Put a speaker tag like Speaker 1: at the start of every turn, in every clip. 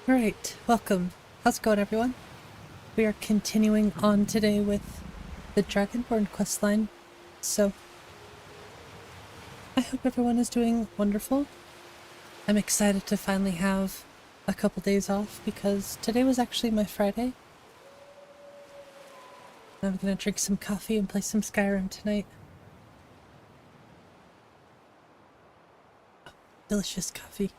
Speaker 1: Alright, welcome. How's it going, everyone? We are continuing on today with the Dragonborn questline, so I hope everyone is doing wonderful. I'm excited to finally have a couple days off because today was actually my Friday. I'm gonna drink some coffee and play some Skyrim tonight. Oh, delicious coffee.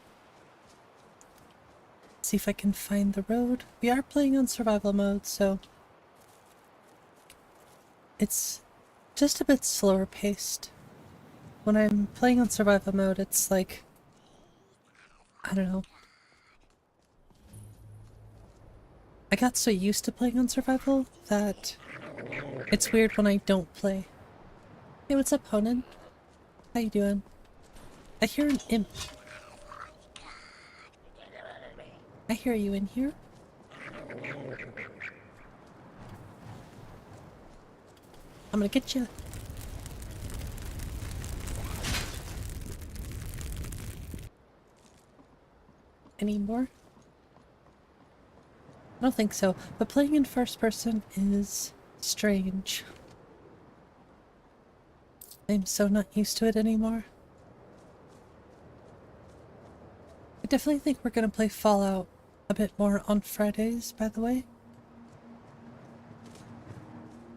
Speaker 1: See if I can find the road. We are playing on survival mode, so it's just a bit slower paced. When I'm playing on survival mode, it's like, I don't know. I got so used to playing on survival that it's weird when I don't play. Hey, what's up, Honan? How you doing? I hear an imp. I hear you in here. I'm gonna get you. Any more? I don't think so, but playing in first person is strange. I'm so not used to it anymore. I definitely think we're gonna play Fallout a bit more on Fridays, by the way.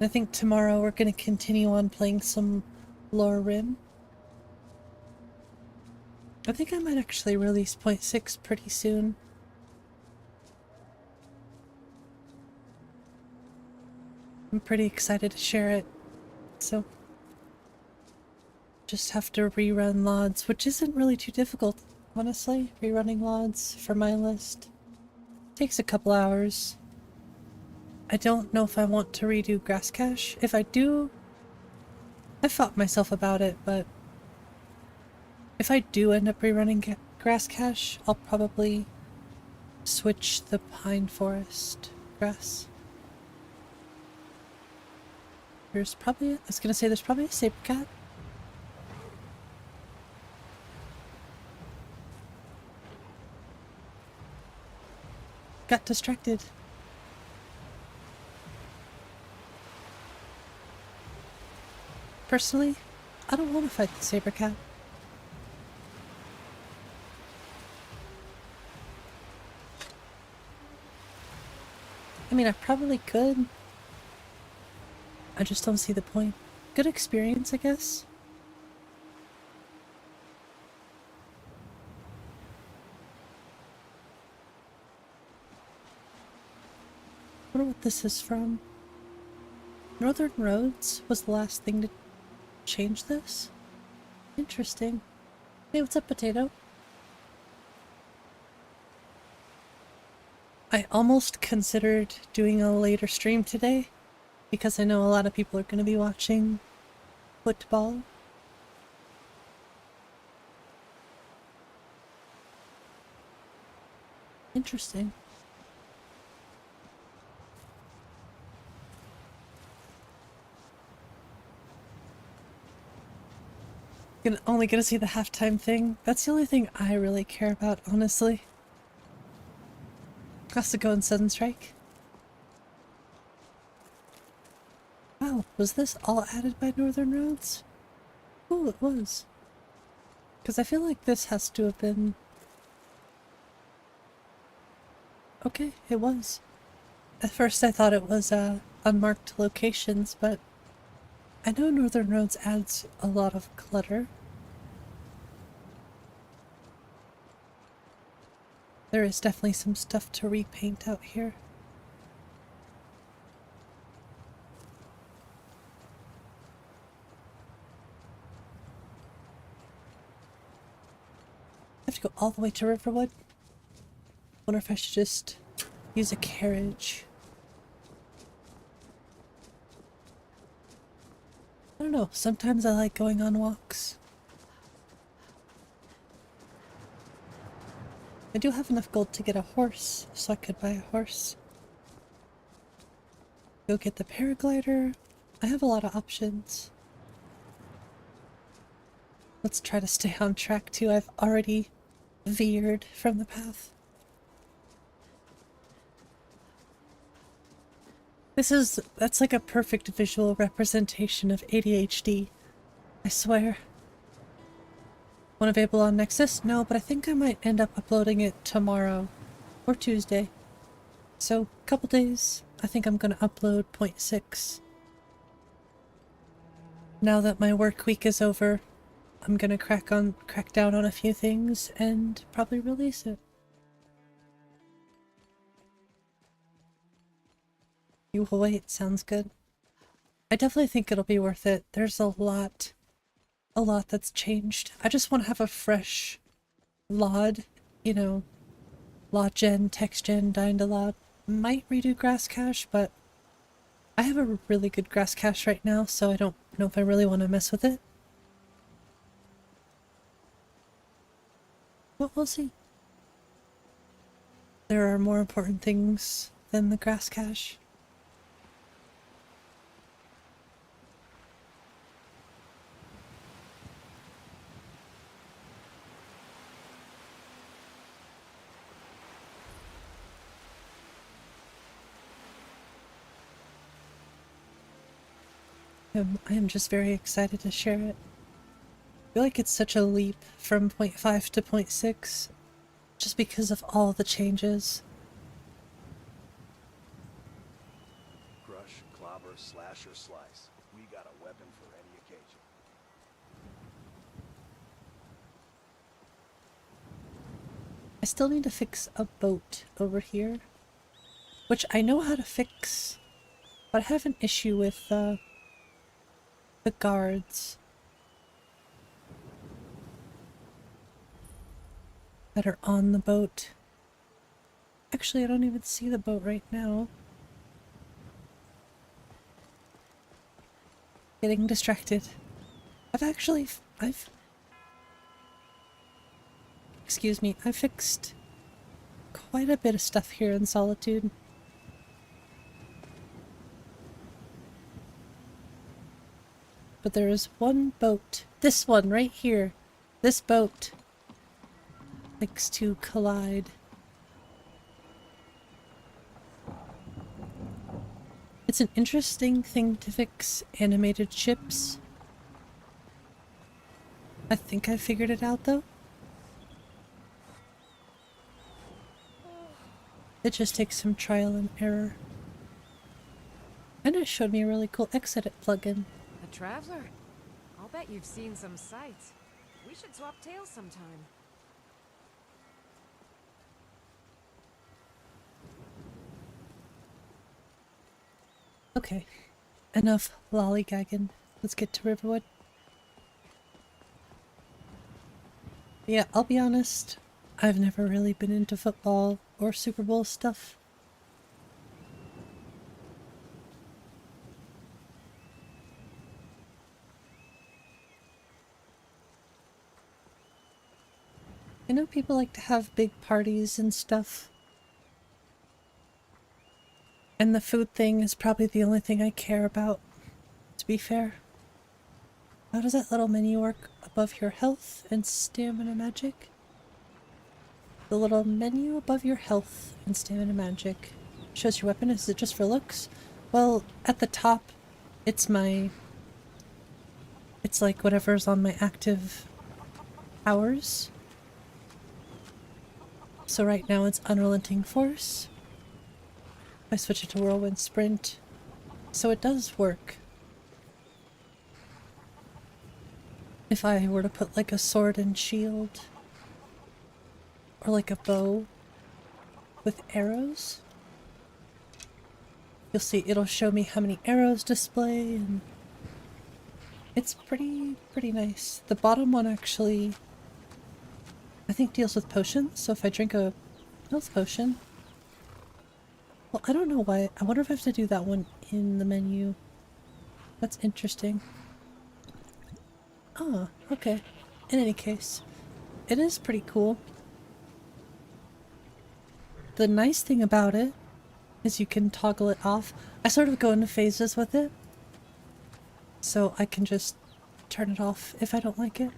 Speaker 1: I think tomorrow we're gonna continue on playing some SKYRIM. I think I might actually release 0.6 pretty soon. I'm pretty excited to share it, so just have to rerun LODs, which isn't really too difficult, honestly. Rerunning LODs for my list takes a couple hours. I don't know if I want to redo Grass Cache. If I do, I fought myself about it, but if I do end up rerunning Grass Cache, I'll probably switch the Pine Forest grass. There's probably, I was gonna say there's probably a saber cat. Got distracted. Personally, I don't want to fight the saber cat. I mean, I probably could. I just don't see the point. Good experience, I guess. I wonder what this is from. Northern Roads was the last thing to change this? Interesting. Hey, what's up, Potato? I almost considered doing a later stream today because I know a lot of people are going to be watching football. Interesting. Only gonna see the halftime thing. That's the only thing I really care about, honestly. Has to go in Sudden Strike. Wow, was this all added by Northern Roads? Oh, it was. Because I feel like this has to have been... Okay, it was. At first I thought it was unmarked locations, but I know Northern Roads adds a lot of clutter. There is definitely some stuff to repaint out here. I have to go all the way to Riverwood. Wonder if I should just use a carriage. I don't know, sometimes I like going on walks. I do have enough gold to get a horse, so I could buy a horse. Go get the paraglider. I have a lot of options. Let's try to stay on track too. I've already veered from the path. That's like a perfect visual representation of ADHD. I swear. One available on Nexus? No, but I think I might end up uploading it tomorrow. Or Tuesday. So, a couple days. I think I'm gonna upload 0.6. Now that my work week is over, I'm gonna crack down on a few things and probably release it. You will wait, sounds good. I definitely think it'll be worth it. There's a lot that's changed. I just want to have a fresh LOD, you know, LOD gen, text gen, dying to LOD. Might redo grass cache, but I have a really good grass cache right now, so I don't know if I really want to mess with it. But we'll see. There are more important things than the grass cache. I am just very excited to share it. I feel like it's such a leap from 0.5 to 0.6, just because of all the changes.
Speaker 2: Crush, clobber, slash, or slice. We got a weapon for any occasion.
Speaker 1: I still need to fix a boat over here, which I know how to fix, but I have an issue with the guards that are on the boat. Actually, I don't even see the boat right now. Getting distracted. Excuse me, I fixed quite a bit of stuff here in Solitude. But there is one boat. This one right here. This boat likes to collide. It's an interesting thing to fix animated ships. I think I figured it out though. It just takes some trial and error. And it showed me a really cool Xedit plugin.
Speaker 3: A traveler? I'll bet you've seen some sights. We should swap tales sometime.
Speaker 1: Okay, enough lollygagging. Let's get to Riverwood. Yeah, I'll be honest, I've never really been into football or Super Bowl stuff. I know people like to have big parties and stuff. And the food thing is probably the only thing I care about, to be fair. How does that little menu work above your health and stamina magic? The little menu above your health and stamina magic shows your weapon. Is it just for looks? Well, at the top, it's like whatever's on my active powers. So right now it's Unrelenting Force. I switch it to Whirlwind Sprint. So it does work. If I were to put like a sword and shield, or like a bow with arrows, you'll see it'll show me how many arrows display, and it's pretty nice. The bottom one actually, I think, deals with potions, so if I drink a health potion, well, I don't know why. I wonder if I have to do that one in the menu. That's interesting. Ah, okay. In any case, it is pretty cool. The nice thing about it is you can toggle it off. I sort of go into phases with it, so I can just turn it off if I don't like it.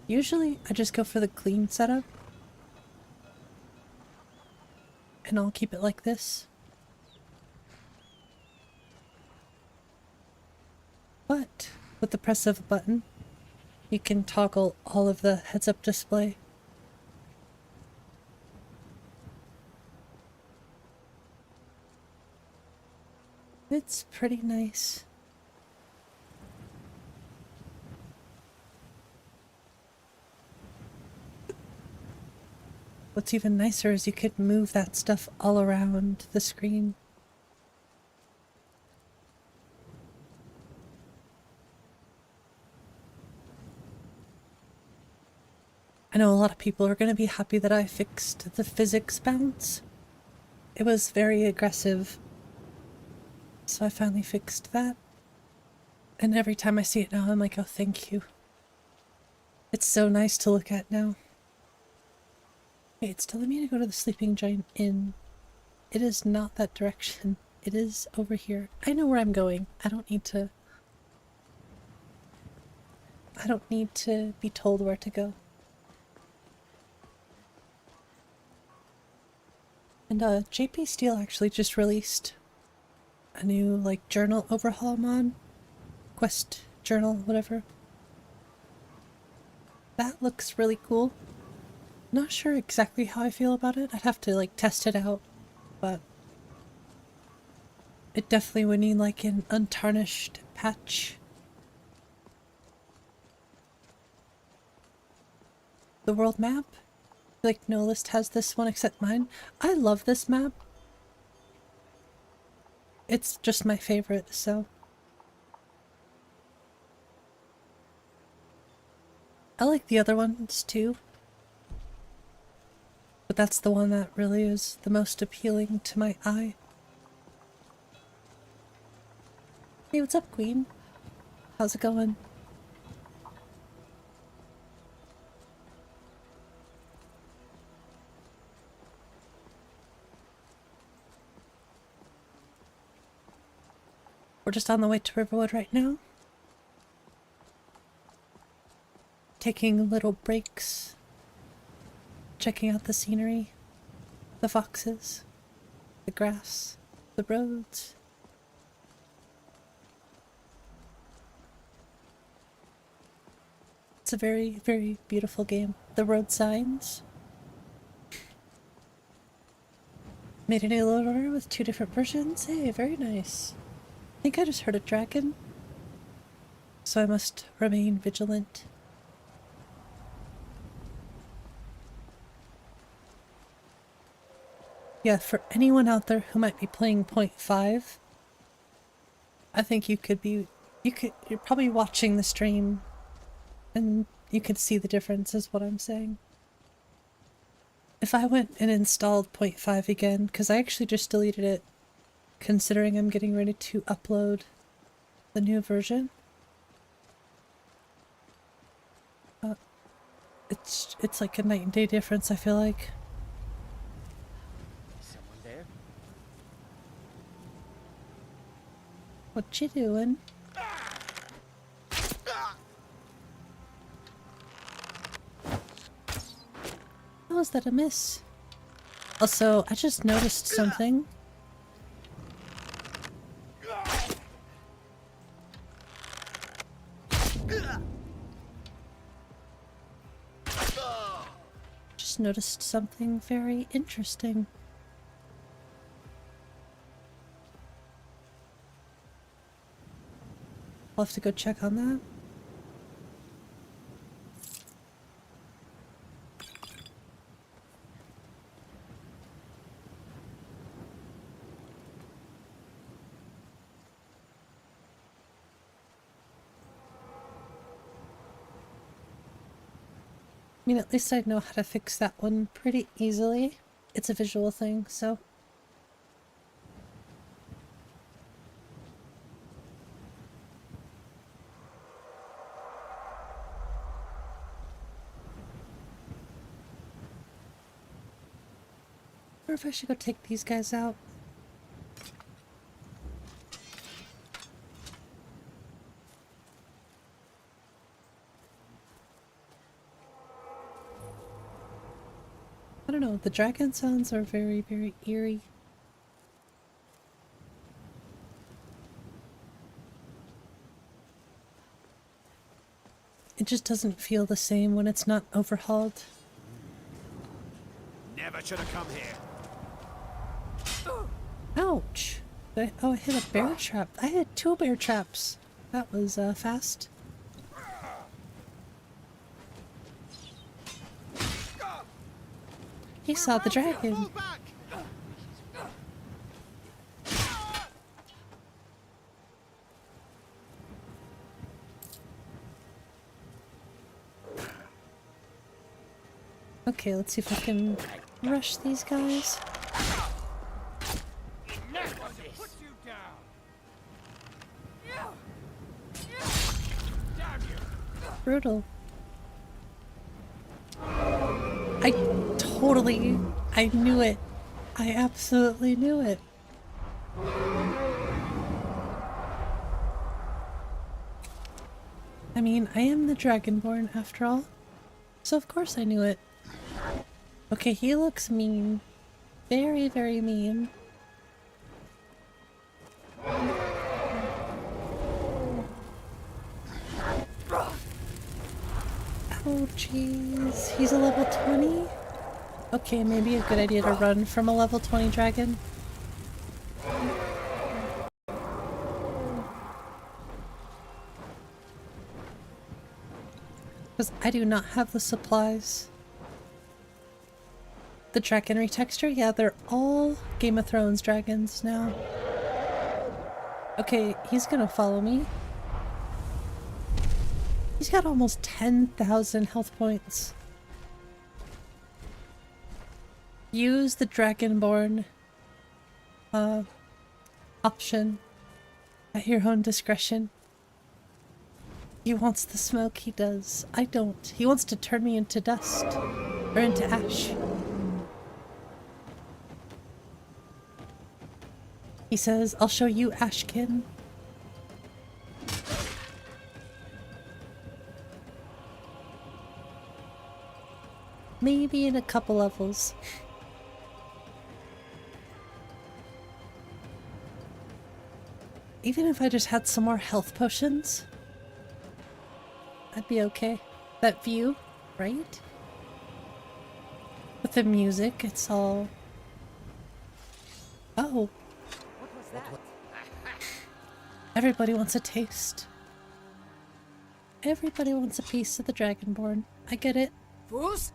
Speaker 1: Usually, I just go for the clean setup, and I'll keep it like this. with the press of a button, you can toggle all of the heads-up display. It's pretty nice. What's even nicer is you could move that stuff all around the screen. I know a lot of people are going to be happy that I fixed the physics bounce. It was very aggressive. So I finally fixed that. And every time I see it now, I'm like, oh, thank you. It's so nice to look at now. Wait, it's telling me to go to the Sleeping Giant Inn. It is not that direction. It is over here. I know where I'm going. I don't need to be told where to go. And JP Steel actually just released a new like journal overhaul mod. Quest journal, whatever. That looks really cool. Not sure exactly how I feel about it. I'd have to like test it out, but it definitely would need like an untarnished patch. The world map? Like no list has this one except mine. I love this map. It's just my favorite, so. I like the other ones too. But that's the one that really is the most appealing to my eye. Hey, what's up, Queen? How's it going? We're just on the way to Riverwood right now. Taking little breaks. Checking out the scenery. The foxes. The grass. The roads. It's a very, very beautiful game. The road signs. Made a new load order with 2 different versions. Hey, very nice. I think I just heard a dragon. So I must remain vigilant. Yeah, for anyone out there who might be playing 0.5, I think you're probably watching the stream and you could see the difference is what I'm saying. If I went and installed 0.5 again, because I actually just deleted it, considering I'm getting ready to upload the new version. It's like a night and day difference, I feel like.
Speaker 4: Someone there?
Speaker 1: What you doing? How is that a miss? Also, I just noticed something. Just noticed something very interesting. I'll have to go check on that. I mean, at least I know how to fix that one pretty easily. It's a visual thing, so. Or if I should go take these guys out. I don't know, the dragon sounds are very, very eerie. It just doesn't feel the same when it's not overhauled.
Speaker 2: Never should have come here.
Speaker 1: Ouch! Oh, I hit a bear trap. I had 2 bear traps. That was fast. He saw the dragon. Okay, let's see if I can rush these guys. Brutal. I knew it. I absolutely knew it. I mean, I am the Dragonborn after all, so of course I knew it. Okay, he looks mean. Very, very mean. Oh jeez, he's a level 20? Okay, maybe a good idea to run from a level 20 dragon. Because I do not have the supplies. The dragon retexture? Yeah, they're all Game of Thrones dragons now. Okay, he's gonna follow me. He's got almost 10,000 health points. Use the Dragonborn option at your own discretion. He wants the smoke, he does. I don't. He wants to turn me into dust. Or into ash. He says, I'll show you Ashkin. Maybe in a couple levels. Even if I just had some more health potions, I'd be okay. That view, right? With the music, it's all... Oh.
Speaker 3: What was that?
Speaker 1: Everybody wants a taste. Everybody wants a piece of the Dragonborn. I get it.
Speaker 3: Fools?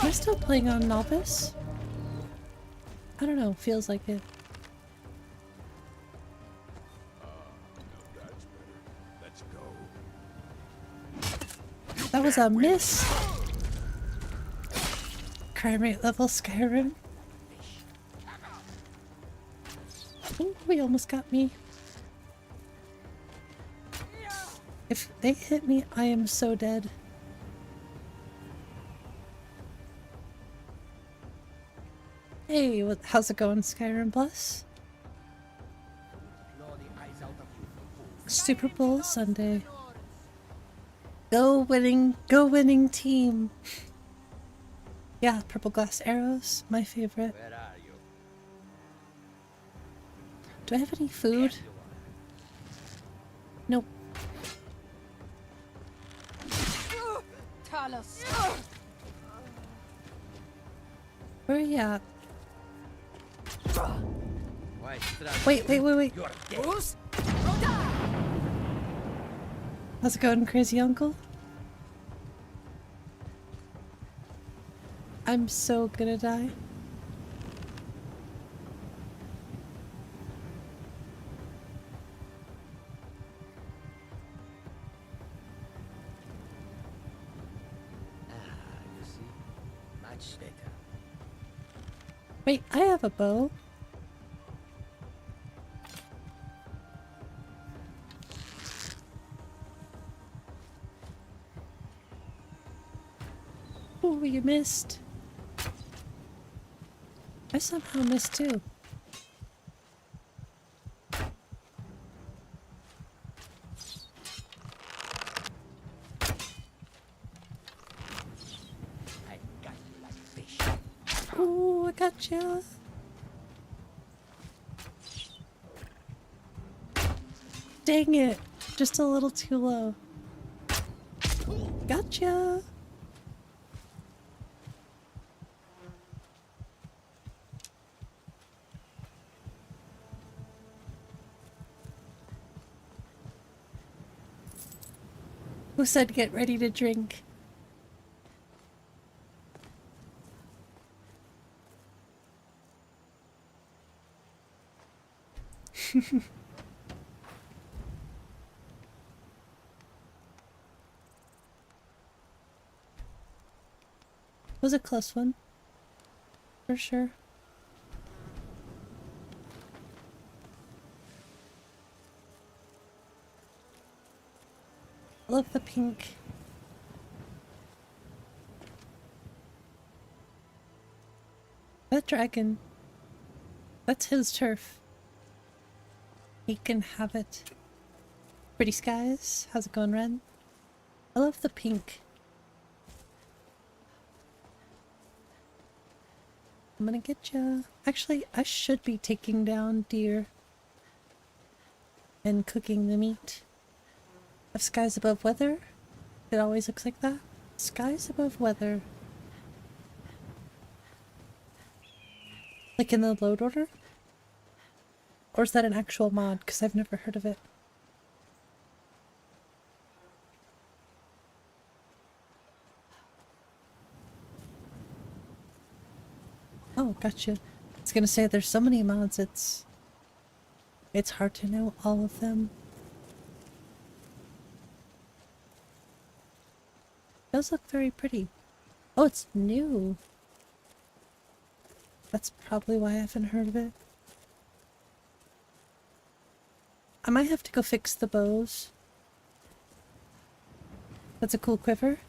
Speaker 1: Am I still playing on Novice? I don't know, feels like it.
Speaker 2: Let's go.
Speaker 1: That was a miss! Crime rate level Skyrim. Ooh, he almost got me. If they hit me, I am so dead. Hey, how's it going, Skyrim Plus? Super Bowl Sunday. Go winning team. Yeah, purple glass arrows, my favorite. Do I have any food? Nope. Where are you at? Wait. How's it going, crazy uncle? I'm so gonna die.
Speaker 4: You see? Much better.
Speaker 1: Wait, I have a bow. Oh, you missed. I somehow missed too.
Speaker 4: I got you like fish.
Speaker 1: Oh, I gotcha. Dang it! Just a little too low. Gotcha! Who said get ready to drink? Was a close one. For sure. I love the pink. That dragon. That's his turf. He can have it. Pretty skies. How's it going, Ren? I love the pink. I'm gonna get ya. Actually, I should be taking down deer and cooking the meat. Of skies above weather? It always looks like that. Skies above weather. Like in the load order? Or is that an actual mod? Because I've never heard of it. Oh, gotcha. I was gonna say there's so many mods, it's hard to know all of them. It does look very pretty. Oh, it's new. That's probably why I haven't heard of it. I might have to go fix the bows. That's a cool quiver.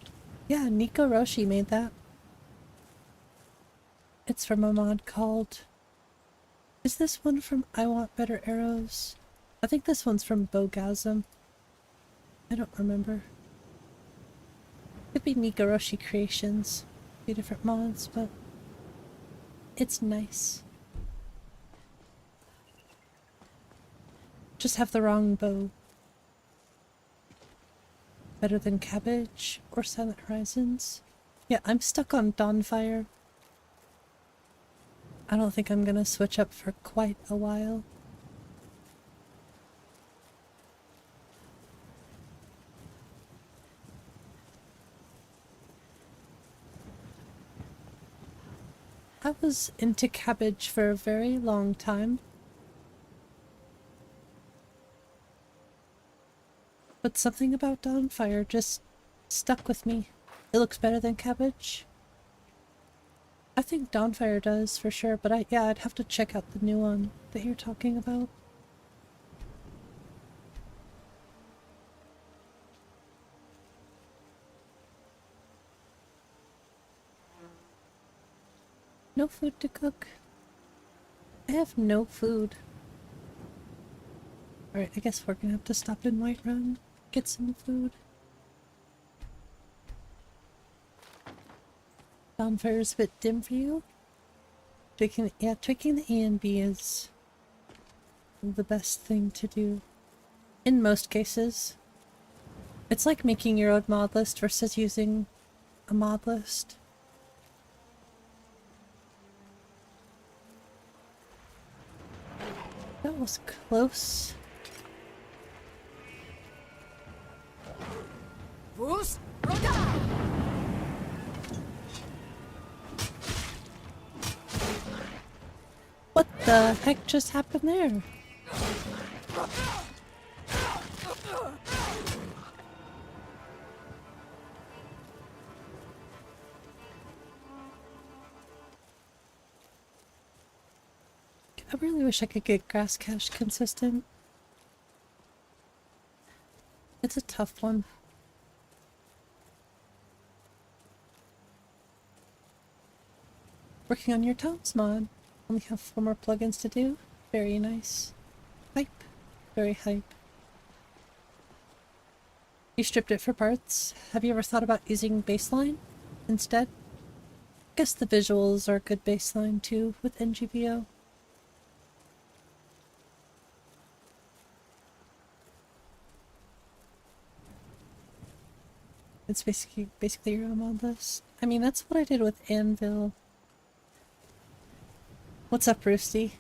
Speaker 1: Yeah, Nico Roshi made that. It's from a mod called... Is this one from I Want Better Arrows? I think this one's from Bogasm. I don't remember. Could be Nico Roshi Creations. A few different mods, but... It's nice. Just have the wrong bow. Better than Cabbage or Silent Horizons. Yeah, I'm stuck on Dawnfire. I don't think I'm gonna switch up for quite a while. I was into Cabbage for a very long time. But something about Dawnfire just stuck with me. It looks better than Cabbage. I think Dawnfire does for sure, but I'd have to check out the new one that you're talking about. No food to cook. I have no food. Alright, I guess we're gonna have to stop in Whiterun, get some food. Dawnfire is a bit dim for you? Tweaking the A and B is the best thing to do. In most cases. It's like making your own mod list versus using a mod list. That was close. What the heck just happened there? I really wish I could get grass cache consistent. It's a tough one. Working on your tones mod. Only have 4 more plugins to do. Very nice. Hype. Very hype. You stripped it for parts. Have you ever thought about using baseline instead? I guess the visuals are a good baseline too with NGVO. It's basically your own mod list. I mean, that's what I did with Anvil. What's up, Roosty?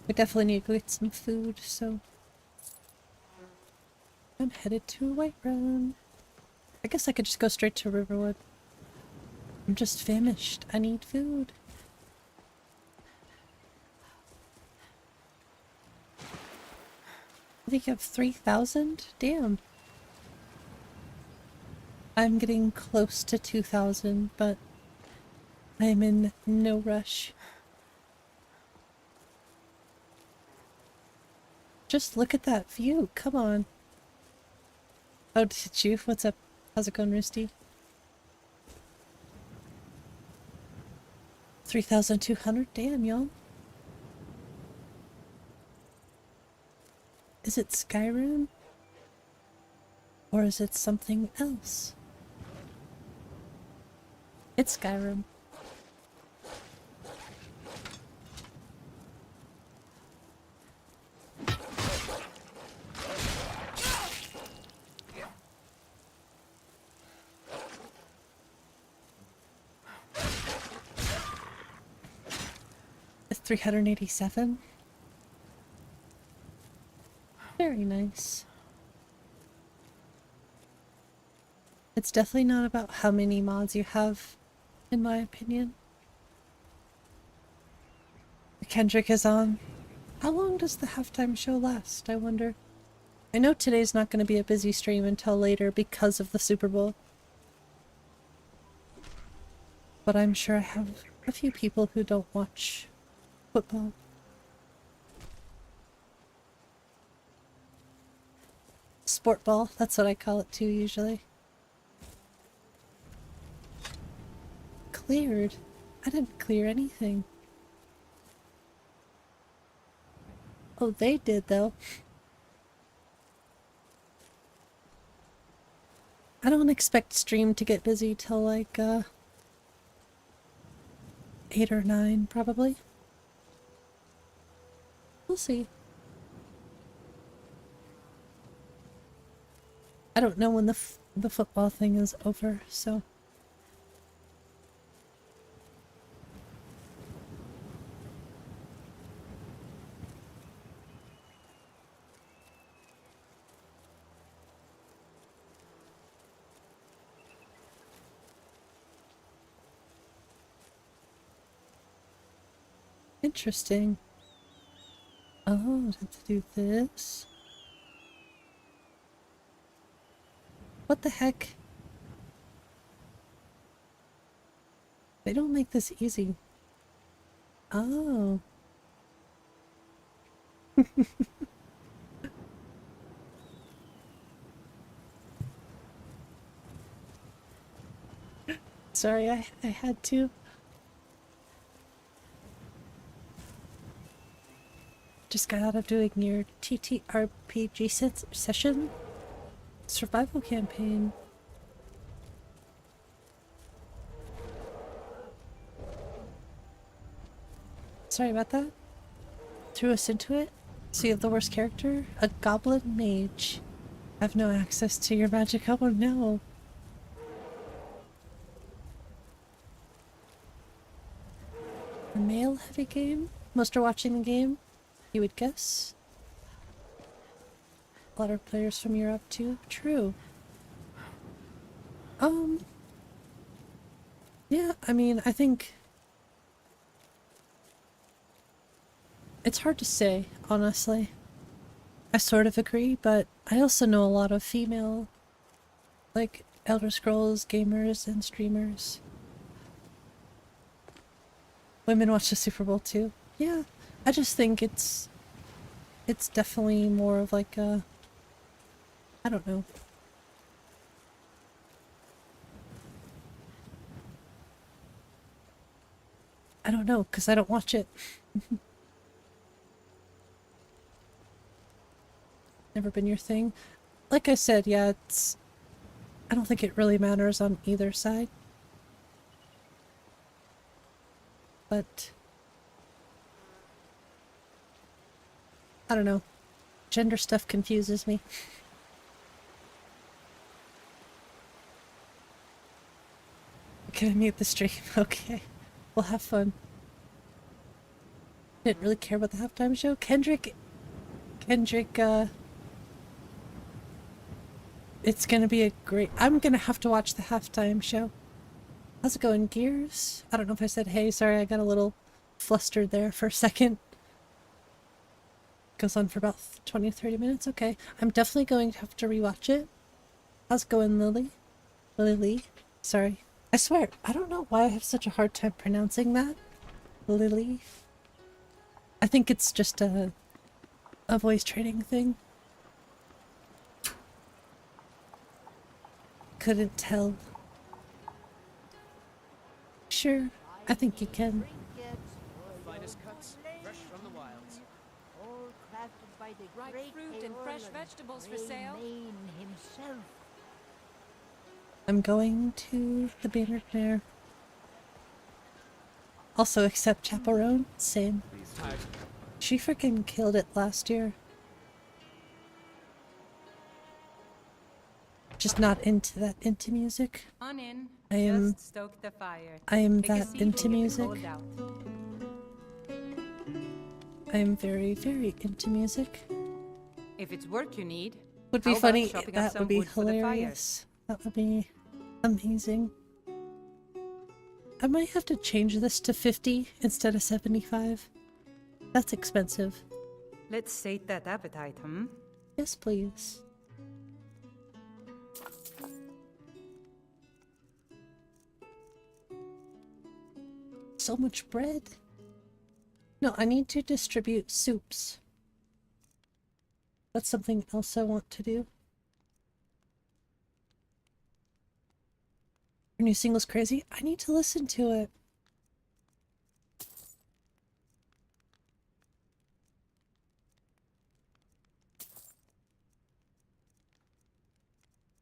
Speaker 1: We definitely need to go get some food, so I'm headed to Whiterun. I guess I could just go straight to Riverwood. I'm just famished. I need food. I think you have 3,000? Damn. I'm getting close to 2,000, but I'm in no rush. Just look at that view. Come on. Oh, did you? What's up? How's it going, Roosty? 3,200? Damn, y'all. Is it Skyrim? Or is it something else? It's Skyrim. It's 387? Very nice. It's definitely not about how many mods you have, in my opinion. Kendrick is on. How long does the halftime show last, I wonder? I know today's not going to be a busy stream until later because of the Super Bowl. But I'm sure I have a few people who don't watch football. Sport ball, that's what I call it too, usually. Cleared? I didn't clear anything. Oh, they did, though. I don't expect stream to get busy till like, 8 or 9, probably. We'll see. I don't know when the football thing is over, so... Interesting. Oh, to do this? What the heck? They don't make this easy. Oh. Sorry, I had to. Just got out of doing your TTRPG session. Survival campaign. Sorry about that. Threw us into it. So you have the worst character? A goblin mage. I have no access to your magic. Oh no. A male heavy game? Most are watching the game, you would guess. A lot of players from Europe too. True. Yeah, I mean, I think it's hard to say, honestly. I sort of agree, but I also know a lot of female, like, Elder Scrolls gamers and streamers. Women watch the Super Bowl too. Yeah, I just think it's definitely more of like a, I don't know. I don't know, because I don't watch it. Never been your thing. Like I said, yeah, I don't think it really matters on either side. But I don't know. Gender stuff confuses me. Can I mute the stream? Okay. We'll have fun. Didn't really care about the halftime show. Kendrick, it's gonna be a great... I'm gonna have to watch the halftime show. How's it going, Gears? I don't know if I said hey, sorry, I got a little flustered there for a second. Goes on for about 20-30 minutes, okay. I'm definitely going to have to rewatch it. How's it going, Lily? Lily? Sorry. I swear, I don't know why I have such a hard time pronouncing that. Lily. I think it's just a voice training thing. Couldn't tell. Sure, I think you can.
Speaker 4: Finest cuts, fresh from the wilds.
Speaker 5: All crafted by the
Speaker 3: Ripe
Speaker 5: great
Speaker 3: fruit and fresh
Speaker 5: Eorl
Speaker 3: vegetables for sale.
Speaker 5: 𝕤𝕦𝕓𝕤𝕗 himself.
Speaker 1: I'm going to the 𝕊𝕦𝕓𝕤𝕗. Also accept chaperone. Same. She freaking killed it last year. Just not into that into music.
Speaker 6: On in.
Speaker 1: I am-
Speaker 6: Just stoke the fire.
Speaker 1: I am
Speaker 6: Take a
Speaker 1: that
Speaker 6: seat,
Speaker 1: into
Speaker 6: we'll get
Speaker 1: music.
Speaker 6: cold out.
Speaker 1: I am very, very into music.
Speaker 6: If it's work you need,
Speaker 1: Would be
Speaker 6: how about
Speaker 1: funny.
Speaker 6: chopping up
Speaker 1: That
Speaker 6: some
Speaker 1: would be
Speaker 6: wood for the fire?
Speaker 1: hilarious. That would be amazing. I might have to change this to 50 instead of 75. That's expensive.
Speaker 6: Let's sate that appetite, hmm?
Speaker 1: Yes, please. So much bread. No, I need to distribute soups. That's something else I want to do. Your new single's crazy? I need to listen to it.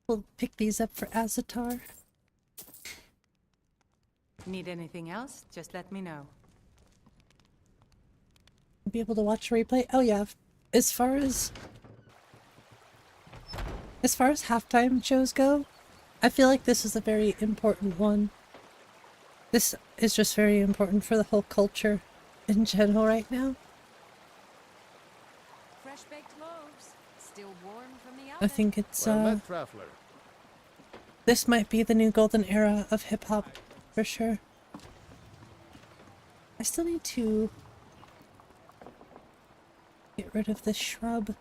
Speaker 1: We'll pick these up for Azatar.
Speaker 6: Need anything else? Just let me know.
Speaker 1: Be able to watch a replay? Oh yeah. As far as halftime shows go, I feel like this is a very important one. This is just very important for the whole culture in general right now.
Speaker 3: Fresh baked loaves, still warm from the oven.
Speaker 1: I think it's
Speaker 7: Well met, traveler.
Speaker 1: this might be the new golden era of hip hop for sure. I still need to get rid of this shrub.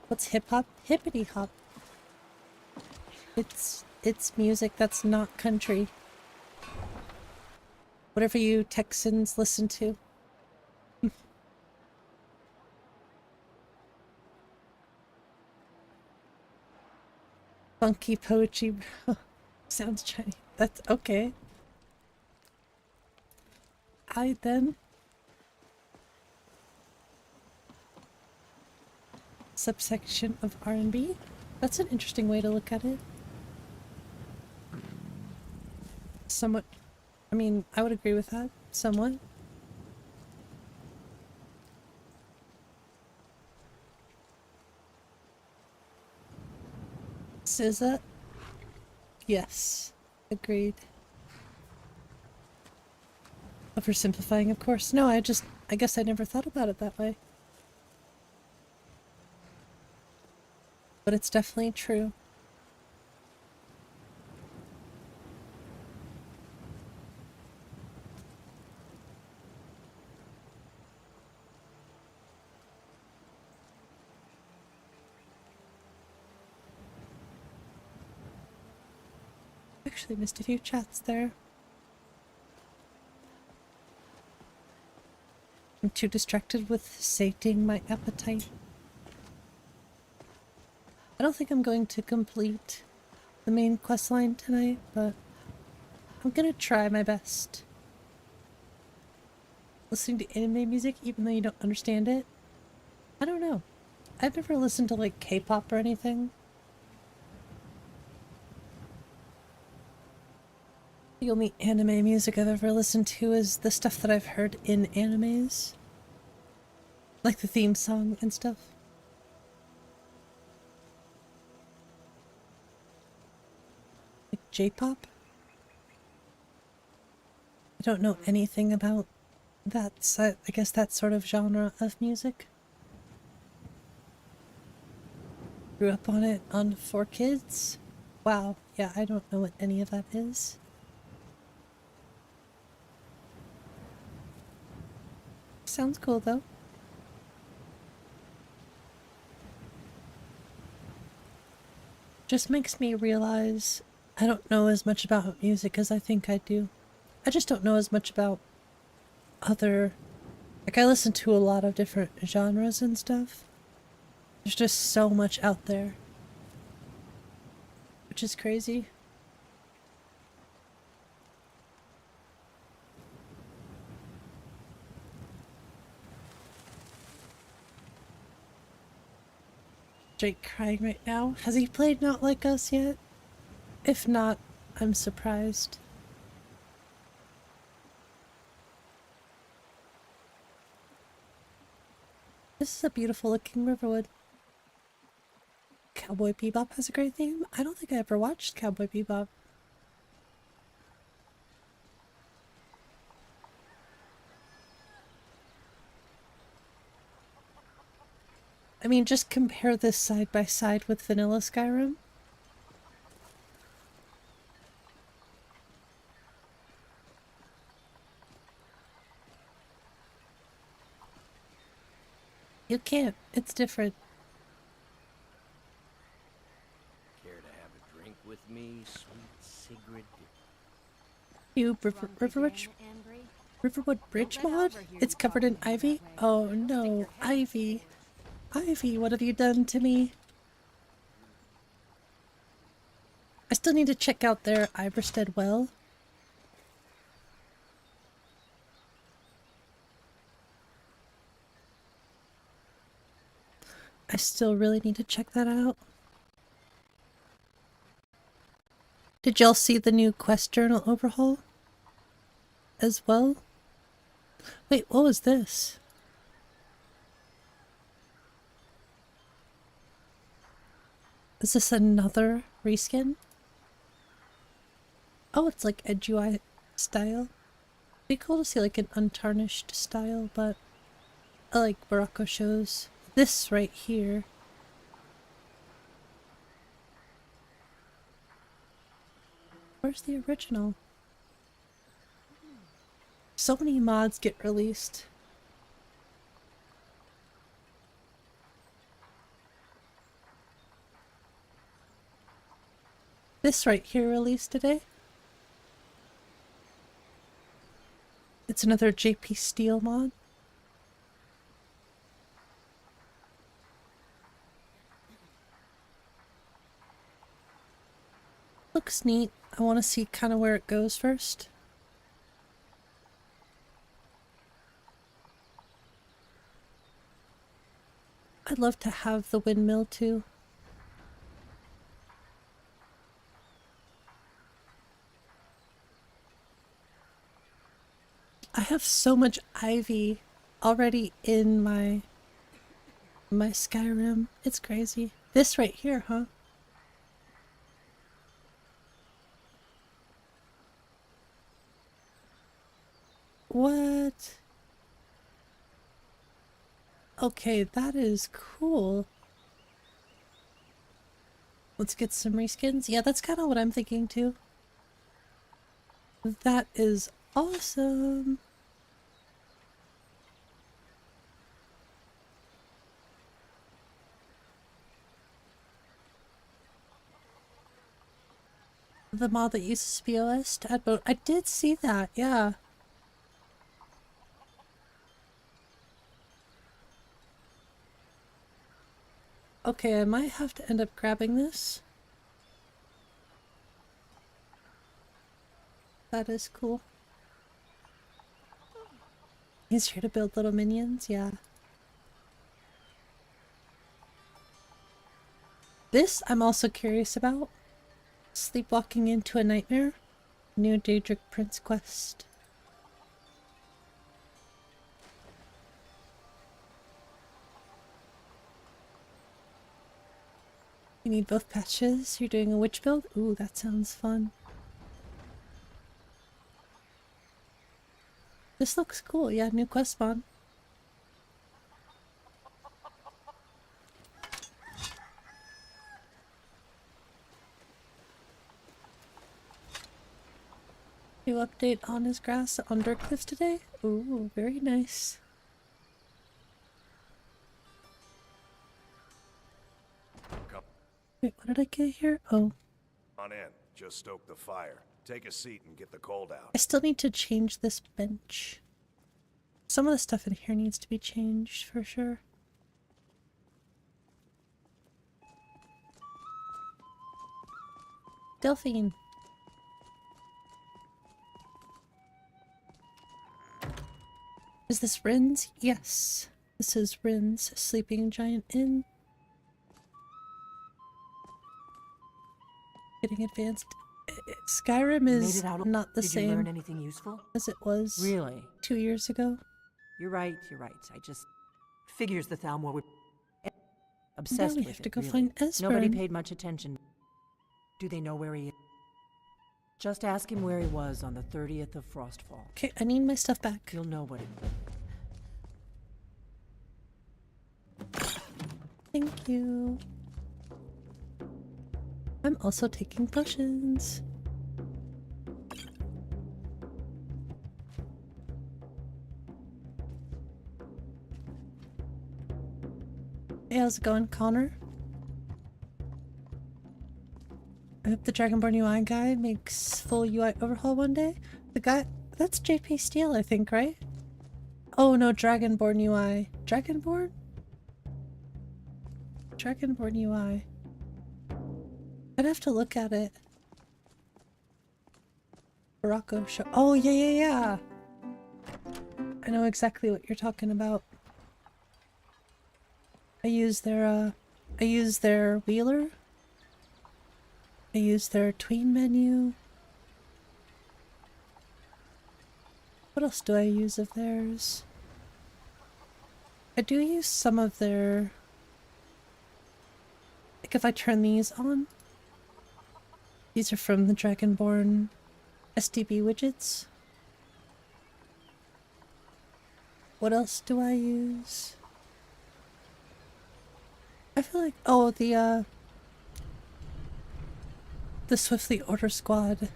Speaker 1: What's hip hop? Hippity hop. It's music that's not country. Whatever you Texans listen to. Funky poetry, bro. Sounds Chinese. That's okay. I then. Subsection of R&B? That's an interesting way to look at it. Somewhat. I mean, I would agree with that. Somewhat. SZA? Yes. Agreed. Oversimplifying, of course. No, I guess I never thought about it that way. But it's definitely true. Actually missed a few chats there. I'm too distracted with sating my appetite. I don't think I'm going to complete the main quest line tonight, but I'm gonna try my best. Listening to anime music even though you don't understand it? I don't know. I've never listened to like K-pop or anything. The only anime music I've ever listened to is the stuff that I've heard in animes. Like the theme song and stuff. Like J-pop? I don't know anything about that, I guess that sort of genre of music. Grew up on it on 4Kids. Wow, yeah, I don't know what any of that is. Sounds cool though. Just makes me realize I don't know as much about music as I think I do. I just don't know as much about other... Like, I listen to a lot of different genres and stuff. There's just so much out there. Which is crazy. Jake crying right now. Has he played Not Like Us yet? If not, I'm surprised. This is a beautiful looking Riverwood. Cowboy Bebop has a great theme. I don't think I ever watched Cowboy Bebop. I mean, just compare this side by side with vanilla Skyrim. You can't. It's different.
Speaker 4: Care to have a drink with me, sweet Sigrid?
Speaker 1: You Riverwood Bridge mod? It's covered in ivy? Oh no, ivy. Ivy, what have you done to me? I still need to check out their Iverstead well. I still really need to check that out. Did y'all see the new quest journal overhaul as well? Wait, what was this? Is this another reskin? Oh, it's like edge UI style. Be cool to see like an untarnished style, but I like Barocco shows. This right here. Where's the original? So many mods get released. This right here released today. It's another JP Steel mod. Looks neat. I want to see kind of where it goes first. I'd love to have the windmill too. I have so much ivy already in my Skyrim. It's crazy. This right here, huh? What? Okay, that is cool. Let's get some reskins. Yeah, that's kind of what I'm thinking too. That is awesome. The mod that uses BOS to add boat. I did see that, yeah. Okay, I might have to end up grabbing this. That is cool. He's here to build little minions, yeah. This I'm also curious about. Sleepwalking into a nightmare. New Daedric Prince quest. You need both patches. You're doing a witch build? Ooh, that sounds fun. This looks cool. Yeah, new quest spawn. New update on his grass on Dirt Cliffs today? Ooh, very nice. Wait, what did I get here? Oh.
Speaker 2: On in. Just stoke the fire. Take a seat and get the cold out.
Speaker 1: I still need to change this bench. Some of the stuff in here needs to be changed for sure. Delphine. Is this Rin's? Yes. This is Rin's Sleeping Giant Inn. Getting advanced. Skyrim is not the
Speaker 7: Did you learn
Speaker 1: same
Speaker 7: anything useful?
Speaker 1: as it was
Speaker 7: Really?
Speaker 1: 2 years ago.
Speaker 7: You're right. I just figures the Thalmor would
Speaker 1: Now
Speaker 7: obsessed
Speaker 1: we
Speaker 7: with
Speaker 1: have to
Speaker 7: it,
Speaker 1: go
Speaker 7: really.
Speaker 1: find Esbern.
Speaker 7: Nobody paid much attention. Do they know where he is? Just ask him where he was on the 30th of Frostfall.
Speaker 1: Okay, I need my stuff back.
Speaker 7: You'll know what it.
Speaker 1: Thank you. I'm also taking potions. Hey, how's it going, Connor? I hope the Dragonborn UI guy makes full UI overhaul one day. The guy... That's JP Steele, I think, right? Oh no, Dragonborn UI. Dragonborn? Dragonborn UI. I'd have to look at it. Barocco show. Oh, yeah. I know exactly what you're talking about. I use their wheeler. I use their tween menu. What else do I use of theirs? I do use some of their... Like if I turn these on. These are from the Dragonborn SDB widgets. What else do I use? I feel like... Oh, the Swiftly Order Squad.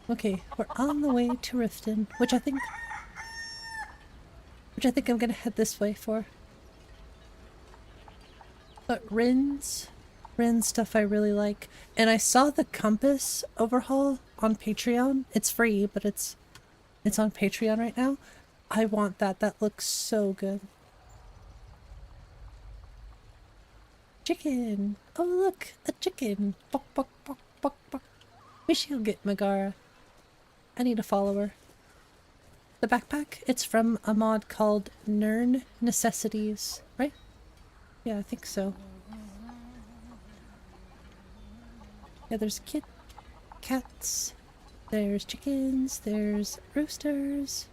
Speaker 1: Okay, we're on the way to Riften, which I think I'm gonna head this way for. But Rin's stuff I really like. And I saw the compass overhaul on Patreon. It's free, but it's on Patreon right now. I want that. That looks so good. Chicken! Oh look! A chicken! Bok bok bok bok bok. Wish she'll get Megara. I need a follower. The backpack? It's from a mod called Nern Necessities, right? Yeah, I think so. Yeah, there's cats, there's chickens, there's roosters.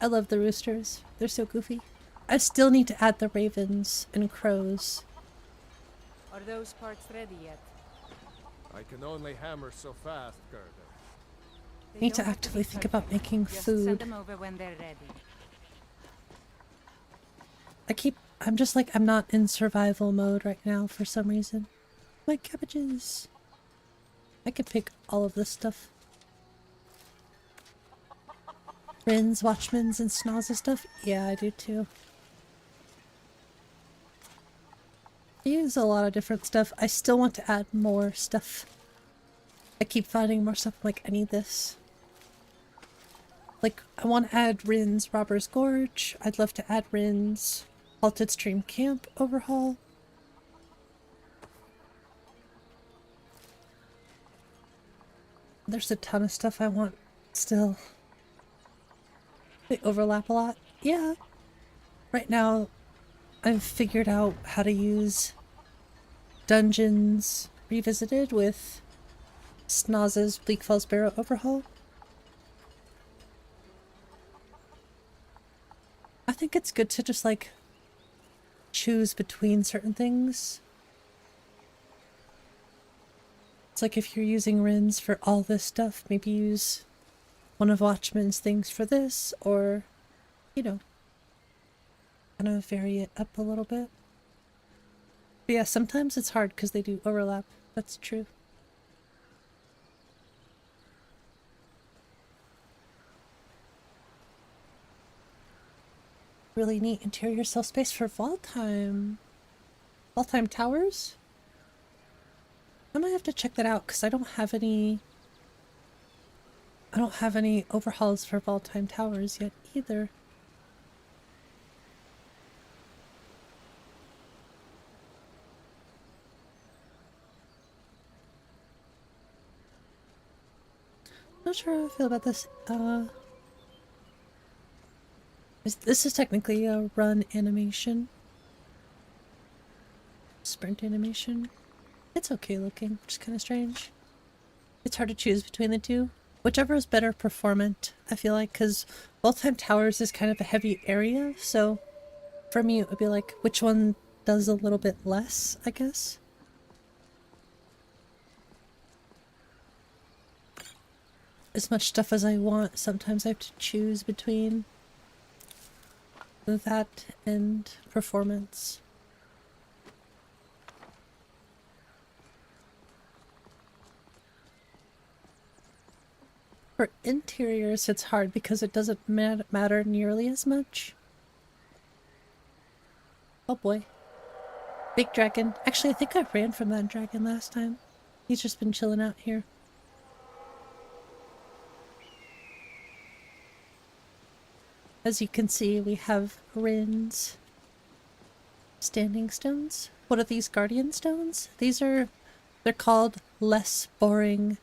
Speaker 1: I love the roosters. They're so goofy. I still need to add the ravens and crows.
Speaker 6: Are those parts ready yet?
Speaker 8: I can only hammer so fast, Gerda.
Speaker 1: I need to actively think about making
Speaker 6: Just send
Speaker 1: food.
Speaker 6: them over when they're ready.
Speaker 1: I'm just like, I'm not in survival mode right now for some reason. My cabbages. I could pick all of this stuff. Rin's, Watchman's, and Snoz's stuff? Yeah, I do too. I use a lot of different stuff. I still want to add more stuff. I keep finding more stuff. I'm like, I need this. Like, I want to add Rin's Robber's Gorge. I'd love to add Rin's Halted Stream Camp overhaul. There's a ton of stuff I want still. They overlap a lot. Yeah. Right now, I've figured out how to use dungeons revisited with Snoz's Bleak Falls Barrow overhaul. I think it's good to just like choose between certain things. It's like if you're using Rins for all this stuff, maybe use one of Watchman's things for this, or, you know, kind of vary it up a little bit. But yeah, sometimes it's hard because they do overlap. That's true. Really neat interior self space for Valtheim. Valtheim Towers? I might have to check that out because I don't have any overhauls for Valtheim Towers yet either. Not sure how I feel about this. This is technically a run animation. Sprint animation. It's okay looking, which is kind of strange. It's hard to choose between the two. Whichever is better performant, I feel like, because Valtheim Towers is kind of a heavy area, so for me it would be like, which one does a little bit less, I guess? As much stuff as I want, sometimes I have to choose between that and performance. For interiors, it's hard because it doesn't matter nearly as much. Oh boy. Big dragon. Actually, I think I ran from that dragon last time. He's just been chilling out here. As you can see, we have Rins. Standing stones. What are these guardian stones? They're called less boring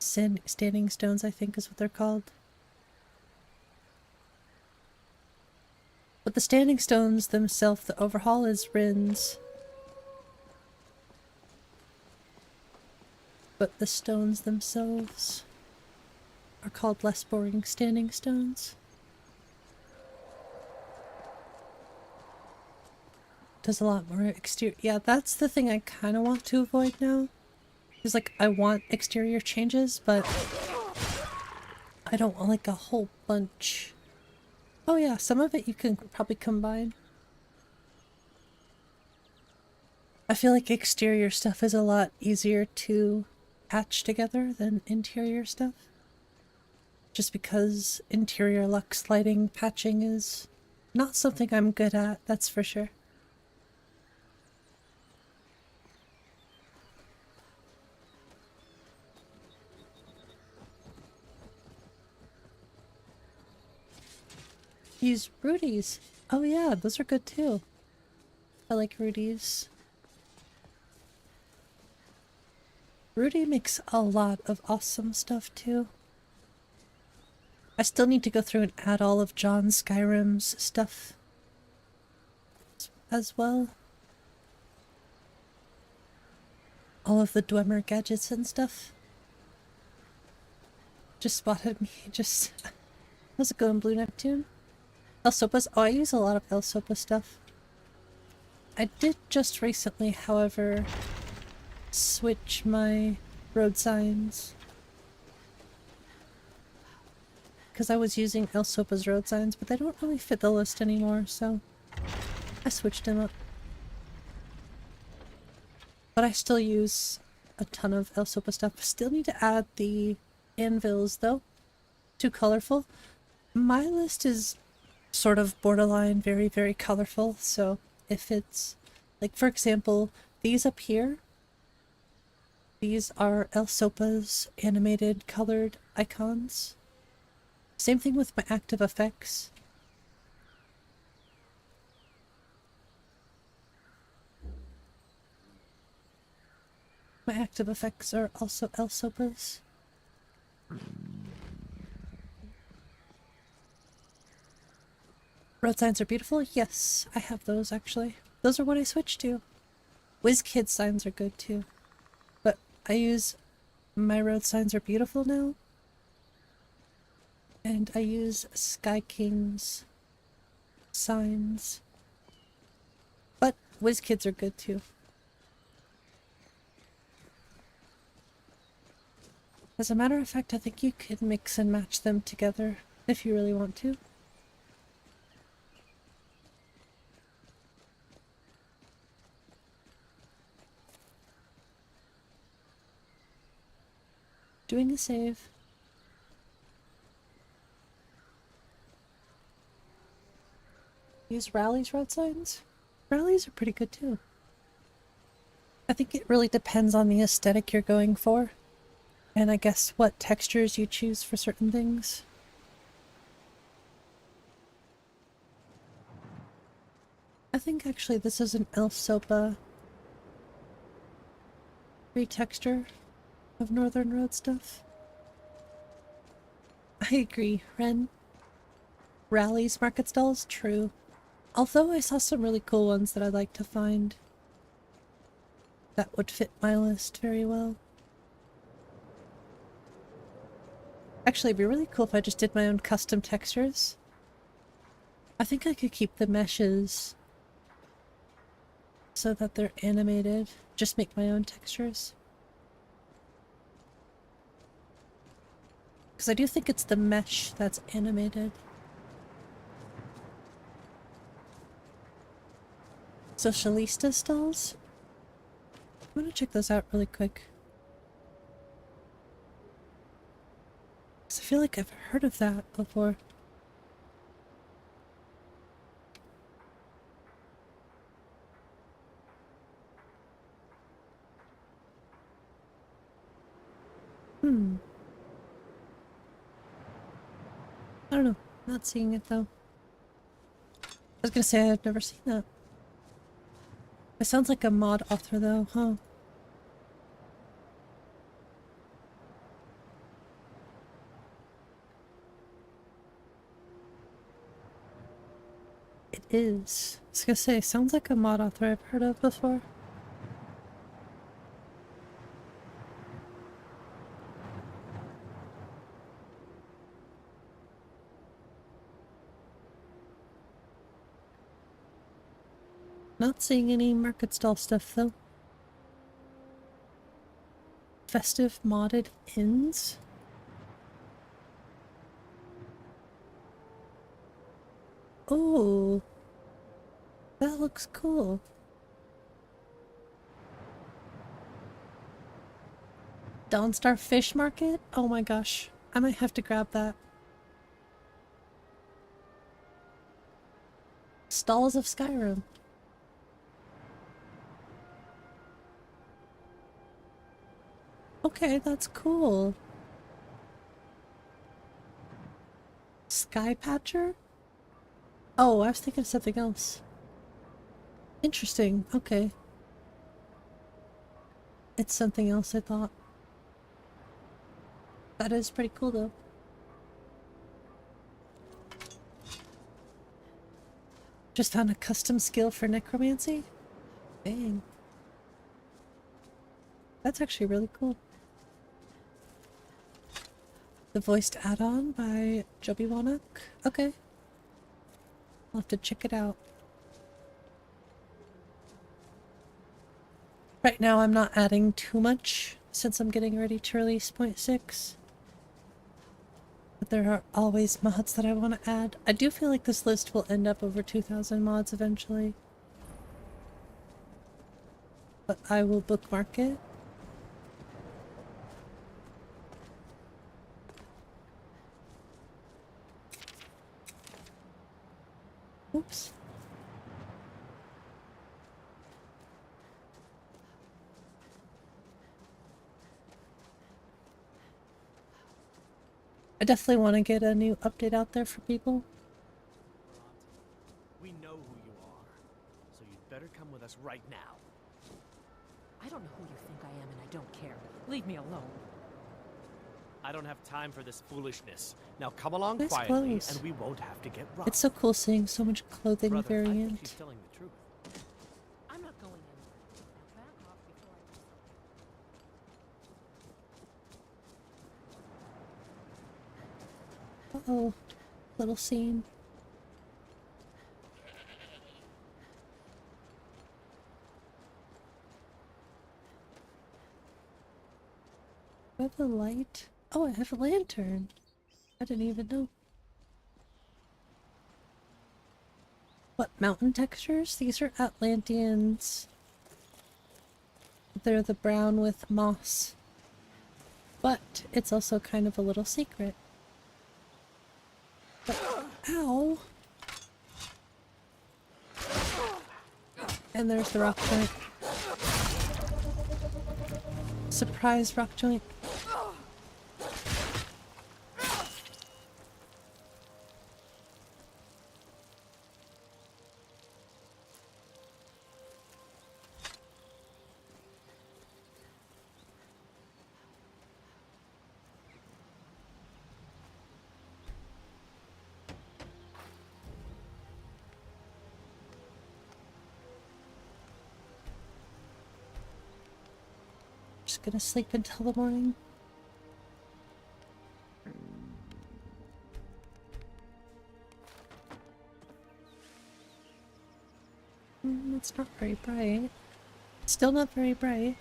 Speaker 1: standing stones, I think is what they're called. But the standing stones themselves, the overhaul is Rins. But the stones themselves are called less boring standing stones. Does a lot more exterior. Yeah, that's the thing I kind of want to avoid now. Is like, I want exterior changes, but I don't want like a whole bunch. Oh yeah, some of it you can probably combine. I feel like exterior stuff is a lot easier to patch together than interior stuff. Just because interior lux lighting patching is not something I'm good at, that's for sure. Use Rudy's. Oh yeah, those are good too. I like Rudy's. Rudy makes a lot of awesome stuff too. I still need to go through and add all of John Skyrim's stuff as well. All of the Dwemer gadgets and stuff. Just spotted me. Just how's it going, Blue Neptune? 𝕊𝕐𝕐𝕏. Oh, I use a lot of 𝕊𝕐𝕐𝕏 stuff. I did just recently, however, switch my road signs. Because I was using 𝕊𝕐𝕐𝕏's road signs, but they don't really fit the list anymore, so I switched them up. But I still use a ton of 𝕊𝕐𝕐𝕏 stuff. Still need to add the anvils, though. Too colorful. My list is sort of borderline very, very colorful, so if it's like, for example, these up here, these are 𝕊𝕐𝕐𝕏's animated colored icons. Same thing with my active effects. My active effects are also 𝕊𝕐𝕐𝕏's. Road signs are beautiful? Yes, I have those actually. Those are what I switched to. WizKid signs are good too. But I use... my road signs are beautiful now. And I use Sky King's signs. But WizKids are good too. As a matter of fact, I think you could mix and match them together if you really want to. Doing a save. Use Rally's road signs? Rallies are pretty good too. I think it really depends on the aesthetic you're going for. And I guess what textures you choose for certain things. I think actually this is an 𝕊𝕦𝕓𝕚𝕓𝕖 retexture of Northern Road stuff. I agree, Ren. Rally's market stalls? True. Although I saw some really cool ones that I'd like to find that would fit my list very well. Actually, it'd be really cool if I just did my own custom textures. I think I could keep the meshes so that they're animated. Just make my own textures. Because I do think it's the mesh that's animated. Socialista stalls? I'm gonna check those out really quick. I feel like I've heard of that before. I don't know. Not seeing it though. I was gonna say I've never seen that. It sounds like a mod author though, huh? It is. I was gonna say, sounds like a mod author I've heard of before. Not seeing any market stall stuff though. Festive modded inns? Oh, that looks cool. Dawnstar Fish Market? Oh my gosh, I might have to grab that. Stalls of SKYRIM. Okay, that's cool. Skypatcher? Oh, I was thinking of something else. Interesting, okay. It's something else I thought. That is pretty cool though. Just found a custom skill for necromancy? Dang. That's actually really cool. The voiced add-on by 𝕊𝕦𝕓𝕚𝕚𝕚. Okay. I'll have to check it out. Right now I'm not adding too much since I'm getting ready to release 0.6. But there are always mods that I want to add. I do feel like this list will end up over 2,000 mods eventually. But I will bookmark it. Oops. I definitely want to get a new update out there for people.
Speaker 9: We know who you are, so you'd better come with us right now.
Speaker 7: I don't know who you think I am and I don't care. Leave me alone.
Speaker 9: I don't have time for this foolishness. Now come along
Speaker 1: Nice
Speaker 9: quietly,
Speaker 1: clothes.
Speaker 9: and we won't have to get robbed.
Speaker 1: It's so cool seeing so much clothing
Speaker 9: Brother, I think
Speaker 1: variant.
Speaker 9: she's telling the truth.
Speaker 6: I'm not going anywhere. Now
Speaker 1: Uh-oh. Little scene. Do I have a light? Oh, I have a lantern. I didn't even know. What, mountain textures? These are Atlanteans. They're the brown with moss. But it's also kind of a little secret. But, ow! And there's the rock joint. Surprise rock joint. Just gonna sleep until the morning. It's not very bright. Still not very bright.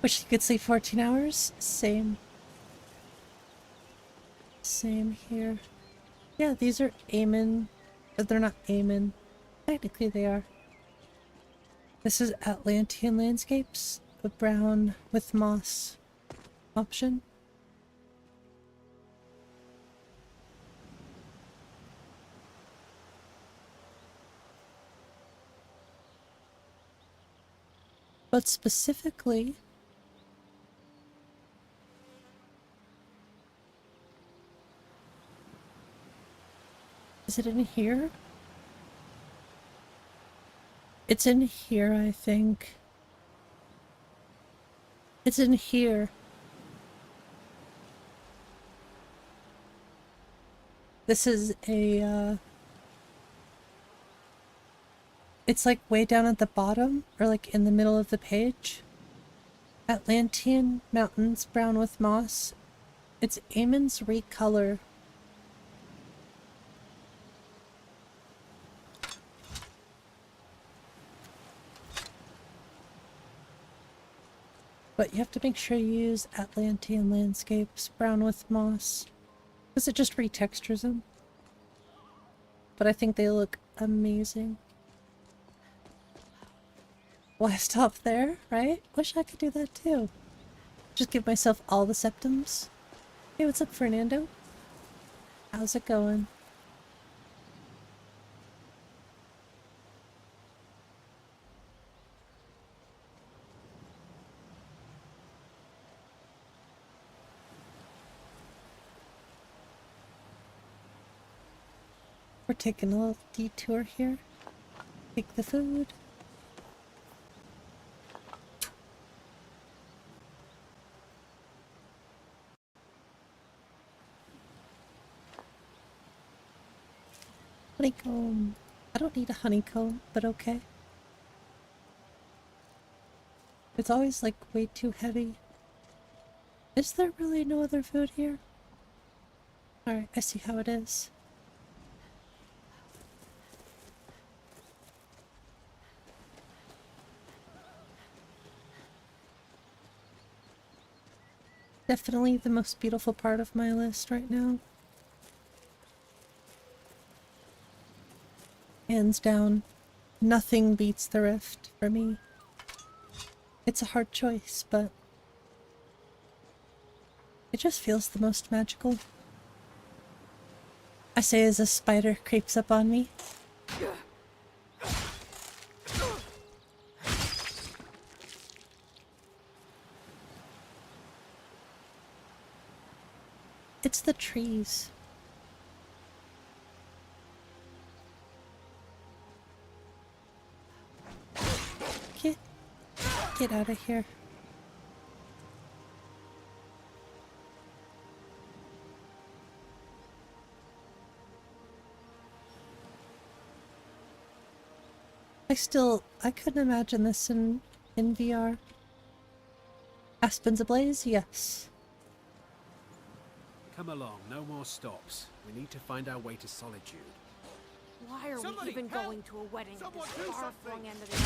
Speaker 1: Wish you could sleep 14 hours? Same. Same here. Yeah, these are Amen. But they're not Amen. Technically they are. This is Atlantean landscapes. A brown with moss option. But specifically, is it in here? It's in here, I think. It's in here. This is a, it's like way down at the bottom, or like in the middle of the page. Atlantean mountains brown with moss. It's Eamon's recolor. But you have to make sure you use Atlantean landscapes, brown with moss. Because it just retextures them. But I think they look amazing. Why stop there, right? Wish I could do that too. Just give myself all the septums. Hey, what's up, Fernando? How's it going? We're taking a little detour here. Take the food. Honeycomb. I don't need a honeycomb, but okay. It's always like way too heavy. Is there really no other food here? Alright, I see how it is. Definitely the most beautiful part of my list right now. Hands down, nothing beats the Rift for me. It's a hard choice, but it just feels the most magical. I say as a spider creeps up on me. It's the trees. Get out of here. I couldn't imagine this in VR. Aspens ablaze? Yes.
Speaker 10: Come along, no more stops. We need to find our way to Solitude.
Speaker 6: Why are
Speaker 8: Somebody
Speaker 6: we even
Speaker 8: help!
Speaker 6: going to a wedding at
Speaker 8: Someone
Speaker 6: this
Speaker 8: do
Speaker 6: far-flung
Speaker 8: something!
Speaker 6: end of the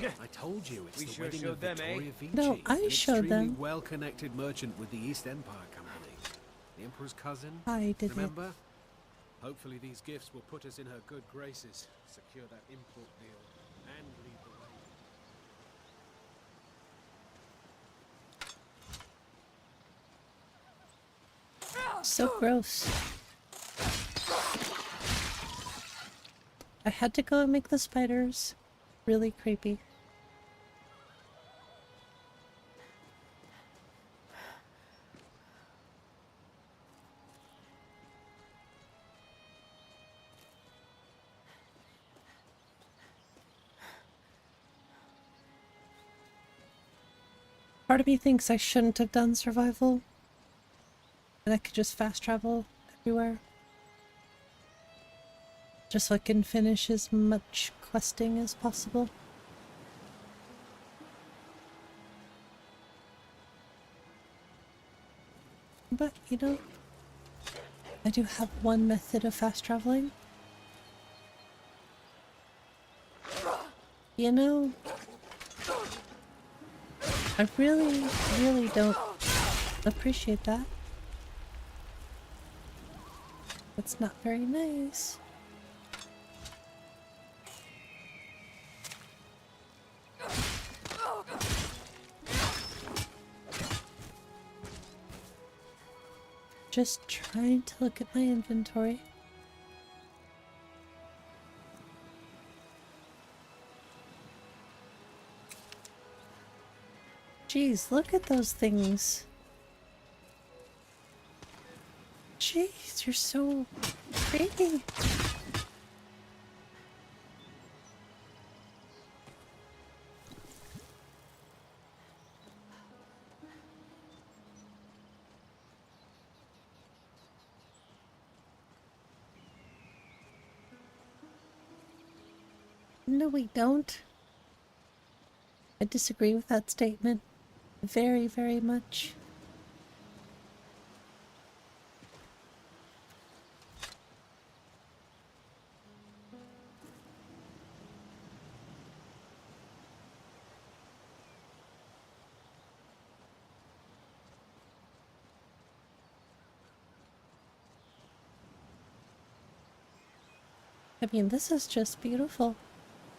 Speaker 6: anyway?
Speaker 10: I told you, it's
Speaker 4: We
Speaker 10: the
Speaker 4: sure
Speaker 10: wedding
Speaker 4: showed
Speaker 10: of
Speaker 4: them,
Speaker 10: Victoria Vici,
Speaker 1: No, I
Speaker 10: an
Speaker 1: showed
Speaker 10: extremely
Speaker 1: them.
Speaker 10: well-connected merchant with the East Empire Company. The Emperor's cousin,
Speaker 1: I did it.
Speaker 10: remember?
Speaker 8: Hopefully these gifts will put us in her good graces, secure that import deal, and lead the way.
Speaker 1: So gross. I had to go and make the spiders. Really creepy. Part of me thinks I shouldn't have done survival. And I could just fast travel everywhere. Just so I can finish as much questing as possible. But, you know, I do have one method of fast traveling. You know, I really, really don't appreciate that. That's not very nice. Just trying to look at my inventory. Jeez, look at those things. Jeez, you're so pretty. No, we don't. I disagree with that statement. Very, very much. I mean, this is just beautiful.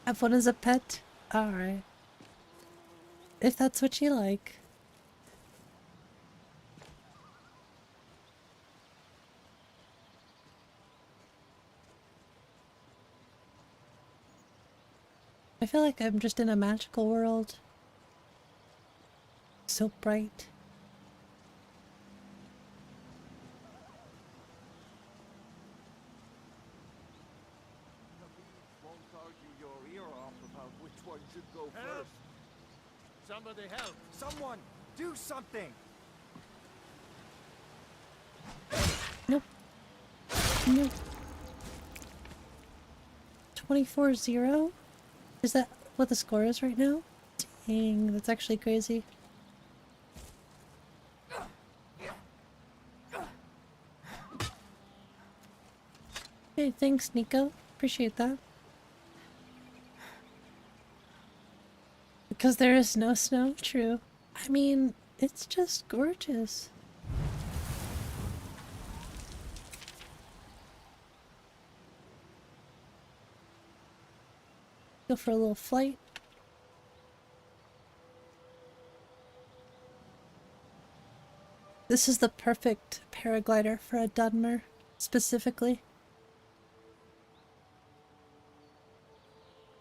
Speaker 1: Have one as a pet? Alright. If that's what you like. I feel like I'm just in a magical world. So bright.
Speaker 11: Won't argue your ear off about which one should go
Speaker 8: Help!
Speaker 11: first.
Speaker 8: Somebody help!
Speaker 11: Someone, do something!
Speaker 1: Nope. Nope. 24-0? Is that what the score is right now? Dang, that's actually crazy. Hey, thanks, Nico. Appreciate that. Because there is no snow? True. I mean, it's just gorgeous. Go for a little flight. This is the perfect paraglider for a Dunmer, specifically.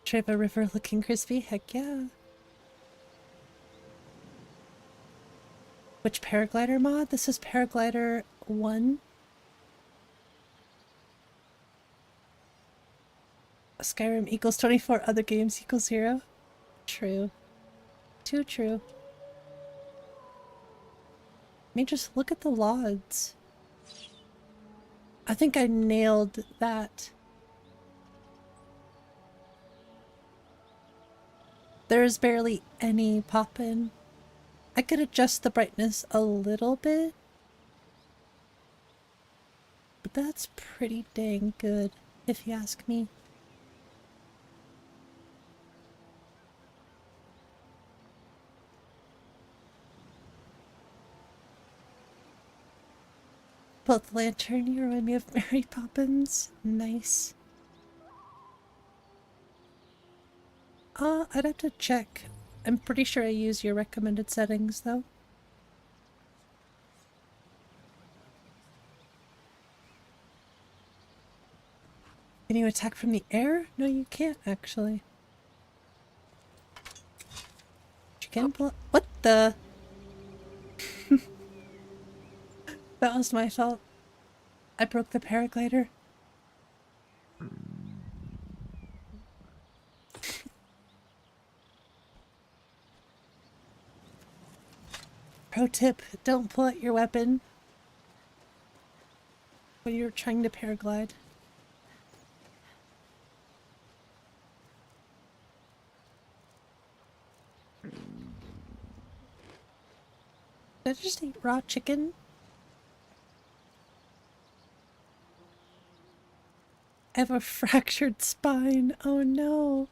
Speaker 1: Treva River looking crispy? Heck yeah. Which paraglider mod? This is paraglider 1. Skyrim equals 24, other games equals 0. True. Too true. I mean, just look at the LODs. I think I nailed that. There's barely any poppin'. I could adjust the brightness a little bit, but that's pretty dang good, if you ask me. Both lantern, you remind me of Mary Poppins. Nice. I'd have to check. I'm pretty sure I use your recommended settings, though. Can you attack from the air? No, you can't, actually. Chicken block? What the? That was my fault. I broke the paraglider. Pro tip, don't pull out your weapon when you're trying to paraglide. Did I just eat raw chicken? I have a fractured spine. Oh no.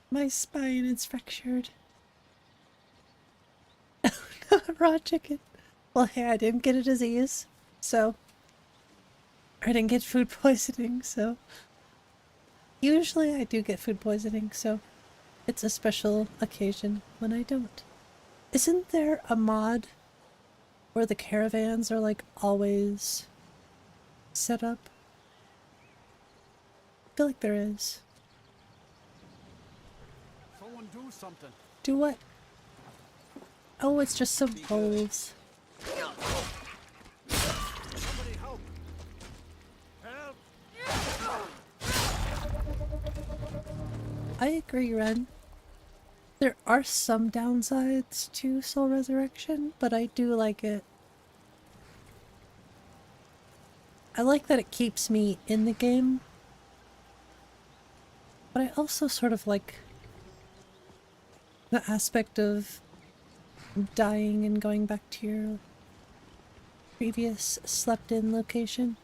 Speaker 1: My spine is fractured. Raw chicken. Well, hey, I didn't get a disease, so... I didn't get food poisoning, so... Usually I do get food poisoning, so... It's a special occasion when I don't. Isn't there a mod where the caravans are, like, always set up? I feel like there is.
Speaker 11: Someone do something.
Speaker 1: Do what? Oh, it's just some holes.
Speaker 11: Somebody help. Help.
Speaker 1: I agree, Ren. There are some downsides to Soul Resurrection, but I do like it. I like that it keeps me in the game, but I also sort of like the aspect of dying and going back to your previous slept-in location.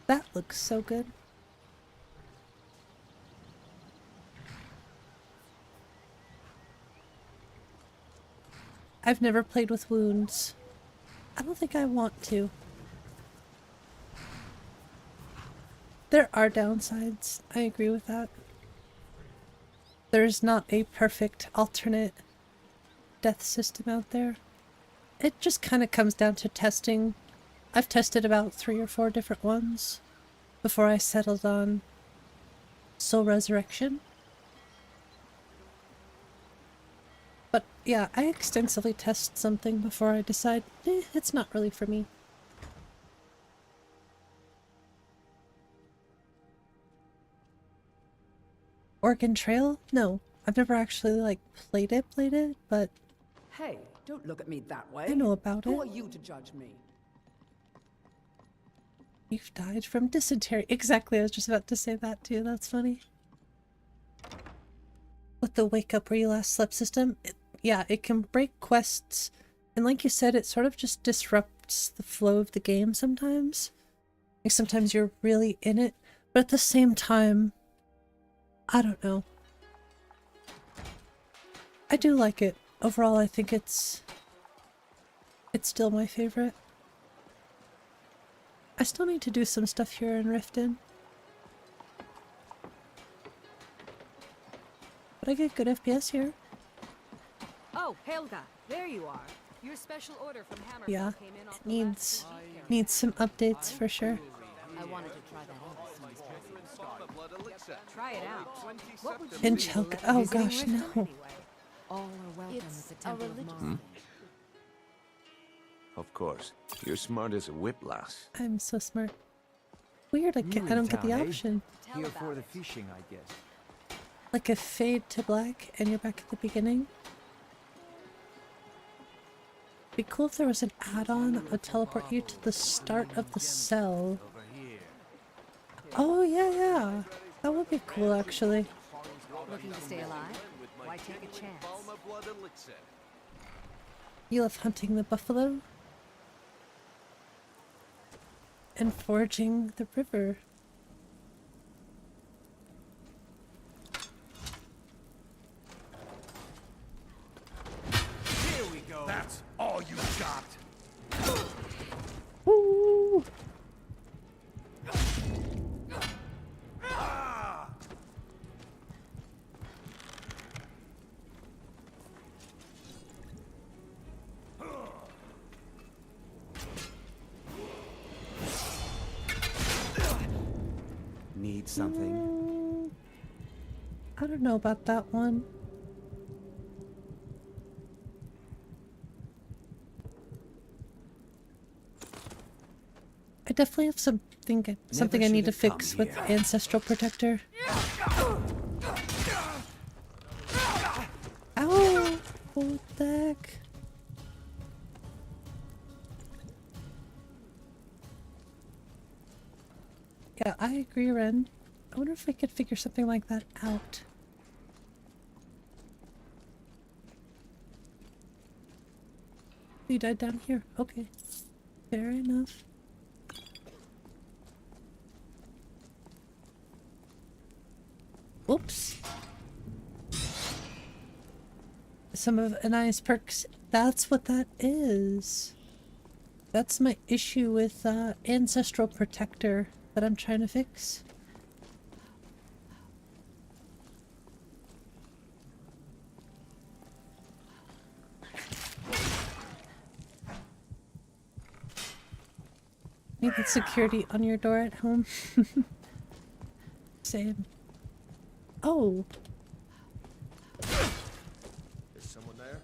Speaker 1: That looks so good. I've never played with wounds. I don't think I want to. There are downsides. I agree with that. There's not a perfect alternate death system out there. It just kind of comes down to testing. I've tested about 3 or 4 different ones before I settled on Soul Resurrection. But yeah, I extensively test something before I decide, it's not really for me. Oregon Trail? No. I've never actually, like, played it, but
Speaker 6: Hey, don't look at me that way.
Speaker 1: I know about
Speaker 6: Who
Speaker 1: it.
Speaker 6: are you to judge me?
Speaker 1: You've died from dysentery. Exactly, I was just about to say that too. That's funny. With the wake up where you last slept system, yeah, it can break quests. And like you said, it sort of just disrupts the flow of the game sometimes. Like sometimes you're really in it, but at the same time, I don't know. I do like it. Overall, I think it's still my favorite. I still need to do some stuff here in Riften. But I get good FPS here.
Speaker 3: Oh, Helga, there you are. Your special order from Hammerfell
Speaker 1: Yeah,
Speaker 3: came in off
Speaker 1: it
Speaker 3: the last
Speaker 1: needs some updates for sure.
Speaker 3: I wanted to try that out as soon as possible. Try it out. What would you
Speaker 1: Pinch
Speaker 3: do?
Speaker 1: Helga. Oh
Speaker 3: Visiting
Speaker 1: gosh,
Speaker 3: Riften
Speaker 1: no.
Speaker 3: anyway? All are welcome
Speaker 5: It's
Speaker 3: at the
Speaker 5: a
Speaker 3: Temple of
Speaker 5: religious
Speaker 3: Mars.
Speaker 12: Of course. You're smart as a whip, lass.
Speaker 1: I'm so smart. Weird, I don't get the option.
Speaker 3: Tell about it.
Speaker 11: fishing, I guess.
Speaker 1: Like a fade to black and you're back at the beginning. Be cool if there was an add-on that would teleport you to the start of the cell. Oh yeah. That would be cool actually.
Speaker 3: Looking to stay alive? Why take a chance?
Speaker 1: You love hunting the buffalo and foraging the river.
Speaker 11: Here we go.
Speaker 2: That's all you got.
Speaker 1: Woo!
Speaker 11: Need something?
Speaker 1: I don't know about that one. I definitely have something I need to fix with Ancestral Protector. Ow! What the heck? Yeah, I agree, Ren. I wonder if I could figure something like that out. You died down here. Okay. Fair enough. Oops. Some of Anai's perks. That's what that is. That's my issue with Ancestral Protector that I'm trying to fix. Need the security on your door at home. Same. Oh.
Speaker 2: Is someone there?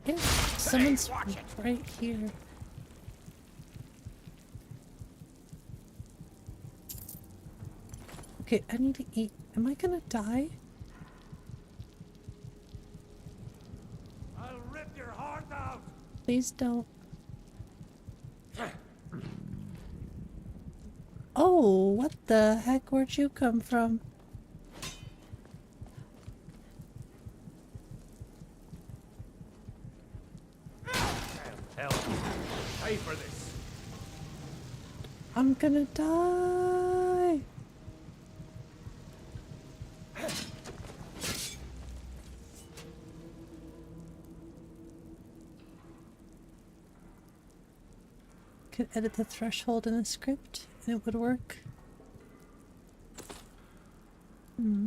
Speaker 1: Yeah, someone's right here. Okay, I need to eat. Am I gonna die?
Speaker 11: I'll rip your heart out.
Speaker 1: Please don't. Oh, what the heck? Where'd you come from?
Speaker 11: Hell, pay for this.
Speaker 1: I'm gonna die. Could edit the threshold in a script and it would work.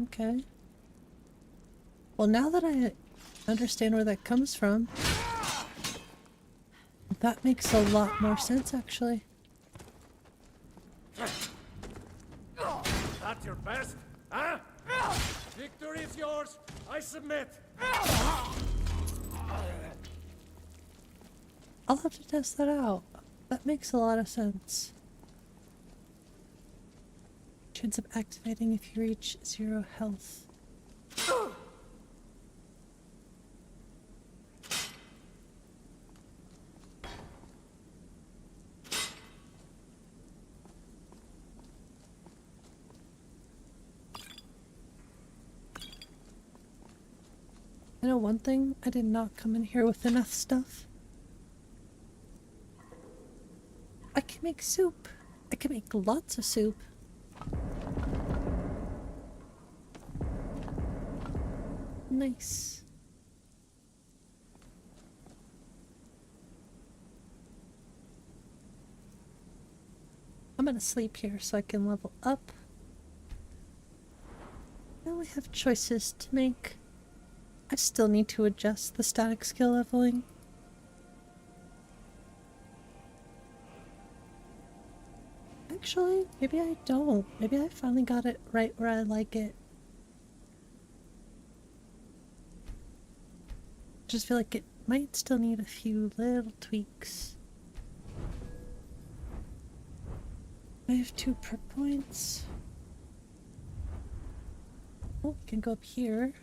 Speaker 1: Okay. Well, now that I understand where that comes from, that makes a lot more sense, actually.
Speaker 11: That's your best, huh? Victory is yours. I submit.
Speaker 1: I'll have to test that out. That makes a lot of sense. Chance of activating if you reach 0 health. I know one thing, I did not come in here with enough stuff. I can make soup. I can make lots of soup. Nice. I'm gonna sleep here so I can level up. Now I have choices to make. I still need to adjust the static skill leveling. Actually, maybe I don't. Maybe I finally got it right where I like it. Just feel like it might still need a few little tweaks. I have 2 per points. Oh, I can go up here.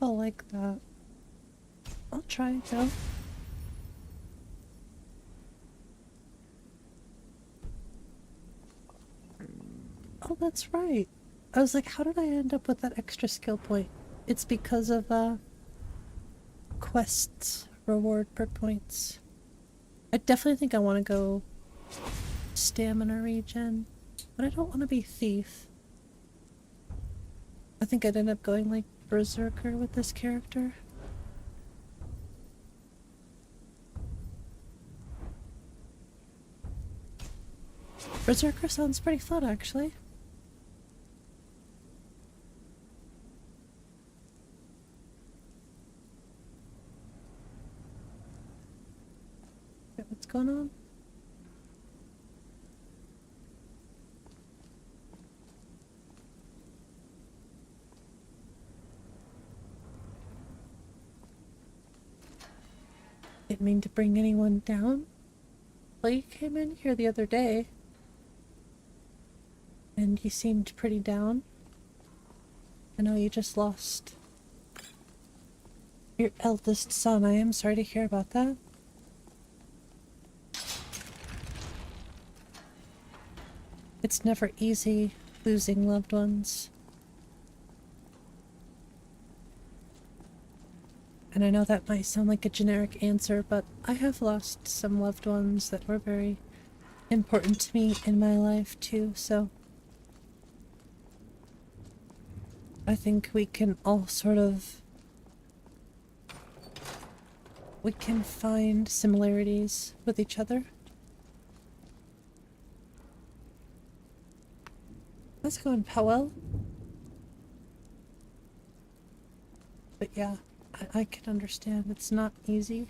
Speaker 1: if I'll like that. I'll try it though. Oh, that's right. I was like, how did I end up with that extra skill point? It's because of quests reward per points. I definitely think I want to go stamina regen, but I don't want to be thief. I think I'd end up going like berserker with this character. Berserker sounds pretty fun, actually. Okay, what's going on? Didn't mean to bring anyone down. Well, you came in here the other day. And you seemed pretty down. I know you just lost your eldest son. I am sorry to hear about that. It's never easy losing loved ones. And I know that might sound like a generic answer, but I have lost some loved ones that were very important to me in my life too, so I think we can all sort of... we can find similarities with each other. How's it going, Powell? But yeah, I can understand it's not easy.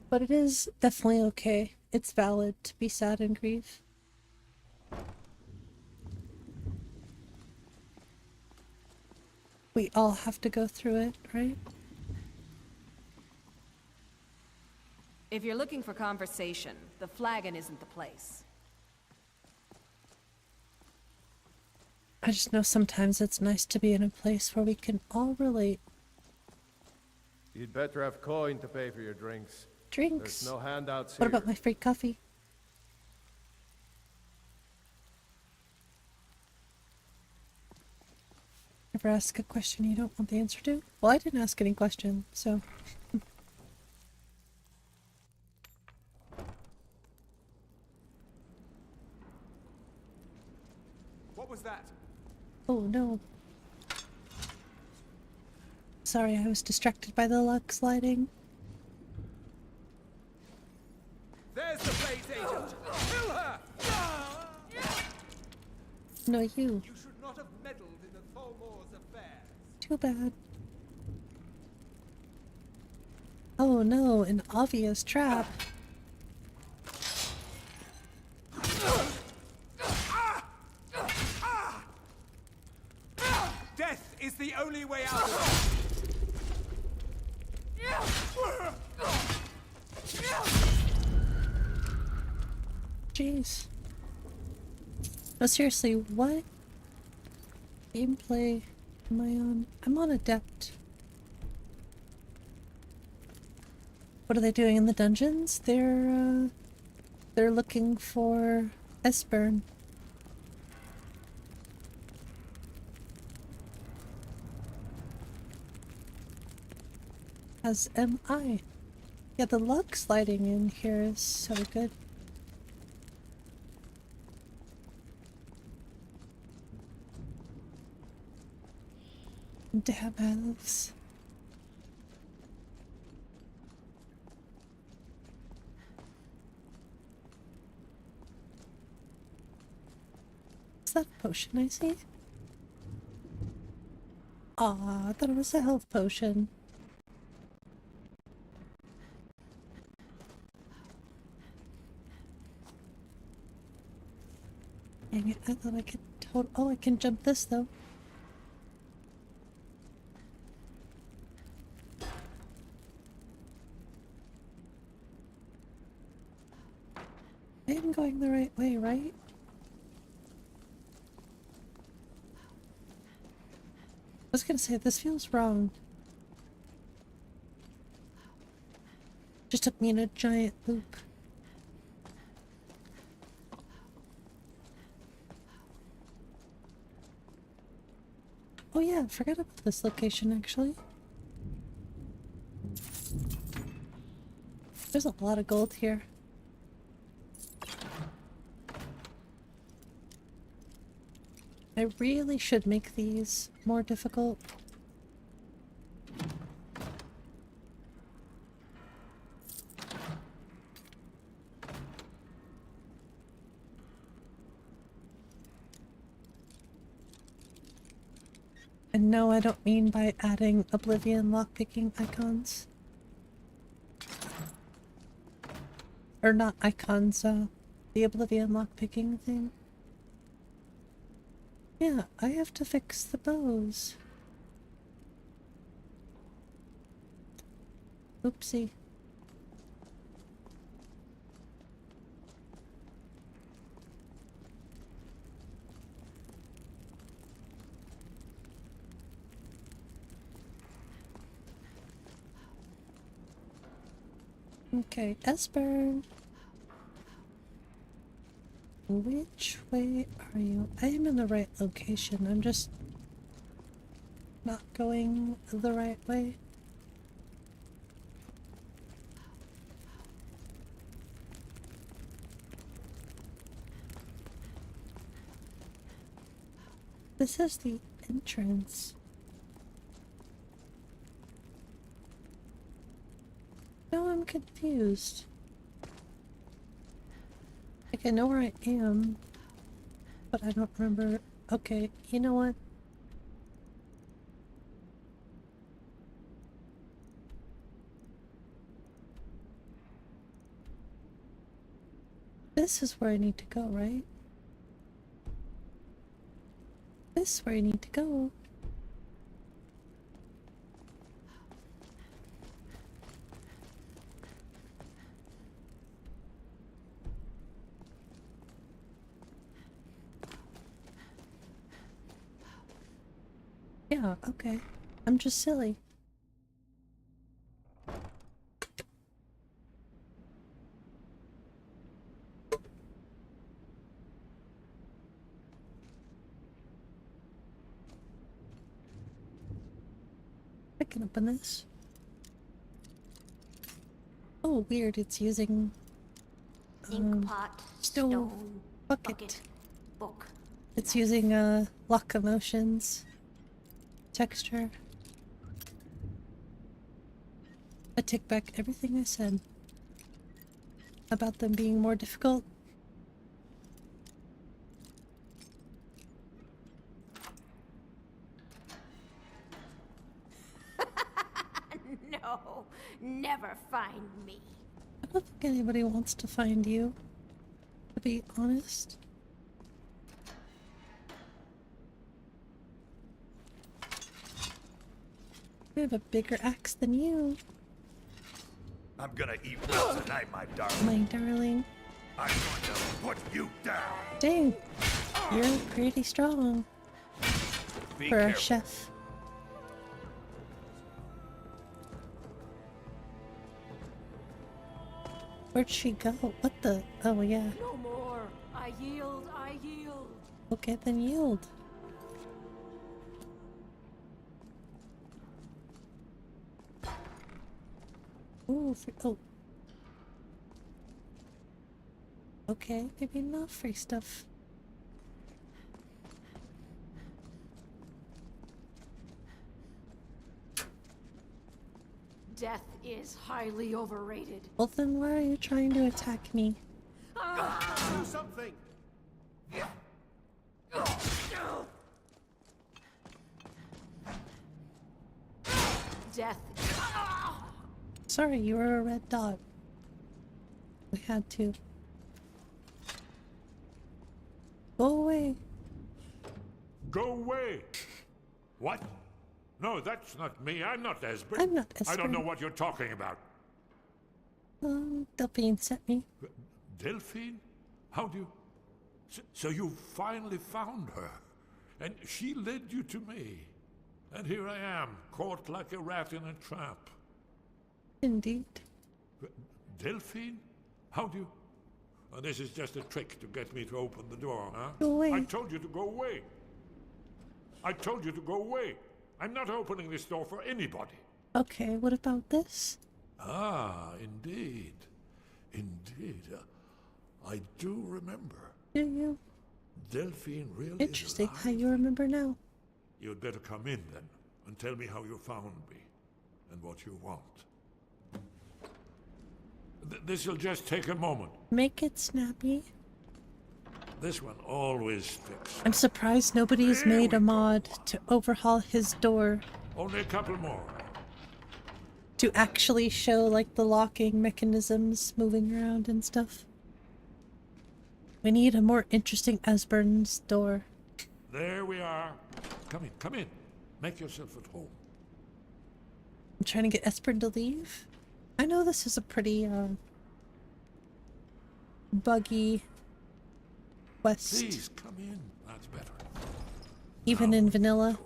Speaker 1: But it is definitely okay. It's valid to be sad and grieve. We all have to go through it, right?
Speaker 3: If you're looking for conversation, the flagon isn't the place.
Speaker 1: I just know sometimes it's nice to be in a place where we can all relate.
Speaker 11: You'd better have coin to pay for your drinks.
Speaker 1: Drinks?
Speaker 11: There's no handouts
Speaker 1: What
Speaker 11: here.
Speaker 1: about my free coffee? Ever ask a question you don't want the answer to? Well, I didn't ask any question, so...
Speaker 11: What was that?
Speaker 1: Oh no. Sorry, I was distracted by the luck sliding.
Speaker 11: There's the Blaze Agent! Kill her!
Speaker 1: No, you.
Speaker 11: You should not have meddled in the 𝕊𝕚𝕓𝕗 affairs.
Speaker 1: Too bad. Oh no, an obvious trap.
Speaker 11: Death is the only way out of
Speaker 1: Jeez. No, seriously, what gameplay am I on? I'm on Adept. What are they doing in the dungeons? They're looking for Esbern. As am I. Yeah, the luck sliding in here is so good. Damn elves. Is that a potion I see? Aw, I thought it was a health potion. Dang it, I thought I could oh, I can jump this though. I am going the right way, right? was gonna say, this feels wrong. Just took me in a giant loop. Oh yeah, I forgot about this location actually. There's a lot of gold here. I really should make these more difficult. And no, I don't mean by adding Oblivion lockpicking icons. Or not icons, the Oblivion lockpicking thing. Yeah, I have to fix the bows. Oopsie. Okay, Esbern. Which way are you? I am in the right location. I'm just not going the right way. This is the entrance. No, I'm confused. Like, I know where I am, but I don't remember. Okay, you know what? This is where I need to go, right? This is where I need to go. Yeah, okay. I'm just silly. I can open this. Oh, weird. It's using
Speaker 5: Inkpot, stone,
Speaker 1: bucket.
Speaker 5: book.
Speaker 1: It's using locomotions texture. I take back everything I said about them being more difficult.
Speaker 5: No, never find me.
Speaker 1: I don't think anybody wants to find you, to be honest. I have a bigger axe than you,
Speaker 2: I'm gonna eat well tonight, my darling.
Speaker 1: my darling.
Speaker 2: I'm going to put you down.
Speaker 1: Dang, you're pretty strong
Speaker 2: Be
Speaker 1: for a
Speaker 2: careful.
Speaker 1: chef. Where'd she go? What the? Oh, yeah.
Speaker 3: No more. I yield, I yield.
Speaker 1: Okay, then yield. Ooh, oh. Okay, maybe not free stuff.
Speaker 3: Death is highly overrated.
Speaker 1: Well, then why are you trying to attack me?
Speaker 11: Do something!
Speaker 3: Death.
Speaker 1: Sorry, you were a red dot. We had to. Go away.
Speaker 13: Go away! What? No, that's not me. I'm not Esbern.
Speaker 1: I'm not
Speaker 13: I don't know
Speaker 1: Esbern.
Speaker 13: what you're talking about.
Speaker 1: Delphine sent me.
Speaker 13: Delphine? How do you... So you finally found her. And she led you to me. And here I am, caught like a rat in a trap.
Speaker 1: Indeed.
Speaker 13: Delphine? How do you... Oh, this is just a trick to get me to open the door, huh?
Speaker 1: Go away.
Speaker 13: I told you to go away. I told you to go away. I'm not opening this door for anybody.
Speaker 1: Okay, what about this?
Speaker 13: Ah, indeed. Indeed. I do remember.
Speaker 1: Do you?
Speaker 13: Delphine really
Speaker 1: Interesting
Speaker 13: is alive.
Speaker 1: how you remember now.
Speaker 13: You'd better come in then, and tell me how you found me, and what you want. This'll just take a moment.
Speaker 1: Make it snappy.
Speaker 13: This one always sticks.
Speaker 1: I'm surprised nobody's made a mod to overhaul his door
Speaker 13: Only a couple more.
Speaker 1: to actually show like the locking mechanisms moving around and stuff. We need a more interesting Esbern's door.
Speaker 13: There we are. Come in. Make yourself at home.
Speaker 1: I'm trying to get Esbern to leave. I know this is a pretty buggy quest.
Speaker 13: Please, come in. That's better.
Speaker 1: Even
Speaker 13: Now,
Speaker 1: in vanilla.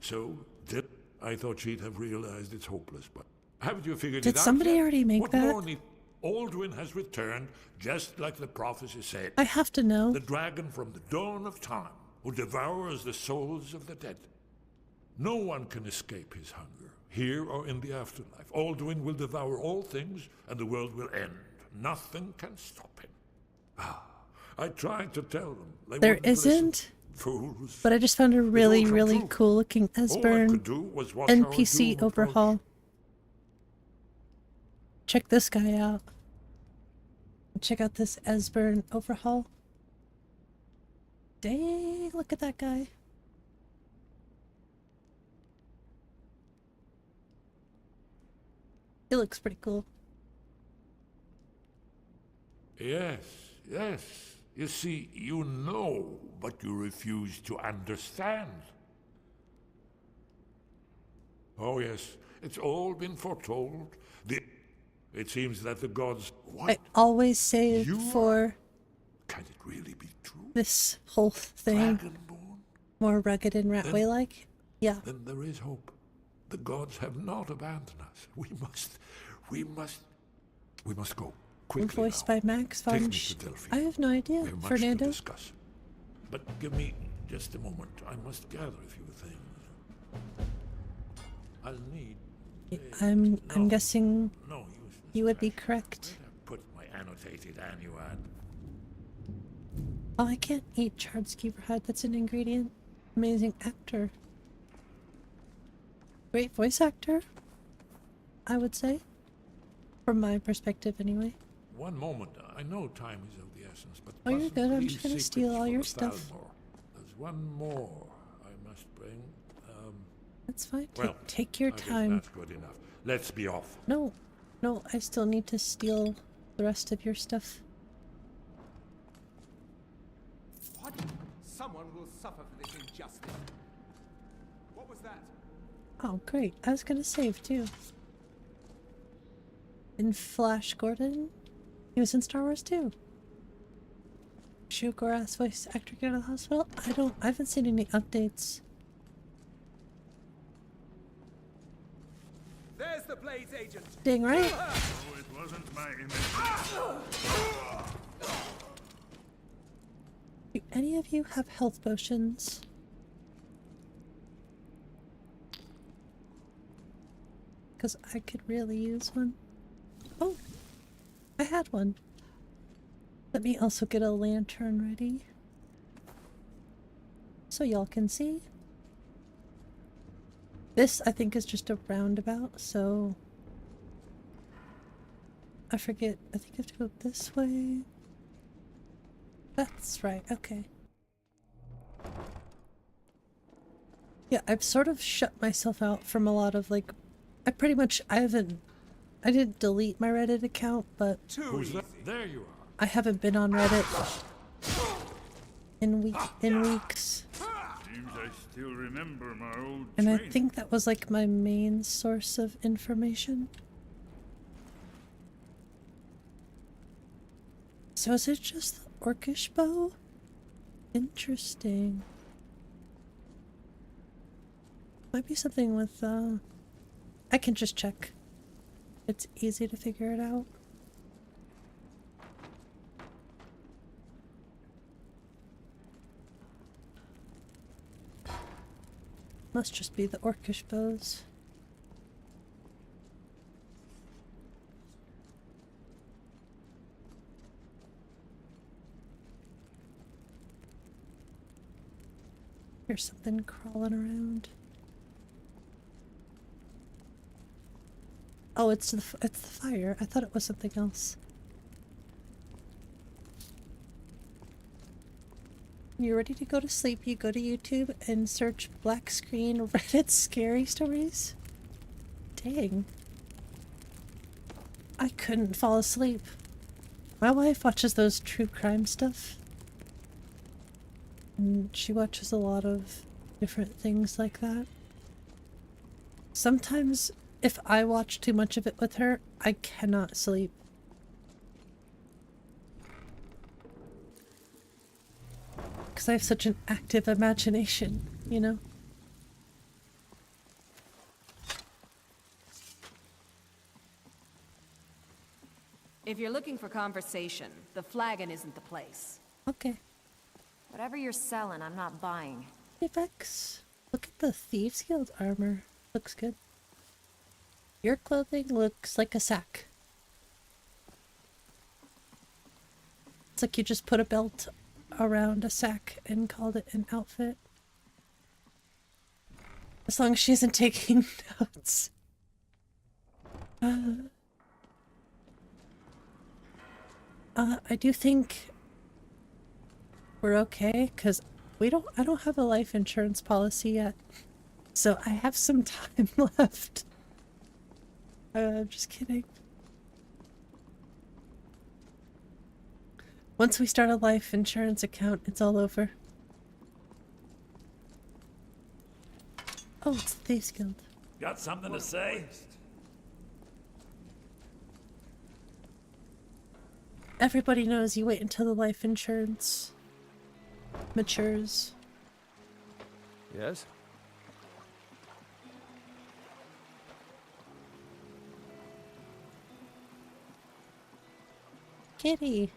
Speaker 13: So, I thought she'd have realized it's hopeless, but haven't you figured
Speaker 1: Did
Speaker 13: it out
Speaker 1: somebody
Speaker 13: yet?
Speaker 1: already make
Speaker 13: what
Speaker 1: that?
Speaker 13: More need? Alduin has returned, just like the prophecy said.
Speaker 1: I have to know.
Speaker 13: The dragon from the dawn of time, who devours the souls of the dead. No one can escape his hunger, here or in the afterlife. Alduin will devour all things, and the world will end. Nothing can stop him. I tried to tell them. They
Speaker 1: There
Speaker 13: wouldn't listen.
Speaker 1: isn't.
Speaker 13: Fools.
Speaker 1: But I just found a really,
Speaker 13: come
Speaker 1: really
Speaker 13: true.
Speaker 1: cool looking
Speaker 13: All I
Speaker 1: Esbern
Speaker 13: could do was watch our
Speaker 1: NPC
Speaker 13: doom approach.
Speaker 1: overhaul. Check this guy out. Check out this Esbern overhaul. Dang, look at that guy. He looks pretty cool.
Speaker 13: Yes, yes. You see, you know, but you refuse to understand. Oh, yes. It's all been foretold. It seems that the gods... What?
Speaker 1: I always save
Speaker 13: You
Speaker 1: for
Speaker 13: Can it really be true?
Speaker 1: this whole thing
Speaker 13: Dragonborn?
Speaker 1: more rugged and Ratway-like. Yeah.
Speaker 13: Then there is hope. The gods have not abandoned us. We must go. Quickly
Speaker 1: Voiced
Speaker 13: now.
Speaker 1: by Max
Speaker 13: Take
Speaker 1: von
Speaker 13: me to Delphine.
Speaker 1: I have no idea,
Speaker 13: We have much
Speaker 1: Fernando.
Speaker 13: to discuss. But give me just a moment. I must gather a few things. I'll need...
Speaker 1: I'm guessing
Speaker 13: No,
Speaker 1: you would be correct.
Speaker 13: put my annotated annuad.
Speaker 1: Oh, I can't eat charred skeever hide. That's an ingredient. Amazing actor. Great voice actor, I would say. From my perspective, anyway.
Speaker 13: One moment. I know time is of the essence, but
Speaker 1: Oh, you're
Speaker 13: mustn't
Speaker 1: good. I'm
Speaker 13: leave
Speaker 1: just gonna
Speaker 13: secrets
Speaker 1: steal all
Speaker 13: for
Speaker 1: your
Speaker 13: the
Speaker 1: stuff.
Speaker 13: Thalmor. There's one more I must bring.
Speaker 1: That's fine.
Speaker 13: Well,
Speaker 1: Take your
Speaker 13: I guess
Speaker 1: time.
Speaker 13: that's good enough. Let's be off.
Speaker 1: No, I still need to steal the rest of your stuff.
Speaker 11: What? Someone will suffer for this injustice. What was that?
Speaker 1: Oh, great. I was gonna save, too. In Flash Gordon? He was in Star Wars, too. Shugorath's voice actor get out of the hospital? I haven't seen any updates.
Speaker 11: There's the Blade's agent.
Speaker 1: Dang right.
Speaker 13: Oh, it wasn't my image.
Speaker 1: Do any of you have health potions? Because I could really use one. Oh, I had one. Let me also get a lantern ready. So y'all can see. This, I think, is just a roundabout, so... I forget. I think I have to go this way. That's right, okay. Yeah, I've sort of shut myself out from a lot of, like... I didn't delete my Reddit account, but...
Speaker 13: Who's that? There you are.
Speaker 1: I haven't been on Reddit in weeks.
Speaker 14: Seems I still remember my old
Speaker 1: And I
Speaker 14: training.
Speaker 1: think that was like my main source of information. So is it just the orcish bow? Interesting. Might be something with, I can just check. It's easy to figure it out. Must just be the orcish bows. Here's something crawling around. Oh, it's the fire. I thought it was something else. You're ready to go to sleep, you go to YouTube and search black screen Reddit scary stories? Dang. I couldn't fall asleep. My wife watches those true crime stuff. And she watches a lot of different things like that. Sometimes, if I watch too much of it with her, I cannot sleep. Because I have such an active imagination, you know?
Speaker 3: If you're looking for conversation, the flagon isn't the place.
Speaker 1: Okay.
Speaker 3: Whatever you're selling, I'm not buying.
Speaker 1: Hey Vex, look at the Thieves Guild armor. Looks good. Your clothing looks like a sack. It's like you just put a belt around a sack and called it an outfit. As long as she isn't taking notes. I do think we're okay, because I don't have a life insurance policy yet. So I have some time left. I'm just kidding. Once we start a life insurance account, it's all over. Oh, it's the Thieves Guild.
Speaker 15: Got something to say?
Speaker 1: Everybody knows you wait until the life insurance matures.
Speaker 15: Yes?
Speaker 1: Kitty.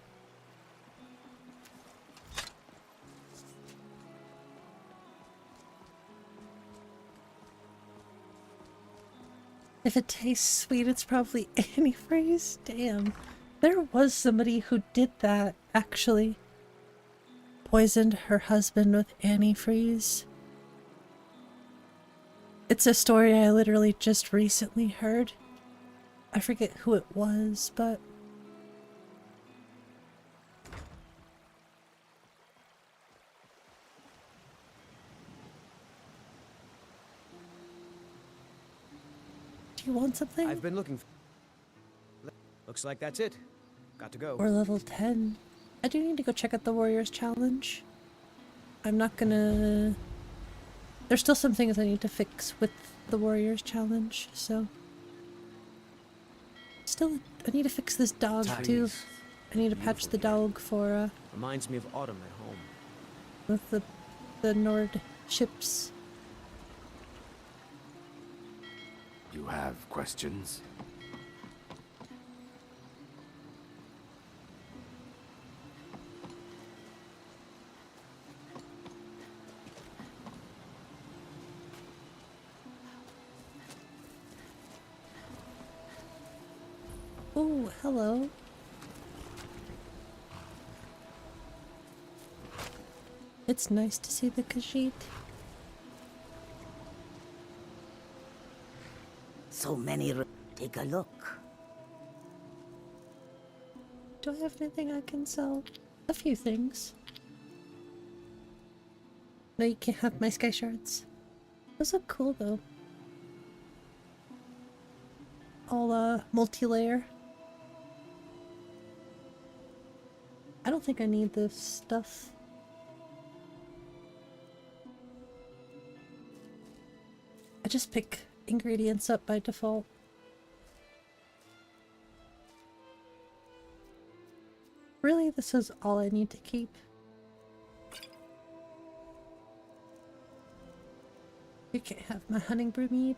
Speaker 1: If it tastes sweet, it's probably antifreeze. Damn. There was somebody who did that, actually. Poisoned her husband with antifreeze. It's a story I literally just recently heard. I forget who it was, but... Do you want something?
Speaker 16: I've been looking for... Looks like that's it. Got to go.
Speaker 1: Or level 10. I do need to go check out the Warriors Challenge. I'm not gonna... There's still some things I need to fix with the Warriors Challenge, so... Still, I need to fix this dog, too. I need to patch the dog for,
Speaker 16: Reminds me of autumn at home.
Speaker 1: with the Nord ships.
Speaker 17: You have questions?
Speaker 1: Oh, hello. It's nice to see the Khajiit.
Speaker 18: So many. Take a look.
Speaker 1: Do I have anything I can sell? A few things. No, you can't have my sky shards. Those look cool though. All multi-layer. I don't think I need this stuff. I just pick ingredients up by default. Really, this is all I need to keep. You can't have my 𝕊𝕦𝕓𝕤𝕗.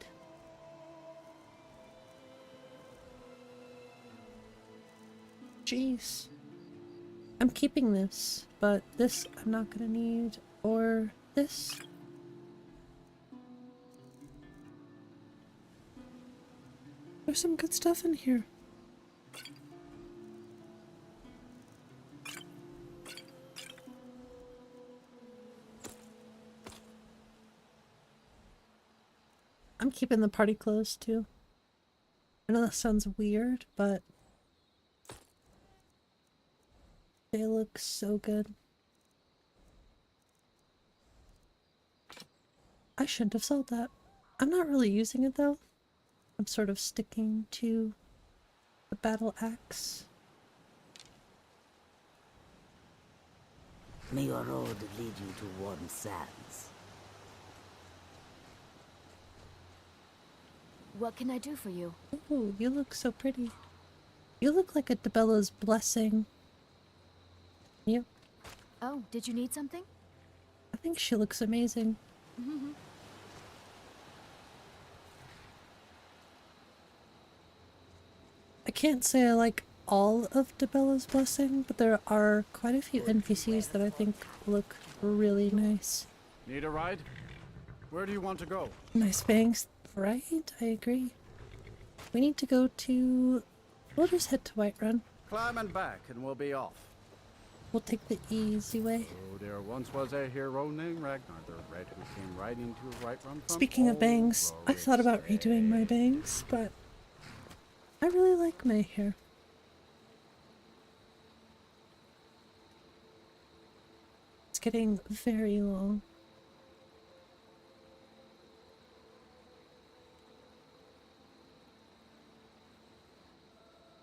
Speaker 1: Jeez. I'm keeping this, but this I'm not gonna need. Or this. There's some good stuff in here. I'm keeping the party clothes too. I know that sounds weird, but they look so good. I shouldn't have sold that. I'm not really using it though. I'm sort of sticking to the battle axe.
Speaker 18: May your road lead you to warm sands.
Speaker 19: What can I do for you?
Speaker 1: Oh, you look so pretty. You look like a 𝕃𝕚𝕚𝕓𝕖 blessing. Yep.
Speaker 19: Oh, did you need something?
Speaker 1: I think she looks amazing. I can't say I like all of 𝕃𝕚𝕚𝕓𝕖's blessing, but there are quite a few NPCs that I think look really nice.
Speaker 20: Need a ride? Where do you want to go?
Speaker 1: Nice bangs, right? I agree. We need to go to... We'll just head to Whiterun.
Speaker 20: Climb and back and we'll be off.
Speaker 1: We'll take the easy way.
Speaker 20: Oh, there once was a hero named Ragnar the Red who came riding to Whiterun from
Speaker 1: Speaking of bangs, I thought about redoing my bangs, but I really like my hair. It's getting very long.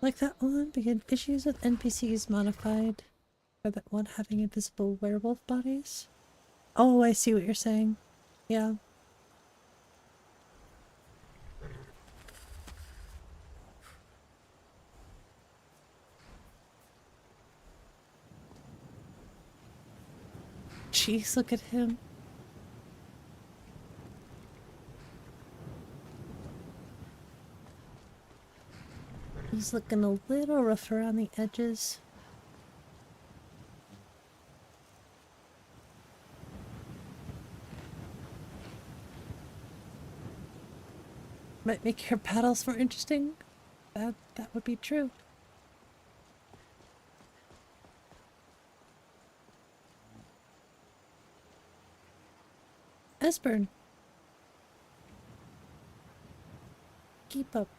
Speaker 1: Like that one, begin issues with NPCs modified. Or that one having invisible werewolf bodies. Oh, I see what you're saying. Yeah. Jeez, look at him. He's looking a little rough around the edges. Might make your battles more interesting. That would be true. Esbern. Keep up.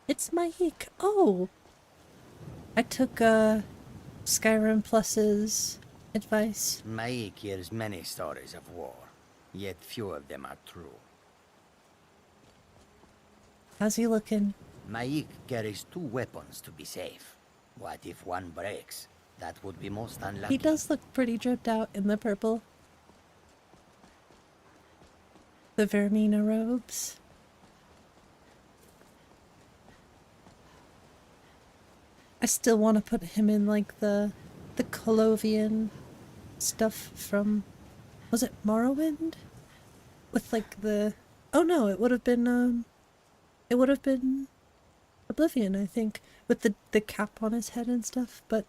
Speaker 1: It's Mike. Oh! I took Skyrim Plus's advice.
Speaker 18: Maik hears many stories of war, yet few of them are true.
Speaker 1: How's he looking?
Speaker 18: Maik carries 2 weapons to be safe. What if one breaks? That would be most unlucky.
Speaker 1: He does look pretty dripped out in the purple. The Vermina robes. I still want to put him in like the Colovian stuff from, was it Morrowind? With like the, oh no, it would have been Oblivion, I think, with the cap on his head and stuff, but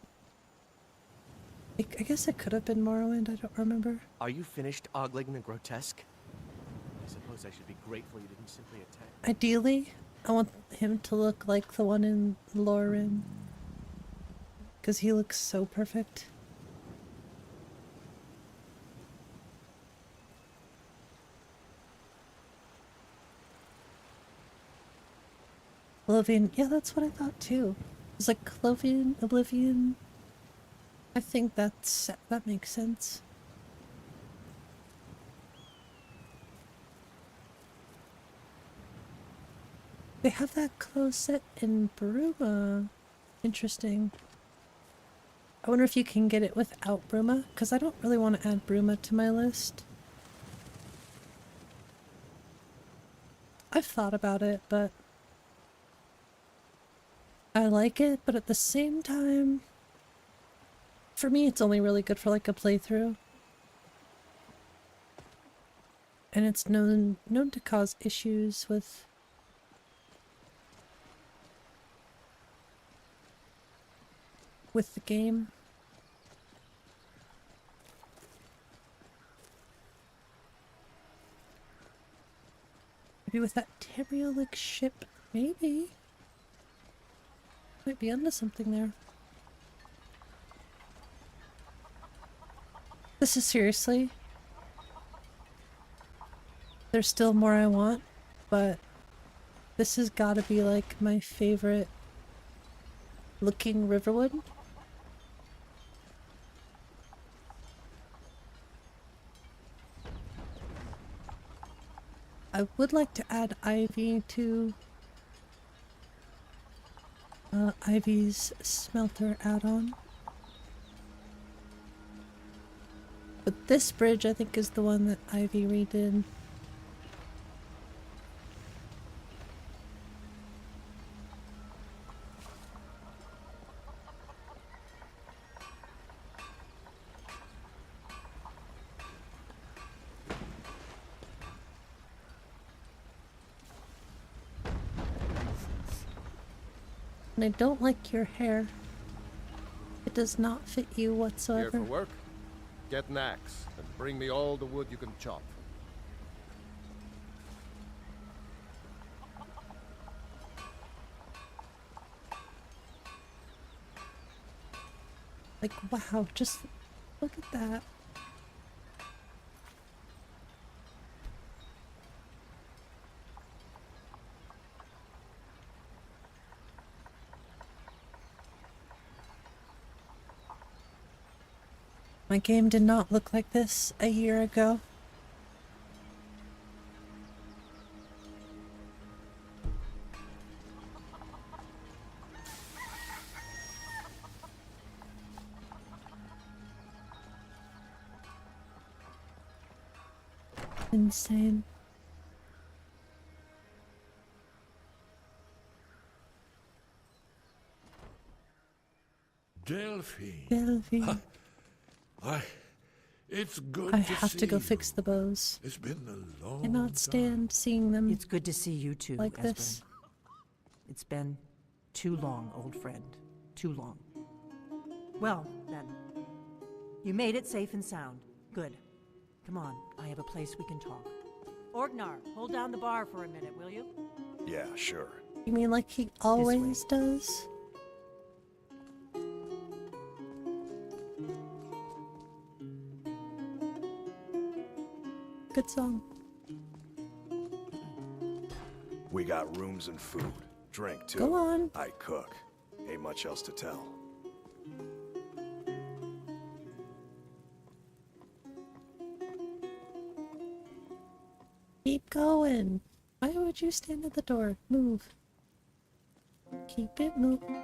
Speaker 1: I guess it could have been Morrowind, I don't remember.
Speaker 9: Are you finished ogling the grotesque? I suppose I should be grateful you didn't simply attack.
Speaker 1: Ideally, I want him to look like the one in Lyra, because he looks so perfect. Oblivion, yeah, that's what I thought too. It's like Clovian, Oblivion. I think that makes sense. They have that clothes set in Bruma. Interesting. I wonder if you can get it without Bruma, because I don't really want to add Bruma to my list. I've thought about it, but I like it, but at the same time, For me, it's only really good for like a playthrough. And it's known to cause issues with the game. Maybe with that Teriolic ship, maybe. Might be onto something there. This is seriously. There's still more I want, but this has gotta be like my favorite looking Riverwood. I would like to add Ivy to Ivy's smelter add-on. But this bridge I think is the one that Ivy redid. And I don't like your hair. It does not fit you whatsoever.
Speaker 21: Here for work? Get an axe and bring me all the wood you can chop.
Speaker 1: Like, wow, just look at that. My game did not look like this a year ago. Insane.
Speaker 13: Delphine. It's good
Speaker 1: I
Speaker 13: to
Speaker 1: have
Speaker 13: see
Speaker 1: to go
Speaker 13: you.
Speaker 1: fix the bows.
Speaker 13: It's been a long
Speaker 1: I cannot stand seeing them.
Speaker 7: It's good to see you too,
Speaker 1: like
Speaker 7: Esbern.
Speaker 1: this.
Speaker 7: It's been too long, old friend. Too long. Well, then. You made it safe and sound. Good. Come on, I have a place we can talk. Orgnar, hold down the bar for a minute, will you?
Speaker 2: Yeah, sure.
Speaker 1: You mean like he always does? Good song.
Speaker 2: We got rooms and food. Drink, too.
Speaker 1: Go on.
Speaker 2: I cook. Ain't much else to tell.
Speaker 1: Keep going. Why would you stand at the door? Move. Keep it moving.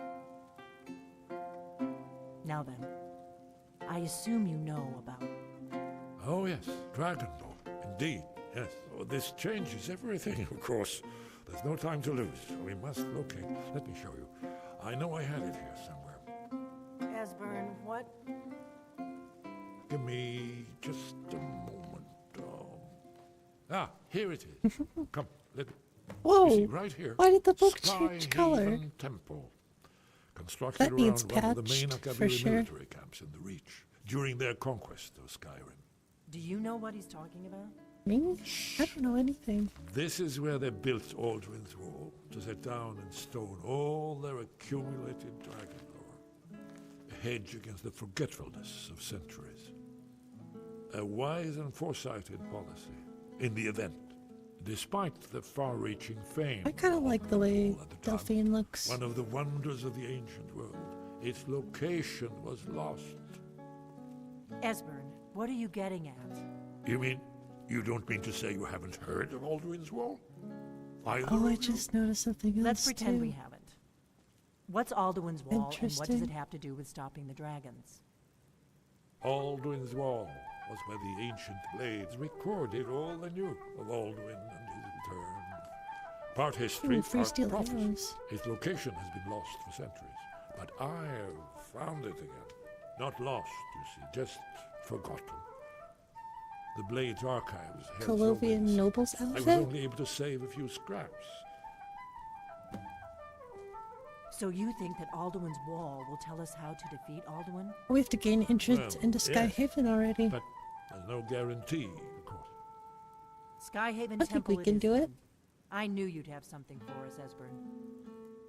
Speaker 7: Now then, I assume you know about...
Speaker 13: Oh yes, Dragon Lord. Indeed, yes. Oh, this changes everything, of course. There's no time to lose. We must locate. Let me show you. I know I had it here somewhere.
Speaker 7: Esbern, what?
Speaker 13: Give me just a moment. Here it is. Come, let me.
Speaker 1: Whoa!
Speaker 13: You see, right here.
Speaker 1: Why did the book
Speaker 13: Sky
Speaker 1: change color?
Speaker 13: Haven Temple. Constructed
Speaker 1: That needs
Speaker 13: around one of the main
Speaker 1: patched, for
Speaker 13: Akabiri
Speaker 1: sure.
Speaker 13: military camps in the Reach during their conquest of Skyrim.
Speaker 7: Do you know what he's talking about?
Speaker 1: Me? I don't know anything.
Speaker 12: This is where they built Alduin's Wall, to set down in stone all their accumulated dragon lore. A hedge against the forgetfulness of centuries. A wise and foresighted policy, in the event, despite the far-reaching fame.
Speaker 1: I kind of like the way Delphine looks.
Speaker 12: One of the wonders of the ancient world. Its location was lost.
Speaker 7: Esbern, what are you getting at?
Speaker 12: You mean, you don't mean to say you haven't heard of Alduin's Wall? Either
Speaker 1: Oh,
Speaker 12: of
Speaker 1: I
Speaker 12: you?
Speaker 1: just noticed something else.
Speaker 7: Let's pretend we
Speaker 1: too.
Speaker 7: haven't. What's Alduin's Wall, and what does
Speaker 1: Interesting.
Speaker 7: it have to do with stopping the dragons?
Speaker 12: Alduin's Wall was where the ancient blades recorded all they knew of Alduin and his return. Part history,
Speaker 1: Ooh, free
Speaker 12: part
Speaker 1: steel
Speaker 12: prophecy.
Speaker 1: arrows.
Speaker 12: His location has been lost for centuries, but I've found it again. Not lost, you see, just forgotten. The Blade's archives held so
Speaker 1: Colovian
Speaker 12: many
Speaker 1: noble's
Speaker 12: secrets. I was
Speaker 1: outfit?
Speaker 12: only able to save a few scraps.
Speaker 7: So you think that Alduin's wall will tell us how to defeat Alduin?
Speaker 1: We have to gain entrance
Speaker 12: Well,
Speaker 1: into
Speaker 12: yes,
Speaker 1: Skyhaven already.
Speaker 12: But there's no guarantee, of course.
Speaker 7: Skyhaven
Speaker 1: I think
Speaker 7: Temple
Speaker 1: we can
Speaker 7: is
Speaker 1: do it.
Speaker 7: then. I knew you'd have something for us, Esbern.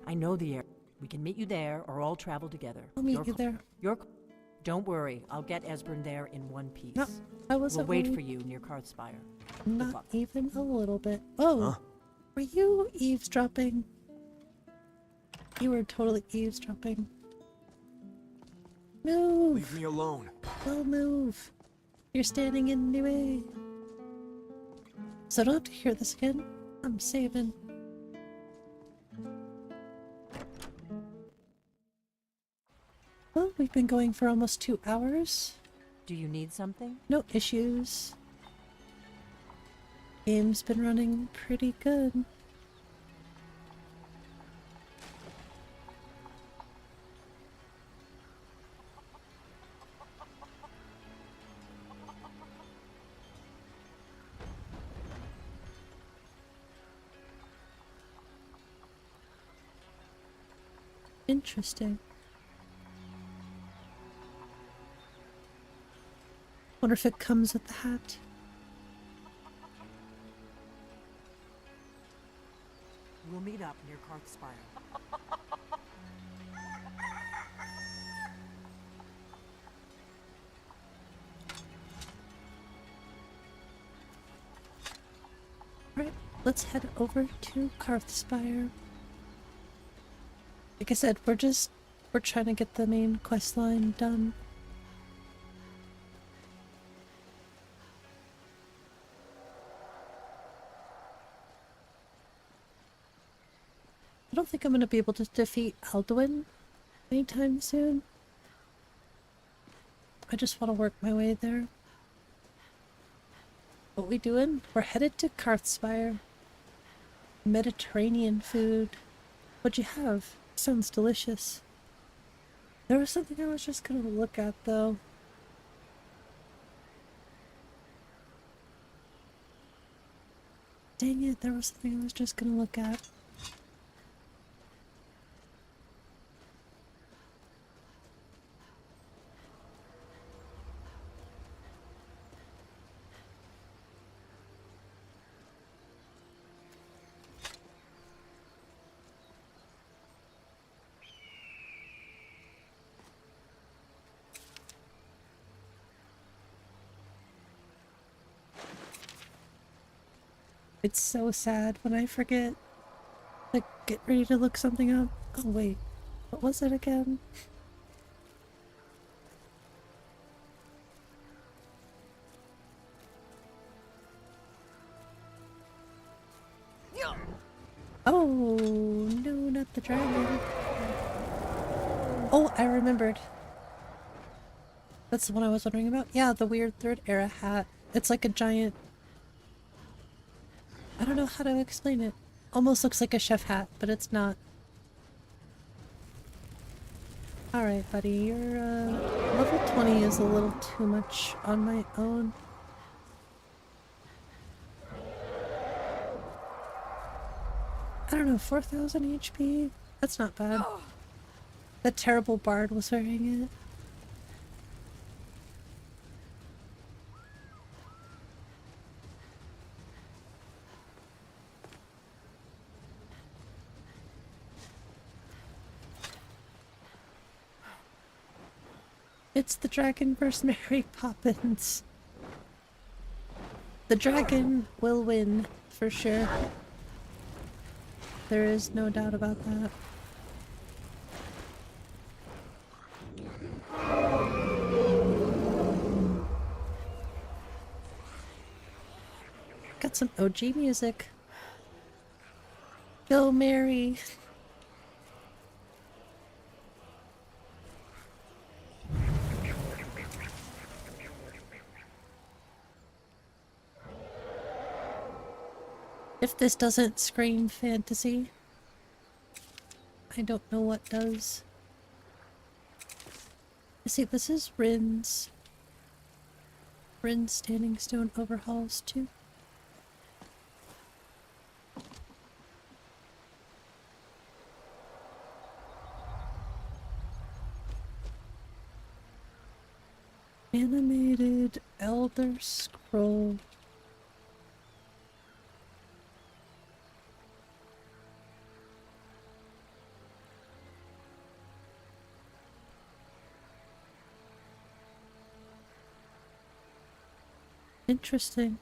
Speaker 7: I know the area. We can meet you there, or all travel together.
Speaker 1: I'll meet you there.
Speaker 7: Don't worry, I'll get Esbern there in one piece.
Speaker 1: No, I wasn't
Speaker 7: We'll wait
Speaker 1: worried.
Speaker 7: for you near Karthspire.
Speaker 1: Not even a little bit. Oh, were you eavesdropping? You were totally eavesdropping. Move!
Speaker 17: Leave me alone.
Speaker 1: Well, move. You're standing in the way. So I don't have to hear this again. I'm saving. Well, we've been going for almost 2 hours.
Speaker 7: Do you need something?
Speaker 1: No issues. Game's been running pretty good. Interesting. Wonder if it comes with the hat.
Speaker 7: We'll meet up near Karthspire.
Speaker 1: Alright, let's head over to Karthspire. Like I said, we're trying to get the main quest line done. I don't think I'm going to be able to defeat Alduin anytime soon. I just want to work my way there. What we doing? We're headed to Karthspire. Mediterranean food. What'd you have? Sounds delicious. There was something I was just going to look at though. Dang it, there was something I was just going to look at. It's so sad when I forget. Like, get ready to look something up. Oh wait, what was it again? Oh, no, not the dragon. Oh, I remembered. That's the one I was wondering about. Yeah, the weird third era hat. It's like a giant... I don't know how to explain it. Almost looks like a chef hat, but it's not. Alright, buddy, your level 20 is a little too much on my own. I don't know, 4,000 HP? That's not bad. That terrible bard was wearing it. It's the dragon versus Mary Poppins. The dragon will win, for sure. There is no doubt about that. Got some OG music. Go Mary. If this doesn't scream fantasy, I don't know what does. See, this is Rin's standing stone overhauls too. Animated Elder Scroll. Interesting.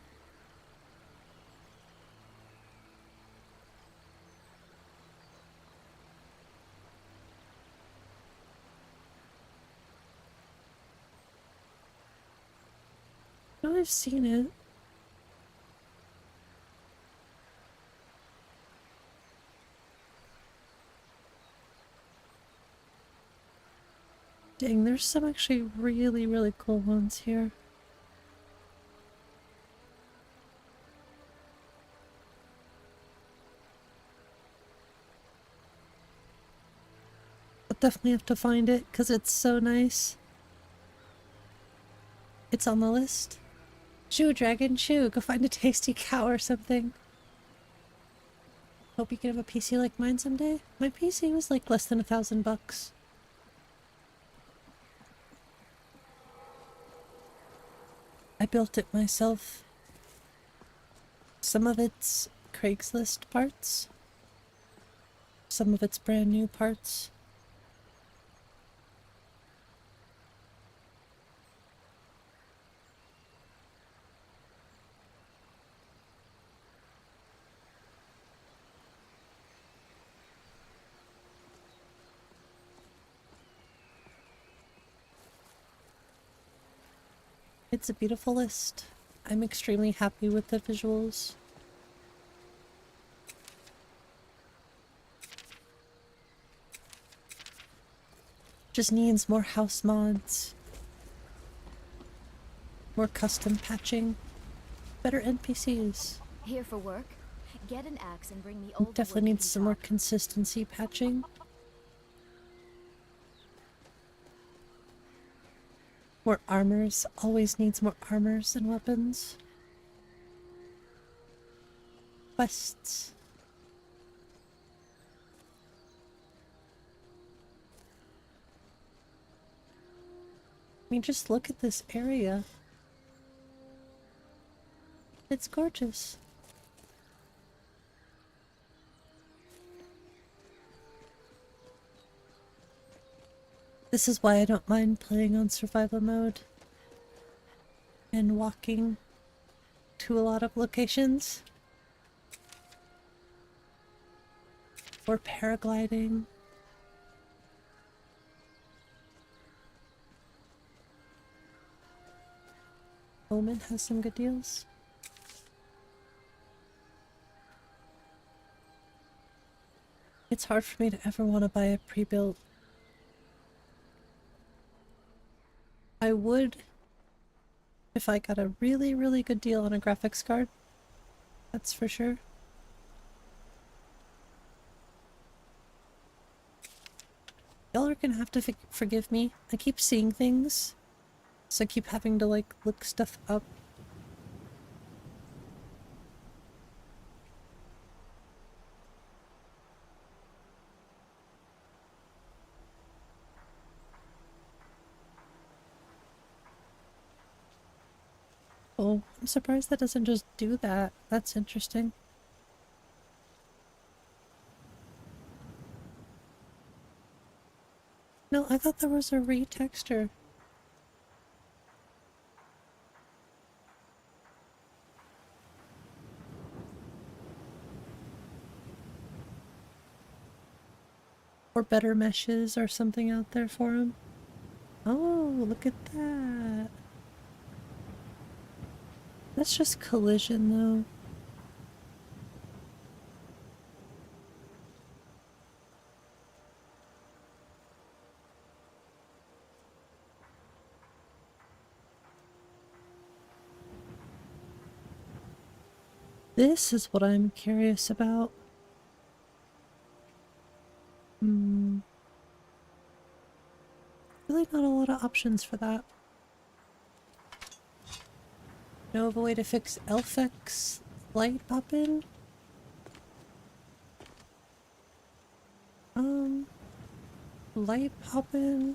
Speaker 1: No, I've seen it. Dang, there's some actually really, really cool ones here. I'll definitely have to find it because it's so nice. It's on the list. Shoo, dragon, shoo. Go find a tasty cow or something. Hope you can have a PC like mine someday. My PC was like less than $1,000. I built it myself. Some of it's Craigslist parts. Some of it's brand new parts. It's a beautiful list. I'm extremely happy with the visuals. Just needs more house mods. More custom patching. Better NPCs.
Speaker 19: Here for work? Get an axe and bring me old
Speaker 1: Definitely
Speaker 19: wood
Speaker 1: needs some more consistency patching. More armors. Always needs more armors and weapons. Quests. I mean, just look at this area. It's gorgeous. This is why I don't mind playing on survival mode and walking to a lot of locations. Or paragliding. Omen has some good deals. It's hard for me to ever want to buy a pre-built. I would if I got a really, really good deal on a graphics card. That's for sure. Y'all are gonna have to forgive me. I keep seeing things, so I keep having to like look stuff up. Oh, I'm surprised that doesn't just do that. That's interesting. No, I thought there was a retexture. Or better meshes or something out there for him. Oh, look at that. That's just collision, though. This is what I'm curious about. really not a lot of options for that. Know of a way to fix Elfex light pop-in? Light pop-in?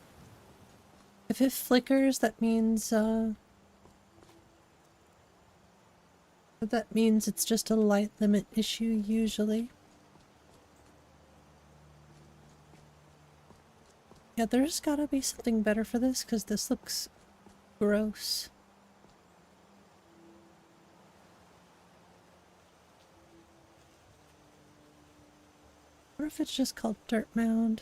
Speaker 1: If it flickers, that means it's just a light limit issue, usually. Yeah, there's gotta be something better for this, because this looks gross. What if it's just called Dirt Mound?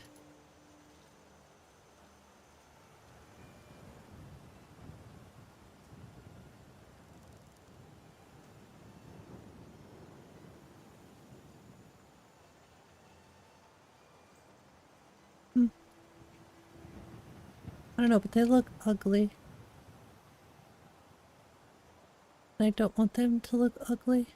Speaker 1: I don't know, but they look ugly. I don't want them to look ugly.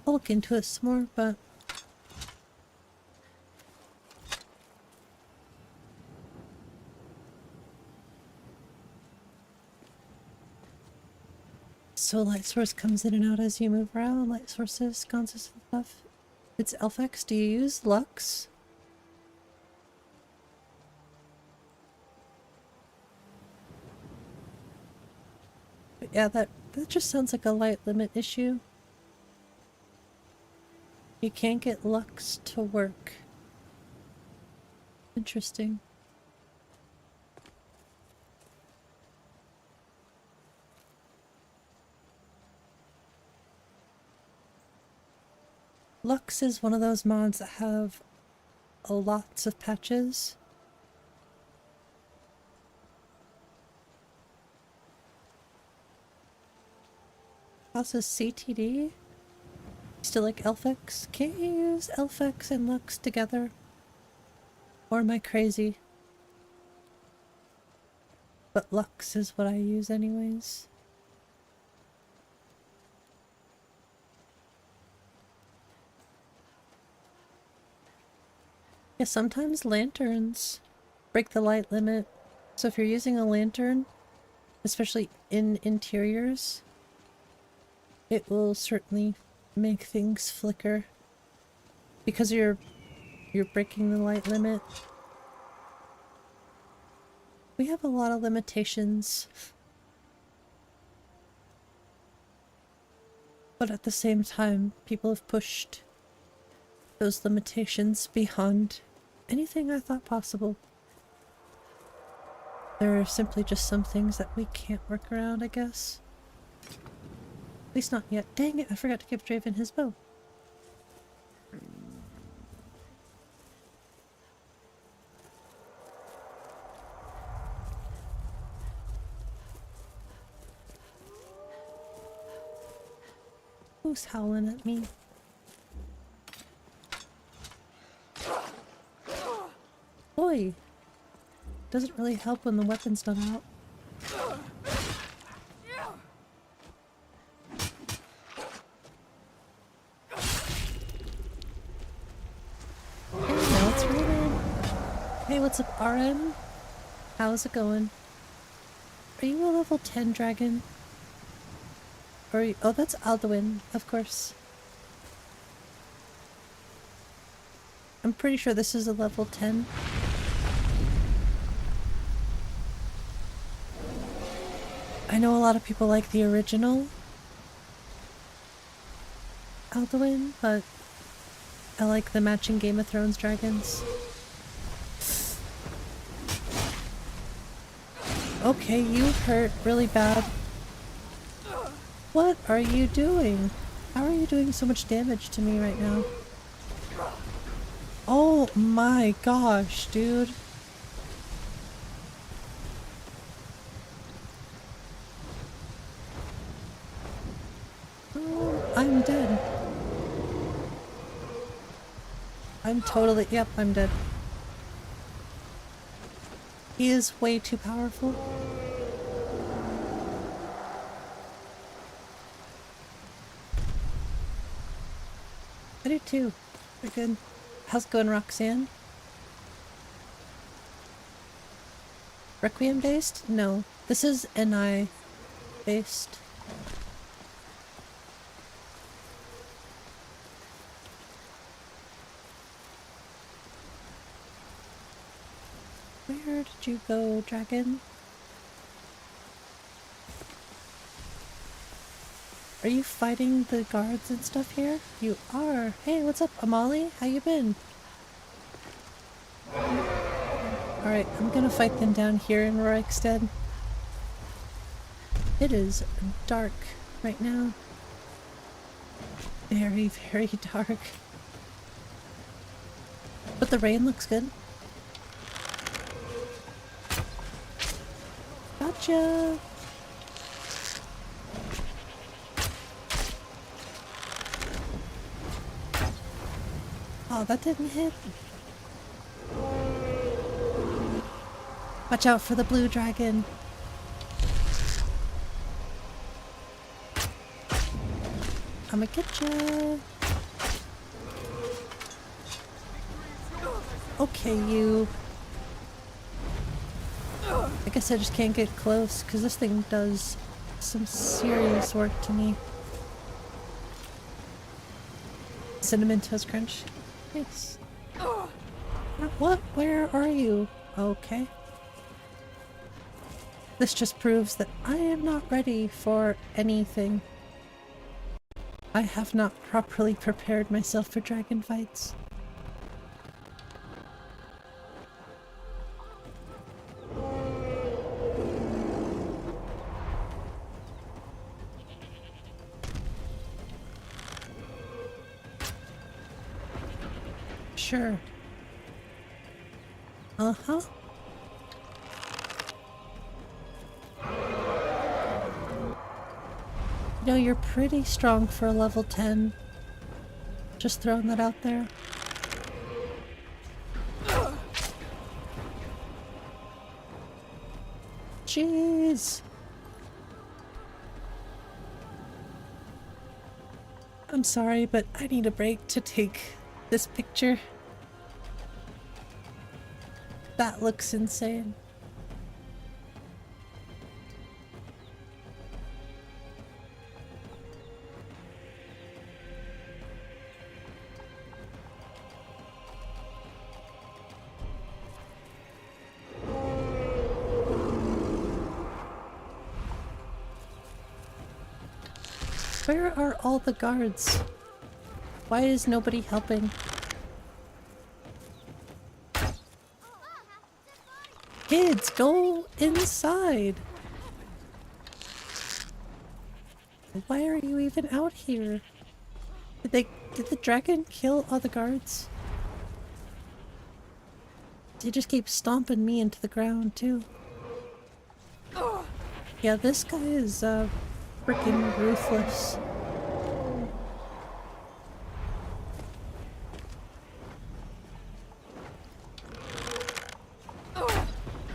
Speaker 1: I'll look into it some more, but so light source comes in and out as you move around. Light sources, sconces and stuff. It's Elfex. Do you use Lux? But yeah, that just sounds like a light limit issue. You can't get Lux to work. Interesting. Lux is one of those mods that have lots of patches. Also CTD. Still like Elfex? Can't you use Elfex and Lux together? Or am I crazy? But Lux is what I use anyways. Yeah, sometimes lanterns break the light limit. So if you're using a lantern, especially in interiors, it will certainly make things flicker because you're breaking the light limit. We have a lot of limitations, but at the same time people have pushed those limitations beyond anything I thought possible. There are simply just some things that we can't work around, I guess. At least not yet. Dang it, I forgot to give Draven his bow. Who's howling at me? Boy! Doesn't really help when the weapon's not out. Hey, what's up, RM? How's it going? Are you a level 10 dragon? Or oh, that's Alduin, of course. I'm pretty sure this is a level 10. I know a lot of people like the original Alduin, but I like the matching Game of Thrones dragons. Okay, you hurt really bad. What are you doing? How are you doing so much damage to me right now? Oh my gosh, dude. Oh, I'm dead. I'm totally, yep, I'm dead. He is way too powerful. I do too. We're good. How's it going, Roxanne? Requiem based? No. This is NI based. Where did you go, dragon? Are you fighting the guards and stuff here? You are. Hey, what's up, Amali? How you been? Alright, I'm gonna fight them down here in Rorikstead. It is dark right now. Very, very dark. But the rain looks good. Gotcha! Oh, that didn't hit. Watch out for the blue dragon. I'ma get ya. Okay, you. I guess I just can't get close because this thing does some serious work to me. Cinnamon Toast Crunch. Nice. What? Where are you? Okay. This just proves that I am not ready for anything. I have not properly prepared myself for dragon fights. Sure. Uh-huh. You know, you're pretty strong for a level 10. Just throwing that out there. Jeez. I'm sorry, but I need a break to take this picture. That looks insane. Where are all the guards? Why is nobody helping? Kids, go inside! Why are you even out here? Did the dragon kill all the guards? They just keep stomping me into the ground too. Yeah, this guy is freaking ruthless.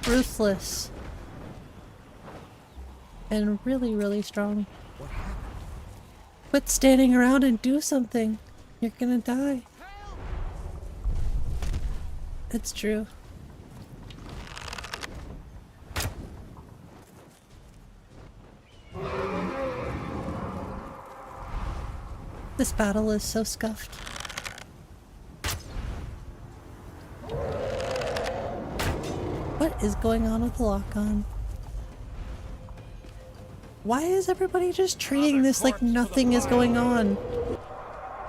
Speaker 1: Ruthless. And really, really strong.
Speaker 9: What happened?
Speaker 1: Quit standing around and do something. You're gonna die. It's true. This battle is so scuffed. What is going on with the lock-on? Why is everybody just treating this like nothing is going on?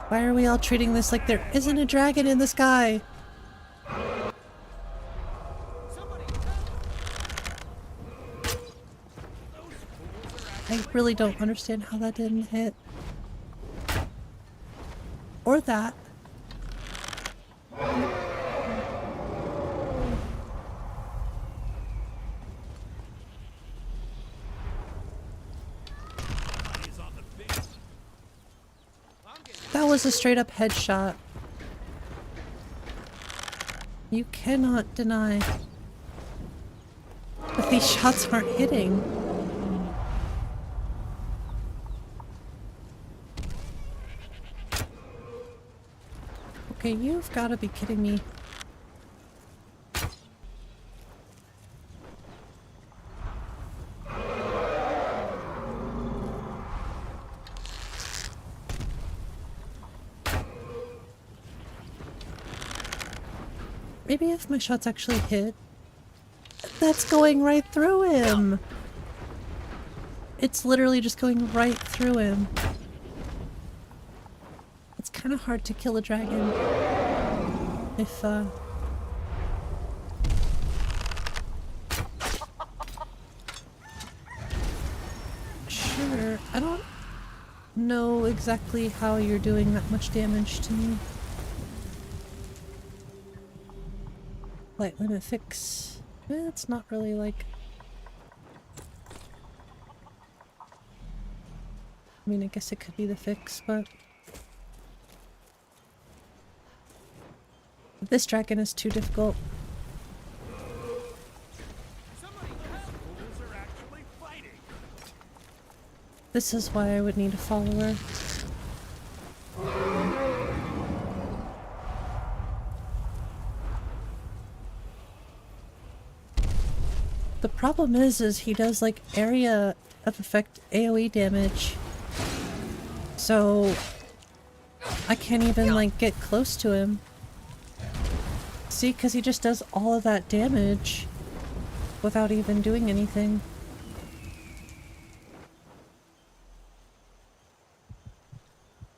Speaker 1: Why are we all treating this like there isn't a dragon in the sky? I really don't understand how that didn't hit. Or that. That was a straight up headshot. You cannot deny that these shots aren't hitting. Okay, you've got to be kidding me. Maybe if my shots actually hit. That's going right through him! It's literally just going right through him. It's kind of hard to kill a dragon. If, Sure, I don't know exactly how you're doing that much damage to me. Light limit fix. It's not really like... I mean, I guess it could be the fix, but... This dragon is too difficult. This is why I would need a follower. The problem is he does like area of effect AoE damage. So I can't even like get close to him. See, because he just does all of that damage without even doing anything.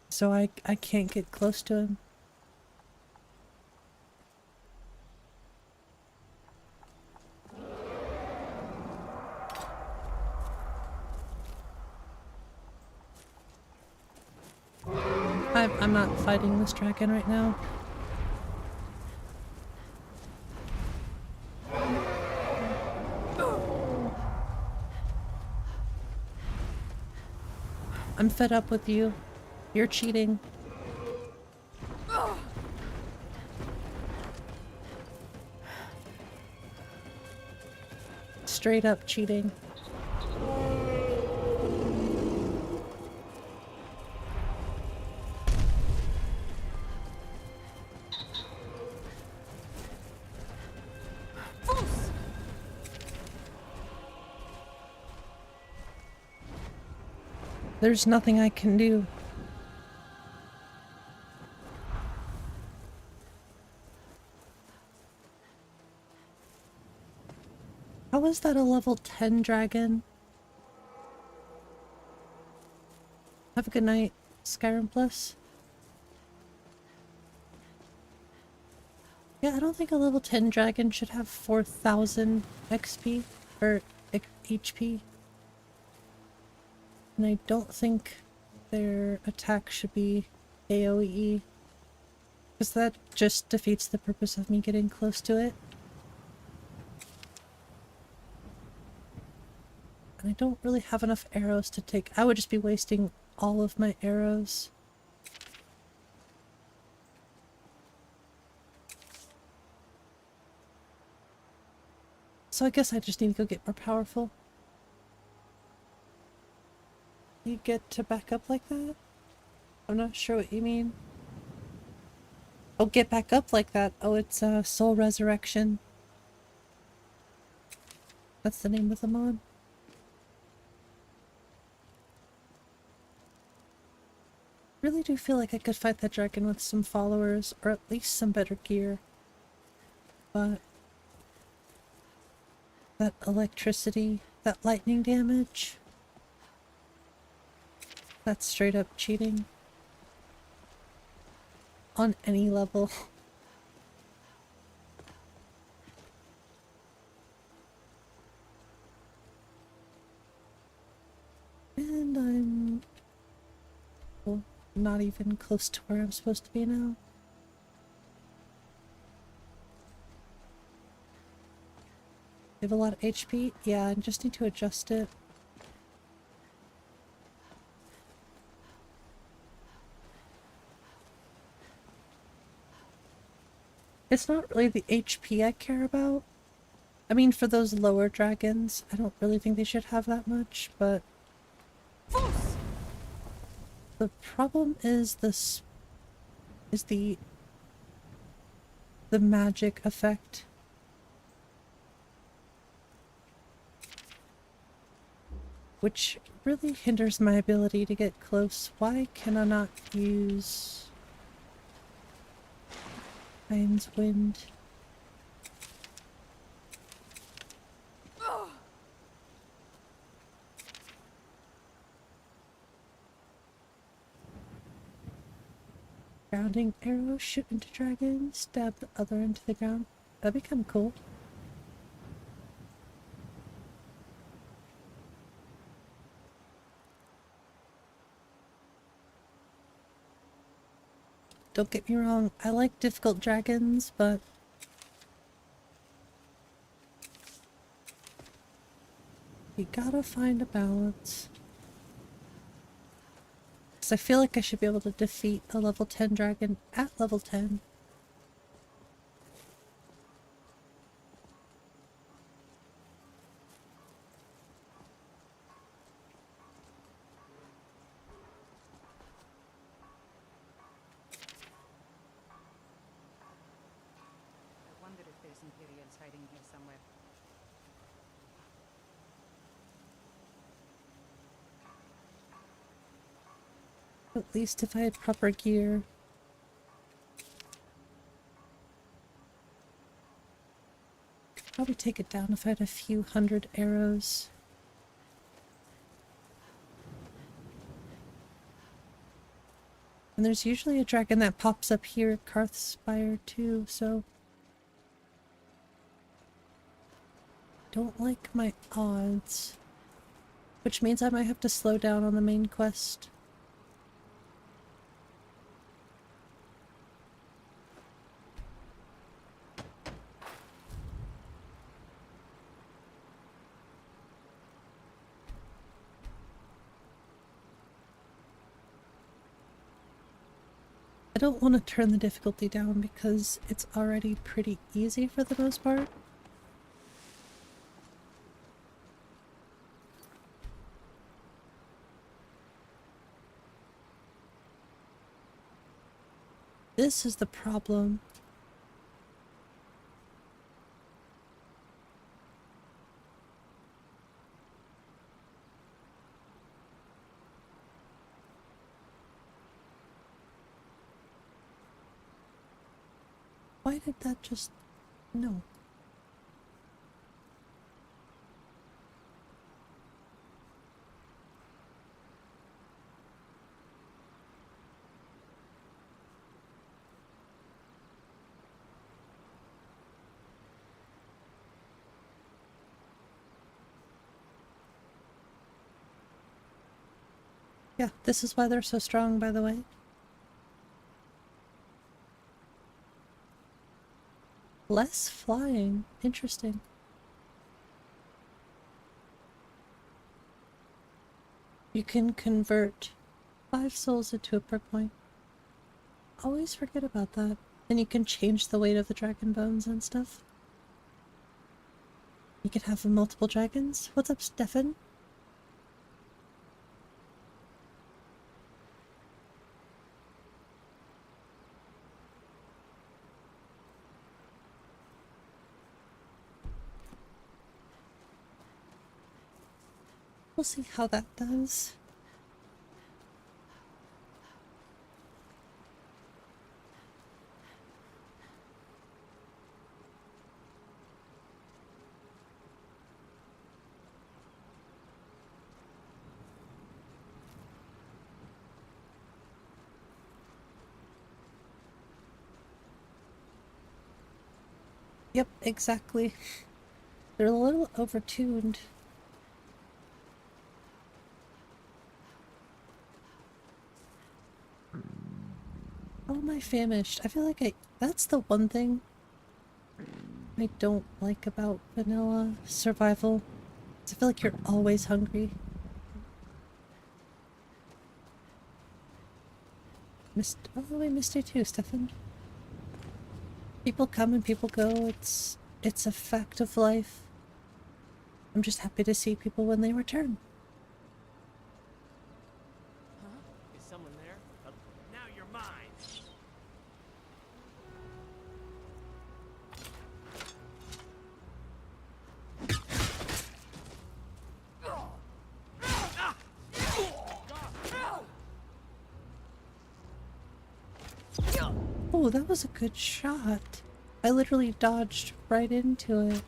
Speaker 1: So I can't get close to him. I'm not fighting this dragon right now. I'm fed up with you. You're cheating. Straight up cheating. There's nothing I can do. How is that a level 10 dragon? Have a good night, Skyrim Plus. Yeah, I don't think a level 10 dragon should have 4,000 XP, or HP. And I don't think their attack should be AoE, because that just defeats the purpose of me getting close to it. And I don't really have enough arrows to take. I would just be wasting all of my arrows. So I guess I just need to go get more powerful. You get to back up like that? I'm not sure what you mean. Oh, get back up like that. Oh, it's Soul Resurrection. That's the name of the mod. Really do feel like I could fight that dragon with some followers, or at least some better gear. But that electricity, that lightning damage, that's straight up cheating. On any level. And I'm... well, not even close to where I'm supposed to be now. I have a lot of HP? Yeah, I just need to adjust it. It's not really the HP I care about. I mean, for those lower dragons, I don't really think they should have that much, but... the problem is the the magic effect. Which really hinders my ability to get close. Why can I not use Iron's Wind? Grounding arrow, shoot into dragon, stab the other into the ground. That'd be kind of cool. Don't get me wrong, I like difficult dragons, but you gotta find a balance. Because I feel like I should be able to defeat a level 10 dragon at level 10. At least if I had proper gear. Could probably take it down if I had a few hundred arrows. And there's usually a dragon that pops up here at Karth's Spire too, so don't like my odds. Which means I might have to slow down on the main quest. I don't want to turn the difficulty down because it's already pretty easy for the most part. This is the problem. Why did that just... no. Yeah, this is why they're so strong, by the way. Less flying. Interesting. You can convert 5 souls into a perk point. Always forget about that. And you can change the weight of the dragon bones and stuff. You can have multiple dragons. What's up, Stefan? We'll see how that does. Yep, exactly. They're a little overtuned. Oh, my famished. I feel like that's the one thing I don't like about vanilla survival. I feel like you're always hungry. Oh, we missed you too, Stefan. People come and people go. It's a fact of life. I'm just happy to see people when they return.
Speaker 9: Is someone there? Now you're mine.
Speaker 1: Ooh, that was a good shot. I literally dodged right into it.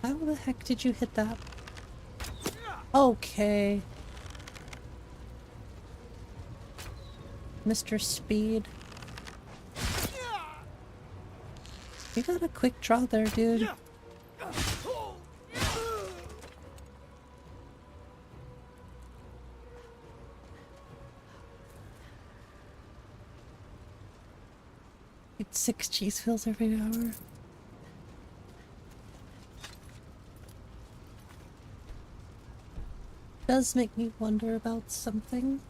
Speaker 1: How the heck did you hit that? Okay. Mr. Speed. You got a quick draw there, dude. Eat 6 cheese fills every hour. Does make me wonder about something.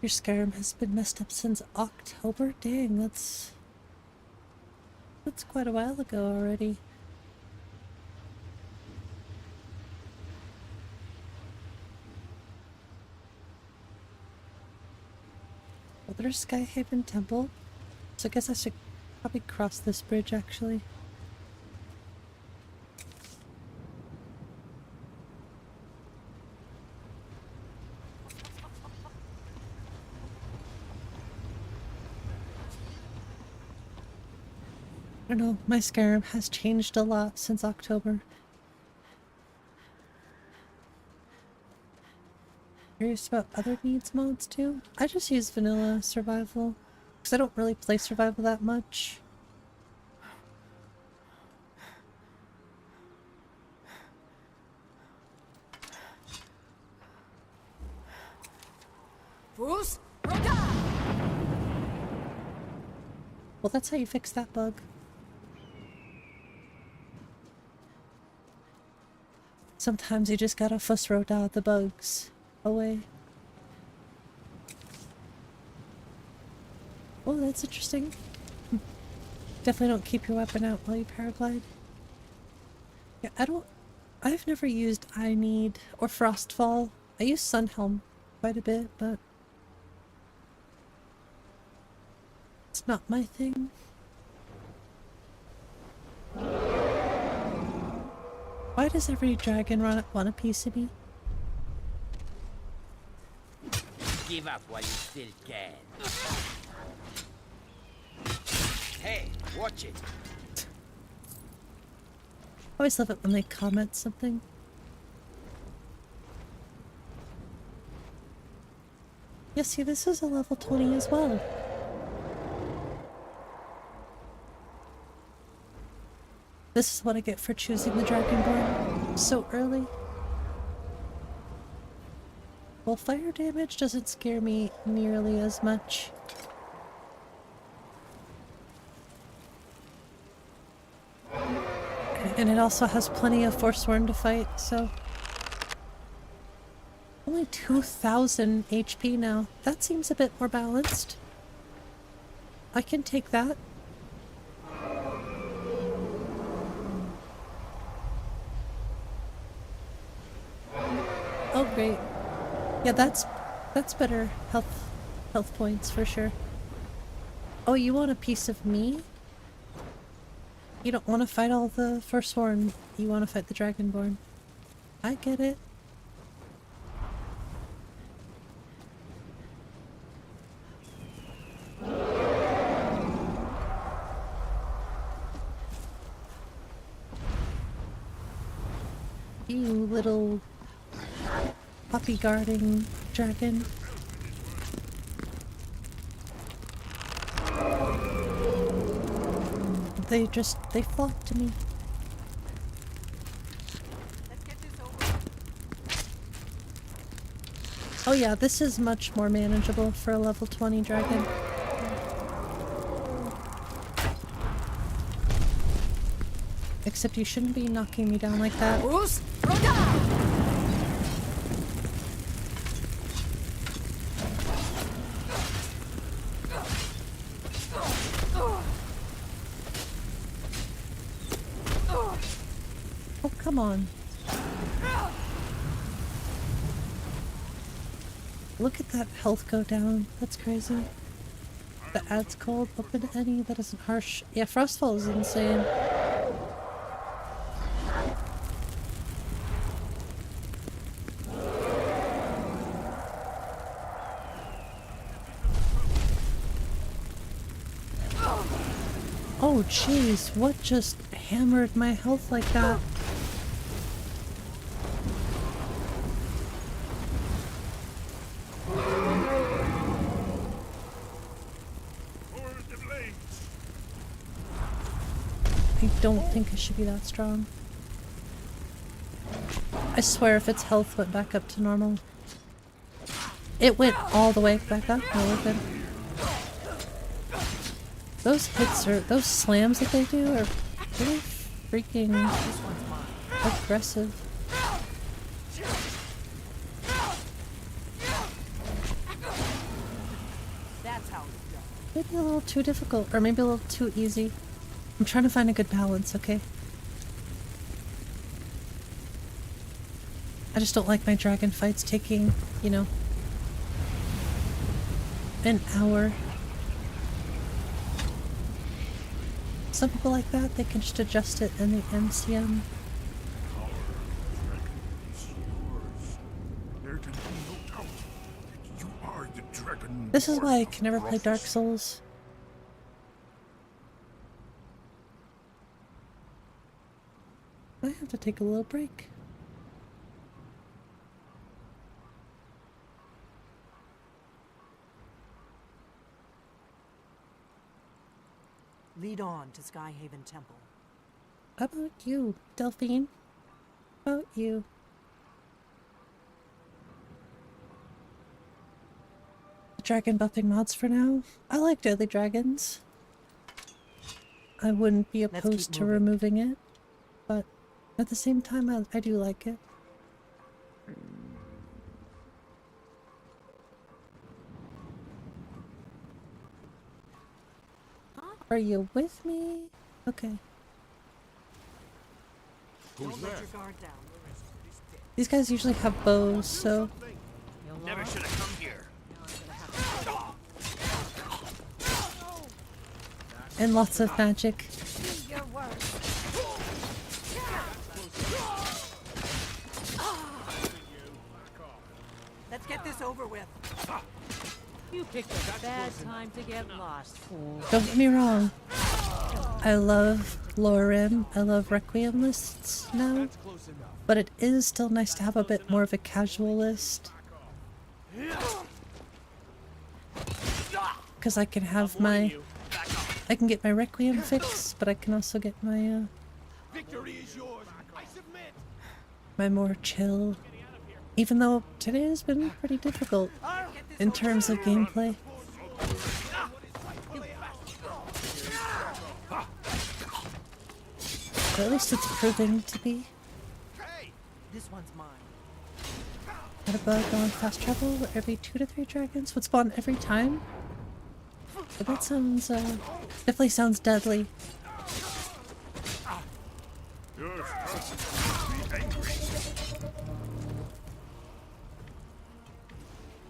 Speaker 1: Your SKYRIM has been messed up since October? Dang, that's quite a while ago already. Well, there's Skyhaven Temple, so I guess I should probably cross this bridge actually. I don't know, my SKYRIM has changed a lot since October. Curious about other needs mods too? I just use vanilla survival, because I don't really play survival that much.
Speaker 3: Bruce?
Speaker 1: Well, that's how you fix that bug. Sometimes you just gotta fuss-roda the bugs away. Oh, that's interesting. Definitely don't keep your weapon out while you paraglide. Yeah, I've never used I Need or Frostfall. I use Sunhelm quite a bit, but it's not my thing. Why does every dragon want a piece of me?
Speaker 18: Give up while you still can. Hey, watch it.
Speaker 1: I always love it when they comment something. Yeah, see, this is a level 20 as well. This is what I get for choosing the Dragonborn so early. Well, fire damage doesn't scare me nearly as much. And it also has plenty of Forsworn to fight, so... Only 2,000 HP now. That seems a bit more balanced. I can take that. Oh, great. Yeah, that's better health points for sure. Oh, you want a piece of me? You don't want to fight all the Forsworn. You want to fight the Dragonborn. I get it. You little puppy guarding dragon. They flock to me. Oh yeah, this is much more manageable for a level 20 dragon. Except you shouldn't be knocking me down like that. Oh, come on. Look at that health go down. That's crazy. The ad's cold. Open any. That isn't harsh. Yeah, Frostfall is insane. Oh jeez, what just hammered my health like that? I don't think I should be that strong. I swear if its health went back up to normal. It went all the way back up. No, we're good. Those hits are, those slams that they do are really freaking aggressive.
Speaker 7: That's how it's done.
Speaker 1: Maybe a little too difficult, or maybe a little too easy. I'm trying to find a good balance, okay? I just don't like my dragon fights taking, you know, an hour. Some people like that, they can just adjust it in the MCM. This is why I can never play Dark Souls. I have to take a little break.
Speaker 7: Lead on to Skyhaven Temple.
Speaker 1: How about you, Delphine? How about you? Dragon buffing mods for now. I like deadly dragons. I wouldn't be opposed to removing it, but at the same time I do like it. Are you with me? Okay.
Speaker 7: Don't let your guard down.
Speaker 1: These guys usually have bows, so...
Speaker 9: Never should have come here.
Speaker 1: And lots of magic.
Speaker 7: Let's get this over with. You picked a bad time to get lost, fool.
Speaker 1: Don't get me wrong. I love SKYRIM. I love Requiem lists now. But it is still nice to have a bit more of a casual list. Because I can have my... I can get my Requiem fix, but I can also get my, my more chill. Even though today has been pretty difficult in terms of gameplay. But at least it's proving to be.
Speaker 7: This one's mine.
Speaker 1: What about going fast travel every 2 to 3 dragons would spawn every time? But that sounds, definitely sounds deadly.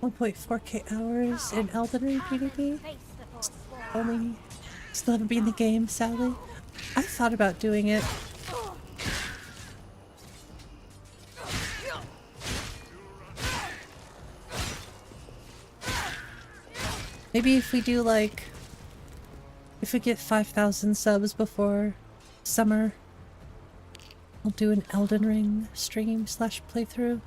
Speaker 1: 1.4k hours in Elden Ring PvP. Still haven't been in the game, sadly. I thought about doing it. Maybe if we do like, if we get 5,000 subs before summer, I'll do an Elden Ring stream / playthrough.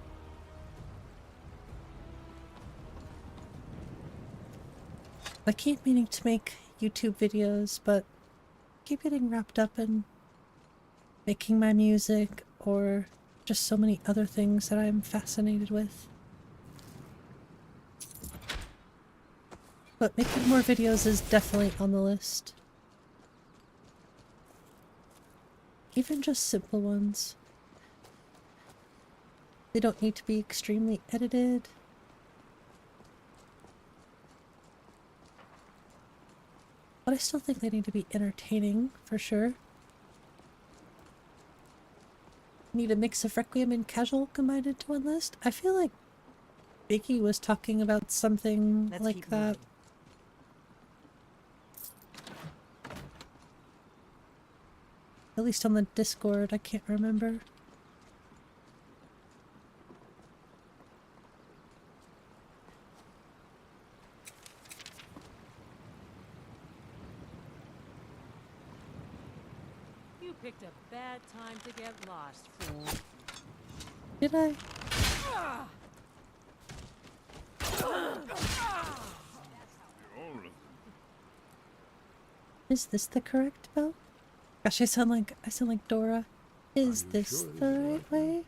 Speaker 1: I keep meaning to make YouTube videos, but I keep getting wrapped up in making my music or just so many other things that I'm fascinated with. But making more videos is definitely on the list. Even just simple ones. They don't need to be extremely edited. But I still think they need to be entertaining, for sure. Need a mix of Requiem and Casual combined into one list? I feel like Vicky was talking about something like that. At least on the Discord, I can't remember.
Speaker 3: You picked a bad time to get lost, fool.
Speaker 1: Did I? Is this the correct bell? Gosh, I sound like Dora. Is this the right way?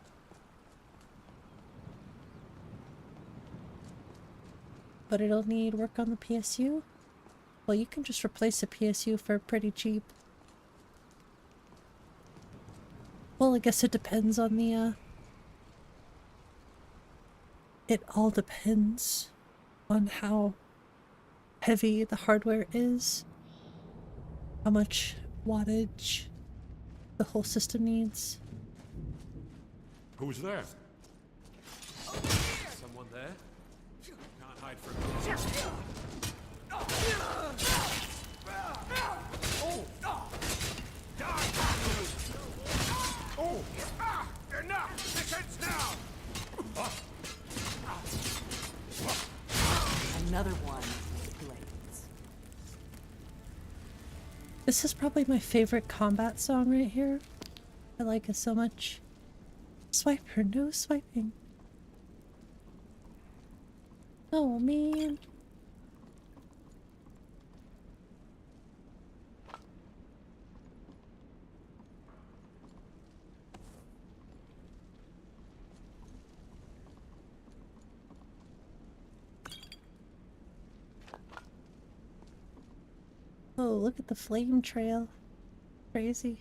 Speaker 1: But it'll need work on the PSU? Well, you can just replace a PSU for pretty cheap. Well, I guess it depends on the, It all depends on how heavy the hardware is, how much wattage the whole system needs.
Speaker 13: Who's there?
Speaker 8: Someone there? Can't hide from me.
Speaker 11: Enough! This ends now!
Speaker 7: Another one with blades.
Speaker 1: This is probably my favorite combat song right here. I like it so much. Swipe her, no swiping. Oh man. Oh, look at the flame trail. Crazy.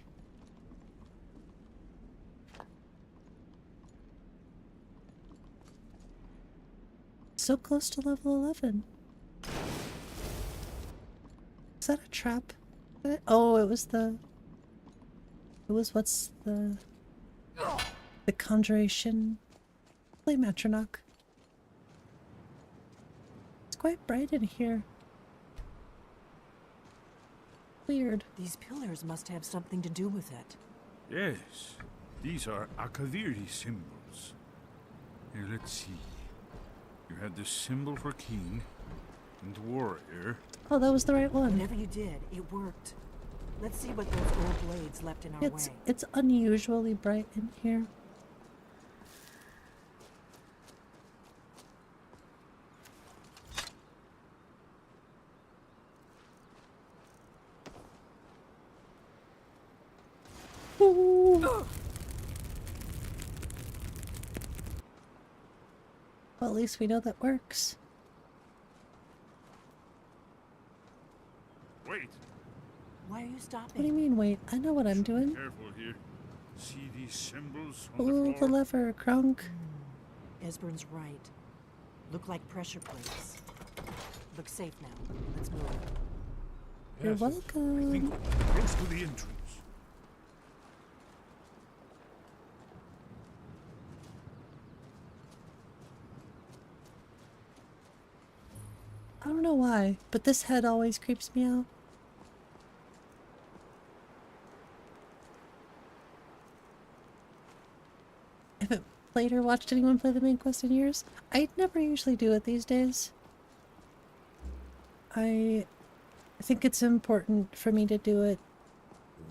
Speaker 1: So close to level 11. Is that a trap? Oh, it was what's the conjuration 𝕊𝕦𝕓𝕤𝕗. It's quite bright in here. Weird.
Speaker 7: These pillars must have something to do with it.
Speaker 14: Yes, these are 𝕃𝕚𝕚𝕚 symbols. Here, let's see. You had the symbol for king and warrior.
Speaker 1: Oh, that was the right one.
Speaker 7: Whatever you did, it worked. Let's see what those old blades left in our way.
Speaker 1: It's unusually bright in here. Ooh. Well, at least we know that works.
Speaker 14: Wait.
Speaker 7: Why are you stopping?
Speaker 1: What do you mean, wait? I know what I'm doing.
Speaker 14: Careful here. See these symbols on
Speaker 1: Pull
Speaker 14: the
Speaker 1: the
Speaker 14: floor?
Speaker 1: lever, Krunk.
Speaker 7: Esbern's right. Look like pressure plates. Looks safe now. Let's move.
Speaker 1: You're welcome.
Speaker 14: I think we're close to the entrance.
Speaker 1: I don't know why, but this head always creeps me out. I haven't played or watched anyone play the main quest in years. I never usually do it these days. I think it's important for me to do it.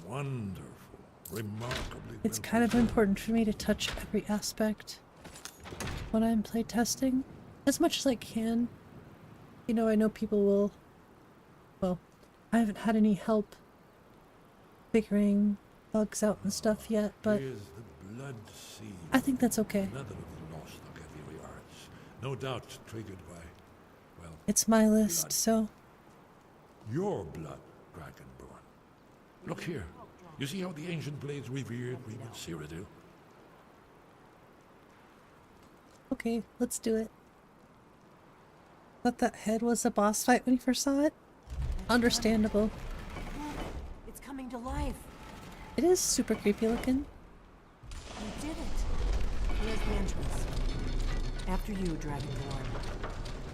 Speaker 13: Wonderful. Remarkably
Speaker 1: It's
Speaker 13: well
Speaker 1: kind of
Speaker 13: presented.
Speaker 1: important for me to touch every aspect when I'm playtesting, as much as I can. You know, I know people will... Well, I haven't had any help figuring bugs out and stuff yet, but
Speaker 13: Here's the blood seed.
Speaker 1: I think that's okay.
Speaker 13: Another of the lost Ogaviri arts. No doubt triggered by, well...
Speaker 1: It's my list,
Speaker 13: blood.
Speaker 1: so...
Speaker 13: Your blood, Dragonborn. Look here. You see how the ancient blades revered Reman Cyrodiil?
Speaker 1: Okay, let's do it. Thought that head was a boss fight when you first saw it? Understandable.
Speaker 7: It's coming to life.
Speaker 1: It is super creepy looking.
Speaker 7: You Where's the entrance? After you, Dragonborn.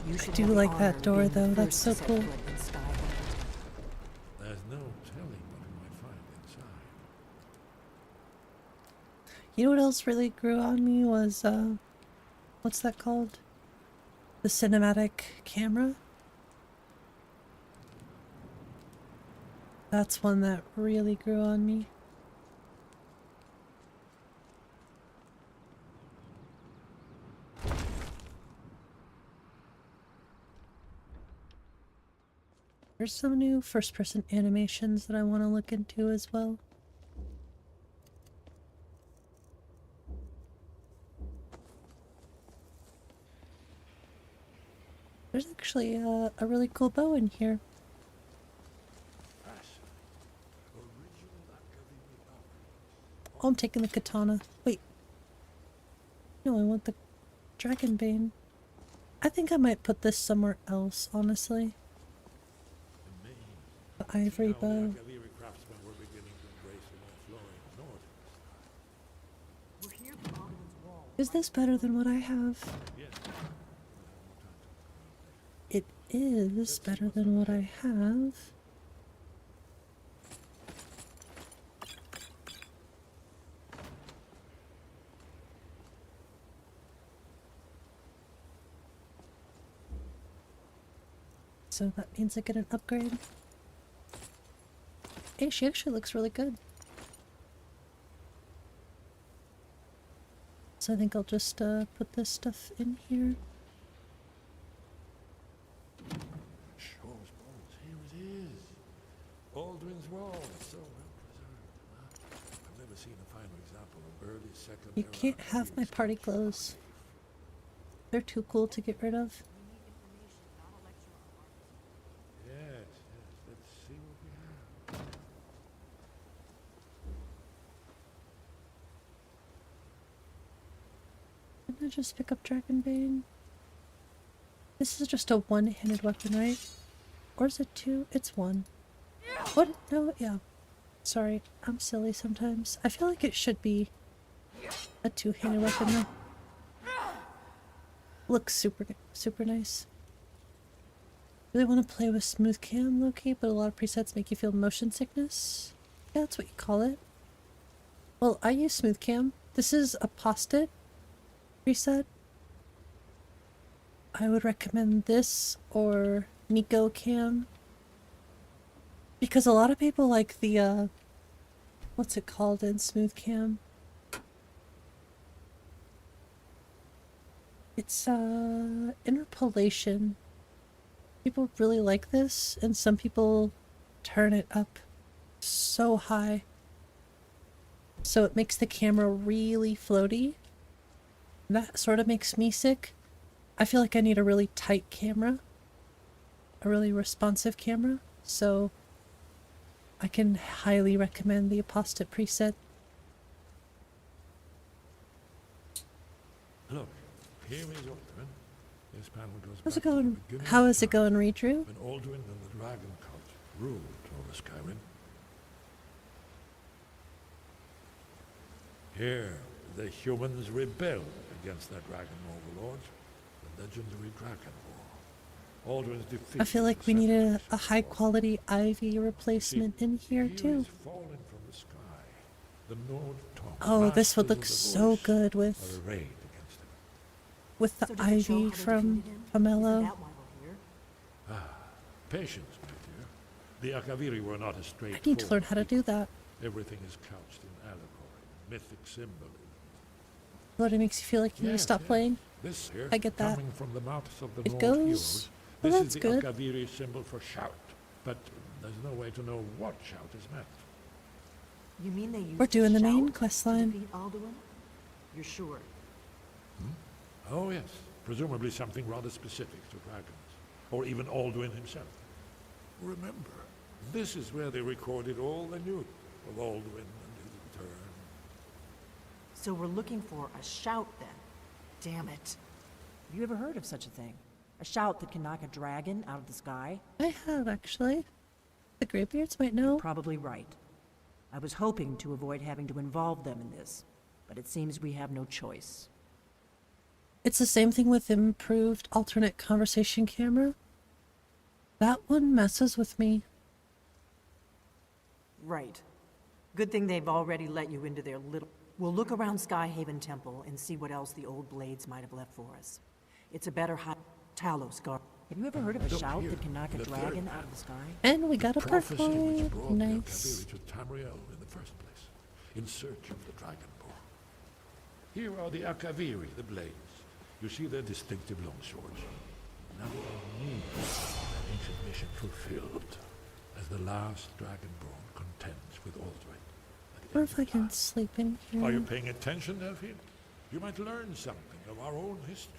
Speaker 7: You should
Speaker 1: I do
Speaker 7: have the
Speaker 1: like
Speaker 7: honor
Speaker 1: that
Speaker 7: of
Speaker 1: door,
Speaker 7: being the
Speaker 1: though. That's
Speaker 7: first
Speaker 1: so
Speaker 7: to set
Speaker 1: cool.
Speaker 7: foot in SKYRIM.
Speaker 12: There's no telling what we might find inside.
Speaker 1: You know what else really grew on me was, what's that called? The cinematic camera? That's one that really grew on me. There's some new first-person animations that I want to look into as well. There's actually a really cool bow in here. Oh, I'm taking the katana. Wait. No, I want the Dragonbane. I think I might put this somewhere else, honestly. The ivory bow. Is this better than what I have? It is better than what I have. So that means I get an upgrade. Hey, she actually looks really good. So I think I'll just put this stuff in here.
Speaker 12: Shaw's bones, here it is. Alduin's wall, so well preserved. I've never seen a finer example of early second
Speaker 1: You can't have my party clothes. They're too cool to get rid of.
Speaker 12: Yes, let's see what we have.
Speaker 1: Didn't I just pick up Dragonbane? This is just a one-handed weapon, right? Or is it two? It's one. What? No, yeah. Sorry, I'm silly sometimes. I feel like it should be a two-handed weapon though. Looks super nice. Really want to play with smooth cam, low-key, but a lot of presets make you feel motion sickness. Yeah, that's what you call it. Well, I use smooth cam. This is a post-it preset. I would recommend this or Nico Cam. Because a lot of people like the, what's it called in smooth cam? It's, interpolation. People really like this, and some people turn it up so high. So it makes the camera really floaty. That sort of makes me sick. I feel like I need a really tight camera. A really responsive camera. So I can highly recommend the Apostate preset.
Speaker 12: Look, here is Alduin. This panel goes
Speaker 1: How's
Speaker 12: back
Speaker 1: it
Speaker 12: to the
Speaker 1: going?
Speaker 12: beginning
Speaker 1: How
Speaker 12: of
Speaker 1: is it
Speaker 12: time,
Speaker 1: going, Reedrew?
Speaker 12: when Alduin and the Dragon Cult ruled over SKYRIM. Here, the humans rebelled against their dragon overlord, the legendary Dragon War. Alduin's defeat.
Speaker 1: I feel like we need a high quality Ivy replacement in here too.
Speaker 12: Falling from the sky. The Nord Tongue,
Speaker 1: Oh, this would look
Speaker 12: masters of the
Speaker 1: so
Speaker 12: voice,
Speaker 1: good
Speaker 12: are
Speaker 1: with
Speaker 12: arrayed against him.
Speaker 1: the
Speaker 7: So does it show
Speaker 1: Ivy
Speaker 7: how they
Speaker 1: from
Speaker 7: defeated him?
Speaker 1: Pomelo.
Speaker 7: Isn't that why we're here?
Speaker 12: Patience, my dear. The Akaviri were not a
Speaker 1: I
Speaker 12: straightforward
Speaker 1: need to learn how to do that.
Speaker 12: Everything is couched in allegory, mythic symbolism.
Speaker 1: Lord, it makes you feel like you need to stop playing.
Speaker 12: This here,
Speaker 1: I get that.
Speaker 12: coming from the mouths of the
Speaker 1: It
Speaker 12: Nord
Speaker 1: goes.
Speaker 12: heroes,
Speaker 1: Well,
Speaker 12: this
Speaker 1: that's
Speaker 12: is the
Speaker 1: good.
Speaker 12: Akaviri symbol for shout. But there's no way to know what shout is meant.
Speaker 7: You mean they used
Speaker 1: We're doing the
Speaker 7: shout
Speaker 1: main
Speaker 7: to
Speaker 1: quest line.
Speaker 7: defeat Alduin? You're sure?
Speaker 12: Oh yes, presumably something rather specific to dragons, or even Alduin himself. Remember, this is where they recorded all they knew of Alduin and his return.
Speaker 7: So we're looking for a shout then. Damn it. Have you ever heard of such a thing? A shout that can knock a dragon out of the sky?
Speaker 1: I have, actually. The Greybeards might know.
Speaker 7: You're probably right. I was hoping to avoid having to involve them in this, but it seems we have no choice.
Speaker 1: It's the same thing with improved alternate conversation camera. That one messes with me.
Speaker 7: Right. Good thing they've already let you into their little... We'll look around Skyhaven Temple and see what else the old blades might have left for us. It's a better Talos guard. Have you ever heard of a shout that can knock a dragon out of the sky?
Speaker 1: And we got a
Speaker 13: Prophecy which
Speaker 1: purple.
Speaker 13: brought
Speaker 1: Nice.
Speaker 13: the 𝕊𝕦𝕓𝕐 in the first place, in search of the Dragonborn. Here are the 𝕊𝕦𝕓𝕐, the blades. You see their distinctive longswords. Now they need that ancient mission fulfilled, as the last Dragonborn contends with Alduin.
Speaker 1: What if I can sleep in here?
Speaker 13: Are you paying attention, Delphine? You might learn something of our own history.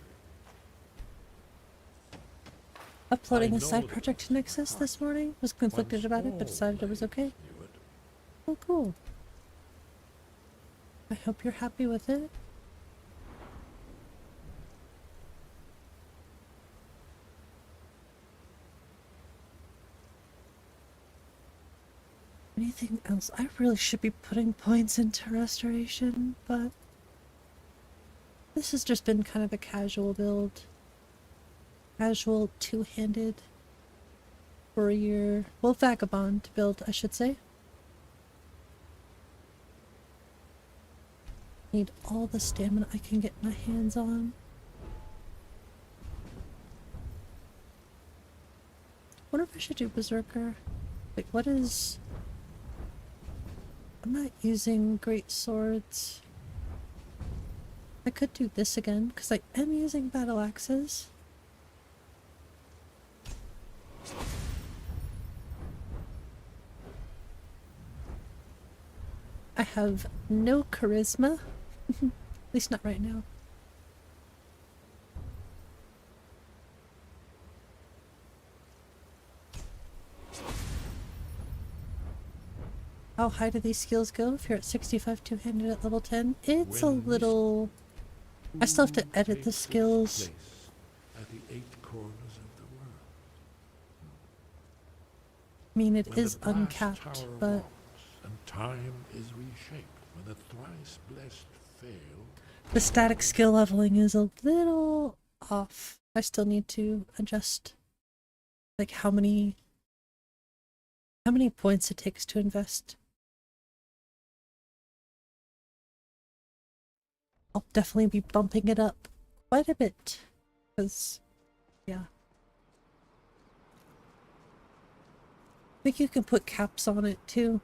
Speaker 1: Uploading a side project to Nexus this morning. Was conflicted about it, but decided it was okay. Oh, cool. I hope you're happy with it. Anything else? I really should be putting points into restoration, but this has just been kind of a casual build. Casual two-handed warrior, well, vagabond build, I should say. Need all the stamina I can get my hands on. Wonder if I should do Berserker. Wait, what is... I'm not using great swords. I could do this again, because I am using battle axes. I have no charisma. At least not right now. How high do these skills go if you're at 65 two-handed at level 10? It's a little... I still have to edit the skills.
Speaker 13: At the 8 corners of the world.
Speaker 1: I mean, it
Speaker 13: When
Speaker 1: is
Speaker 13: the brass
Speaker 1: uncapped,
Speaker 13: tower
Speaker 1: but...
Speaker 13: rocks and time is reshaped, when the thrice blessed fail...
Speaker 1: The static skill leveling is a little off. I still need to adjust, like, how many points it takes to invest. I'll definitely be bumping it up quite a bit, because, yeah. I think you can put caps on it too,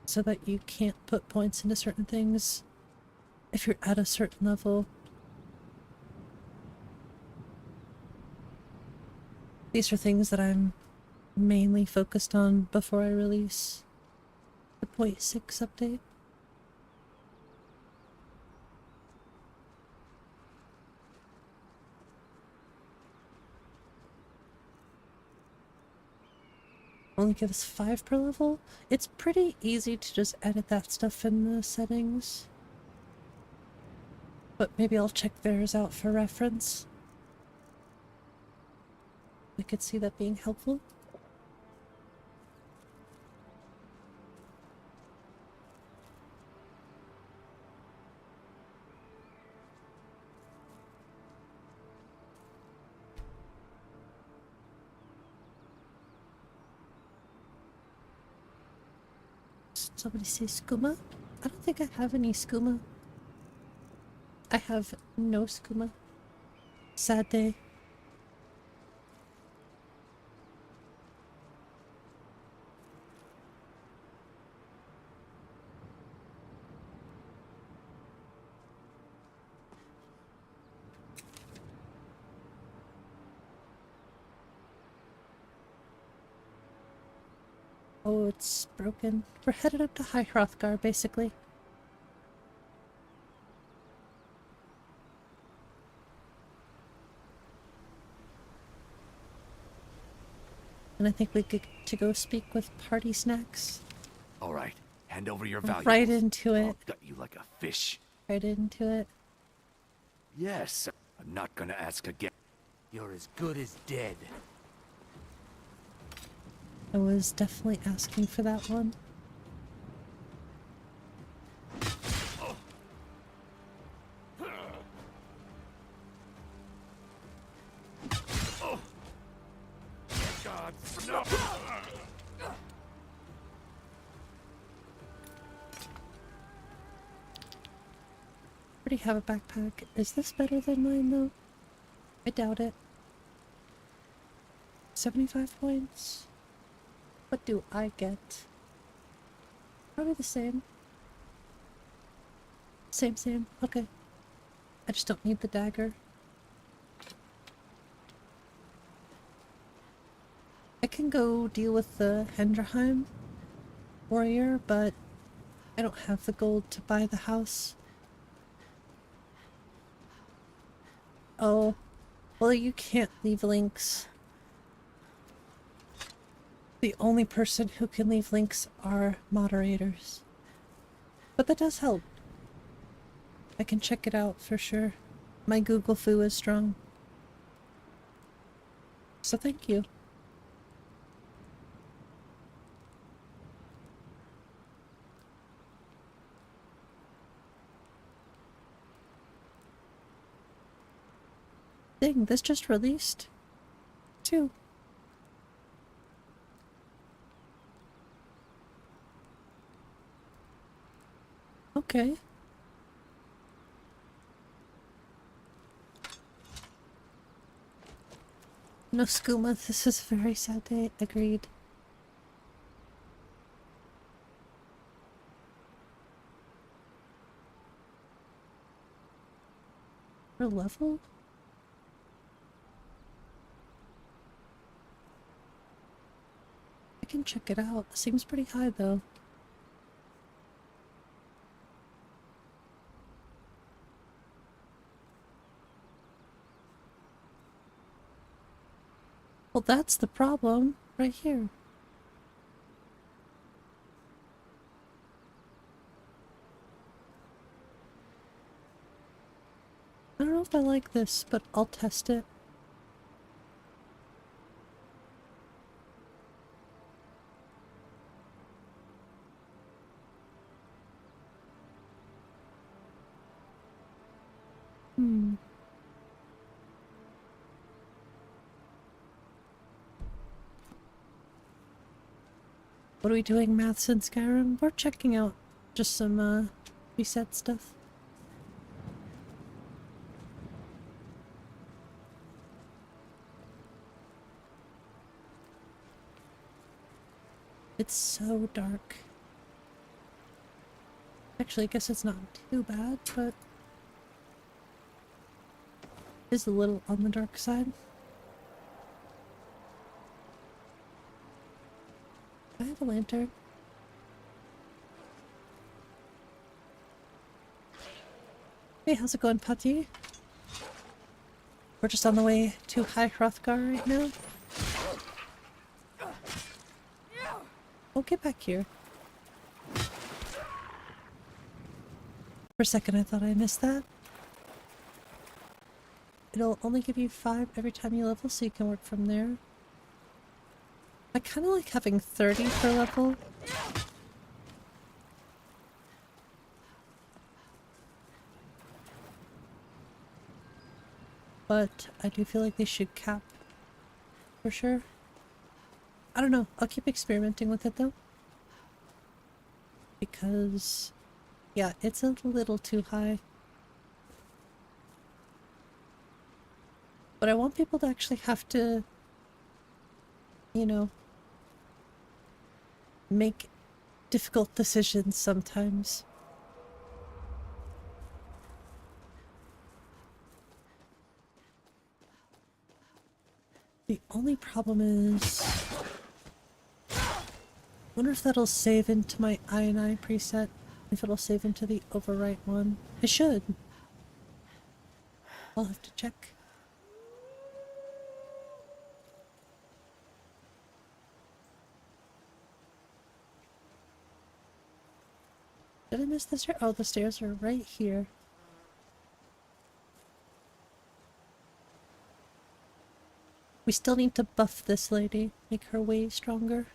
Speaker 1: so that you can't put points into certain things if you're at a certain level. These are things that I'm mainly focused on before I release the 0.6 update. Only gives 5 per level. It's pretty easy to just edit that stuff in the settings. But maybe I'll check theirs out for reference. I could see that being helpful. Somebody say skooma? I don't think I have any skooma. I have no skooma. Sad day. Oh, it's broken. We're headed up to High Hrothgar, basically. And I think we get to go speak with Paarthurnax.
Speaker 17: All right, hand over your valuables.
Speaker 1: Right into it.
Speaker 17: I'll gut you like a fish.
Speaker 1: Right into it.
Speaker 17: Yes, I'm not gonna ask again.
Speaker 9: You're as good as dead.
Speaker 1: I was definitely asking for that one. Already have a backpack. Is this better than mine though? I doubt it. 75 points? What do I get? Probably the same. Same. Okay. I just don't need the dagger. I can go deal with the Hendrheim warrior, but I don't have the gold to buy the house. Oh, well, you can't leave links. The only person who can leave links are moderators. But that does help. I can check it out for sure. My Google foo is strong. So thank you. Dang, this just released? 2. Okay. No skooma, this is a very sad day. Agreed. Her level? I can check it out. Seems pretty high though. Well, that's the problem, right here. I don't know if I like this, but I'll test it. What are we doing, maths in Skyrim? We're checking out just some, reset stuff. It's so dark. Actually, I guess it's not too bad, but it is a little on the dark side. I have a lantern. Hey, how's it going, Putty? We're just on the way to High Hrothgar right now. Oh, get back here. For a second I thought I missed that. It'll only give you 5 every time you level, so you can work from there. I kind of like having 30 per level. But I do feel like they should cap for sure. I don't know, I'll keep experimenting with it though. Because, yeah, it's a little too high. But I want people to actually have to, you know, make difficult decisions sometimes. The only problem is, wonder if that'll save into my I preset, if it'll save into the overwrite one. It should. I'll have to check. Did I miss the stairs? Oh, the stairs are right here. We still need to buff this lady, make her way stronger.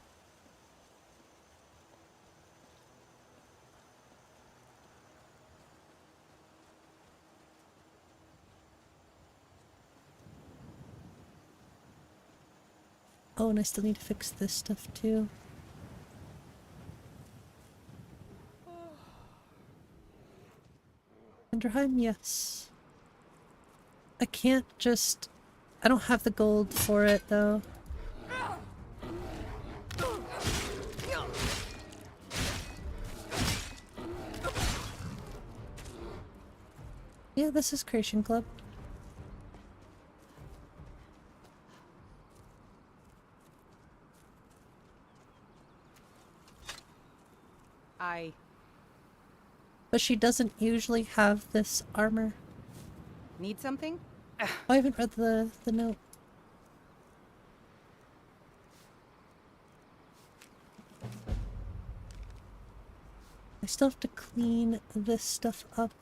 Speaker 1: Oh, and I still need to fix this stuff too. Hendrheim, yes. I can't just... I don't have the gold for it, though. Yeah, this is Creation Club. But she doesn't usually have this armor.
Speaker 4: Need something?
Speaker 1: Oh, I haven't read the note. I still have to clean this stuff up.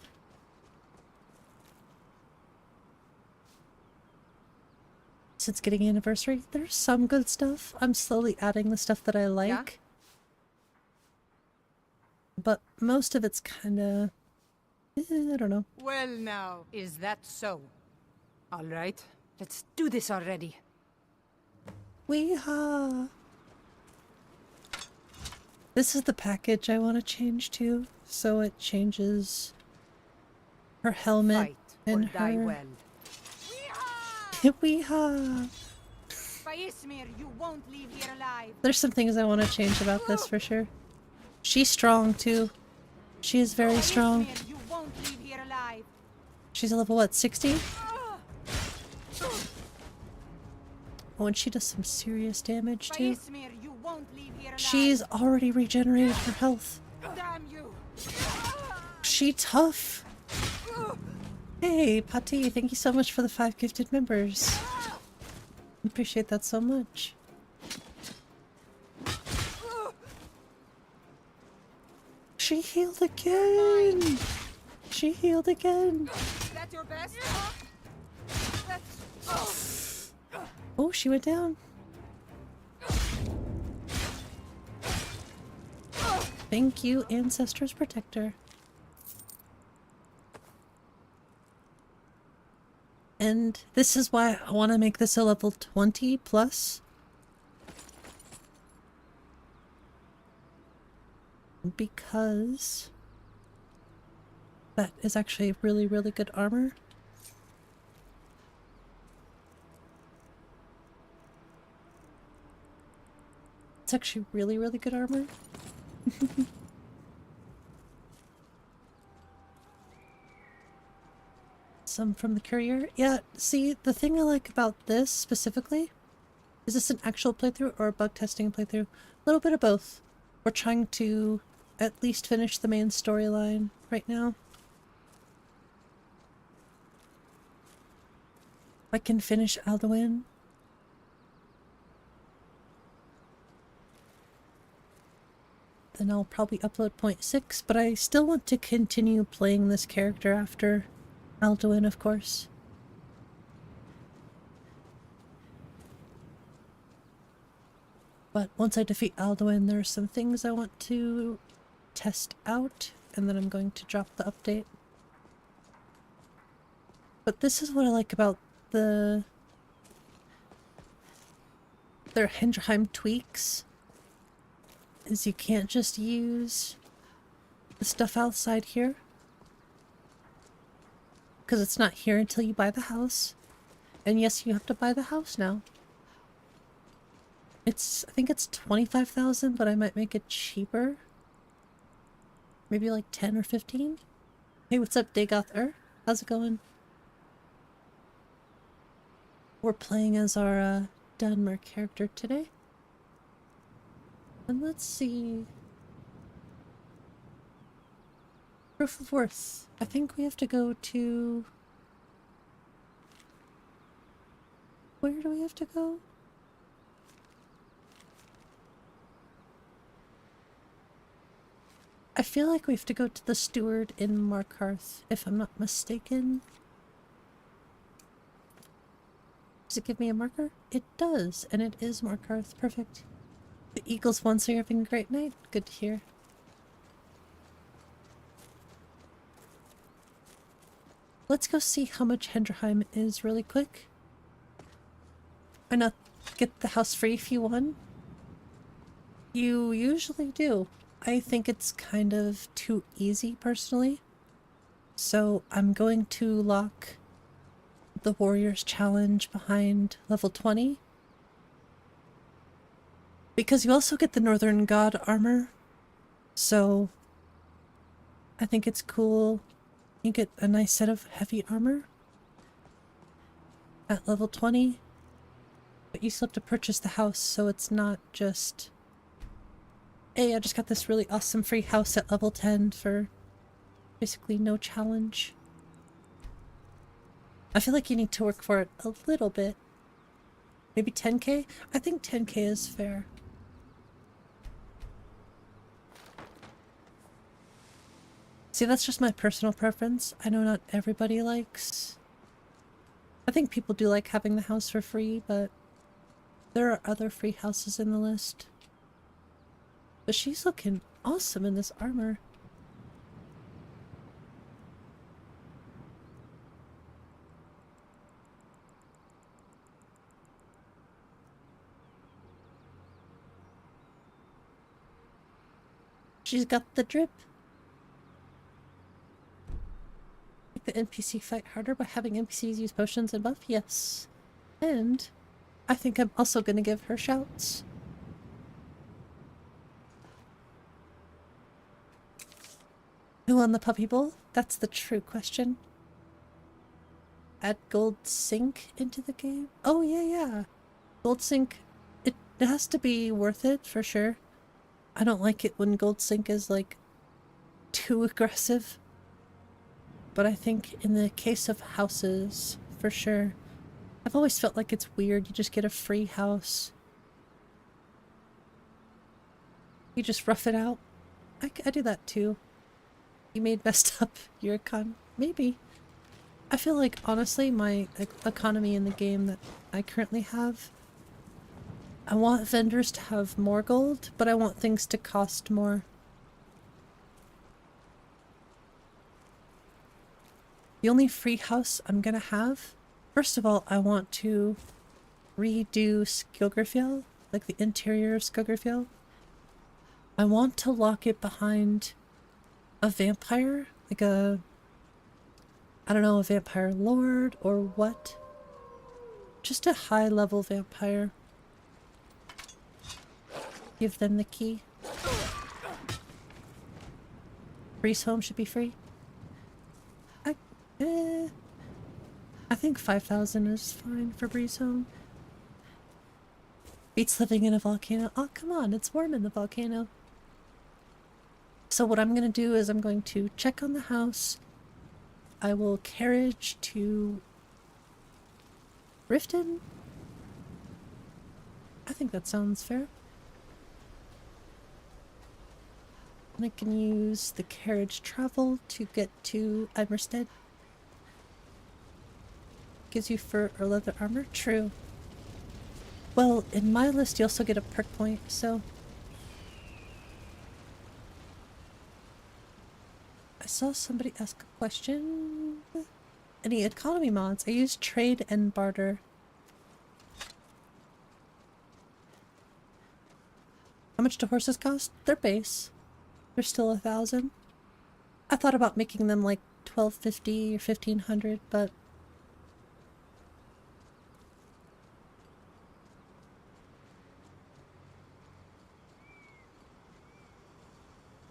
Speaker 1: Since getting anniversary, there's some good stuff. I'm slowly adding the stuff that I like. Yeah? But most of it's kinda... I don't know.
Speaker 4: Well now, is that so? Alright, let's do this already.
Speaker 1: Weehaw! This is the package I want to change to, so it changes her helmet
Speaker 4: Fight
Speaker 1: and
Speaker 4: or
Speaker 1: her...
Speaker 4: die well.
Speaker 1: Weehaw!
Speaker 4: By Ysmir, you won't leave here alive.
Speaker 1: There's some things I want to change about this for sure. She's strong too. She is very strong.
Speaker 4: You won't leave here alive.
Speaker 1: She's a level what, 60? Oh, and she does some serious damage too.
Speaker 4: You won't leave here alive.
Speaker 1: She's already regenerated her health.
Speaker 4: Damn you.
Speaker 1: She tough. Hey, Pati, thank you so much for the 5 gifted members. Appreciate that so much. She healed again! She healed again!
Speaker 4: That's your best?
Speaker 1: Oh, she went down. Thank you, Ancestors Protector. And this is why I want to make this a level 20 plus. Because that is actually really, really good armor. It's actually really, really good armor. Some from the courier. Yeah, see, the thing I like about this specifically, is this an actual playthrough or a bug testing playthrough? A little bit of both. We're trying to at least finish the main storyline right now. If I can finish Alduin. Then I'll probably upload 0.6, but I still want to continue playing this character after Alduin, of course. But once I defeat Alduin, there are some things I want to test out, and then I'm going to drop the update. But this is what I like about their Hendrheim tweaks, is you can't just use the stuff outside here, because it's not here until you buy the house. And yes, you have to buy the house now. I think it's 25,000, but I might make it cheaper. Maybe like 10 or 15. Hey, what's up, 𝕃𝕚𝕚𝕚? How's it going? We're playing as our Dunmer character today. And let's see. Proof of worth. I think we have to go to... Where do we have to go? I feel like we have to go to the steward in Markarth, if I'm not mistaken. Does it give me a marker? It does, and it is Markarth. Perfect. The Eagles won, so you're having a great night. Good to hear. Let's go see how much Hendrheim is really quick. Why not get the house free if you won? You usually do. I think it's kind of too easy, personally. So I'm going to lock the Warriors Challenge behind level 20. Because you also get the Northern God armor. So I think it's cool. You get a nice set of heavy armor at level 20. But you still have to purchase the house, so it's not just, hey, I just got this really awesome free house at level 10 for basically no challenge. I feel like you need to work for it a little bit. Maybe 10k? I think 10k is fair. See, that's just my personal preference. I know not everybody likes... I think people do like having the house for free, but there are other free houses in the list. But she's looking awesome in this armor. She's got the drip. Make the NPC fight harder by having NPCs use potions and buff? Yes. And I think I'm also gonna give her shouts. Who won the puppy bowl? That's the true question. Add gold sync into the game? Oh yeah. Gold sync, it has to be worth it for sure. I don't like it when gold sync is like too aggressive. But I think in the case of houses, for sure. I've always felt like it's weird. You just get a free house. You just rough it out. I do that too. You messed up your econ. Maybe. I feel like, honestly, my economy in the game that I currently have, I want vendors to have more gold, but I want things to cost more. The only free house I'm gonna have, first of all, I want to redo SKYRIM, like the interior of SKYRIM. I want to lock it behind a vampire, like a, I don't know, a vampire lord or what. Just a high level vampire. Give them the key. Breeze Home should be free. I think 5,000 is fine for Breeze Home. Beats living in a volcano. Oh, come on, it's warm in the volcano. So what I'm going to do is I'm going to check on the house. I will carriage to Riften. I think that sounds fair. And I can use the carriage travel to get to 𝕊𝕬𝕓𝕤𝕤. Gives you fur or leather armor? True. Well, in my list you also get a perk point, so... I saw somebody ask a question. Any economy mods? I use trade and barter. How much do horses cost? They're base. They're still 1,000. I thought about making them like 1,250 or 1,500, but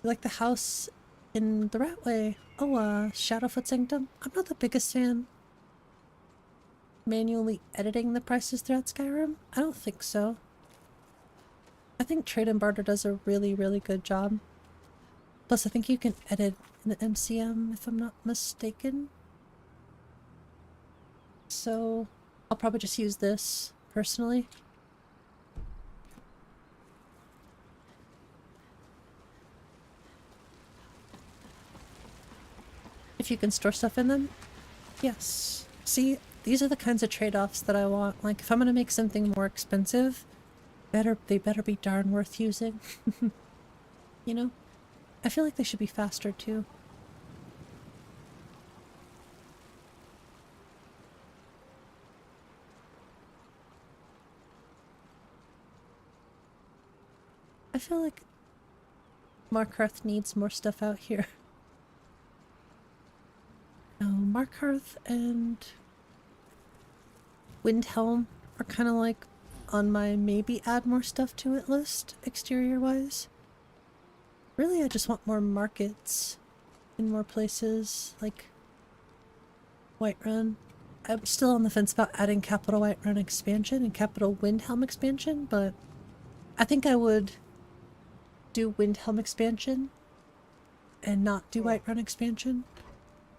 Speaker 1: like the house in the Ratway. Oh, Shadowfoot Sanctum. I'm not the biggest fan. Manually editing the prices throughout Skyrim? I don't think so. I think Trade and Barter does a really, really good job. Plus, I think you can edit in the MCM if I'm not mistaken. So, I'll probably just use this personally. If you can store stuff in them? Yes. See, these are the kinds of trade-offs that I want. Like, if I'm gonna make something more expensive, they better be darn worth using. You know? I feel like they should be faster too. I feel like Markarth needs more stuff out here. Now, Markarth and Windhelm are kind of like on my maybe add more stuff to it list, exterior-wise. Really, I just want more markets in more places, like Whiterun. I'm still on the fence about adding Capital Whiterun expansion and Capital Windhelm expansion, but I think I would do Windhelm expansion and not do Whiterun expansion.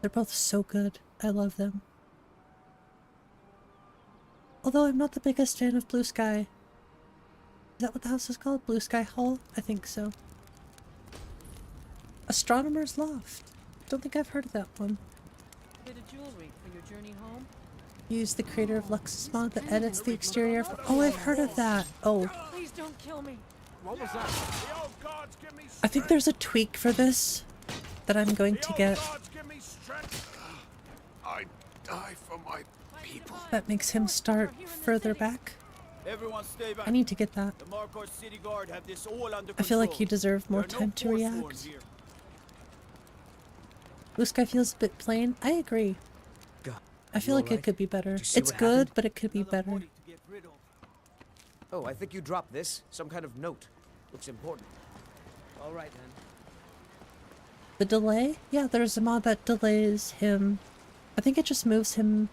Speaker 1: They're both so good. I love them. Although I'm not the biggest fan of Blue Sky. Is that what the house is called? Blue Sky Hall? I think so. Astronomer's Loft. Don't think I've heard of that one.
Speaker 7: Bit of jewelry for your journey home?
Speaker 1: Use the creator of Lux's mod that edits the exterior. Oh, I've heard of that. Oh.
Speaker 7: Please don't kill me.
Speaker 11: What was that? The old gods give me
Speaker 1: I think there's a tweak for this that I'm going to get.
Speaker 11: I die for my people.
Speaker 1: That makes him start further back.
Speaker 10: Everyone stay back.
Speaker 1: I need to get that.
Speaker 10: The Markarth City Guard have this all under
Speaker 1: I feel like
Speaker 10: control.
Speaker 1: you deserve more time to react. Blue Sky feels a bit plain. I agree. I feel like it could be better. It's good, but it could be better.
Speaker 16: Oh, I think you dropped this. Some kind of note. Looks important. All right, then.
Speaker 1: The delay? Yeah, there's a mod that delays him. I think it just moves him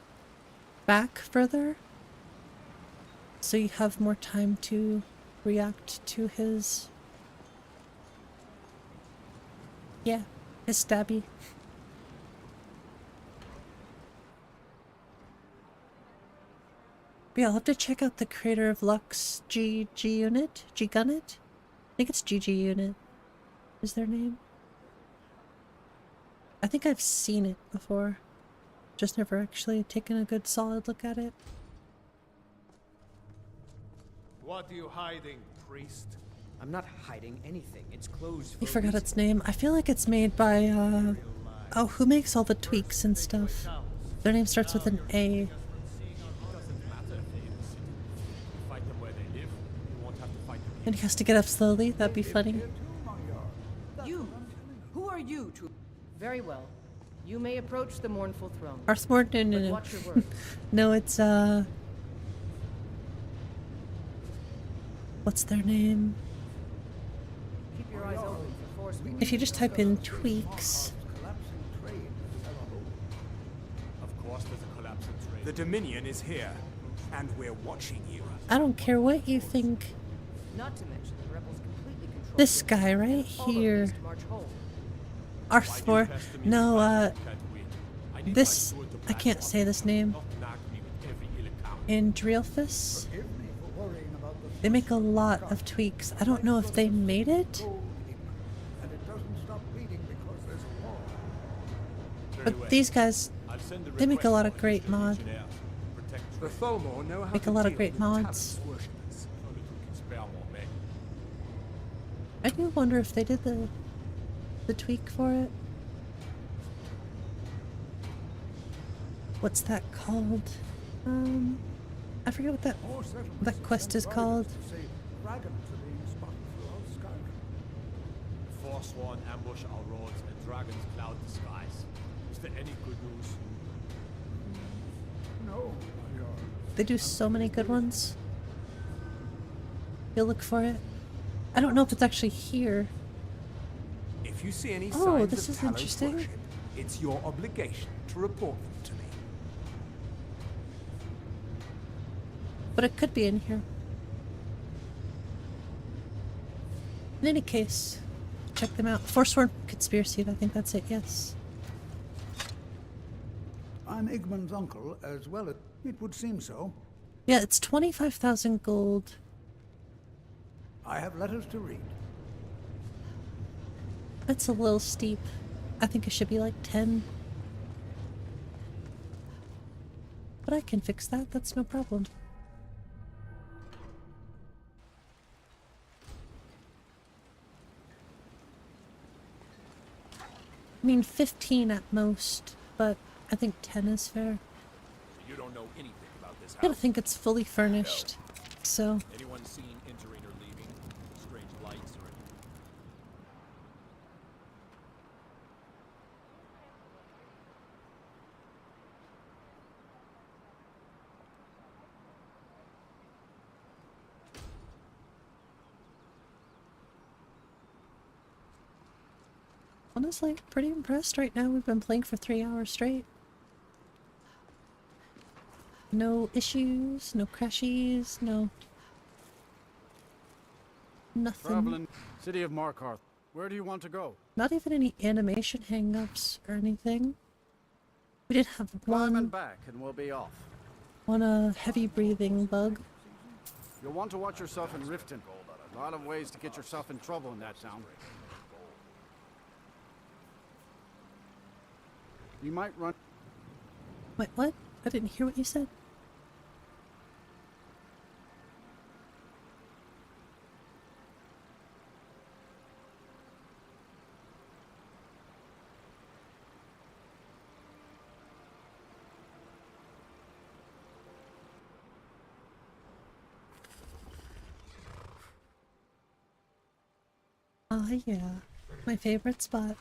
Speaker 1: back further. So you have more time to react to his... Yeah, his stabby. But yeah, I'll have to check out the creator of Lux G-Unit? G-Gunit? I think it's GG-Unit is their name. I think I've seen it before. Just never actually taken a good solid look at it.
Speaker 11: What are you hiding, priest?
Speaker 16: I'm not hiding anything. It's closed for
Speaker 1: I forgot its name. I feel like it's made by, oh, who makes all the tweaks and stuff? Their name starts with an A. And he has to get up slowly. That'd be funny.
Speaker 7: You! Who are you to... Very well. You may approach the mournful throne.
Speaker 1: Arthmore? No, no, no.
Speaker 7: Watch your words.
Speaker 1: No, it's, what's their name?
Speaker 7: Keep your eyes open for force.
Speaker 1: If you just type in tweaks.
Speaker 11: Of course there's a collapse in trade. The Dominion is here, and we're watching you.
Speaker 1: I don't care what you think.
Speaker 7: Not to mention the rebels completely control
Speaker 1: This guy right here. Arthmore. No, this, I can't say this name. In Dreelfus. They make a lot of tweaks. I don't know if they made it. But these guys, they make a lot of great mods.
Speaker 11: The Tholmor know how
Speaker 1: Make a lot of great mods. I do wonder if they did the tweak for it. What's that called? I forget what that quest is called.
Speaker 2: Forsworn ambush our roads and dragons cloud the skies. Is there any good news?
Speaker 11: No.
Speaker 1: They do so many good ones. You'll look for it. I don't know if it's actually here.
Speaker 11: If you see any
Speaker 1: Oh,
Speaker 11: signs
Speaker 1: this
Speaker 11: of
Speaker 1: is
Speaker 11: Talos
Speaker 1: interesting.
Speaker 11: worship, it's your obligation to report them to me.
Speaker 1: But it could be in here. In any case, check them out. Forsworn Conspiracy, I think that's it, yes.
Speaker 22: I'm Igmund's uncle as well. It would seem so.
Speaker 1: Yeah, it's 25,000 gold.
Speaker 22: I have letters to read.
Speaker 1: That's a little steep. I think it should be like 10. But I can fix that, that's no problem. I mean 15 at most, but I think 10 is fair.
Speaker 2: You don't know anything about this house.
Speaker 1: I don't think it's fully furnished, so...
Speaker 2: Anyone seen entering or leaving? Strange lights or anything?
Speaker 1: Honestly, pretty impressed right now. We've been playing for 3 hours straight. No issues, no crashes, no... nothing.
Speaker 20: Traveling city of Markarth. Where do you want to go?
Speaker 1: Not even any animation hang-ups or anything. We did have
Speaker 20: Climb and
Speaker 1: one...
Speaker 20: back and we'll be off.
Speaker 1: one heavy breathing bug.
Speaker 20: You'll want to watch yourself in Riften. A lot of ways to get yourself in trouble in that town. You might run...
Speaker 1: Wait, what? I didn't hear what you said. Ah, yeah. My favorite spot.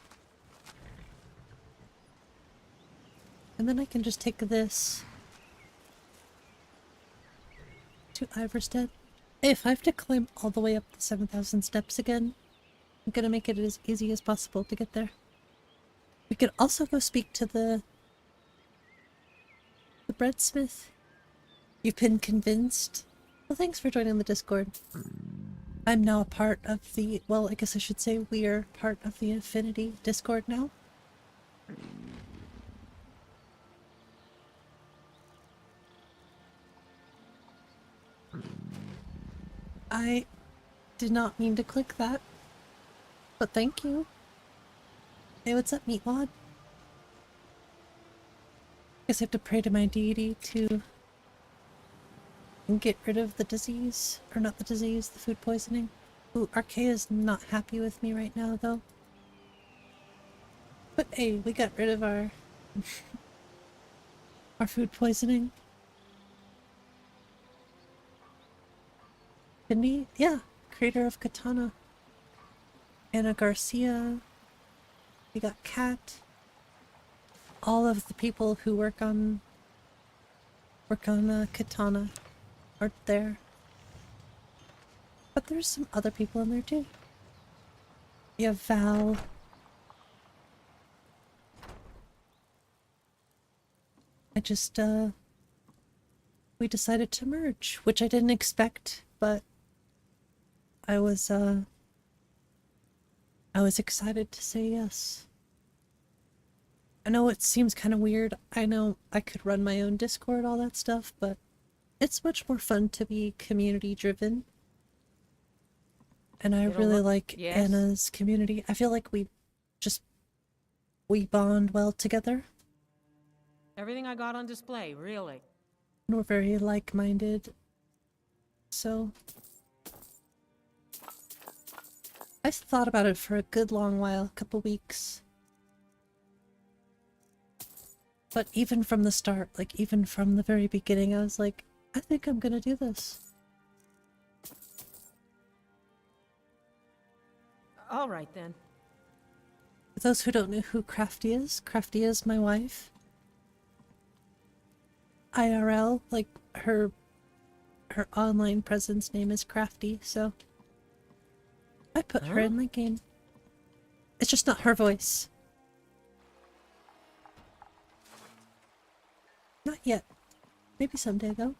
Speaker 1: And then I can just take this to Iverstead. If I have to climb all the way up the 7,000 steps again, I'm gonna make it as easy as possible to get there. We could also go speak to the breadsmith. You've been convinced? Well, thanks for joining the Discord. I'm now a part of the, well, I guess I should say we're part of the Affinity Discord now. I did not mean to click that, but thank you. Hey, what's up, Meatwad? Guess I have to pray to my deity to get rid of the disease, or not the disease, the food poisoning. Ooh, Archaea's not happy with me right now, though. But hey, we got rid of our our food poisoning. Didn't he? Yeah, creator of Katana. Anna Garcia. We got Kat. All of the people who work on Katana are there. But there's some other people in there too. You have Val. I just, we decided to merge, which I didn't expect, but I was excited to say yes. I know it seems kind of weird. I know I could run my own Discord, all that stuff, but it's much more fun to be community driven. And I really like Anna's community. I feel like we bond well together.
Speaker 4: Everything I got on display, really.
Speaker 1: And we're very like-minded. So I thought about it for a good long while, a couple weeks. But even from the start, like even from the very beginning, I was like, I think I'm gonna do this.
Speaker 4: All right then.
Speaker 1: For those who don't know who Crafty is my wife. IRL, like her online presence name is Crafty, so I put her in my game. It's just not her voice. Not yet. Maybe someday, though.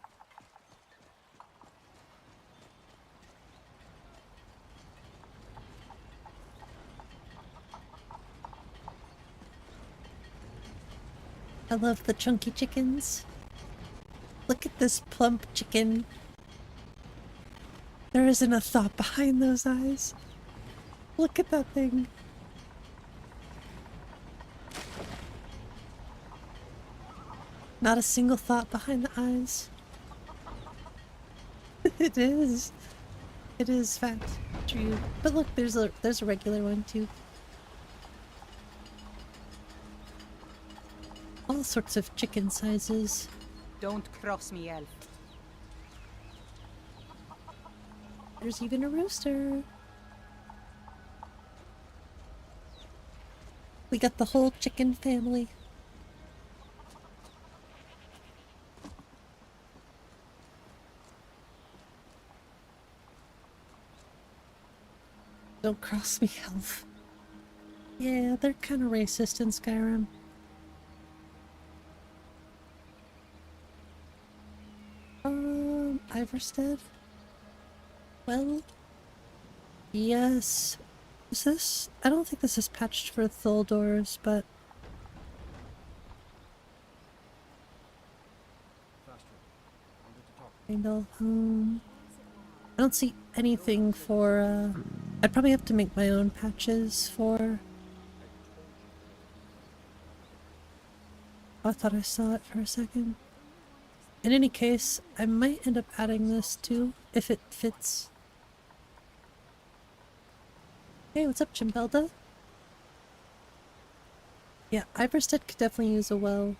Speaker 1: I love the chunky chickens. Look at this plump chicken. There isn't a thought behind those eyes. Look at that thing. Not a single thought behind the eyes. It is. It is fat. True. But look, there's a regular one too. All sorts of chicken sizes.
Speaker 4: Don't cross me, elf.
Speaker 1: There's even a rooster. We got the whole chicken family. Don't cross me, elf. Yeah, they're kind of racist in Skyrim. Iverstead? Well, yes. Is this? I don't think this is patched for Tholdors, but... Randall, I don't see anything for, I'd probably have to make my own patches for... Oh, I thought I saw it for a second. In any case, I might end up adding this too, if it fits. Hey, what's up, 𝕊𝕚𝕚𝕓𝕤𝕗? Yeah, Iverstead could definitely use a well.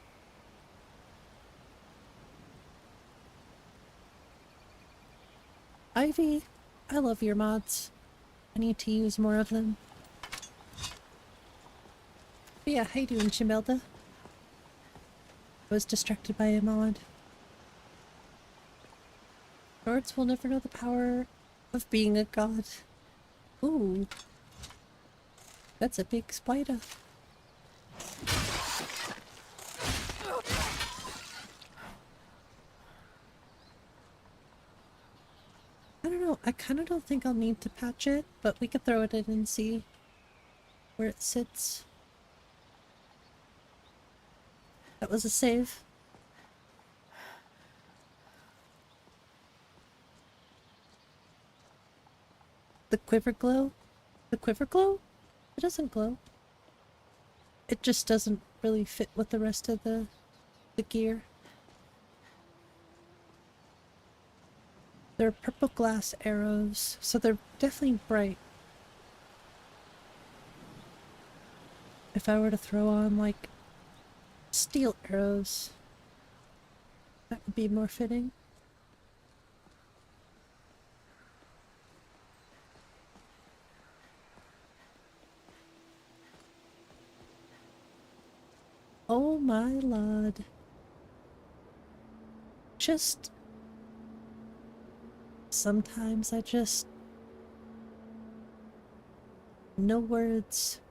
Speaker 1: Ivy, I love your mods. I need to use more of them. But yeah, how you doing, 𝕊𝕚𝕚𝕚? I was distracted by a mod. Lords will never know the power of being a god. Ooh. That's a big spider. I don't know, I kind of don't think I'll need to patch it, but we could throw it in and see where it sits. That was a save. The quiver glow? The quiver glow? It doesn't glow. It just doesn't really fit with the rest of the gear. They're purple glass arrows, so they're definitely bright. If I were to throw on, like, steel arrows, that would be more fitting. Oh my lord. Just... sometimes I just... no words.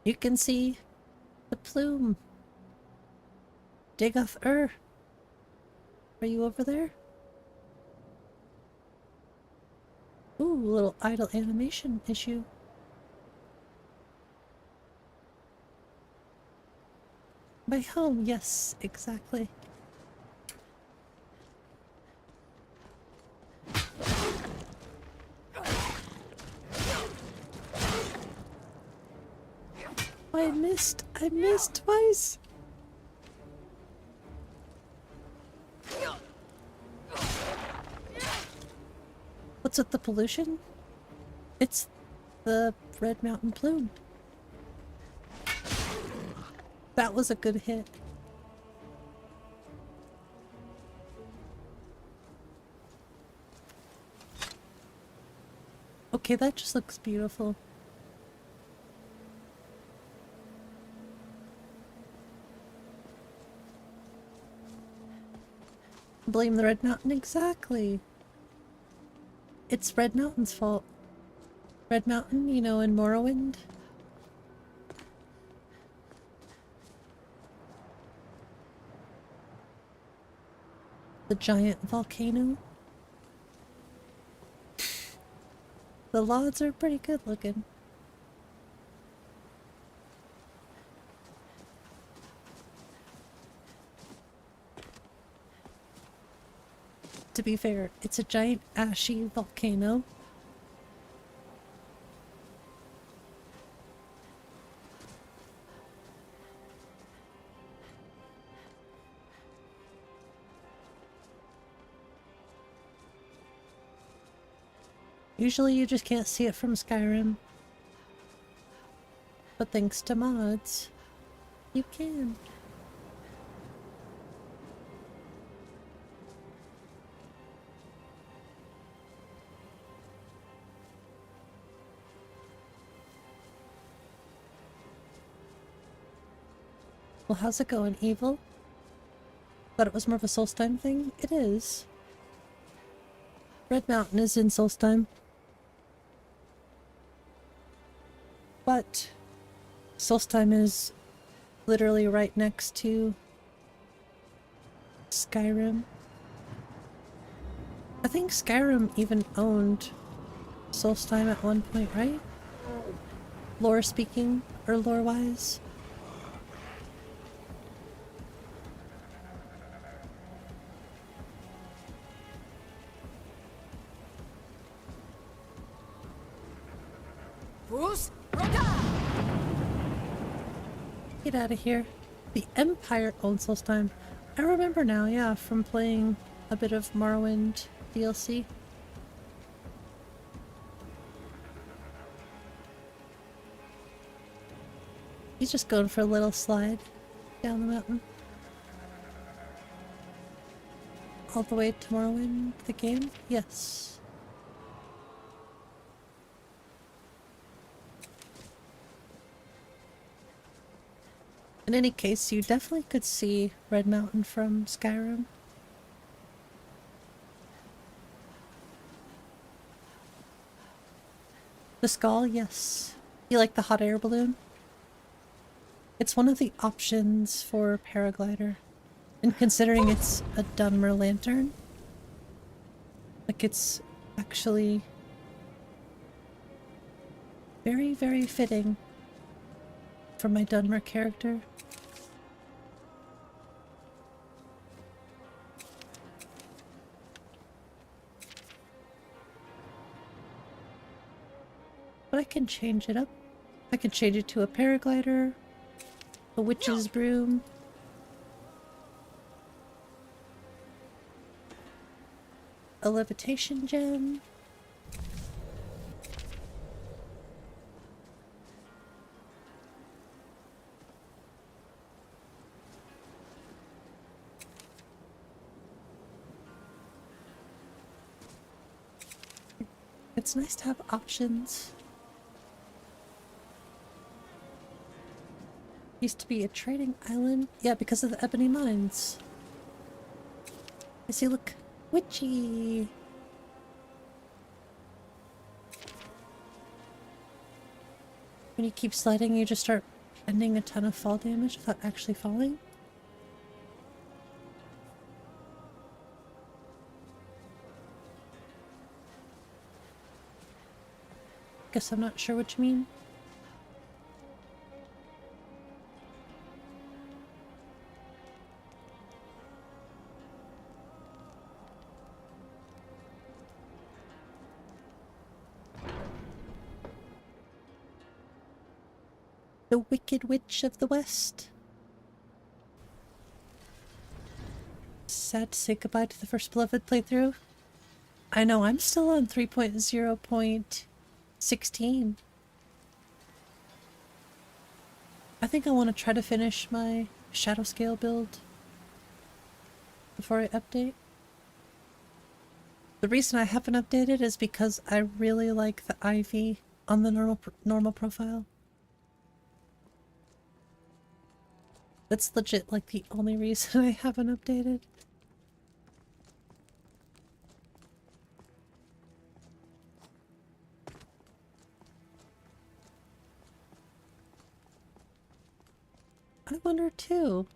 Speaker 1: You can see the plume. 𝕃𝕚𝕚𝕚𝕚. Are you over there? Ooh, a little idle animation issue. My home, yes, exactly. Oh, I missed twice! What's with the pollution? It's the Red Mountain plume. That was a good hit. Okay, that just looks beautiful. Blame the Red Mountain, exactly. It's Red Mountain's fault. Red Mountain, you know, in Morrowind. The giant volcano. The lods are pretty good looking. To be fair, it's a giant ashy volcano. Usually you just can't see it from Skyrim. But thanks to mods, you can. Well, how's it going, Evil? Thought it was more of a Solstheim thing? It is. Red Mountain is in Solstheim. But Solstheim is literally right next to Skyrim. I think Skyrim even owned Solstheim at one point, right? Lore speaking, or lore-wise. Get out of here. The Empire owned Solstheim. I remember now, yeah, from playing a bit of Morrowind DLC. He's just going for a little slide down the mountain. All the way to Morrowind, the game? Yes. In any case, you definitely could see Red Mountain from Skyrim. The skull, yes. You like the hot air balloon? It's one of the options for paraglider. And considering it's a Dunmer lantern, like it's actually very, very fitting for my Dunmer character. But I can change it up. I can change it to a paraglider, a witch's broom, a levitation gem, it's nice to have options. Used to be a trading island. Yeah, because of the ebony mines. I see, look. Witchy! When you keep sliding, you just start ending a ton of fall damage without actually falling. Guess I'm not sure what you mean. The Wicked Witch of the West. Sad to say goodbye to the First Beloved playthrough. I know, I'm still on 3.0.16. I think I want to try to finish my shadow scale build before I update. The reason I haven't updated is because I really like the ivy on the normal profile. That's legit like the only reason I haven't updated. I wonder too.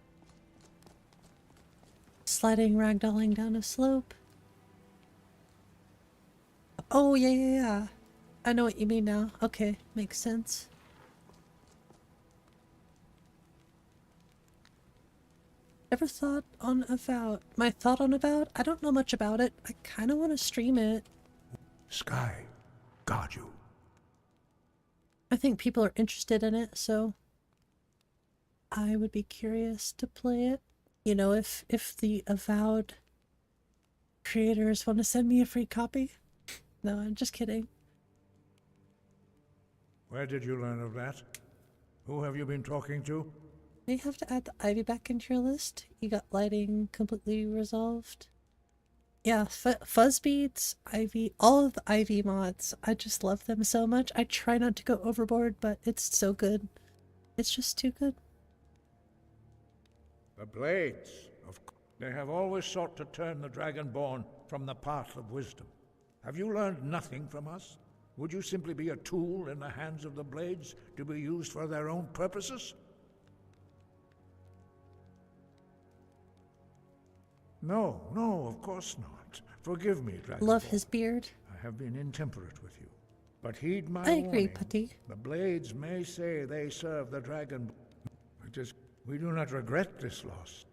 Speaker 1: Sliding ragdolling down a slope. Oh yeah. I know what you mean now. Okay, makes sense. Ever thought on Avowed? My thought on Avowed? I don't know much about it. I kind of want to stream it.
Speaker 5: Sky, guard you.
Speaker 1: I think people are interested in it, so I would be curious to play it. You know, if the Avowed creators want to send me a free copy. No, I'm just kidding.
Speaker 5: Where did you learn of that? Who have you been talking to?
Speaker 1: You have to add the ivy back into your list. You got lighting completely resolved. Yeah, fuzz beads, ivy, all of the ivy mods. I just love them so much. I try not to go overboard, but it's so good. It's just too good.
Speaker 5: The blades, they have always sought to turn the Dragonborn from the path of wisdom. Have you learned nothing from us? Would you simply be a tool in the hands of the blades to be used for their own purposes? No, no, of course not. Forgive me, Dragon.
Speaker 1: Love his beard.
Speaker 5: I have been intemperate with you. But heed my
Speaker 1: I agree,
Speaker 5: warning.
Speaker 1: Putty.
Speaker 5: The blades may say they serve the dragon. We do not regret this loss.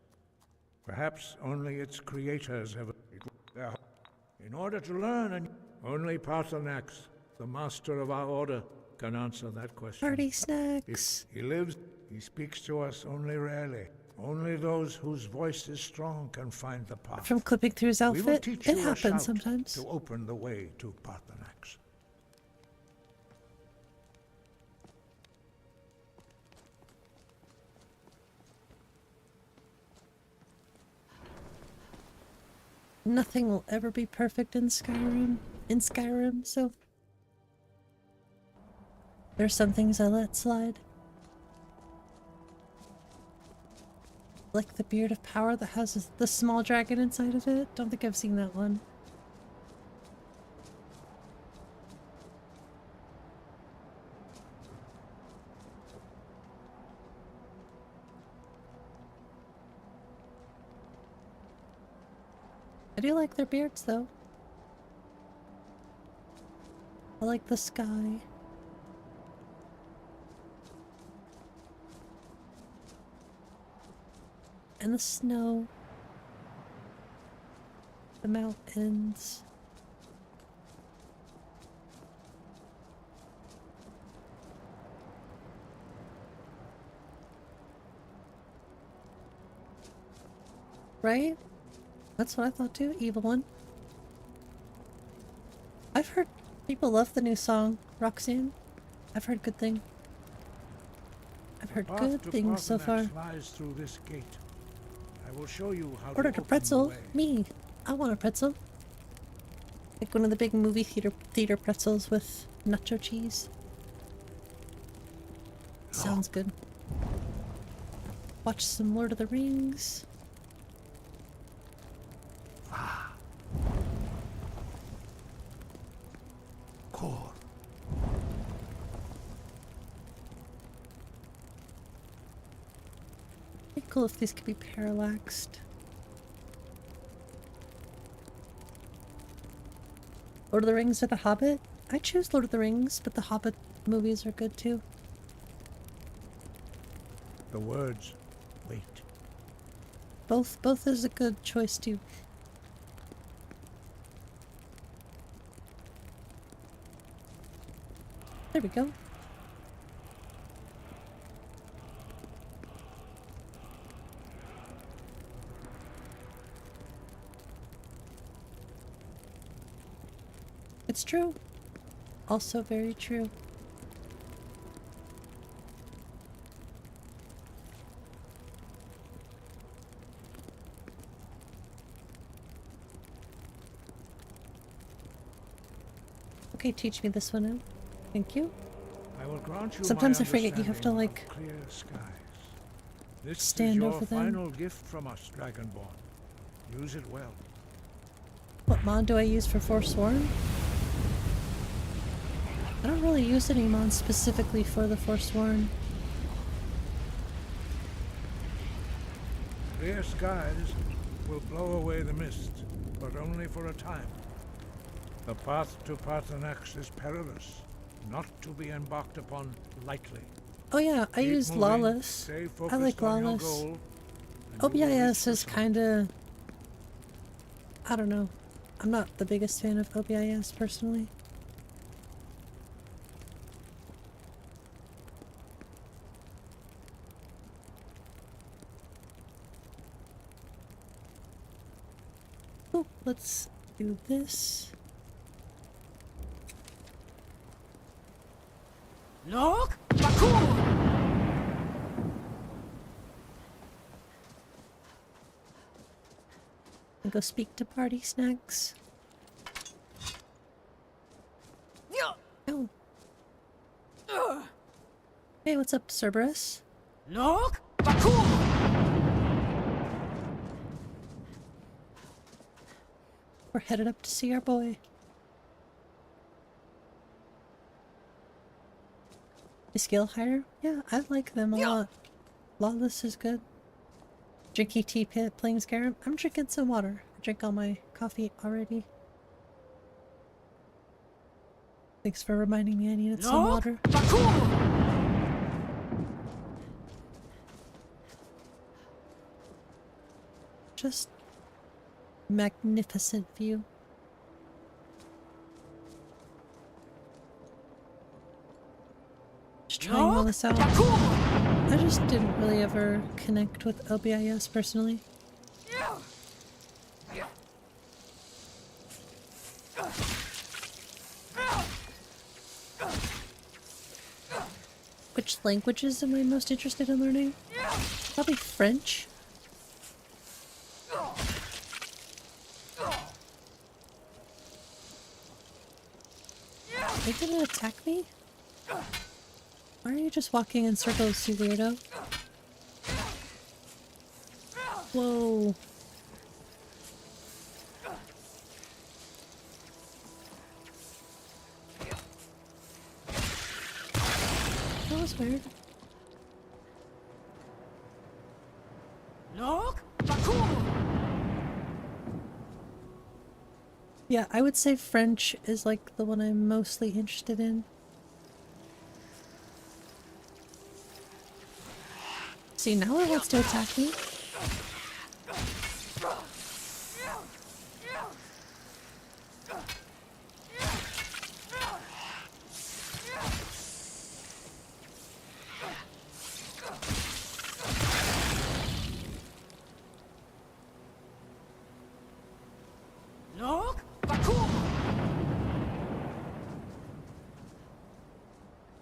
Speaker 5: Perhaps only its creators have... In order to learn, and only Paarthurnax, the master of our order, can answer that question.
Speaker 1: Party snacks.
Speaker 5: If he lives, he speaks to us only rarely. Only those whose voice is strong can find the path.
Speaker 1: From clipping through his
Speaker 5: We will
Speaker 1: outfit,
Speaker 5: teach
Speaker 1: it
Speaker 5: you a
Speaker 1: happens
Speaker 5: shout
Speaker 1: sometimes.
Speaker 5: to open the way to Paarthurnax.
Speaker 1: Nothing will ever be perfect in Skyrim, so there's some things I let slide. Like the Beard of Power that has the small dragon inside of it. Don't think I've seen that one. I do like their beards, though. I like the sky. And the snow. The mountains. Right? That's what I thought too, Evil One. I've heard people love the new song, Roxanne. I've heard good things. I've heard good things so far.
Speaker 5: Lies through this gate. I will show you how
Speaker 1: Ordered
Speaker 5: to
Speaker 1: a
Speaker 5: open
Speaker 1: pretzel.
Speaker 5: the way.
Speaker 1: Me. I want a pretzel. Like one of the big movie theater pretzels with nacho cheese. Sounds good. Watch some Lord of the Rings.
Speaker 5: Core.
Speaker 1: Be cool if these could be parallaxed. Lord of the Rings or The Hobbit? I choose Lord of the Rings, but the Hobbit movies are good too.
Speaker 5: The words, wait.
Speaker 1: Both is a good choice too. There we go. It's true. Also very true. Okay, teach me this one out. Thank you.
Speaker 5: I will grant you
Speaker 1: Sometimes
Speaker 5: my
Speaker 1: I forget you have to,
Speaker 5: understanding
Speaker 1: like,
Speaker 5: of clear skies. This
Speaker 1: stand
Speaker 5: is your
Speaker 1: over them.
Speaker 5: final gift from us, Dragonborn. Use it well.
Speaker 1: What mod do I use for Forsworn? I don't really use any mods specifically for the Forsworn.
Speaker 5: Clear skies will blow away the mist, but only for a time. The path to Paarthurnax is perilous, not to be embarked upon lightly.
Speaker 1: Oh yeah, I
Speaker 5: Keep
Speaker 1: use
Speaker 5: moving,
Speaker 1: Lawless.
Speaker 5: stay
Speaker 1: I like
Speaker 5: focused on your
Speaker 1: Lawless.
Speaker 5: goal, and you will reach
Speaker 1: OBIS
Speaker 5: the
Speaker 1: is
Speaker 5: summit.
Speaker 1: kinda... I don't know. I'm not the biggest fan of OBIS personally. Oh, let's do this.
Speaker 4: Look! Bakur!
Speaker 1: And go speak to Party Snacks. Oh. Hey, what's up, Cerberus?
Speaker 4: Look! Bakur!
Speaker 1: We're headed up to see our boy. The scale higher? Yeah, I like them a lot. Lawless is good. Drinky tea pit playing SKYRIM. I'm drinking some water. I drank all my coffee already. Thanks for reminding me I needed some water. Just magnificent view. Just trying all this out. I just didn't really ever connect with LBIS personally. Which languages am I most interested in learning? Probably French. Are you gonna attack me? Why are you just walking in circles, you weirdo? Whoa. That was weird. Yeah, I would say French is like the one I'm mostly interested in. See, now it wants to attack me.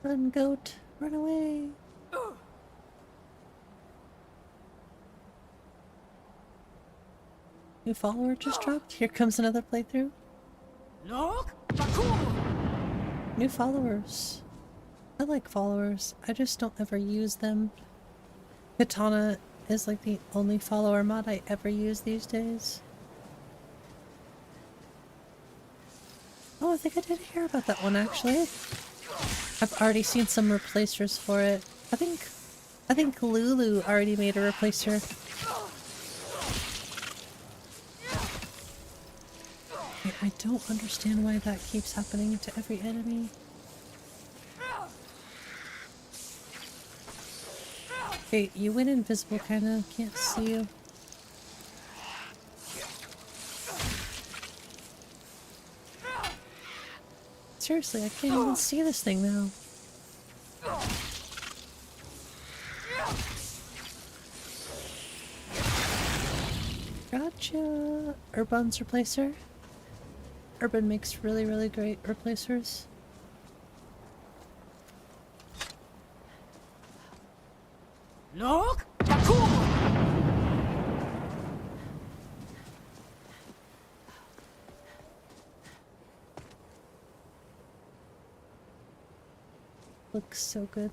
Speaker 1: Run, goat. Run away. New follower just dropped. Here comes another playthrough. New followers. I like followers. I just don't ever use them. Katana is like the only follower mod I ever use these days. Oh, I think I did hear about that one actually. I've already seen some replacers for it. I think Lulu already made a replacer. I don't understand why that keeps happening to every enemy. Okay, you went invisible kinda, can't see you. Seriously, I can't even see this thing now. Gotcha! Urban's replacer. Urban makes really, really great replacers. Looks so good.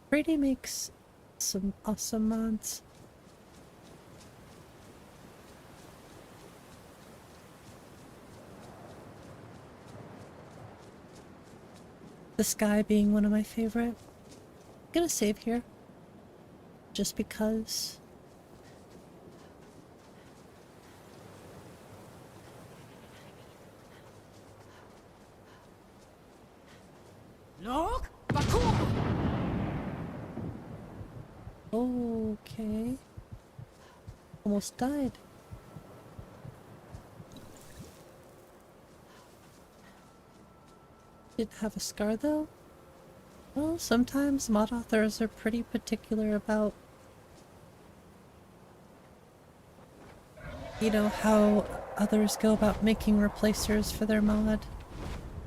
Speaker 1: Brady makes some awesome mods. The sky being one of my favorite. I'm gonna save here. Just because. Okay. Almost died. Didn't have a scar though? Well, sometimes mod authors are pretty particular about, you know, how others go about making replacers for their mod.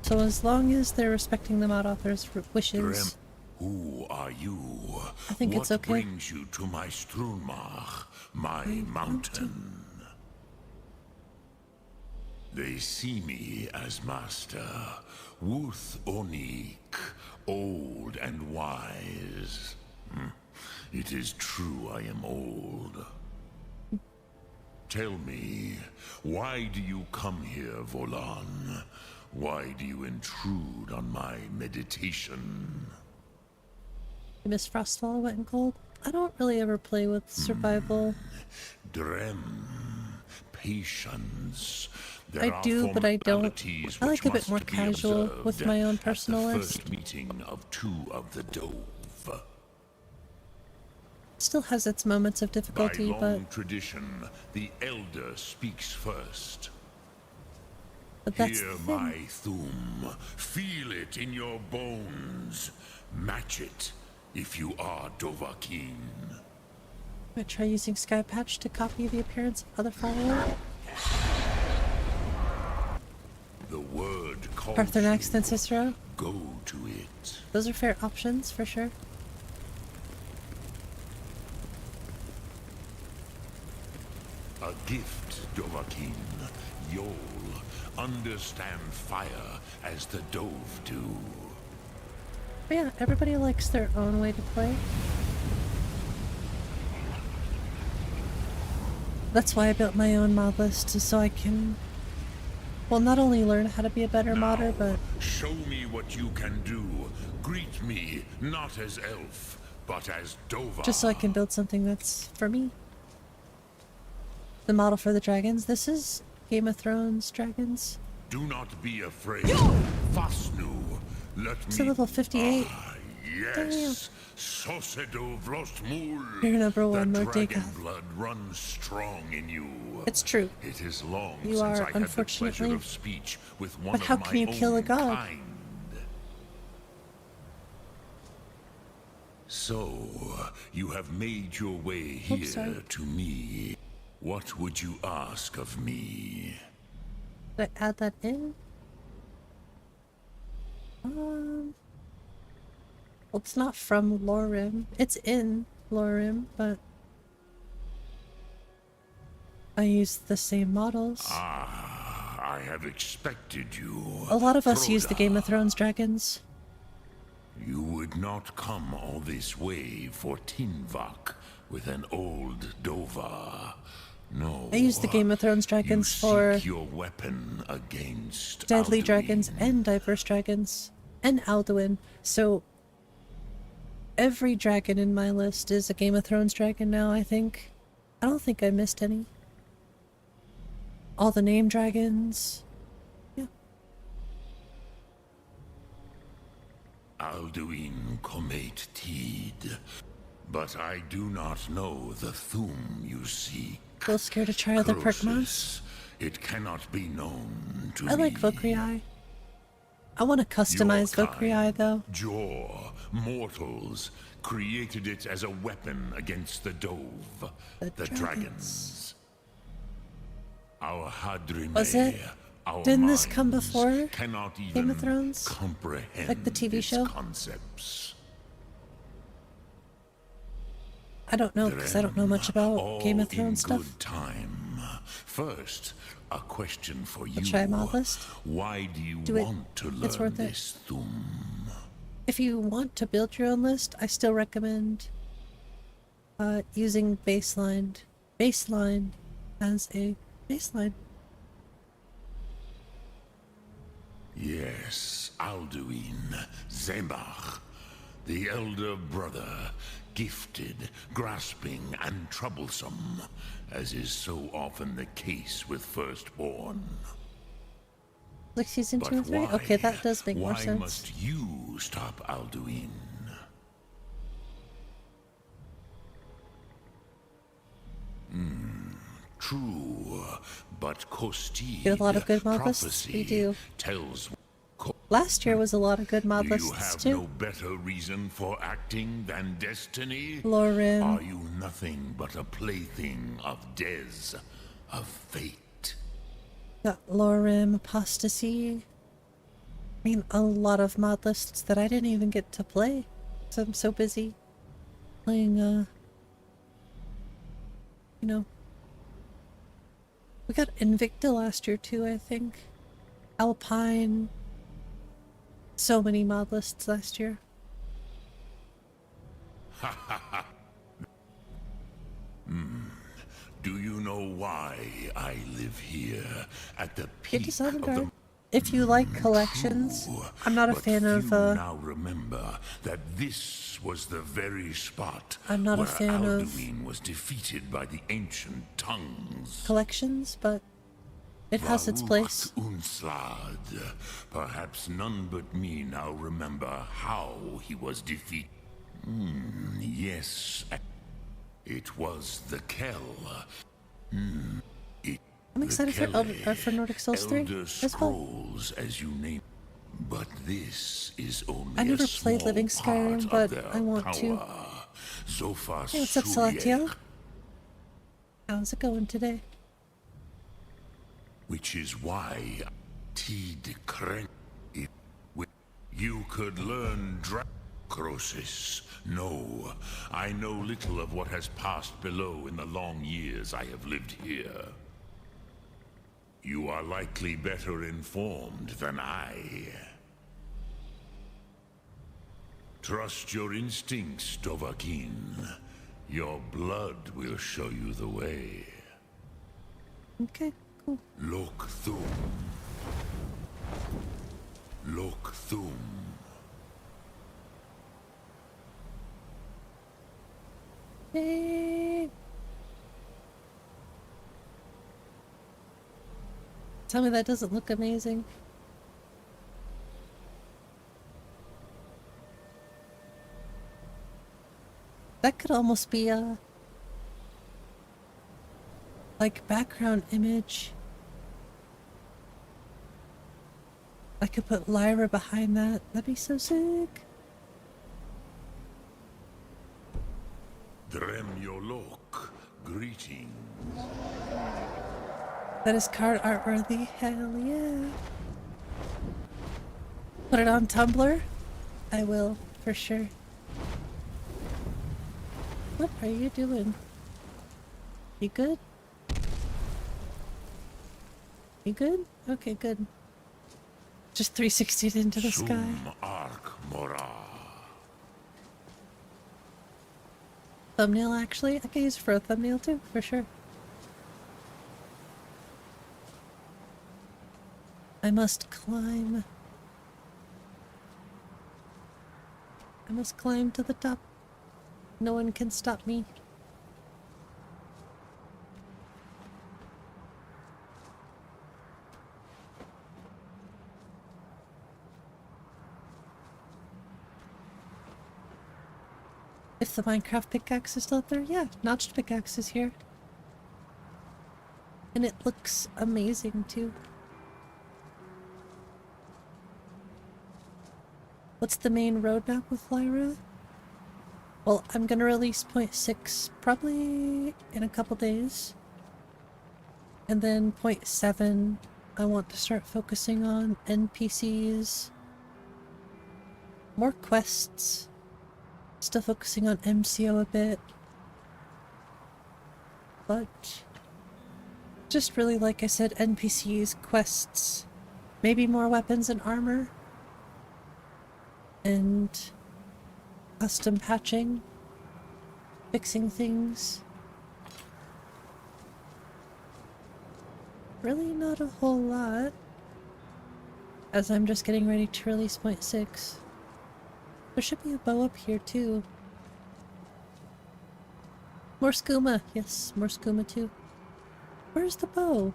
Speaker 1: So as long as they're respecting the mod author's wishes,
Speaker 6: who are you?
Speaker 1: I think it's okay.
Speaker 6: What brings you to my 𝕊𝕦𝕓𝕓𝕖, my mountain? They see me as master, Wuth Onik, old and wise. It is true I am old. Tell me, why do you come here, Volan? Why do you intrude on my meditation?
Speaker 1: You miss Frostfall, Wet and Cold? I don't really ever play with survival.
Speaker 6: Patience.
Speaker 1: I do, but I don't. I like a bit more casual with my own personal list.
Speaker 6: First meeting of two of the Dove.
Speaker 1: Still has its moments of difficulty,
Speaker 6: By long tradition, the elder speaks first.
Speaker 1: But that's
Speaker 6: Hear
Speaker 1: the thing.
Speaker 6: my 𝕊𝕚𝕚. Feel it in your bones. Match it if you are Dovahkiin.
Speaker 1: I'm gonna try using Sky Patch to copy the appearance of other followers.
Speaker 6: The word calls
Speaker 1: Paarthurnax, then Cicero.
Speaker 6: Go to it.
Speaker 1: Those are fair options for sure.
Speaker 6: A gift, Dovahkiin. You'll understand fire as the Dove do.
Speaker 1: But yeah, everybody likes their own way to play. That's why I built my own mod list, so I can, well, not only learn how to be a better modder, but
Speaker 6: show me what you can do. Greet me not as elf, but as Dova.
Speaker 1: just so I can build something that's for me. The model for the dragons. This is Game of Thrones dragons.
Speaker 6: Do not be afraid. Fasnu, let
Speaker 1: It's
Speaker 6: me.
Speaker 1: a level 58.
Speaker 6: Yes. Sosedo Vlostmul.
Speaker 1: You're number one,
Speaker 6: The
Speaker 1: Lord
Speaker 6: dragon
Speaker 1: Dagoth.
Speaker 6: blood runs strong in you.
Speaker 1: It's true.
Speaker 6: It is long
Speaker 1: You
Speaker 6: since
Speaker 1: are,
Speaker 6: I had the pleasure
Speaker 1: unfortunately.
Speaker 6: of speech with one
Speaker 1: But how
Speaker 6: of
Speaker 1: can
Speaker 6: my
Speaker 1: you kill a
Speaker 6: own
Speaker 1: god?
Speaker 6: kind. So, you have made your way here
Speaker 1: sorry.
Speaker 6: to me. What would you ask of me?
Speaker 1: Did I add that in? Well, it's not from 𝕊𝕦𝕓𝕤𝕗. It's in 𝕊𝕦𝕓𝕗, but I used the same models.
Speaker 6: I have expected you.
Speaker 1: A lot of us use the
Speaker 6: Froda.
Speaker 1: Game of Thrones dragons.
Speaker 6: You would not come all this way for Tinvak with an old Dova. No.
Speaker 1: I use the Game of Thrones dragons
Speaker 6: you
Speaker 1: for
Speaker 6: seek your weapon against
Speaker 1: deadly
Speaker 6: Alduin.
Speaker 1: dragons and diverse dragons and Alduin. So every dragon in my list is a Game of Thrones dragon now, I think. I don't think I missed any. All the name dragons. Yeah.
Speaker 6: Alduin Comate Tid. But I do not know the 𝕊𝕚 you seek.
Speaker 1: A little scared to try other perk mods.
Speaker 6: It cannot be known to
Speaker 1: I like
Speaker 6: me.
Speaker 1: 𝕊𝕚𝕓𝕗. I want to customize
Speaker 6: Your
Speaker 1: 𝕊𝕚𝕓𝕗 though.
Speaker 6: Jaw, mortals, created it as a weapon against the Dove, the dragons. Our Hadrime,
Speaker 1: Was it?
Speaker 6: our
Speaker 1: Didn't this come
Speaker 6: minds
Speaker 1: before
Speaker 6: cannot even
Speaker 1: Game of Thrones?
Speaker 6: comprehend
Speaker 1: Like the TV
Speaker 6: its
Speaker 1: show?
Speaker 6: concepts.
Speaker 1: I don't know because I don't know much about
Speaker 6: All
Speaker 1: Game of
Speaker 6: in
Speaker 1: Thrones stuff.
Speaker 6: good time. First, a question for you.
Speaker 1: I'll try mod list.
Speaker 6: Why do you
Speaker 1: Do it.
Speaker 6: want to
Speaker 1: It's
Speaker 6: learn
Speaker 1: worth it.
Speaker 6: this 𝕊𝕚?
Speaker 1: If you want to build your own list, I still recommend using baseline as a baseline.
Speaker 6: Yes, Alduin, Zemach, the elder brother, gifted, grasping, and troublesome, as is so often the case with firstborn.
Speaker 1: Like season 2 and 3?
Speaker 6: why?
Speaker 1: Okay, that does make more
Speaker 6: Why
Speaker 1: sense.
Speaker 6: must you stop Alduin? True, but Kosti,
Speaker 1: Get a lot of good mod lists?
Speaker 6: prophecy
Speaker 1: We do.
Speaker 6: tells.
Speaker 1: Last year was a lot of good mod
Speaker 6: Do you
Speaker 1: lists
Speaker 6: have
Speaker 1: too.
Speaker 6: no better reason for acting than destiny?
Speaker 1: 𝕊𝕦𝕓𝕗.
Speaker 6: Are you nothing but a plaything of Des, of fate?
Speaker 1: Got 𝕊𝕦𝕓𝕗, Apostasy. I mean, a lot of mod lists that I didn't even get to play. So I'm so busy playing, you know. We got Invicta last year too, I think. Alpine. So many mod lists last year.
Speaker 6: Do you know why I live here at the
Speaker 1: Good
Speaker 6: peak
Speaker 1: design,
Speaker 6: of
Speaker 1: Guard.
Speaker 6: the...
Speaker 1: if you like collections, I'm not a fan of.
Speaker 6: Now remember that this was the very spot
Speaker 1: I'm not a
Speaker 6: where
Speaker 1: fan of
Speaker 6: Alduin was defeated by the ancient tongues.
Speaker 1: collections, but it has its place.
Speaker 6: 𝕊𝕦𝕓𝕤𝕖. Perhaps none but me now remember how he was defeated. Yes, it was the Kell.
Speaker 1: I'm excited for Nordic Souls 3
Speaker 6: Elder
Speaker 1: as well.
Speaker 6: Scrolls, as you name. But this is only
Speaker 1: I never
Speaker 6: a
Speaker 1: played
Speaker 6: small
Speaker 1: Living Skyrim,
Speaker 6: part
Speaker 1: but
Speaker 6: of their
Speaker 1: I want
Speaker 6: power.
Speaker 1: to.
Speaker 6: Zophar
Speaker 1: Hey, what's up,
Speaker 6: Suriel,
Speaker 1: Celestial? How's it going today?
Speaker 6: which is why 𝕃𝕚𝕚𝕚𝕚. You could learn Crosis. No, I know little of what has passed below in the long years I have lived here. You are likely better informed than I. Trust your instincts, Dovahkiin. Your blood will show you the way.
Speaker 1: Okay, cool.
Speaker 6: 𝕊𝕦𝕓𝕤𝕗.
Speaker 1: Hey. Tell me that doesn't look amazing. That could almost be a like background image. I could put Lyra behind that. That'd be so sick.
Speaker 6: 𝕊𝕦𝕓𝕤𝕗. Greetings.
Speaker 1: That is card art worthy. Hell yeah. Put it on Tumblr? I will, for sure. What are you doing? You good? You good? Okay, good. Just 360'd into the sky. Thumbnail, actually? I could use it for a thumbnail too, for sure. I must climb. I must climb to the top. No one can stop me. If the Minecraft pickaxe is still up there, yeah, notched pickaxe is here. And it looks amazing too. What's the main roadmap with Lyra? Well, I'm gonna release 0.6 probably in a couple days. And then 0.7, I want to start focusing on NPCs. More quests. Still focusing on MCO a bit. But just really, like I said, NPCs, quests, maybe more weapons and armor. And custom patching, fixing things. Really not a whole lot, as I'm just getting ready to release 0.6. There should be a bow up here too. More skooma, yes, more skooma too. Where's the bow?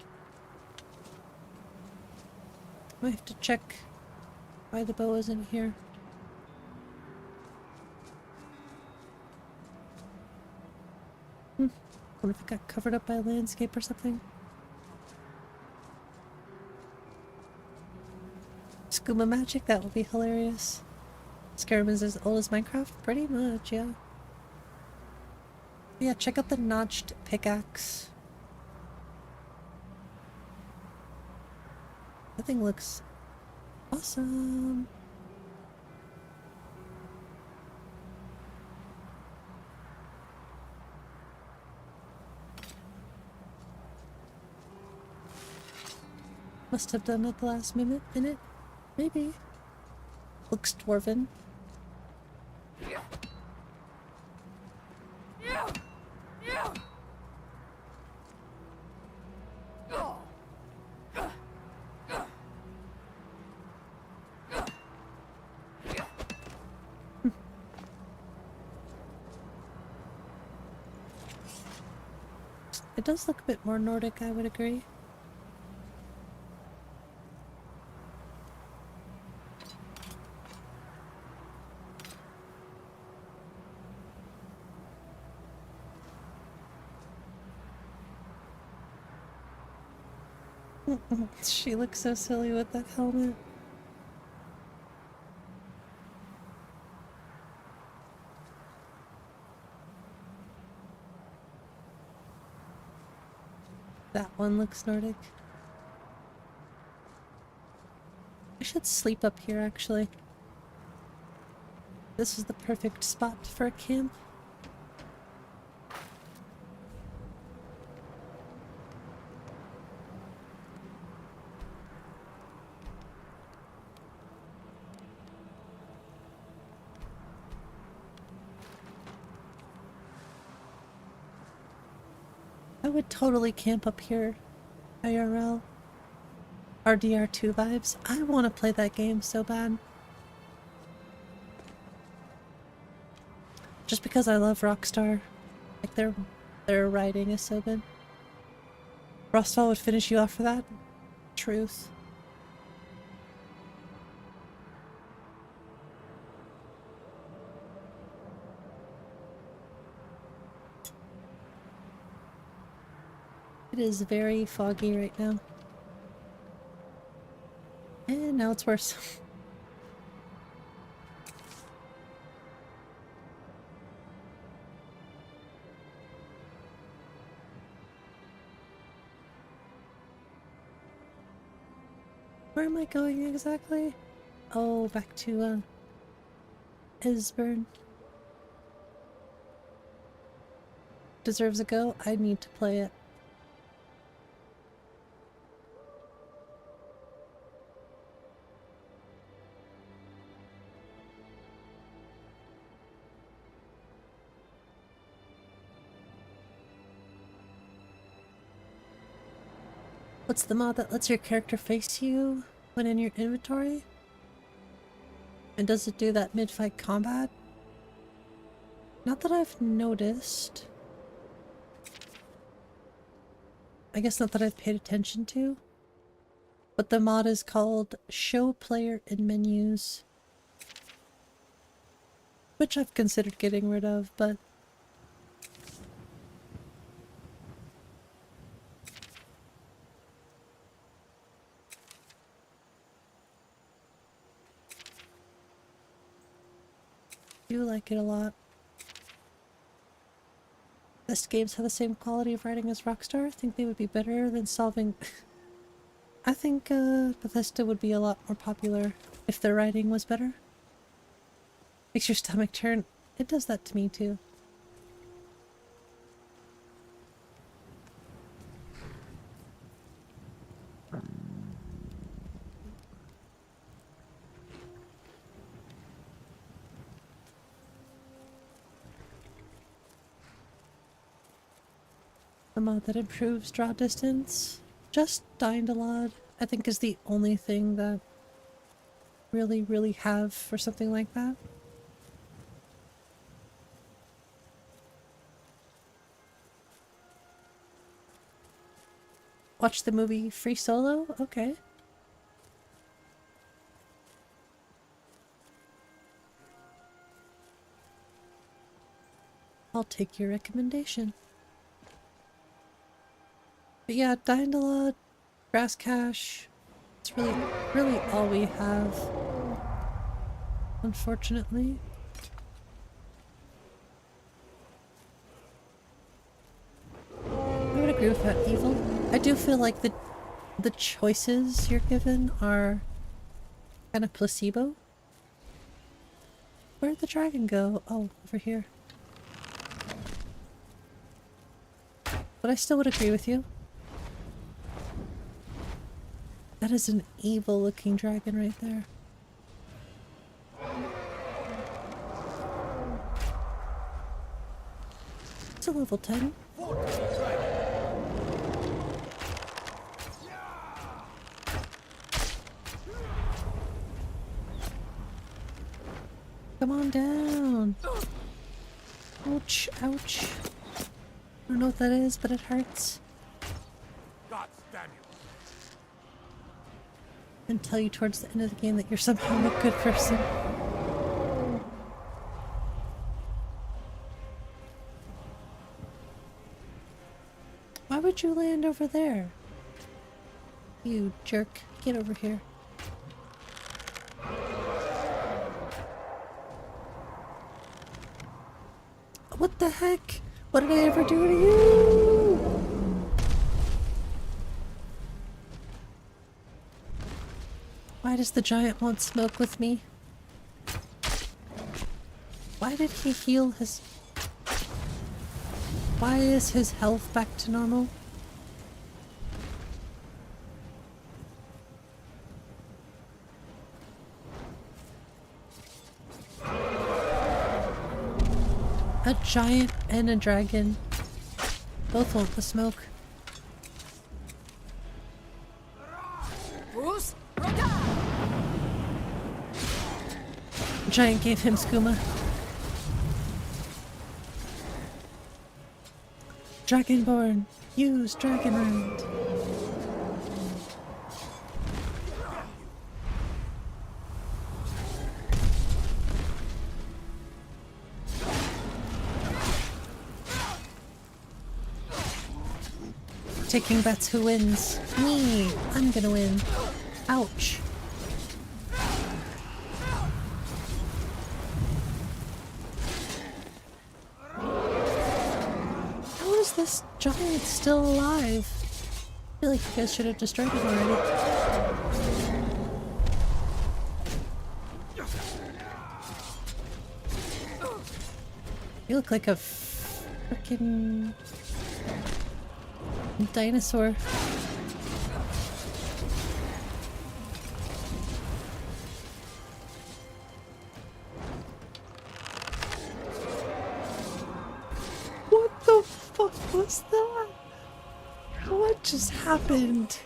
Speaker 1: I have to check why the bow isn't here. What if it got covered up by a landscape or something? Skooma magic? That would be hilarious. Skyrim is as old as Minecraft? Pretty much, yeah. Yeah, check out the notched pickaxe. That thing looks awesome. Must have done it the last minute, maybe. Looks dwarven. It does look a bit more Nordic, I would agree. She looks so silly with that helmet. That one looks Nordic. I should sleep up here, actually. This is the perfect spot for a camp. I would totally camp up here. IRL. RDR2 vibes. I want to play that game so bad. Just because I love Rockstar. Like their writing is so good. Rostval would finish you off for that? Truth. It is very foggy right now. And now it's worse. Where am I going exactly? Oh, back to Esbern. Deserves a go? I need to play it. What's the mod that lets your character face you when in your inventory? And does it do that mid-fight combat? Not that I've noticed. I guess not that I've paid attention to. But the mod is called Show Player in Menus. Which I've considered getting rid of, but... I do like it a lot. Best games have the same quality of writing as Rockstar. I think they would be better than solving... I think Bethesda would be a lot more popular if their writing was better. Makes your stomach turn. It does that to me too. The mod that improves draw distance. Just 𝕊𝕬𝕓𝕤𝕬𝕓𝕬𝕬, I think, is the only thing that really have for something like that. Watch the movie Free Solo? Okay. I'll take your recommendation. But yeah, 𝕊𝕬𝕬𝕬, grass cache. It's really all we have. Unfortunately. I would agree with that, Evil. I do feel like the choices you're given are kind of placebo. Where'd the dragon go? Oh, over here. But I still would agree with you. That is an evil looking dragon right there. It's a level 10. Come on down. Ouch, ouch. I don't know what that is, but it hurts.
Speaker 13: God damn you.
Speaker 1: And tell you towards the end of the game that you're somehow a good person. Why would you land over there? You jerk. Get over here. What the heck? What did I ever do to you? Why does the giant want smoke with me? Why did he heal his... Why is his health back to normal? A giant and a dragon. Both want the smoke.
Speaker 3: Bruce,
Speaker 1: The giant gave him skooma. Dragonborn, use dragon round. Taking bets who wins. Me! I'm gonna win. Ouch. How is this giant still alive? I feel like you guys should have destroyed him already. You look like a frickin' dinosaur. What the fuck was that? What just happened?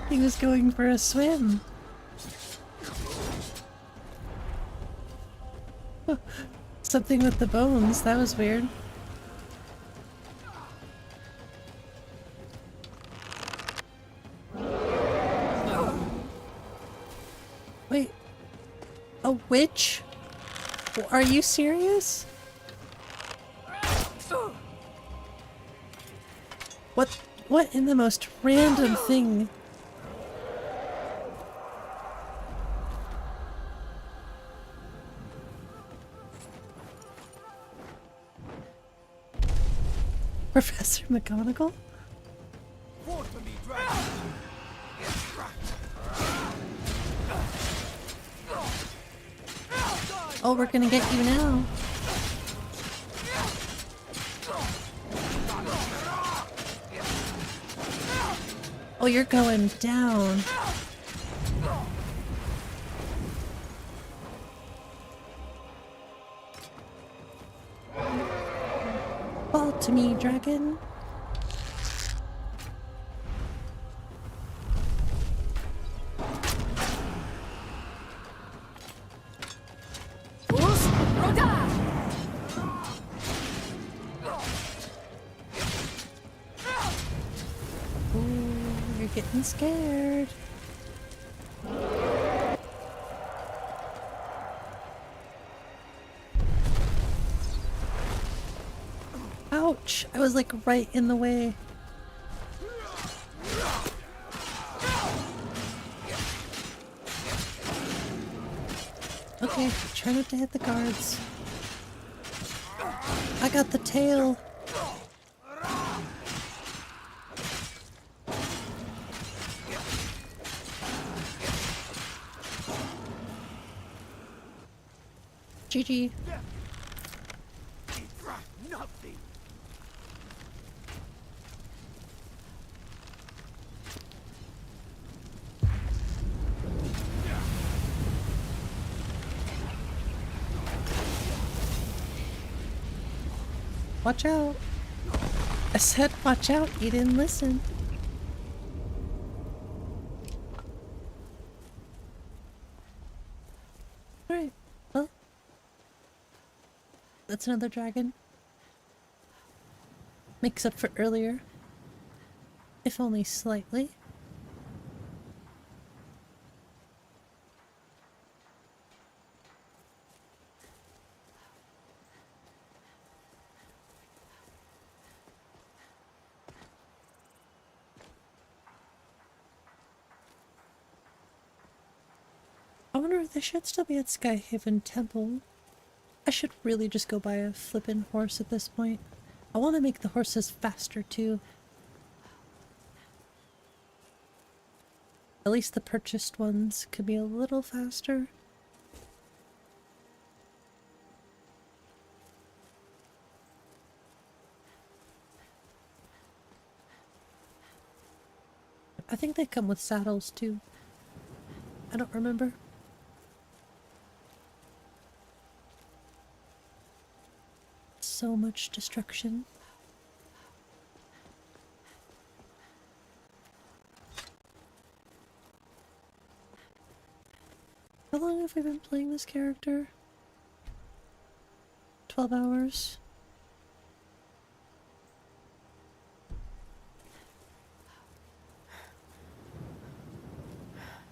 Speaker 1: He was going for a swim. Something with the bones, that was weird. Wait, a witch? Are you serious? What in the most random thing? Professor McGonagall? Oh, we're gonna get you now. Oh, you're going down. Fall to me, dragon. Getting scared. Ouch! I was like right in the way. Okay, try not to hit the guards. I got the tail. GG.
Speaker 10: Nothing.
Speaker 1: Watch out. I said watch out, you didn't listen. Alright, well. that's another dragon. Makes up for earlier. If only slightly. I wonder if they should still be at Skyhaven Temple. I should really just go buy a flippin' horse at this point. I want to make the horses faster too. At least the purchased ones could be a little faster. I think they come with saddles too. I don't remember. So much destruction. How long have we been playing this character? 12 hours.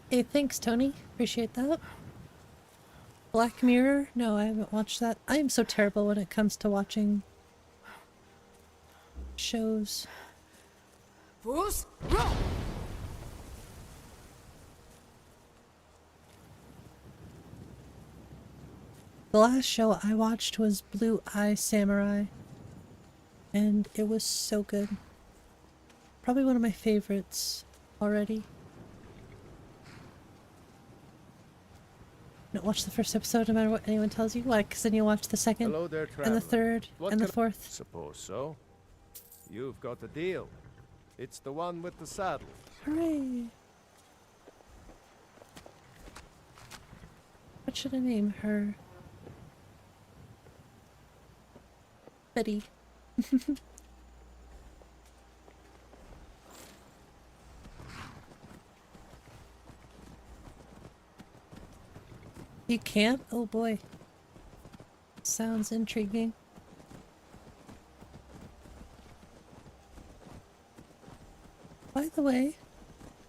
Speaker 1: Hey, thanks, Tony. Appreciate that. Black Mirror? No, I haven't watched that. I am so terrible when it comes to watching shows.
Speaker 3: Fools, roll!
Speaker 1: The last show I watched was Blue Eye Samurai, and it was so good. Probably one of my favorites already. Don't watch the first episode no matter what anyone tells you. Why? Because then you watch the second,
Speaker 15: Hello there,
Speaker 1: and the
Speaker 15: traveler.
Speaker 1: third,
Speaker 15: What
Speaker 1: and the
Speaker 15: can I-
Speaker 1: fourth.
Speaker 15: Suppose so. You've got a deal. It's the one with the saddle.
Speaker 1: Hooray! What should I name her? Betty. You can't? Oh boy. Sounds intriguing. By the way,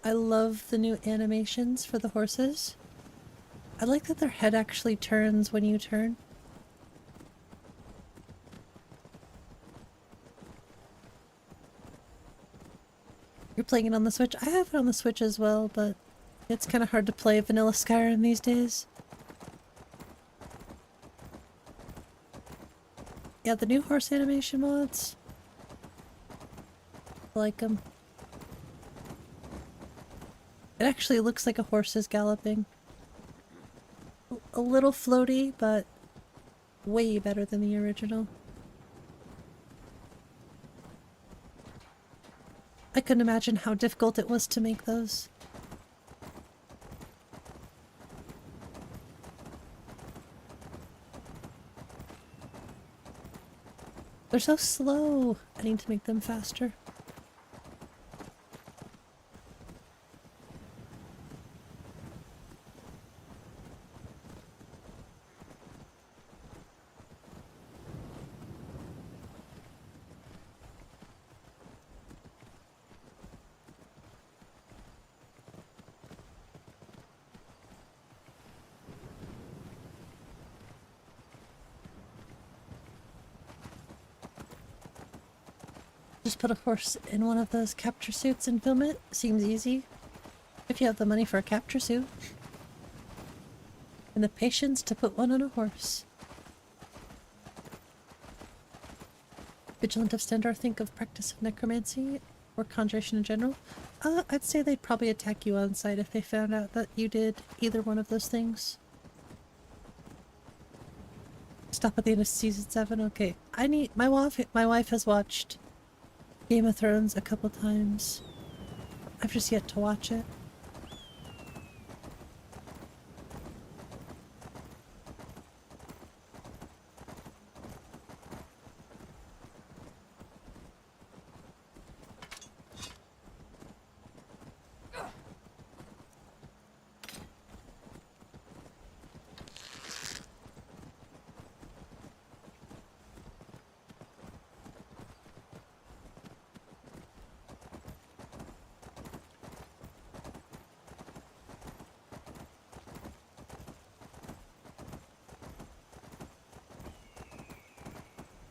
Speaker 1: I love the new animations for the horses. I like that their head actually turns when you turn. You're playing it on the Switch? I have it on the Switch as well, but it's kind of hard to play vanilla Skyrim these days. Yeah, the new horse animation mods. I like them. It actually looks like a horse is galloping. A little floaty, but way better than the original. I couldn't imagine how difficult it was to make those. They're so slow. I need to make them faster. Just put a horse in one of those capture suits and film it. Seems easy. If you have the money for a capture suit. And the patience to put one on a horse. Vigilant of Stendarr think of practice of necromancy or conjuration in general? I'd say they'd probably attack you on sight if they found out that you did either one of those things. Stop at the end of season 7? Okay. My wife has watched Game of Thrones a couple times. I've just yet to watch it.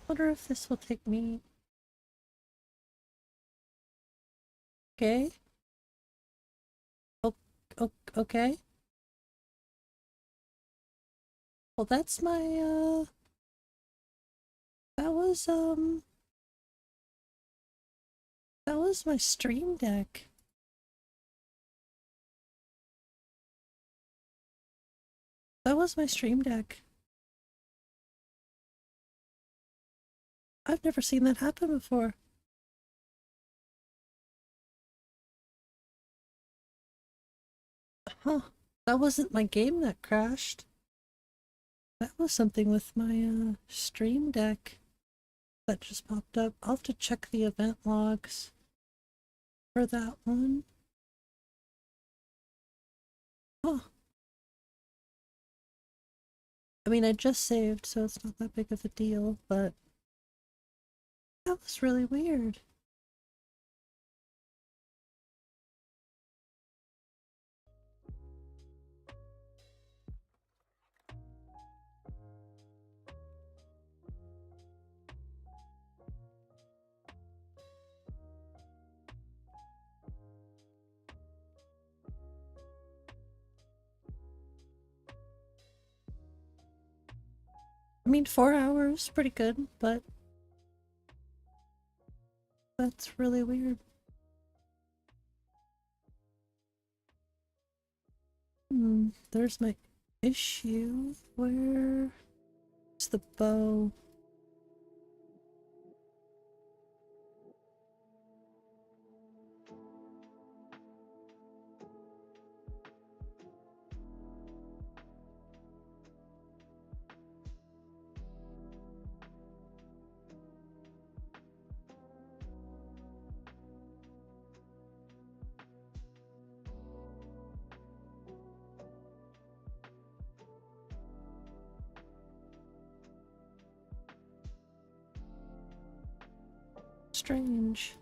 Speaker 1: Wonder if this will take me. Okay. Okay. Well, that's my, that was my stream deck. That was my stream deck. I've never seen that happen before. Huh. That wasn't my game that crashed. That was something with my stream deck that just popped up. I'll have to check the event logs for that one. Huh. I mean, I just saved, so it's not that big of a deal, but that was really weird. I mean, 4 hours, pretty good, but that's really weird. There's my issue. Where's the bow? Strange.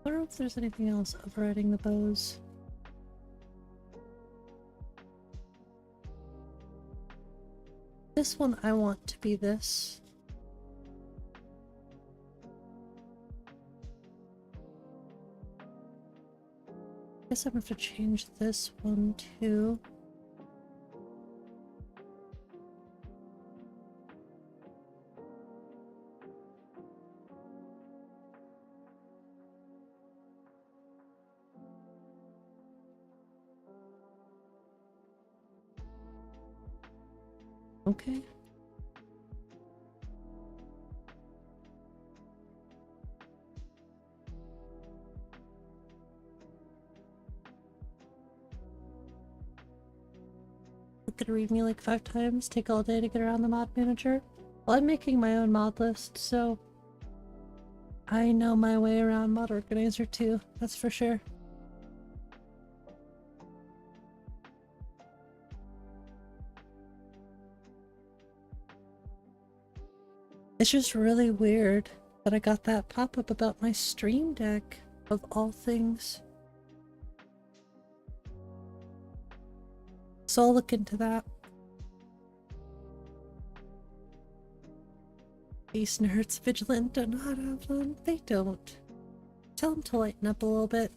Speaker 1: I wonder if there's anything else overriding the bows. This one I want to be this. Guess I'm gonna have to change this one too. Okay. Look at read me like 5 times, take all day to get around the mod manager. Well, I'm making my own mod list, so I know my way around mod organizer too, that's for sure. It's just really weird that I got that pop-up about my stream deck, of all things. So I'll look into that. These nerds vigilant do not have fun. They don't. Tell them to lighten up a little bit.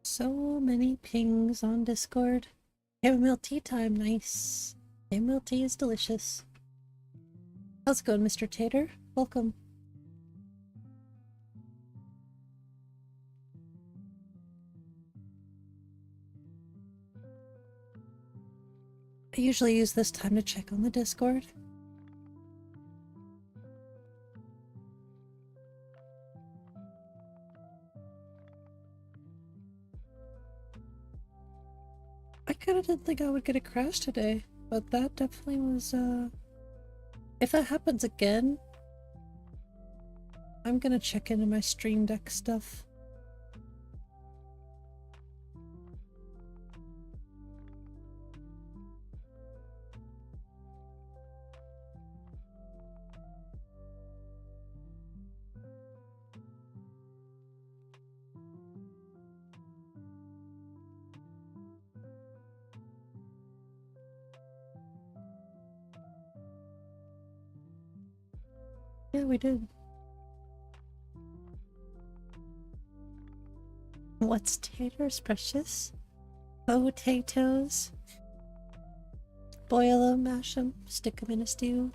Speaker 1: So many pings on Discord. Chamomile tea time, nice. Chamomile tea is delicious. How's it going, Mr. Tater? Welcome. I usually use this time to check on the Discord. I kinda didn't think I would get a crash today, but that definitely was, if that happens again, I'm gonna check into my Stream Deck stuff. Yeah, we did. What's taters, precious? Potatoes. Boil them, mash them, stick them in a stew.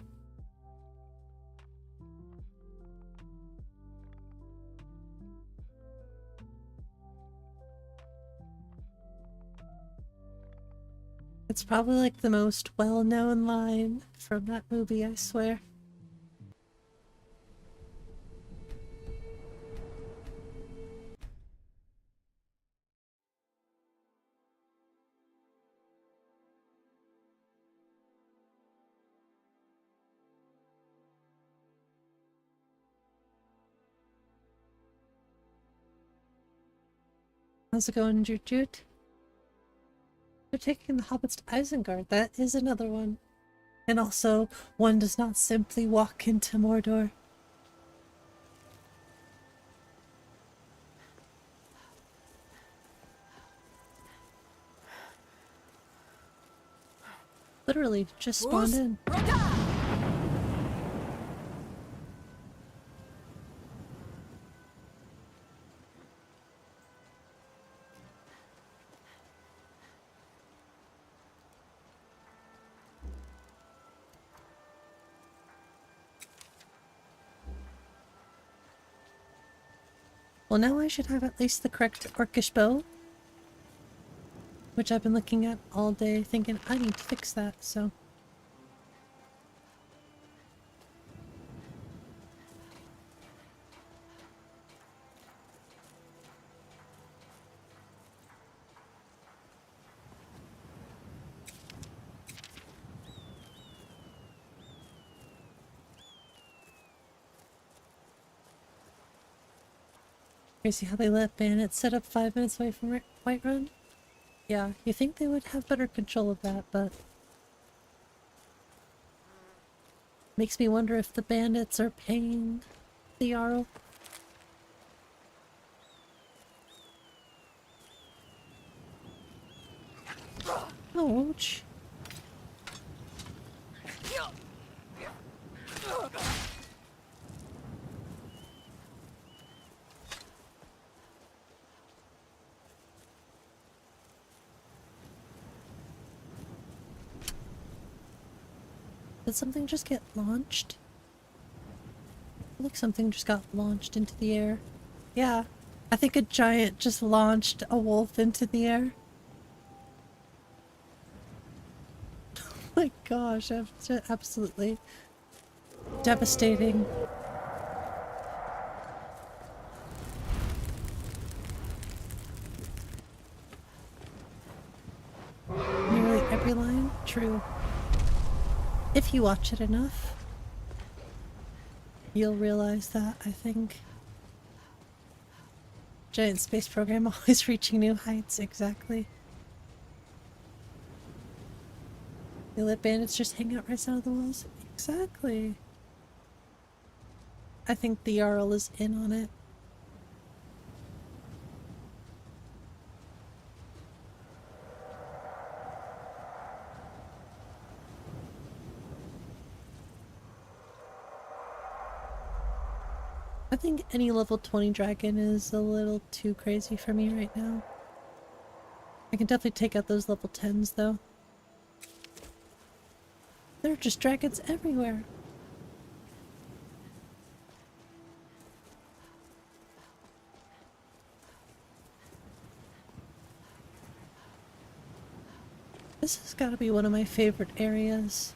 Speaker 1: It's probably like the most well-known line from that movie, I swear. How's it going, Jute Jute? They're taking the hobbits to Isengard. That is another one. And also, one does not simply walk into Mordor. Literally, just spawned in. Well, now I should have at least the correct orcish bow, which I've been looking at all day thinking I need to fix that, so. Crazy how they let bandits set up 5 minutes away from Whiterun? Yeah, you think they would have better control of that, but makes me wonder if the bandits are paying the Jarl. Ouch. Did something just get launched? I feel like something just got launched into the air. Yeah, I think a giant just launched a wolf into the air. Oh my gosh, absolutely devastating. Nearly every line? True. If you watch it enough, you'll realize that, I think. Giant space program always reaching new heights, exactly. You let bandits just hang out right side of the walls? Exactly. I think the Jarl is in on it. I think any level 20 dragon is a little too crazy for me right now. I can definitely take out those level 10s though. There are just dragons everywhere. This has got to be one of my favorite areas.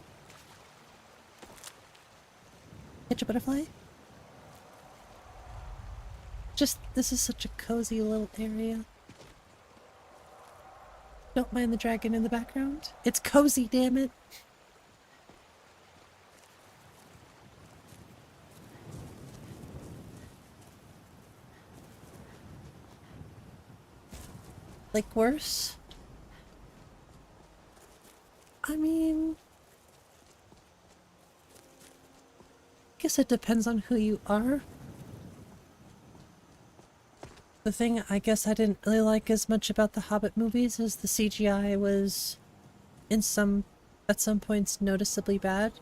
Speaker 1: Catch a butterfly? Just, this is such a cozy little area. Don't mind the dragon in the background. It's cozy, damn it. Like worse? I mean, I guess it depends on who you are. The thing I guess I didn't really like as much about the Hobbit movies is the CGI was at some points noticeably bad.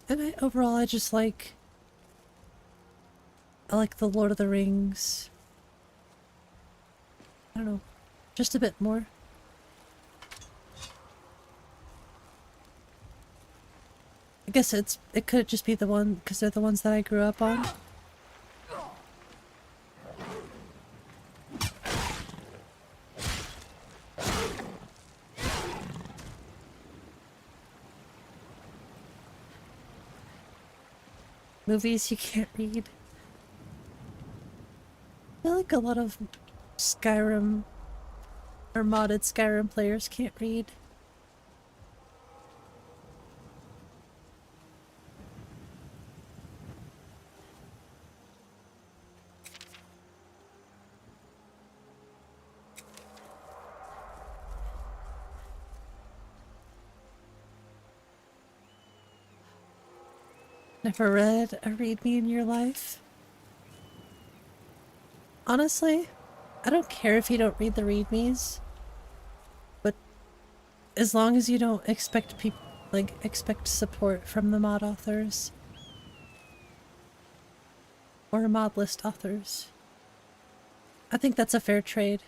Speaker 1: And overall I just like the Lord of the Rings. I don't know, just a bit more. I guess it could just be the one because they're the ones that I grew up on. Movies you can't read. I feel like a lot of Skyrim or modded Skyrim players can't read. Never read a readme in your life? Honestly, I don't care if you don't read the readmes, but as long as you don't expect expect support from the mod authors or mod list authors, I think that's a fair trade.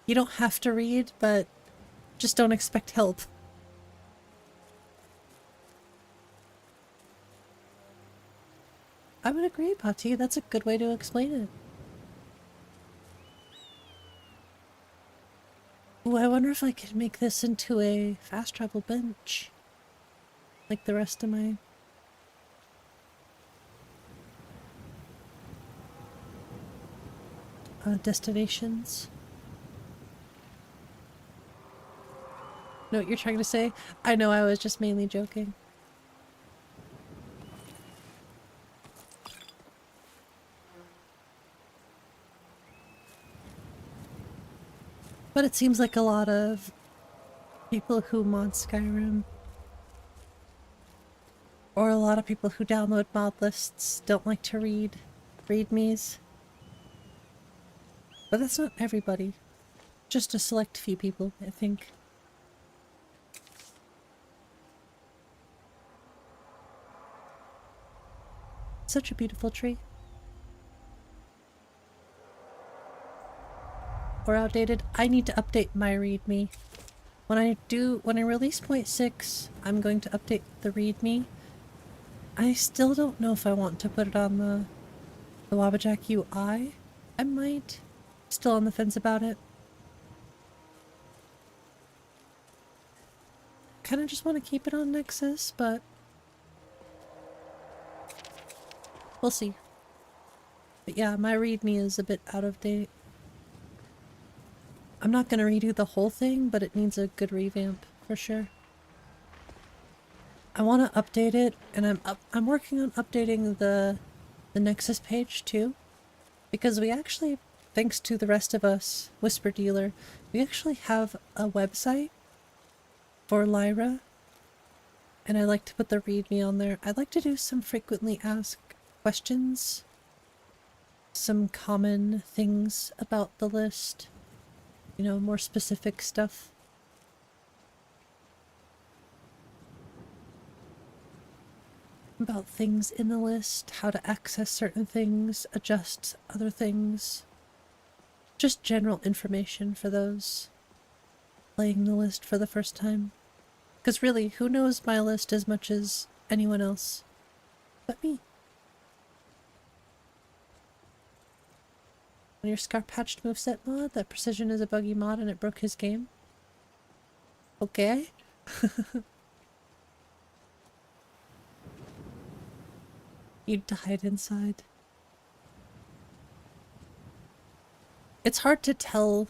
Speaker 1: You don't have to read, but just don't expect help. I would agree, Pati. That's a good way to explain it. Ooh, I wonder if I could make this into a fast travel bench. Like the rest of my... destinations. Know what you're trying to say? I know, I was just mainly joking. But it seems like a lot of people who mod Skyrim or a lot of people who download mod lists don't like to read readmes. But that's not everybody. Just a select few people, I think. Such a beautiful tree. Or outdated. I need to update my readme. When I release 0.6, I'm going to update the readme. I still don't know if I want to put it on the Wabbajack UI. I might. Still on the fence about it. Kind of just want to keep it on Nexus, but we'll see. But yeah, my readme is a bit out of date. I'm not going to redo the whole thing, but it needs a good revamp for sure. I want to update it, and I'm working on updating the Nexus page too, because we actually, thanks to the rest of us, Whisper Dealer, we actually have a website for Lyra, and I like to put the readme on there. I'd like to do some frequently asked questions, some common things about the list. You know, more specific stuff. About things in the list, how to access certain things, adjust other things. Just general information for those playing the list for the first time. Because really, who knows my list as much as anyone else but me? On your Scar Patched moveset mod, that precision is a buggy mod and it broke his game. Okay. You died inside. It's hard to tell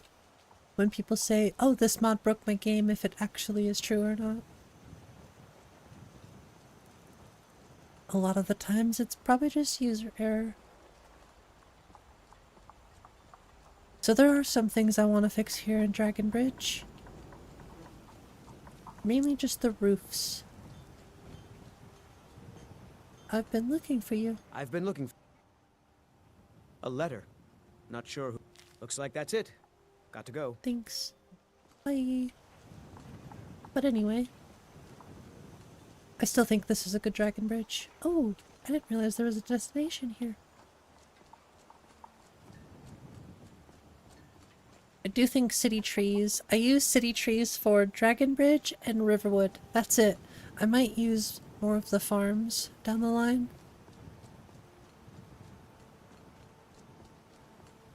Speaker 1: when people say, oh, this mod broke my game, if it actually is true or not. A lot of the times it's probably just user error. So there are some things I want to fix here in Dragon Bridge. Mainly just the roofs. I've been looking for you.
Speaker 16: I've been looking for a letter. Not sure who. Looks like that's it. Got to go.
Speaker 1: Thanks. Bye. But anyway, I still think this is a good Dragon Bridge. Oh, I didn't realize there was a destination here. I do think city trees. I use city trees for Dragon Bridge and Riverwood. That's it. I might use more of the farms down the line.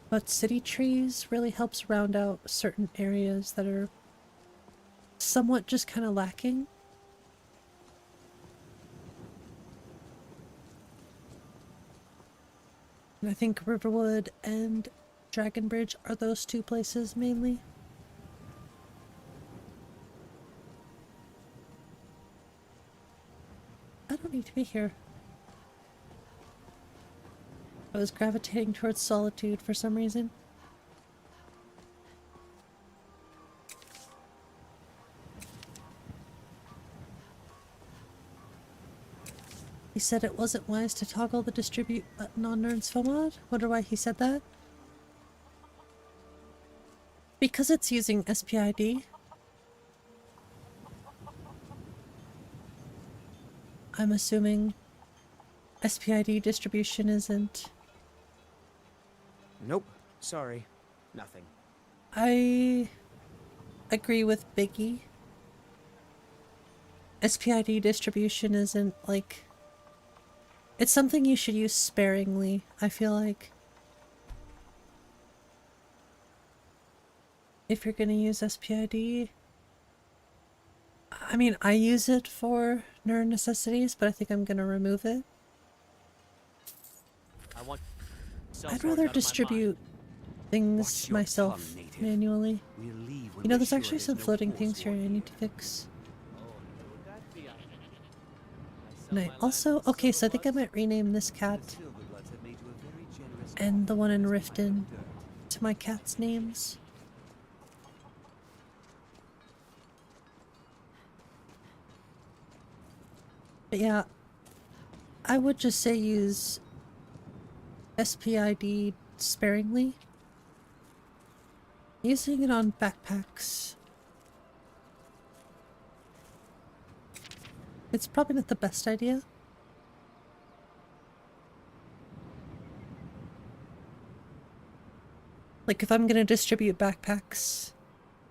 Speaker 1: But city trees really helps round out certain areas that are somewhat just kind of lacking. And I think Riverwood and Dragon Bridge are those two places mainly. I don't need to be here. I was gravitating towards solitude for some reason. He said it wasn't wise to toggle the distribute button on 𝕊𝕦𝕓𝕗𝕗. Wonder why he said that? Because it's using SPID. I'm assuming SPID distribution isn't.
Speaker 16: Nope. Sorry. Nothing.
Speaker 1: I agree with Biggie. SPID distribution isn't like... It's something you should use sparingly, I feel like. If you're gonna use SPID... I mean, I use it for nerd necessities, but I think I'm gonna remove it. I'd rather distribute things myself manually. You know, there's actually some floating things here I need to fix. And I also... Okay, so I think I might rename this cat and the one in Riften to my cat's names. But yeah, I would just say use SPID sparingly. Using it on backpacks, it's probably not the best idea. Like if I'm gonna distribute backpacks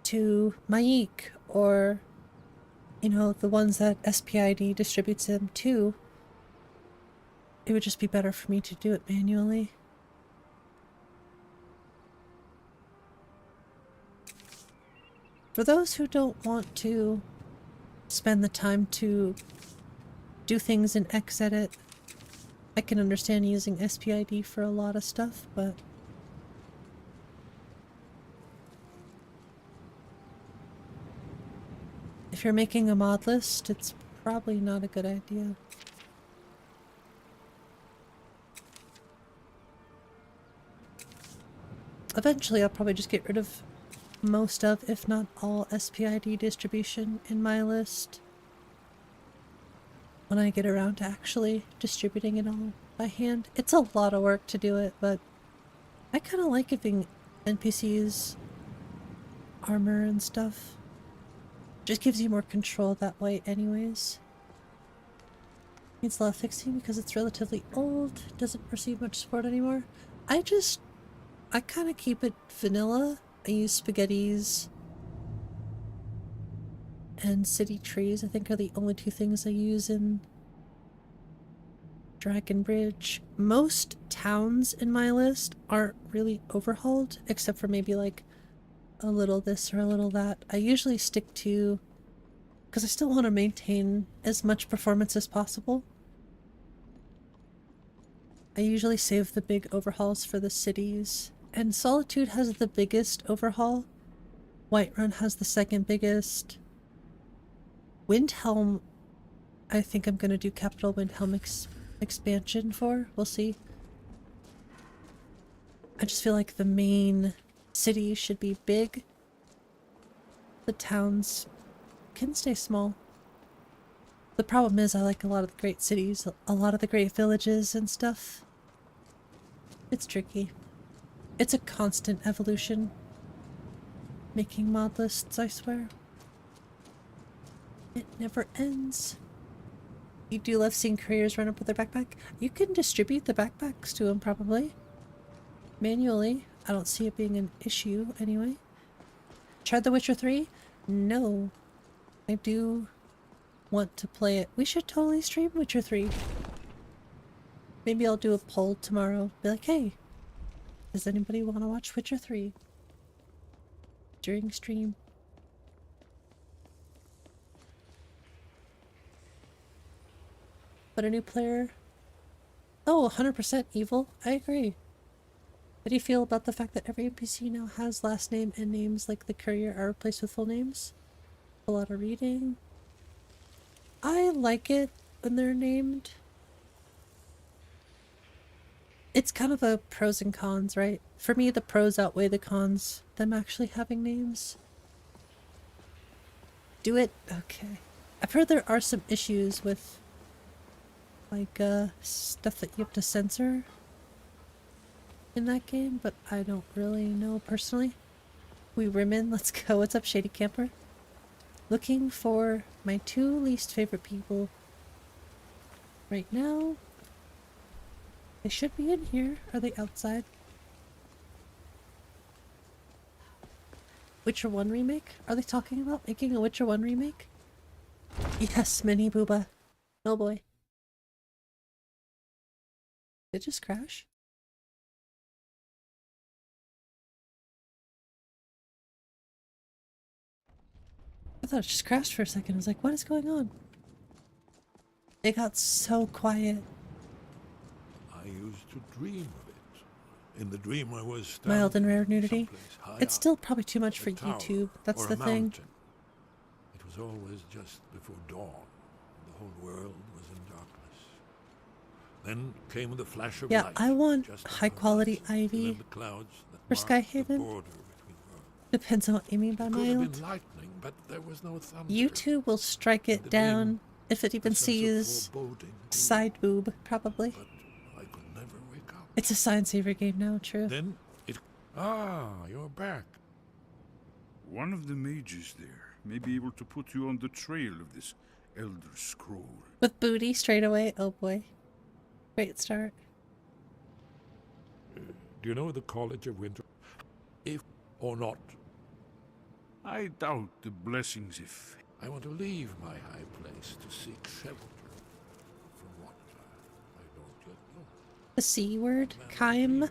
Speaker 1: to 𝕊𝕐𝕗𝕗 or, you know, the ones that SPID distributes them to, it would just be better for me to do it manually. For those who don't want to spend the time to do things in Xedit, I can understand using SPID for a lot of stuff, but if you're making a mod list, it's probably not a good idea. Eventually, I'll probably just get rid of most of, if not all, SPID distribution in my list when I get around to actually distributing it all by hand. It's a lot of work to do it, but I kind of like giving NPCs armor and stuff. Just gives you more control that way anyways. Needs a lot of fixing because it's relatively old, doesn't receive much support anymore. I kind of keep it vanilla. I use spaghettis and city trees, I think, are the only two things I use in Dragon Bridge. Most towns in my list aren't really overhauled, except for maybe like a little this or a little that. I usually stick to, because I still want to maintain as much performance as possible. I usually save the big overhauls for the cities And Solitude has the biggest overhaul. Whiterun has the second biggest. Windhelm, I think I'm gonna do Capital Windhelm expansion for. We'll see. I just feel like the main city should be big. The towns can stay small. The problem is I like a lot of the great cities, a lot of the great villages and stuff. It's tricky. It's a constant evolution. Making mod lists, I swear. It never ends. You do love seeing couriers run up with their backpack? You can distribute the backpacks to them, probably. Manually. I don't see it being an issue, anyway. Tried The Witcher 3? No. I do want to play it. We should totally stream Witcher 3. Maybe I'll do a poll tomorrow. Be like, hey, does anybody want to watch Witcher 3? During stream. But a new player... Oh, 100% evil. I agree. How do you feel about the fact that every NPC now has last name and names like the courier are replaced with full names? A lot of reading. I like it when they're named. It's kind of a pros and cons, right? For me, the pros outweigh the cons. Them actually having names. Do it? Okay. I've heard there are some issues with like stuff that you have to censor in that game, but I don't really know personally. We Rimmon, let's go. What's up, Shady Camper? Looking for my 2 least favorite people right now. They should be in here. Are they outside? Witcher 1 remake? Are they talking about making a Witcher 1 remake? Yes, Mini Booba. Oh boy. Did it just crash? I thought it just crashed for a second. I was like, what is going on? It got so quiet.
Speaker 12: I used to dream of it. In the dream I was
Speaker 1: Mild and rare nudity. It's still probably too much for YouTube. That's the thing.
Speaker 12: Mountain. It was always just before dawn. The whole world was in darkness. Then came the flash of light.
Speaker 1: Yeah, I want high quality ivy for Skyhaven. Depends on what you mean by mild.
Speaker 12: But there was no thunder.
Speaker 1: YouTube will strike it down if it even sees side boob, probably.
Speaker 12: But I could never wake up.
Speaker 1: It's a Sign Saver game now, true.
Speaker 12: Then it... Ah, you're back.
Speaker 14: One of the mages there may be able to put you on the trail of this Elder Scroll.
Speaker 1: With booty straight away? Oh boy. Great start.
Speaker 12: Do you know the College of Winter? If or not?
Speaker 14: I doubt the blessings if...
Speaker 12: I want to leave my high place to seek shelter from what I don't yet know.
Speaker 1: The C word? Kaim?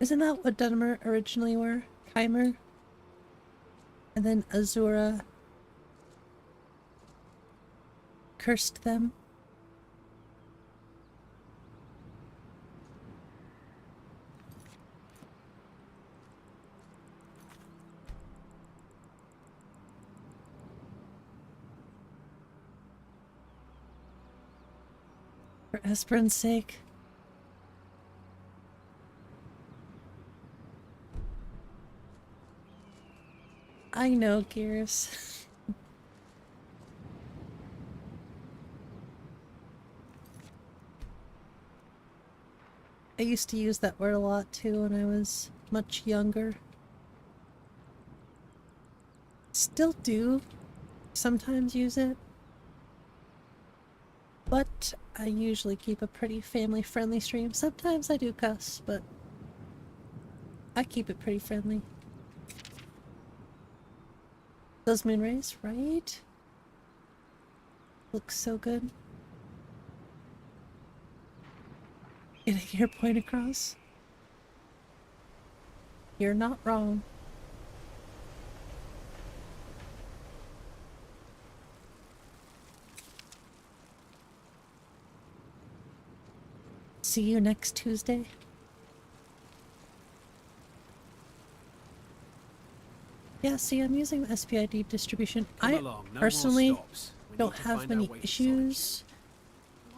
Speaker 1: Isn't that what Dunmer originally were? Keimer? And then Azura cursed them. For Esbern's sake. I know, Gears. I used to use that word a lot too when I was much younger. Still do sometimes use it. But I usually keep a pretty family-friendly stream. Sometimes I do cuss, but I keep it pretty friendly. Those moon rays, right? Looks so good. Getting your point across. You're not wrong. See you next Tuesday. Yeah, see, I'm using the SPID distribution.
Speaker 8: Come
Speaker 1: I
Speaker 8: along, no more
Speaker 1: personally
Speaker 8: stops. We
Speaker 1: don't
Speaker 8: need to
Speaker 1: have
Speaker 8: find our
Speaker 1: many
Speaker 8: way to
Speaker 1: issues.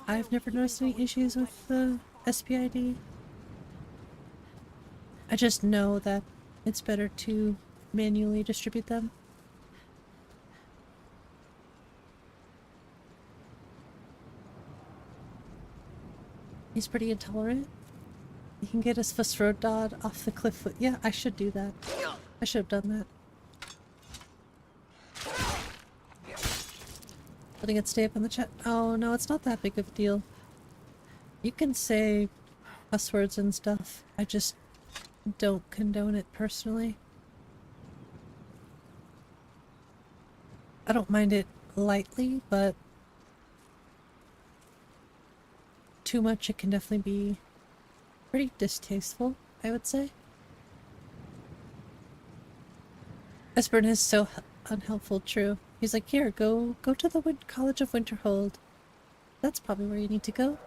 Speaker 1: I've never noticed any issues with the SPID. I just know that it's better to manually distribute them. He's pretty intolerant. He can get his Hrothgar off the cliff. Yeah, I should do that. I should have done that. Letting it stay up in the chat. Oh no, it's not that big of a deal. You can say cuss words and stuff. I just don't condone it personally. I don't mind it lightly, but too much it can definitely be pretty distasteful, I would say. Esbern is so unhelpful, true. He's like, here, go to the College of Winterhold. That's probably where you need to go.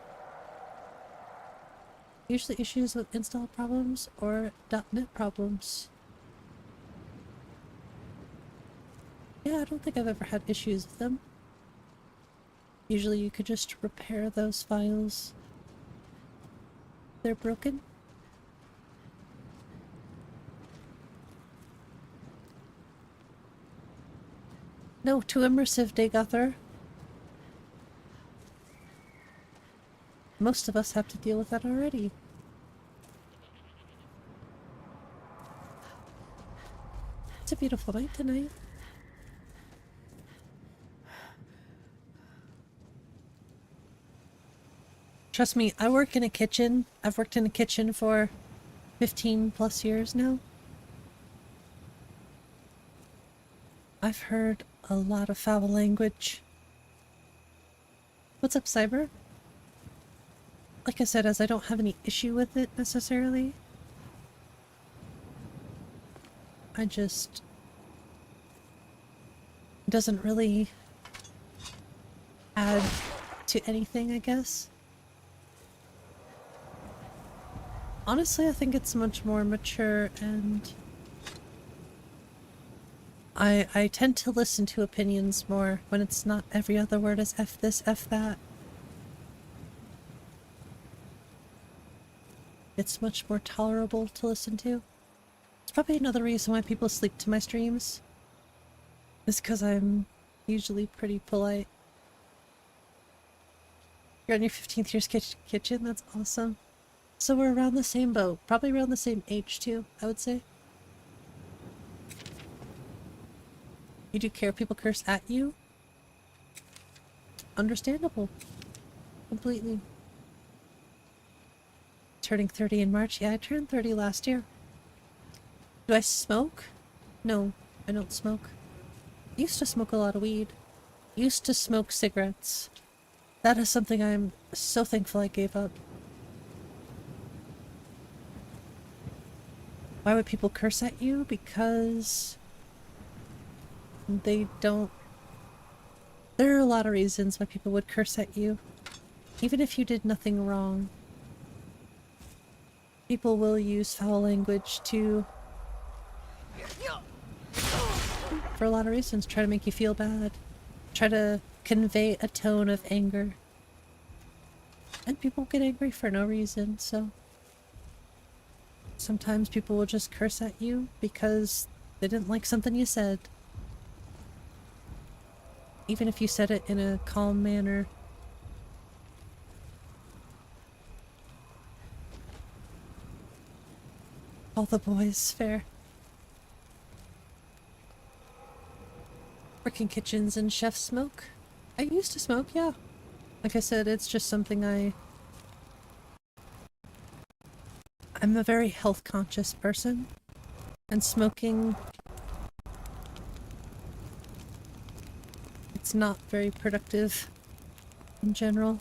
Speaker 1: Usually issues with install problems or .NET problems. Yeah, I don't think I've ever had issues with them. Usually you could just repair those files. They're broken. No, too immersive, 𝕃𝕚𝕚𝕚𝕚. Most of us have to deal with that already. It's a beautiful night tonight. Trust me, I work in a kitchen. I've worked in a kitchen for 15 plus years now. I've heard a lot of foul language. What's up, Cyber? Like I said, as I don't have any issue with it necessarily, I just... it doesn't really add to anything, I guess. Honestly, I think it's much more mature, and I tend to listen to opinions more when it's not every other word is F this, F that. It's much more tolerable to listen to. It's probably another reason why people sleep to my streams. It's because I'm usually pretty polite. You're on your 15th year's kitchen? That's awesome. So we're around the same boat. Probably around the same age too, I would say. You do care if people curse at you? Understandable. Completely. Turning 30 in March? Yeah, I turned 30 last year. Do I smoke? No, I don't smoke. I used to smoke a lot of weed. Used to smoke cigarettes. That is something I'm so thankful I gave up. Why would people curse at you? Because they don't... There are a lot of reasons why people would curse at you. Even if you did nothing wrong. People will use foul language to... for a lot of reasons. Try to make you feel bad. Try to convey a tone of anger. And people get angry for no reason, so... Sometimes people will just curse at you because they didn't like something you said. Even if you said it in a calm manner. All the boys, fair. Working kitchens and chefs smoke? I used to smoke, yeah. Like I said, it's just something I'm a very health conscious person, and smoking, it's not very productive in general.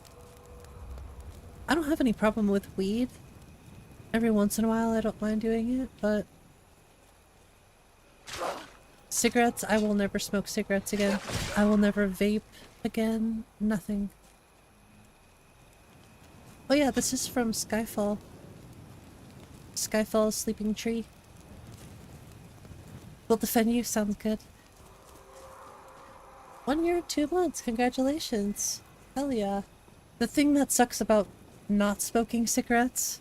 Speaker 1: I don't have any problem with weed. Every once in a while I don't mind doing it, but cigarettes, I will never smoke cigarettes again. I will never vape again. Nothing. Oh yeah, this is from Skyfall. Skyfall's Sleeping Tree. Will defend you, sounds good. 1 year, 2 months, congratulations. Hell yeah. The thing that sucks about not smoking cigarettes,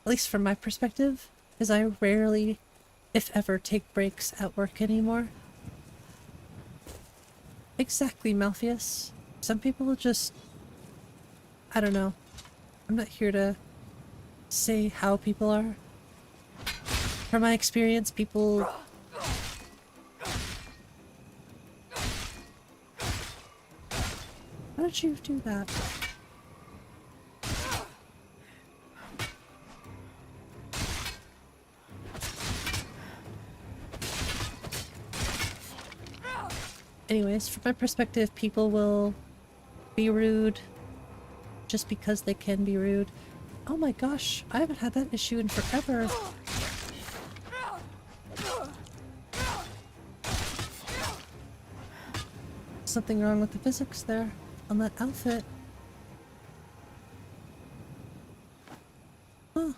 Speaker 1: at least from my perspective, is I rarely, if ever, take breaks at work anymore. Exactly, Malpheus. Some people just... I don't know. I'm not here to say how people are. From my experience, people... How did you do that? Anyways, from my perspective, people will be rude just because they can be rude. Oh my gosh, I haven't had that issue in forever. Something wrong with the physics there on that outfit. Huh.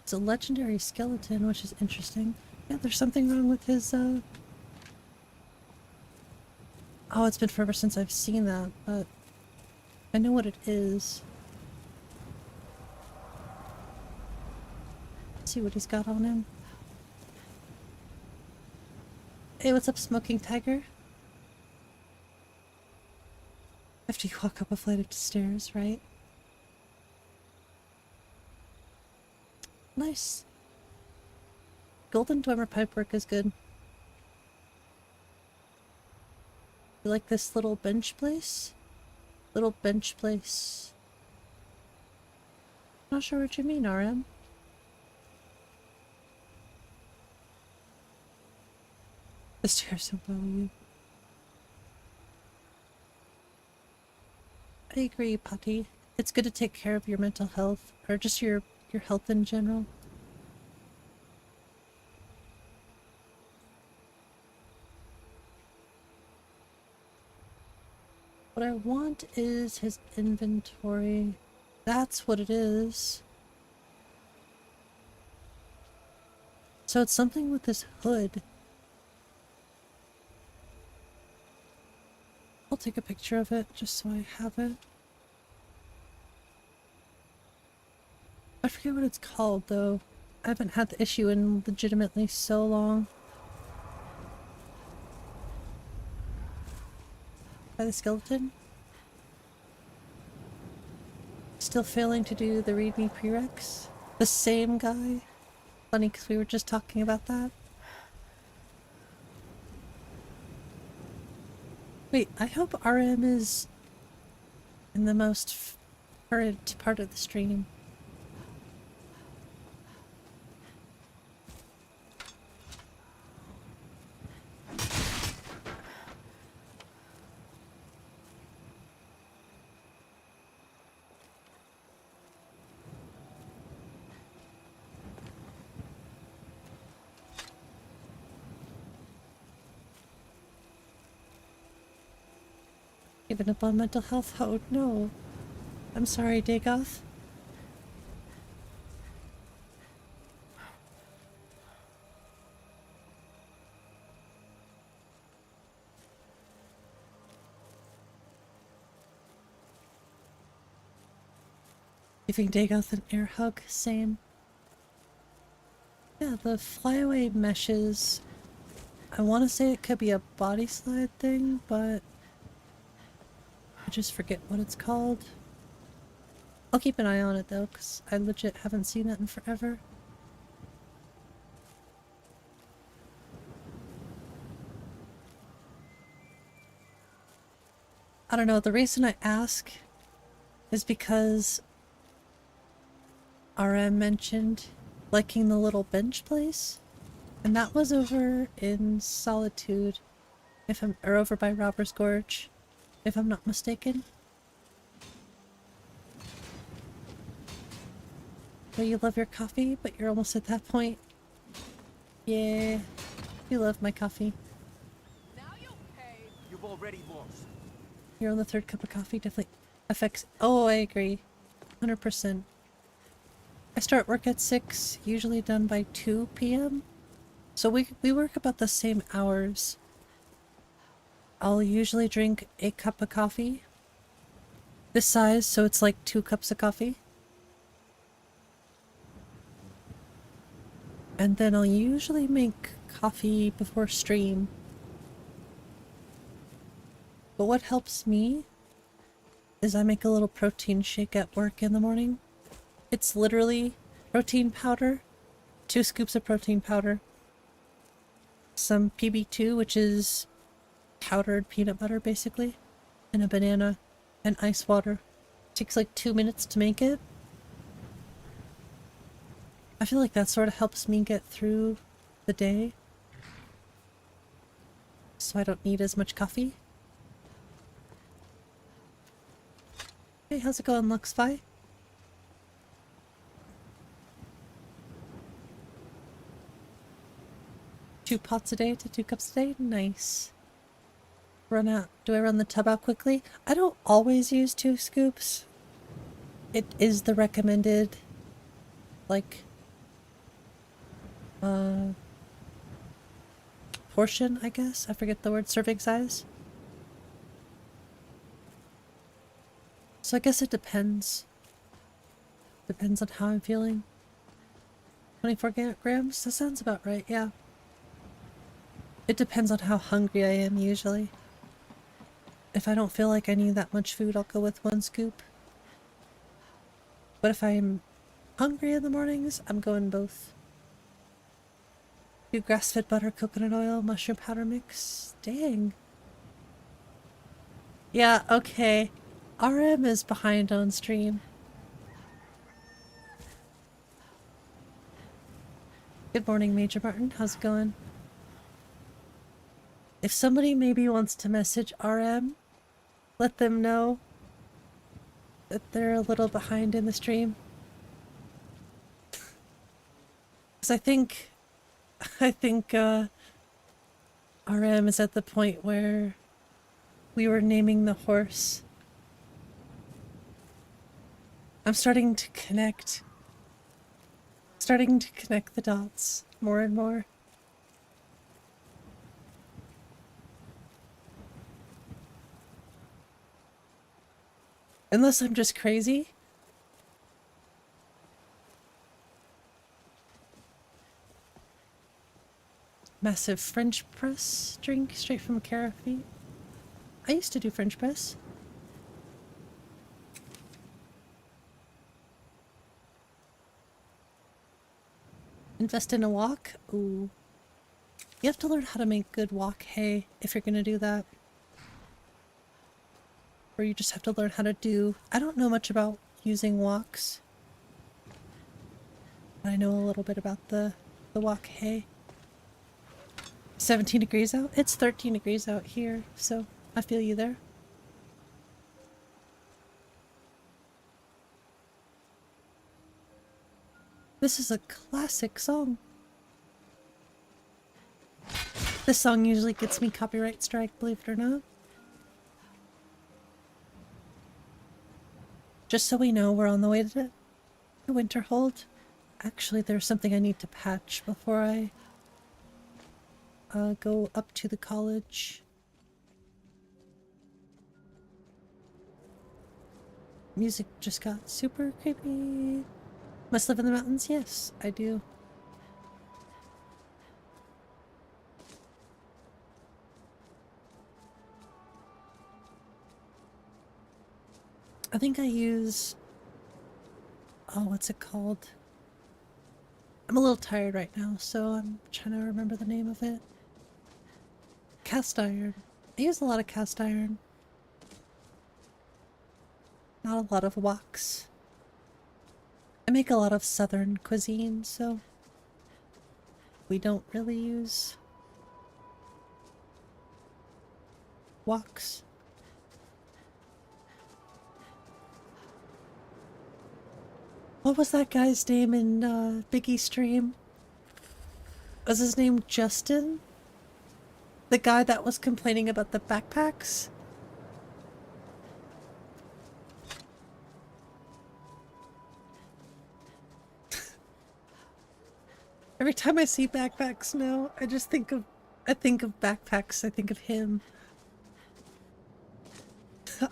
Speaker 1: It's a legendary skeleton, which is interesting. Yeah, there's something wrong with his, Oh, it's been forever since I've seen that, but I know what it is. Let's see what he's got on him. Hey, what's up, Smoking Tiger? After you walk up a flight of stairs, right? Nice. Golden Dwemer pipework is good. You like this little bench place? Little bench place. Not sure what you mean, RM. The stairs don't bother you. I agree, Patty. It's good to take care of your mental health, or just your health in general. What I want is his inventory. That's what it is. So it's something with this hood. I'll take a picture of it just so I have it. I forget what it's called though. I haven't had the issue in legitimately so long. By the skeleton? Still failing to do the readme prereqs? The same guy? Funny because we were just talking about that. Wait, I hope RM is in the most current part of the stream. Giving up on mental health? Oh no. I'm sorry, Dagoth. Giving Dagoth an air hug, same. Yeah, the flyaway meshes. I want to say it could be a body slide thing, but I just forget what it's called. I'll keep an eye on it though, because I legit haven't seen that in forever. I don't know, the reason I ask is because RM mentioned liking the little bench place, and that was over in Solitude, or over by Robber's Gorge, if I'm not mistaken. Oh, you love your coffee, but you're almost at that point. Yeah, you love my coffee.
Speaker 10: already lost.
Speaker 1: You're on the third cup of coffee, definitely affects. Oh, I agree. 100%. I start work at 6, usually done by 2 p.m. So we work about the same hours. I'll usually drink a cup of coffee. This size, so it's like 2 cups of coffee. And then I'll usually make coffee before stream. But what helps me is I make a little protein shake at work in the morning. It's literally protein powder, 2 scoops of protein powder, some PB2, which is powdered peanut butter basically, and a banana, and ice water. Takes like 2 minutes to make it. I feel like that sort of helps me get through the day, so I don't need as much coffee. Hey, how's it going, Luxfi? 2 pots a day to 2 cups a day? Nice. Run out. Do I run the tub out quickly? I don't always use 2 scoops. It is the recommended, like, portion, I guess. I forget the word, serving size. So I guess it depends. Depends on how I'm feeling. 24 grams? That sounds about right, yeah. It depends on how hungry I am, usually. If I don't feel like I need that much food, I'll go with 1 scoop. But if I'm hungry in the mornings, I'm going both. Do grass-fed butter, coconut oil, mushroom powder mix. Dang. Yeah, okay. RM is behind on stream. Good morning, Major Martin. How's it going? If somebody maybe wants to message RM, let them know that they're a little behind in the stream. Because I think RM is at the point where we were naming the horse. I'm starting to connect the dots more and more. Unless I'm just crazy. Massive French press drink straight from Carafe. I used to do French press. Invest in a wok? Ooh. You have to learn how to make good wok hay if you're gonna do that. Or you just have to learn how to do... I don't know much about using woks. But I know a little bit about the wok hay. 17 degrees out? It's 13 degrees out here, so I feel you there. This is a classic song. This song usually gets me copyright strike, believe it or not. Just so we know, we're on the way to Winterhold. Actually, there's something I need to patch before I go up to the college. Music just got super creepy. Must live in the mountains? Yes, I do. I think I use... oh, what's it called? I'm a little tired right now, so I'm trying to remember the name of it. Cast iron. I use a lot of cast iron. Not a lot of woks. I make a lot of southern cuisine, so we don't really use woks. What was that guy's name in Biggie's stream? Was his name Justin? The guy that was complaining about the backpacks. Every time I see backpacks now, I think of backpacks, I think of him.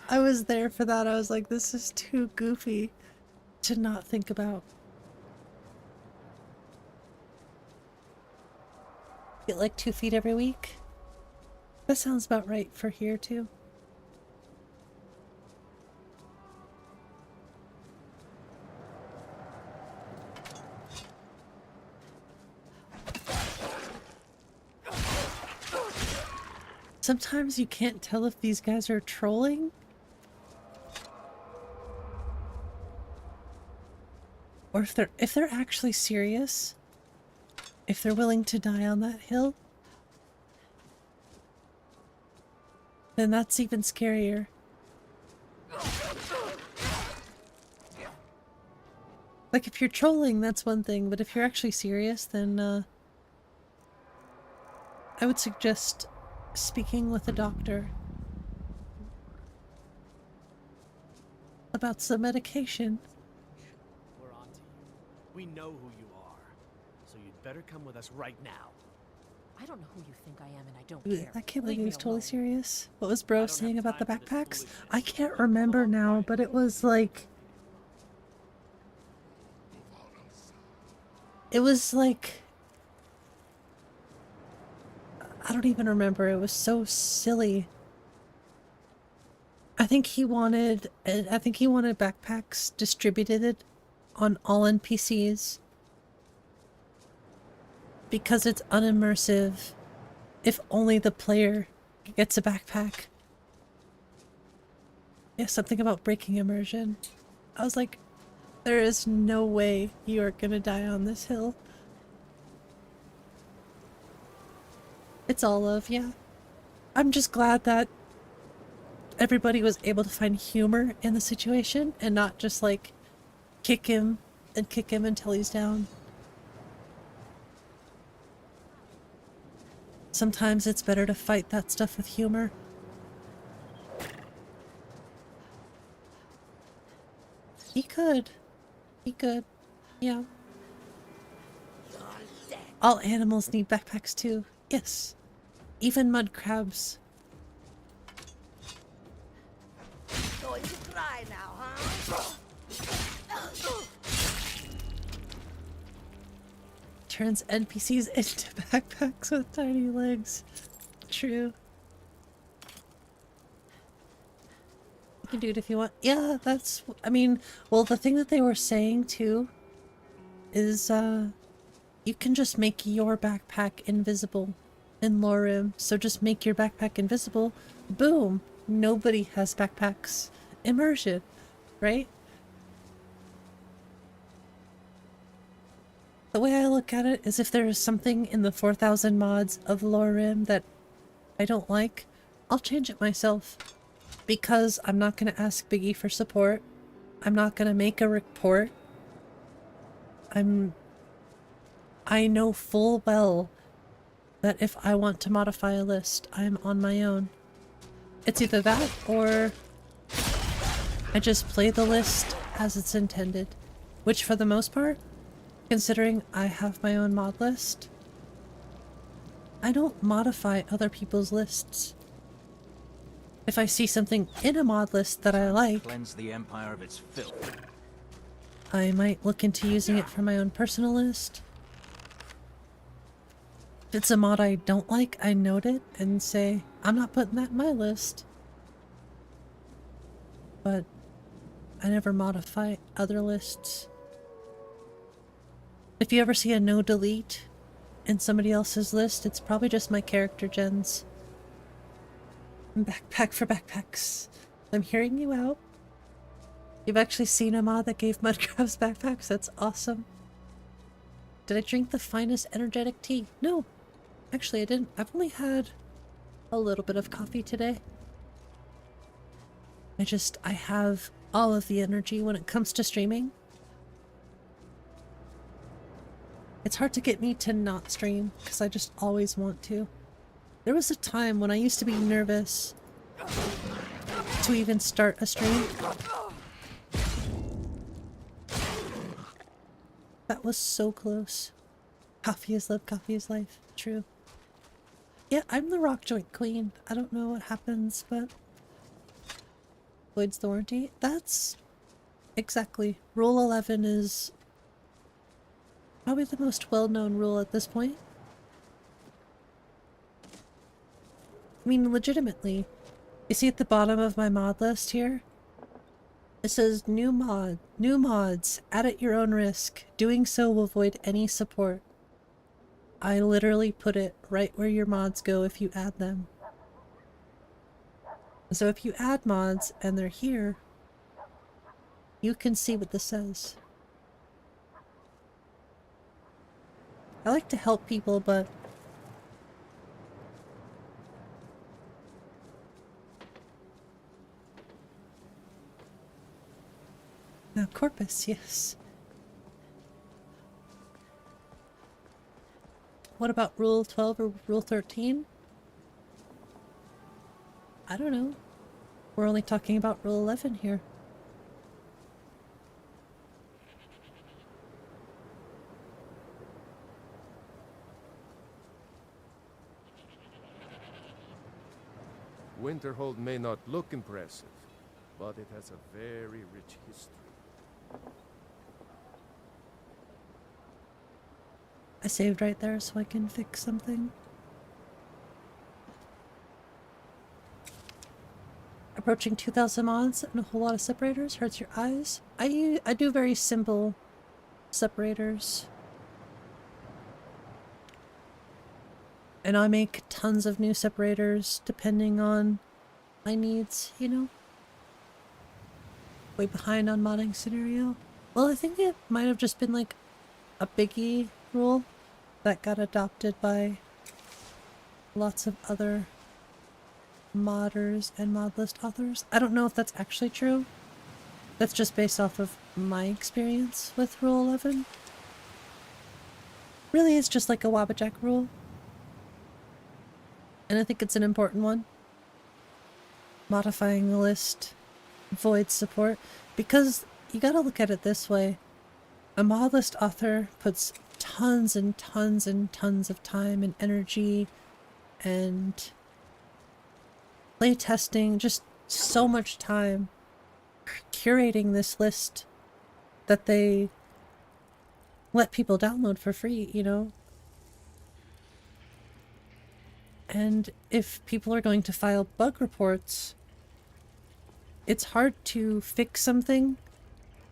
Speaker 1: I was there for that. I was like, this is too goofy to not think about. Get like 2 feet every week. That sounds about right for here too. Sometimes you can't tell if these guys are trolling or if they're actually serious. If they're willing to die on that hill, then that's even scarier. Like if you're trolling, that's one thing, but if you're actually serious, then I would suggest speaking with a doctor about some medication.
Speaker 9: We're on to you. We know who you are, so you'd better come with us right now.
Speaker 7: I don't know who you think I am, and I don't
Speaker 1: Ugh,
Speaker 7: care.
Speaker 1: I can't believe
Speaker 7: Leave
Speaker 1: he
Speaker 7: me
Speaker 1: was totally
Speaker 7: alone.
Speaker 1: serious. What was Bro saying about the backpacks? I can't remember now, but it was like... It was like... I don't even remember. It was so silly. I think he wanted backpacks distributed on all NPCs because it's unimmersive if only the player gets a backpack. Yeah, something about breaking immersion. I was like, there is no way you are gonna die on this hill. It's all love, yeah. I'm just glad that everybody was able to find humor in the situation and not just like kick him until he's down. Sometimes it's better to fight that stuff with humor. He could. Yeah. All animals need backpacks too. Yes. Even mud crabs.
Speaker 18: Going to cry now, huh?
Speaker 1: Turns NPCs into backpacks with tiny legs. True. You can do it if you want. Yeah, that's... I mean, well, the thing that they were saying too is, you can just make your backpack invisible in 𝕊𝕬𝕓𝕤𝕗. So just make your backpack invisible. Boom! Nobody has backpacks. Immersion, right? The way I look at it is if there is something in the 4,000 mods of 𝕊𝕬𝕓𝕤 that I don't like, I'll change it myself. Because I'm not going to ask Biggie for support. I'm not going to make a report. I know full well that if I want to modify a list, I'm on my own. It's either that or I just play the list as it's intended. Which for the most part, considering I have my own mod list, I don't modify other people's lists. If I see something in a mod list that I like,
Speaker 19: Cleanse the Empire of its filth.
Speaker 1: I might look into using it for my own personal list. If it's a mod I don't like, I note it and say, I'm not putting that in my list. But I never modify other lists. If you ever see a no delete in somebody else's list, it's probably just my character gens. Backpack for backpacks. I'm hearing you out. You've actually seen a mod that gave mudcrabs backpacks? That's awesome. Did I drink the finest energetic tea? No. Actually, I didn't. I've only had a little bit of coffee today. I have all of the energy when it comes to streaming. It's hard to get me to not stream, because I just always want to. There was a time when I used to be nervous to even start a stream. That was so close. Coffee is love, coffee is life. True. Yeah, I'm the rock joint queen. I don't know what happens, but voids the warranty. That's exactly. Rule 11 is probably the most well-known rule at this point. I mean, legitimately. You see at the bottom of my mod list here? It says new mods, add at your own risk. Doing so will void any support. I literally put it right where your mods go if you add them. So if you add mods and they're here, you can see what this says. I like to help people, but now Corpus, yes. What about Rule 12 or Rule 13? I don't know. We're only talking about Rule 11 here.
Speaker 15: Winterhold may not look impressive, but it has a very rich history.
Speaker 1: I saved right there so I can fix something. Approaching 2,000 mods and a whole lot of separators hurts your eyes. I do very simple separators. And I make tons of new separators depending on my needs, you know? Way behind on modding scenario. Well, I think it might have just been like a biggie rule that got adopted by lots of other modders and mod list authors. I don't know if that's actually true. That's just based off of my experience with Rule 11. Really, it's just like a Wabbajack rule. And I think it's an important one. Modifying the list voids support. Because you gotta look at it this way. A mod list author puts tons and tons and tons of time and energy and playtesting, just so much time curating this list that they let people download for free, you know? And if people are going to file bug reports, it's hard to fix something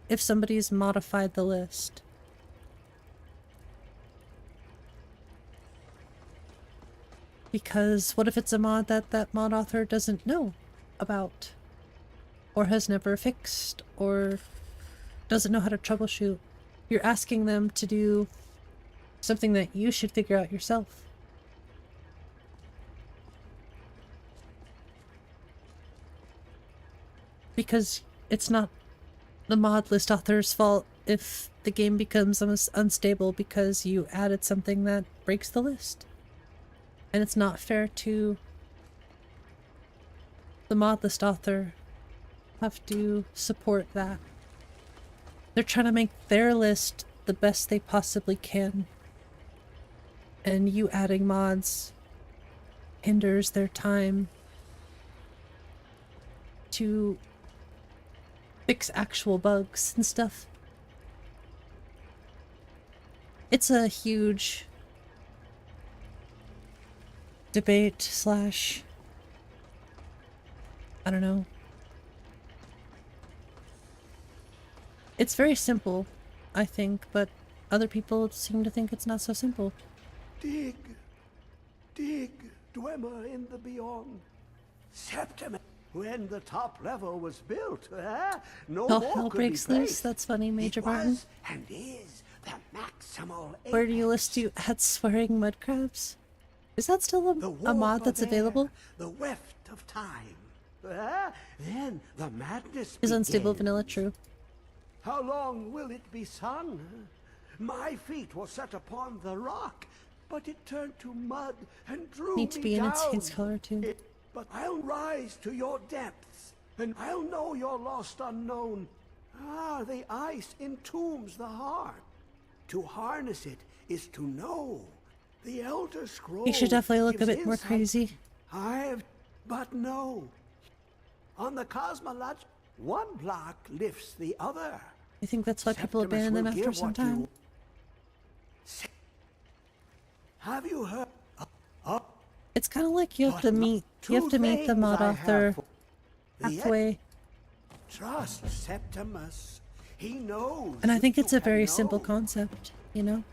Speaker 1: if somebody's modified the list. Because what if it's a mod that that mod author doesn't know about, or has never fixed, or doesn't know how to troubleshoot? You're asking them to do something that you should figure out yourself. Because it's not the mod list author's fault if the game becomes unstable because you added something that breaks the list. And it's not fair to the mod list author have to support that. They're trying to make their list the best they possibly can. And you adding mods hinders their time to fix actual bugs and stuff. It's a huge debate slash, I don't know. It's very simple, I think, but other people seem to think it's not so simple.
Speaker 17: Dig, Dwemer in the beyond. Septim. When the top level was built, no
Speaker 1: Oh,
Speaker 17: more
Speaker 1: hell
Speaker 17: could
Speaker 1: breaks
Speaker 17: be
Speaker 1: loose.
Speaker 17: placed.
Speaker 1: That's funny, Major
Speaker 17: It
Speaker 1: Barton.
Speaker 17: was and is the maximal
Speaker 1: Where do you list you at swearing mud crabs? Is that still a mod that's available?
Speaker 17: The weft of time. Then the madness
Speaker 1: Is unstable
Speaker 17: begins.
Speaker 1: vanilla true?
Speaker 17: How long will it be sun? My feet were set upon the rock. but it turned to mud and drew
Speaker 1: Need to
Speaker 17: me
Speaker 1: be in
Speaker 17: down.
Speaker 1: its color too.
Speaker 17: But I'll rise to your depths, and I'll know your lost unknown. Ah, the ice entombs the heart. To harness it is to know. The Elder Scroll.
Speaker 1: He should definitely look a
Speaker 17: gives
Speaker 1: bit more
Speaker 17: insight.
Speaker 1: crazy.
Speaker 17: But no. On the cosmolog, one block lifts the other.
Speaker 1: I think that's why people
Speaker 17: Septimus
Speaker 1: abandon them
Speaker 17: will
Speaker 1: after
Speaker 17: give
Speaker 1: some
Speaker 17: what
Speaker 1: time.
Speaker 17: you- Have you heard?
Speaker 1: It's kind of like you have to meet the mod author halfway.
Speaker 17: Trust Septimus. He knows.
Speaker 1: And I think
Speaker 17: you
Speaker 1: it's a
Speaker 17: can
Speaker 1: very
Speaker 17: know.
Speaker 1: simple concept, you know?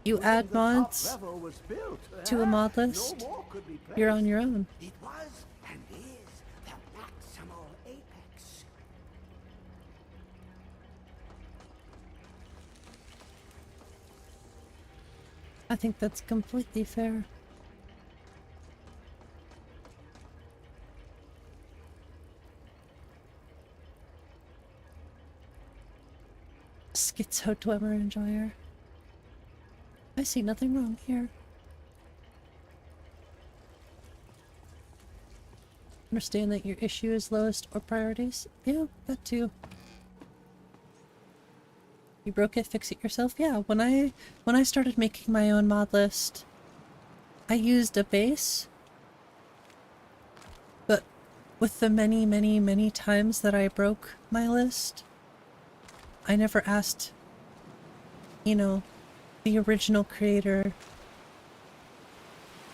Speaker 1: You
Speaker 17: When
Speaker 1: add
Speaker 17: the top
Speaker 1: mods
Speaker 17: level was built,
Speaker 1: to a mod list,
Speaker 17: no more could be
Speaker 1: you're
Speaker 17: placed.
Speaker 1: on your own.
Speaker 17: It was and is the maximal apex.
Speaker 1: I think that's completely fair. 𝕊𝕦𝕓𝕤𝕓𝕖. I see nothing wrong here. Understand that your issue is lowest or priorities? Yeah, that too. You broke it, fix it yourself? Yeah, when I started making my own mod list, I used a base. But with the many times that I broke my list, I never asked, you know, the original creator,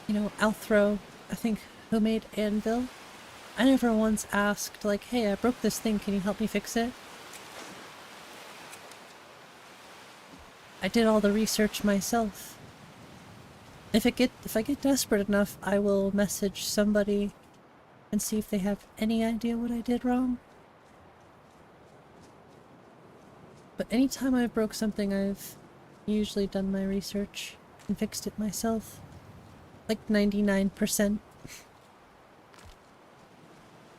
Speaker 1: you know, Althro, I think, who made Anvil. I never once asked, like, hey, I broke this thing, can you help me fix it? I did all the research myself. If I get desperate enough, I will message somebody and see if they have any idea what I did wrong. But anytime I broke something, I've usually done my research and fixed it myself. Like 99%.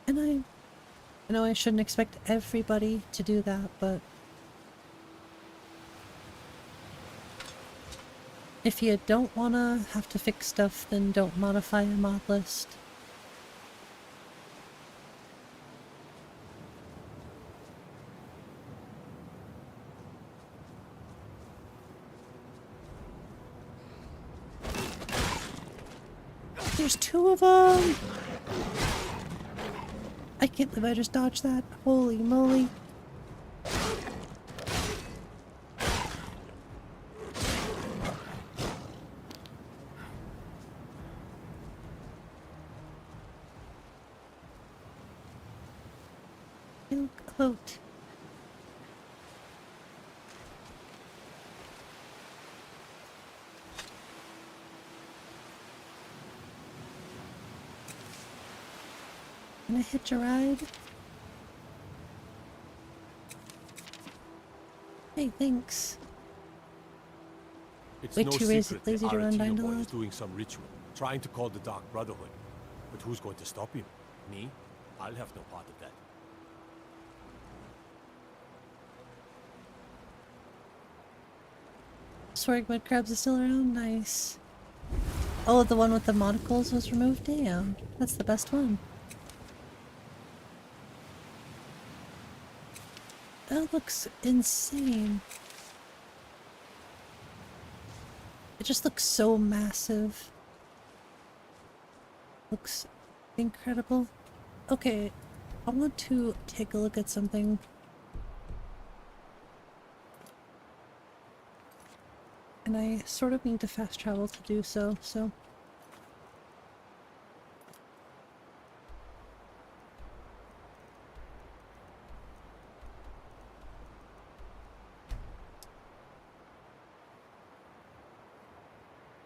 Speaker 1: And I know I shouldn't expect everybody to do that, but if you don't wanna have to fix stuff, then don't modify a mod list. There's two of them! I can't believe I just dodged that. Holy moly. 𝕊𝕦𝕓𝕐𝕗. Can I hitch a ride? Hey, thanks.
Speaker 15: It's
Speaker 1: Way
Speaker 15: no
Speaker 1: too
Speaker 15: secret
Speaker 1: lazy to run down to
Speaker 15: boy
Speaker 1: load.
Speaker 15: is doing some ritual, trying to call the Dark Brotherhood. But who's going to stop him? Me? I'll have no part of that.
Speaker 1: Swordwood crabs is still around? Nice. Oh, the one with the monocles was removed? Damn. That's the best one. That looks insane. It just looks so massive. Looks incredible. Okay, I want to take a look at something. And I sort of need to fast travel to do so,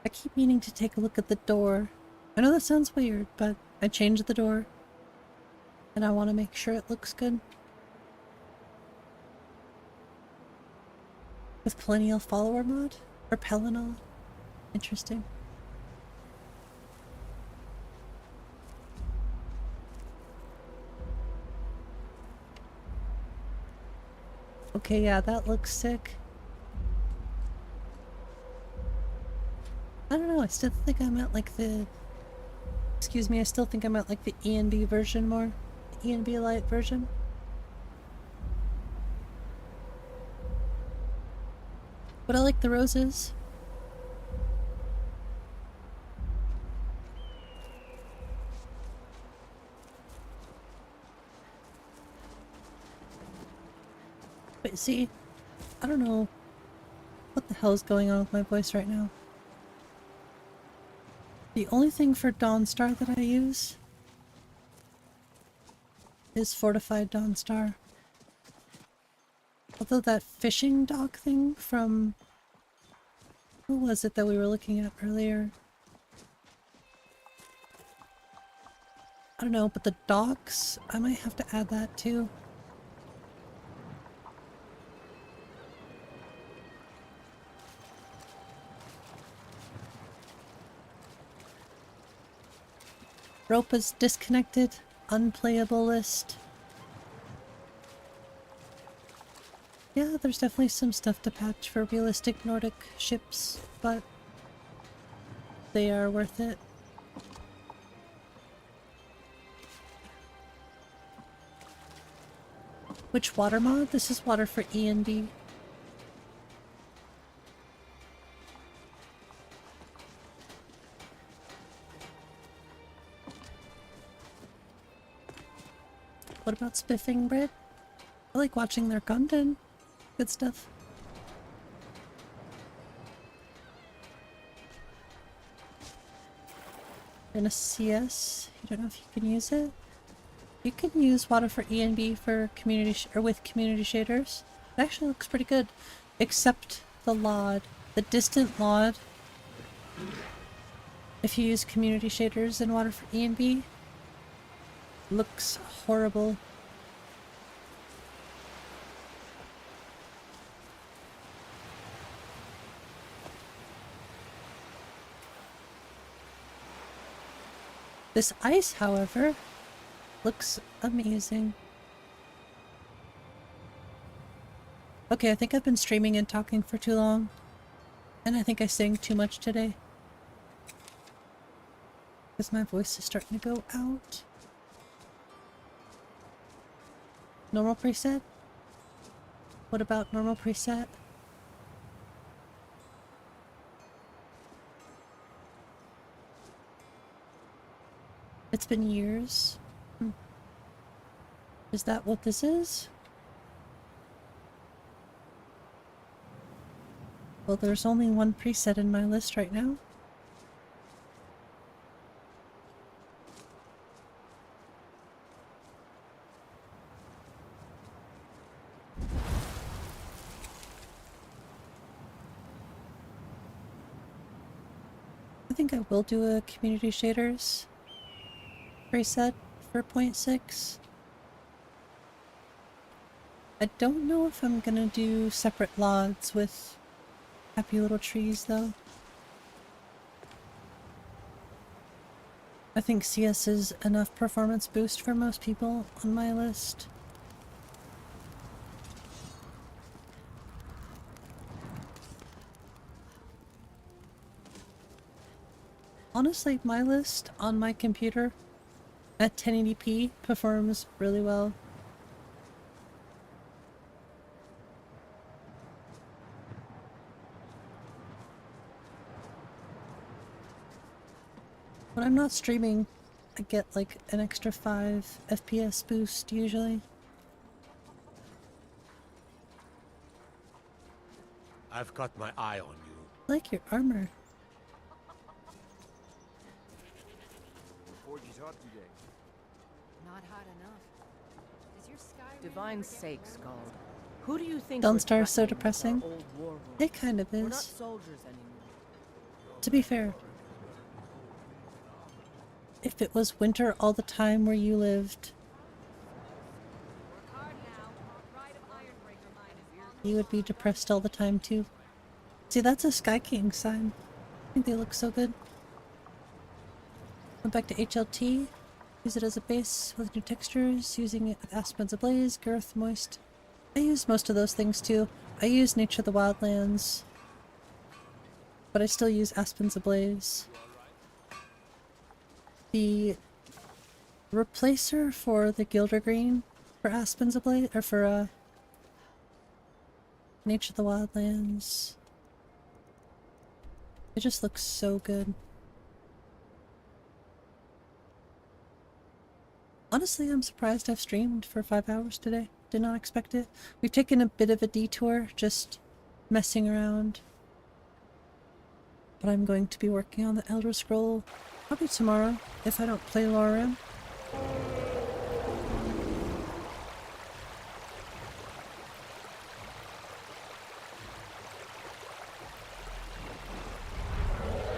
Speaker 1: I keep meaning to take a look at the door. I know that sounds weird, but I changed the door. And I want to make sure it looks good. With Perennial Follower mod? Or Pelenal? Interesting. Okay, yeah, that looks sick. I don't know, I still think I'm at like the... Excuse me, I still think I'm at like the E&B version more. The E&B light version. But I like the roses. But see, I don't know what the hell is going on with my voice right now. The only thing for Dawnstar that I use is Fortified Dawnstar. Although that fishing dock thing from... Who was it that we were looking at earlier? I don't know, but the docks, I might have to add that too. Rope is disconnected. Unplayable list. Yeah, there's definitely some stuff to patch for realistic Nordic ships, but they are worth it. Which water mod? This is water for E and D. What about Spiffing Bread? I like watching their content. Good stuff. In a CS, you don't know if you can use it. You can use water for E and B for community or with community shaders. It actually looks pretty good, except the LOD, the distant LOD. If you use community shaders in water for E and B, looks horrible. This ice, however, looks amazing. Okay, I think I've been streaming and talking for too long. And I think I sang too much today. Because my voice is starting to go out. Normal preset? What about normal preset? It's been years. Is that what this is? Well, there's only one preset in my list right now. I think I will do a community shaders preset for 0.6. I don't know if I'm gonna do separate LODs with happy little trees though. I think CS is enough performance boost for most people on my list. Honestly, my list on my computer at 1080p performs really well. When I'm not streaming, I get like an extra 5 FPS boost usually.
Speaker 15: I've got my eye on you.
Speaker 1: I like your armor.
Speaker 10: Forgy's hot today.
Speaker 3: Not hot enough. Is your Skyrim
Speaker 7: Divine sake, Skald. Who do you think
Speaker 1: Dawnstar is so
Speaker 7: was
Speaker 1: depressing.
Speaker 7: our old war room?
Speaker 1: It kind of
Speaker 7: We're not
Speaker 1: is.
Speaker 7: soldiers anymore.
Speaker 1: To be fair, if it was winter all the time where you lived, you would be depressed all the time too. See, that's a Sky King sign. I think they look so good. Went back to HLT. Use it as a base with new textures, using it with Aspens Ablaze, Girth, Moist. I use most of those things too. I use Nature of the Wildlands but I still use 𝕊𝕦𝕓𝕖. The replacer for the Gilder Green for 𝕊𝕦𝕓𝕖, or for Nature of the Wildlands. It just looks so good. Honestly, I'm surprised I've streamed for 5 hours today. Did not expect it. We've taken a bit of a detour, just messing around. But I'm going to be working on the Elder Scroll probably tomorrow, if I don't play 𝕊𝕦𝕓𝕤𝕗.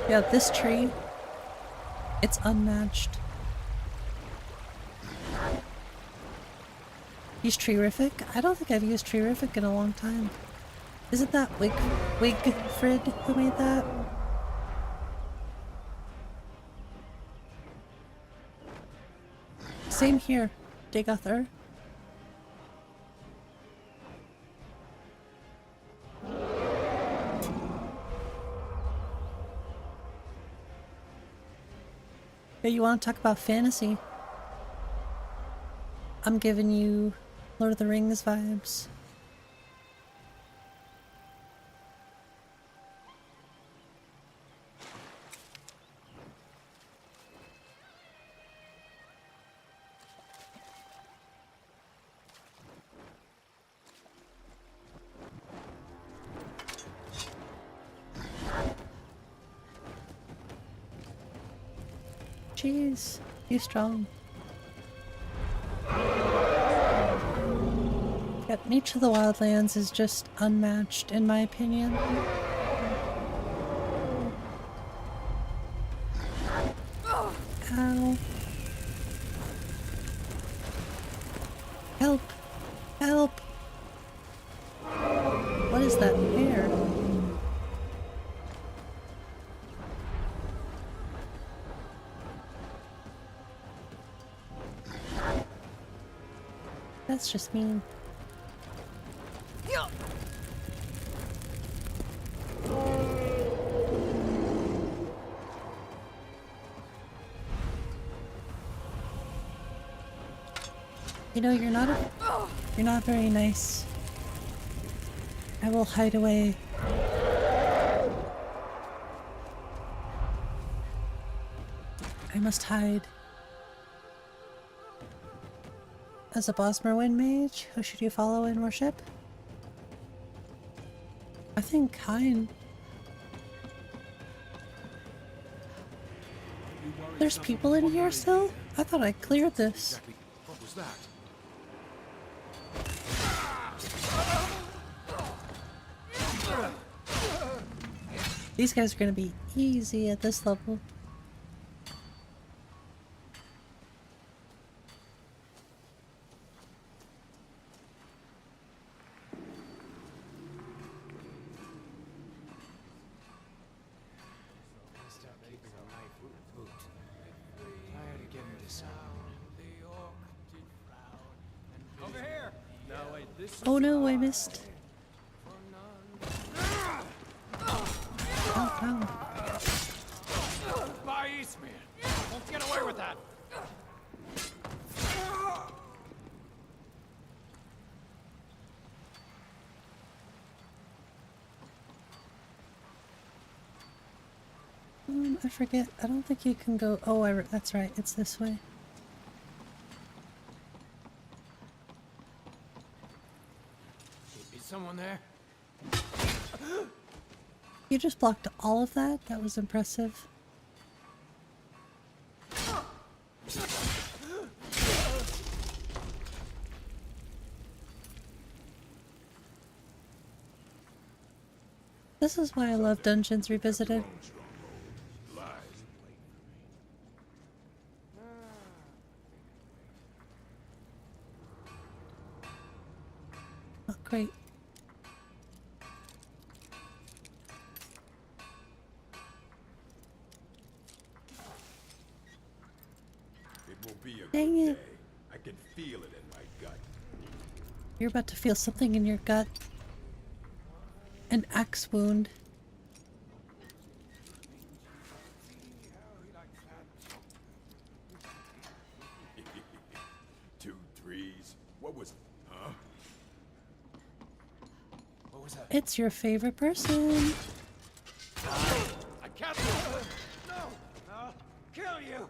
Speaker 1: Yeah, this tree, it's unmatched. Use Treerific? I don't think I've used Treerific in a long time. Isn't that Wigfrid who made that? Same here, 𝕃𝕚𝕚𝕚𝕚. Yeah, you want to talk about fantasy? I'm giving you Lord of the Rings vibes. Jeez, you strong. Yep, Nature of the Wildlands is just unmatched in my opinion. Ow. Help! Help! What is that hair? That's just mean. You know, you're not very nice. I will hide away. I must hide. As a 𝕊𝕦𝕓𝕤𝕗 mage, who should you follow and worship? I think Hein. There's people in here still? I thought I cleared this.
Speaker 8: What was that?
Speaker 1: These guys are gonna be easy at this level. Oh no, I missed. Oh no.
Speaker 10: By Eastman. Won't get away with that.
Speaker 1: I forget. I don't think you can go. Oh, that's right. It's this way.
Speaker 10: Is someone there?
Speaker 1: You just blocked all of that? That was impressive. This is why I love Dungeons Revisited. Oh, great. Dang it.
Speaker 2: I can feel it in my gut.
Speaker 1: You're about to feel something in your gut. An axe wound. What's your favorite person?
Speaker 10: I can't.
Speaker 17: No! I'll kill you!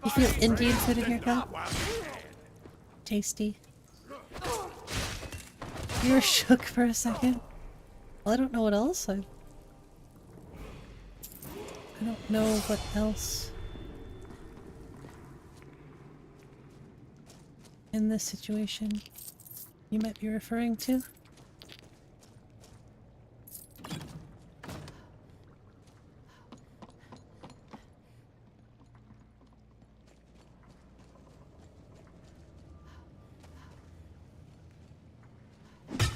Speaker 1: You feel Indian food in your gut? Tasty. You were shook for a second. Well, I don't know what else I don't know what else in this situation you might be referring to.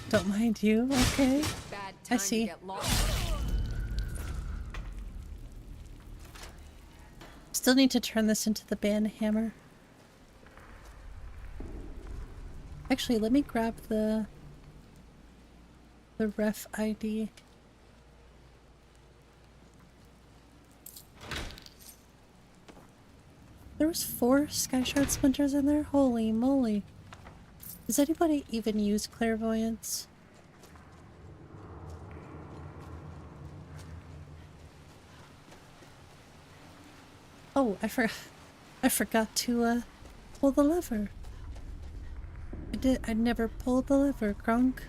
Speaker 1: Don't mind you, okay? I see. Still need to turn this into the band hammer. Actually, let me grab the ref ID. There was 4 sky shard splinters in there? Holy moly. Does anybody even use clairvoyance? Oh, I forgot to pull the lever. I never pulled the lever, Grunk.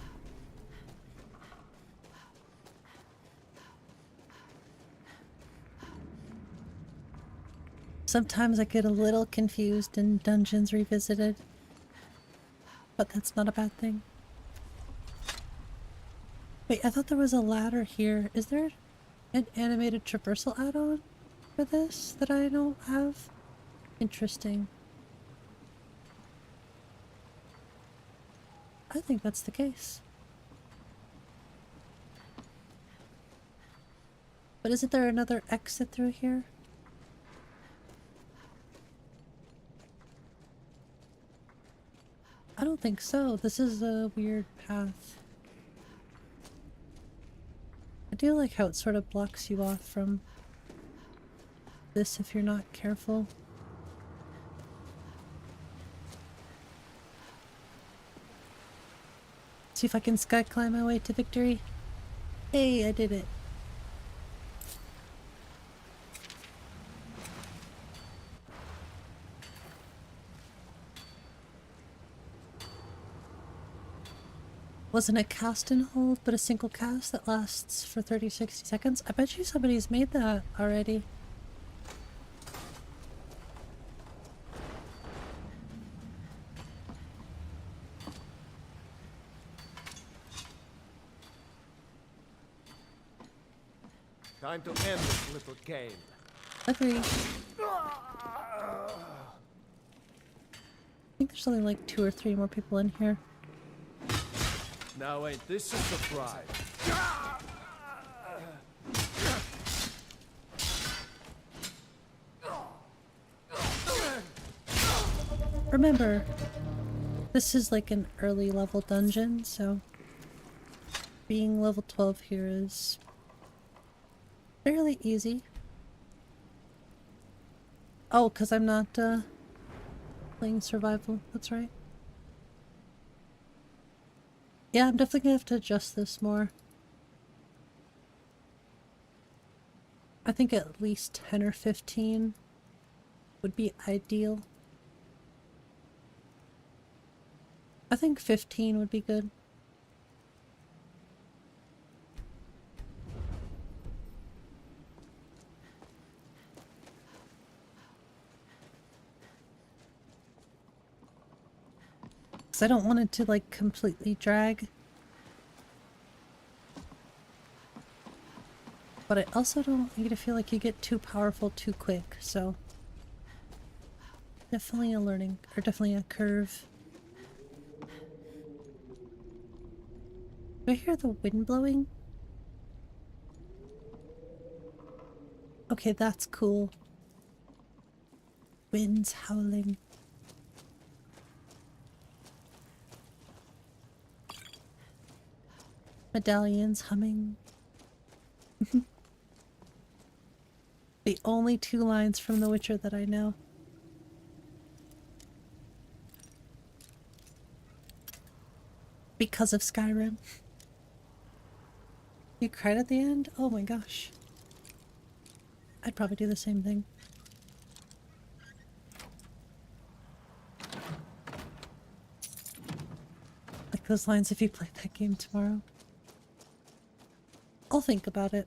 Speaker 1: Sometimes I get a little confused in Dungeons Revisited. But that's not a bad thing. Wait, I thought there was a ladder here. Is there an animated traversal add-on for this that I don't have? Interesting. I think that's the case. But isn't there another exit through here? I don't think so. This is a weird path. I do like how it sort of blocks you off from this if you're not careful. See if I can sky climb my way to victory. Hey, I did it. Wasn't a cast and hold, but a single cast that lasts for 30-60 seconds. I bet you somebody's made that already.
Speaker 15: Time to end this little game.
Speaker 1: Agree. I think there's only like 2 or 3 more people in here.
Speaker 15: Now ain't this a surprise?
Speaker 1: Remember, this is like an early level dungeon, so being level 12 here is fairly easy. Oh, because I'm not playing survival, that's right. Yeah, I'm definitely gonna have to adjust this more. I think at least 10 or 15 would be ideal. I think 15 would be good. I don't want it to like completely drag. But I also don't want you to feel like you get too powerful too quick, so definitely a learning, or definitely a curve. Do I hear the wind blowing? Okay, that's cool. Winds howling. Medallions humming. The only 2 lines from The Witcher that I know. Because of Skyrim. You cried at the end? Oh my gosh. I'd probably do the same thing. Like those lines if you play that game tomorrow. I'll think about it.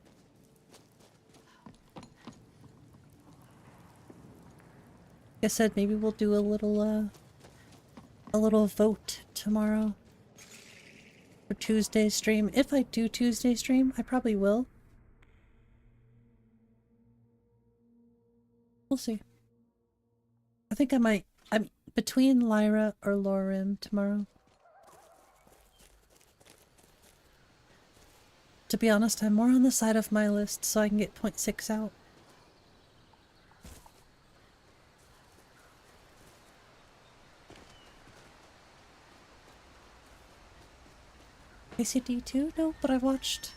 Speaker 1: Like I said, maybe we'll do a little vote tomorrow for Tuesday's stream. If I do Tuesday stream, I probably will. We'll see. I think I might. I'm between Lyra or 𝕊𝕦𝕓𝕤𝕗 tomorrow. To be honest, I'm more on the side of my list so I can get 0.6 out. ACD2? No, but I watched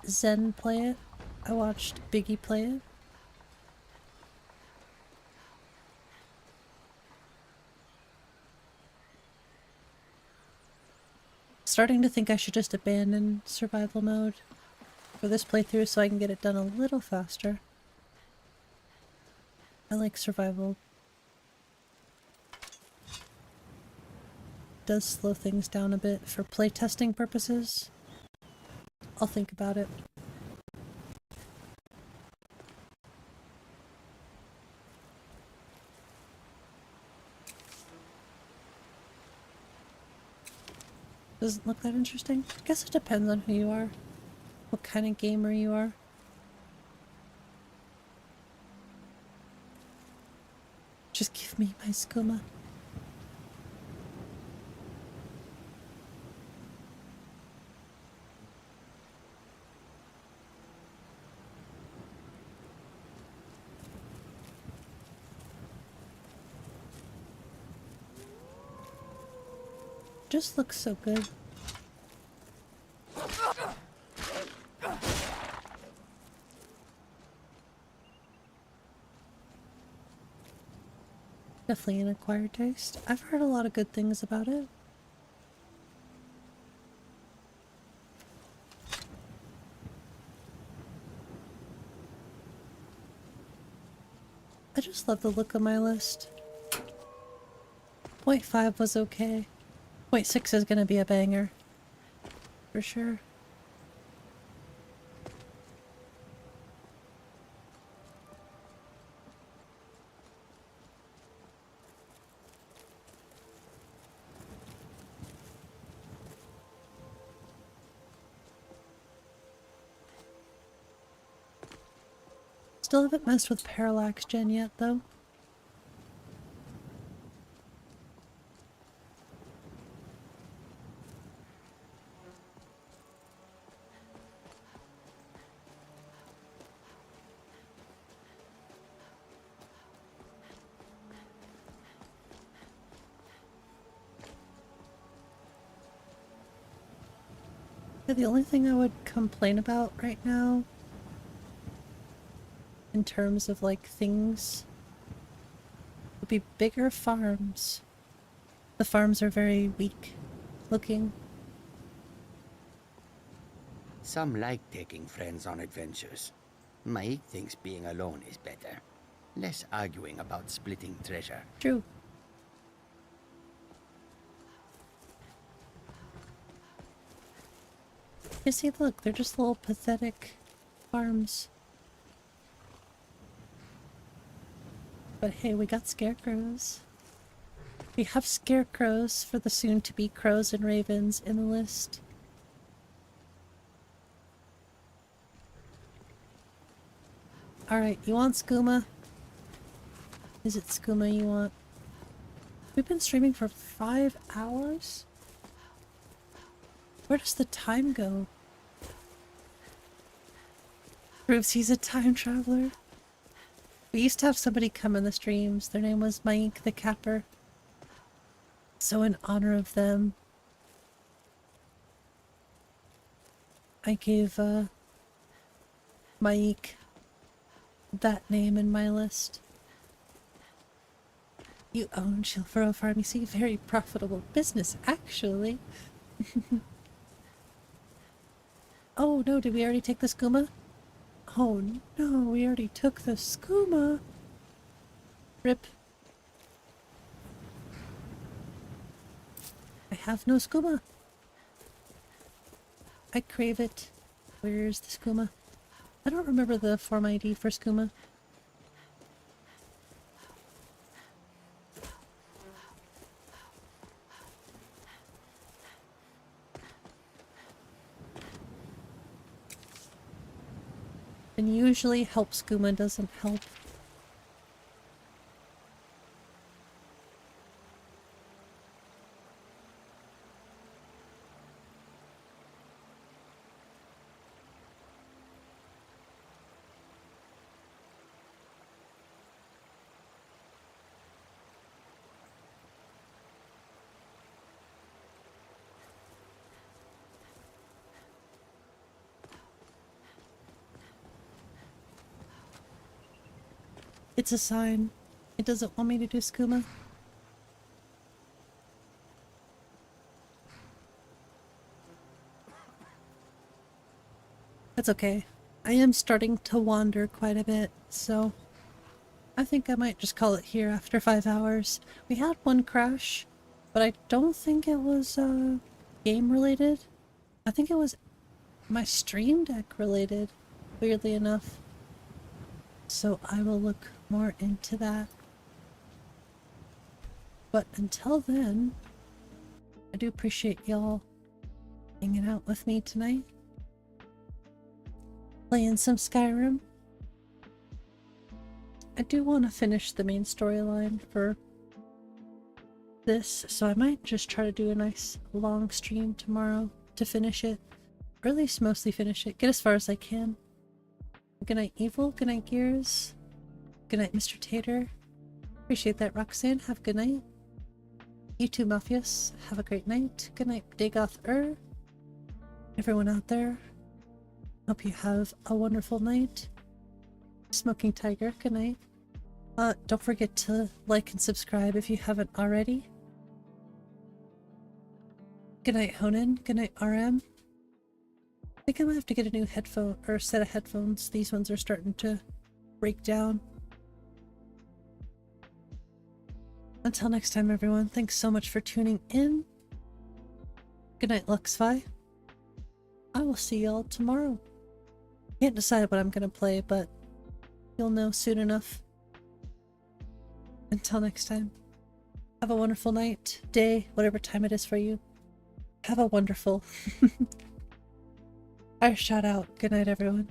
Speaker 1: Zen play it. I watched Biggie play it. Starting to think I should just abandon survival mode for this playthrough so I can get it done a little faster. I like survival. It does slow things down a bit for playtesting purposes. I'll think about it. Doesn't look that interesting. I guess it depends on who you are. What kind of gamer you are. Just give me my skooma. Just looks so good. Definitely an acquired taste. I've heard a lot of good things about it. I just love the look of my list. 0.5 was okay. 0.6 is gonna be a banger. For sure. Still haven't messed with parallax gen yet, though. Yeah, the only thing I would complain about right now in terms of like things would be bigger farms. The farms are very weak looking.
Speaker 18: Some like taking friends on adventures. Mike thinks being alone is better. Less arguing about splitting treasure.
Speaker 1: True. You see, look, they're just little pathetic farms. But hey, we got scarecrows. We have scarecrows for the soon-to-be crows and ravens in the list. Alright, you want skooma? Is it skooma you want? We've been streaming for 5 hours? Where does the time go? Proves he's a time traveler. We used to have somebody come in the streams. Their name was Mike the Capper. So in honor of them, I gave Mike that name in my list. You own Shilfaro Farm. You see, very profitable business, actually. Oh no, did we already take the skooma? Oh no, we already took the skooma. Rip. I have no skooma. I crave it. Where's the skooma? I don't remember the form ID for skooma. And usually help skooma doesn't help. It's a sign. It doesn't want me to do skooma. That's okay. I am starting to wander quite a bit, so I think I might just call it here after 5 hours. We had one crash, but I don't think it was game related. I think it was my stream deck related, weirdly enough. So I will look more into that. But until then, I do appreciate y'all hanging out with me tonight. Playing some Skyrim. I do want to finish the main storyline for this, so I might just try to do a nice long stream tomorrow to finish it. Or at least mostly finish it. Get as far as I can. Good night, Evil. Good night, Gears. Good night, Mr. Tater. Appreciate that, Roxanne. Have a good night. You too, Mafias. Have a great night. Good night, 𝕃𝕚𝕚𝕚𝕚. Everyone out there, hope you have a wonderful night. Smoking Tiger, good night. Don't forget to like and subscribe if you haven't already. Good night, Honan. Good night, RM. I think I might have to get a new headphone or set of headphones. These ones are starting to break down. Until next time, everyone, thanks so much for tuning in. Good night, Luxfi. I will see y'all tomorrow. Can't decide what I'm gonna play, but you'll know soon enough. Until next time, have a wonderful night, day, whatever time it is for you. Have a wonderful... Our shout out. Good night, everyone.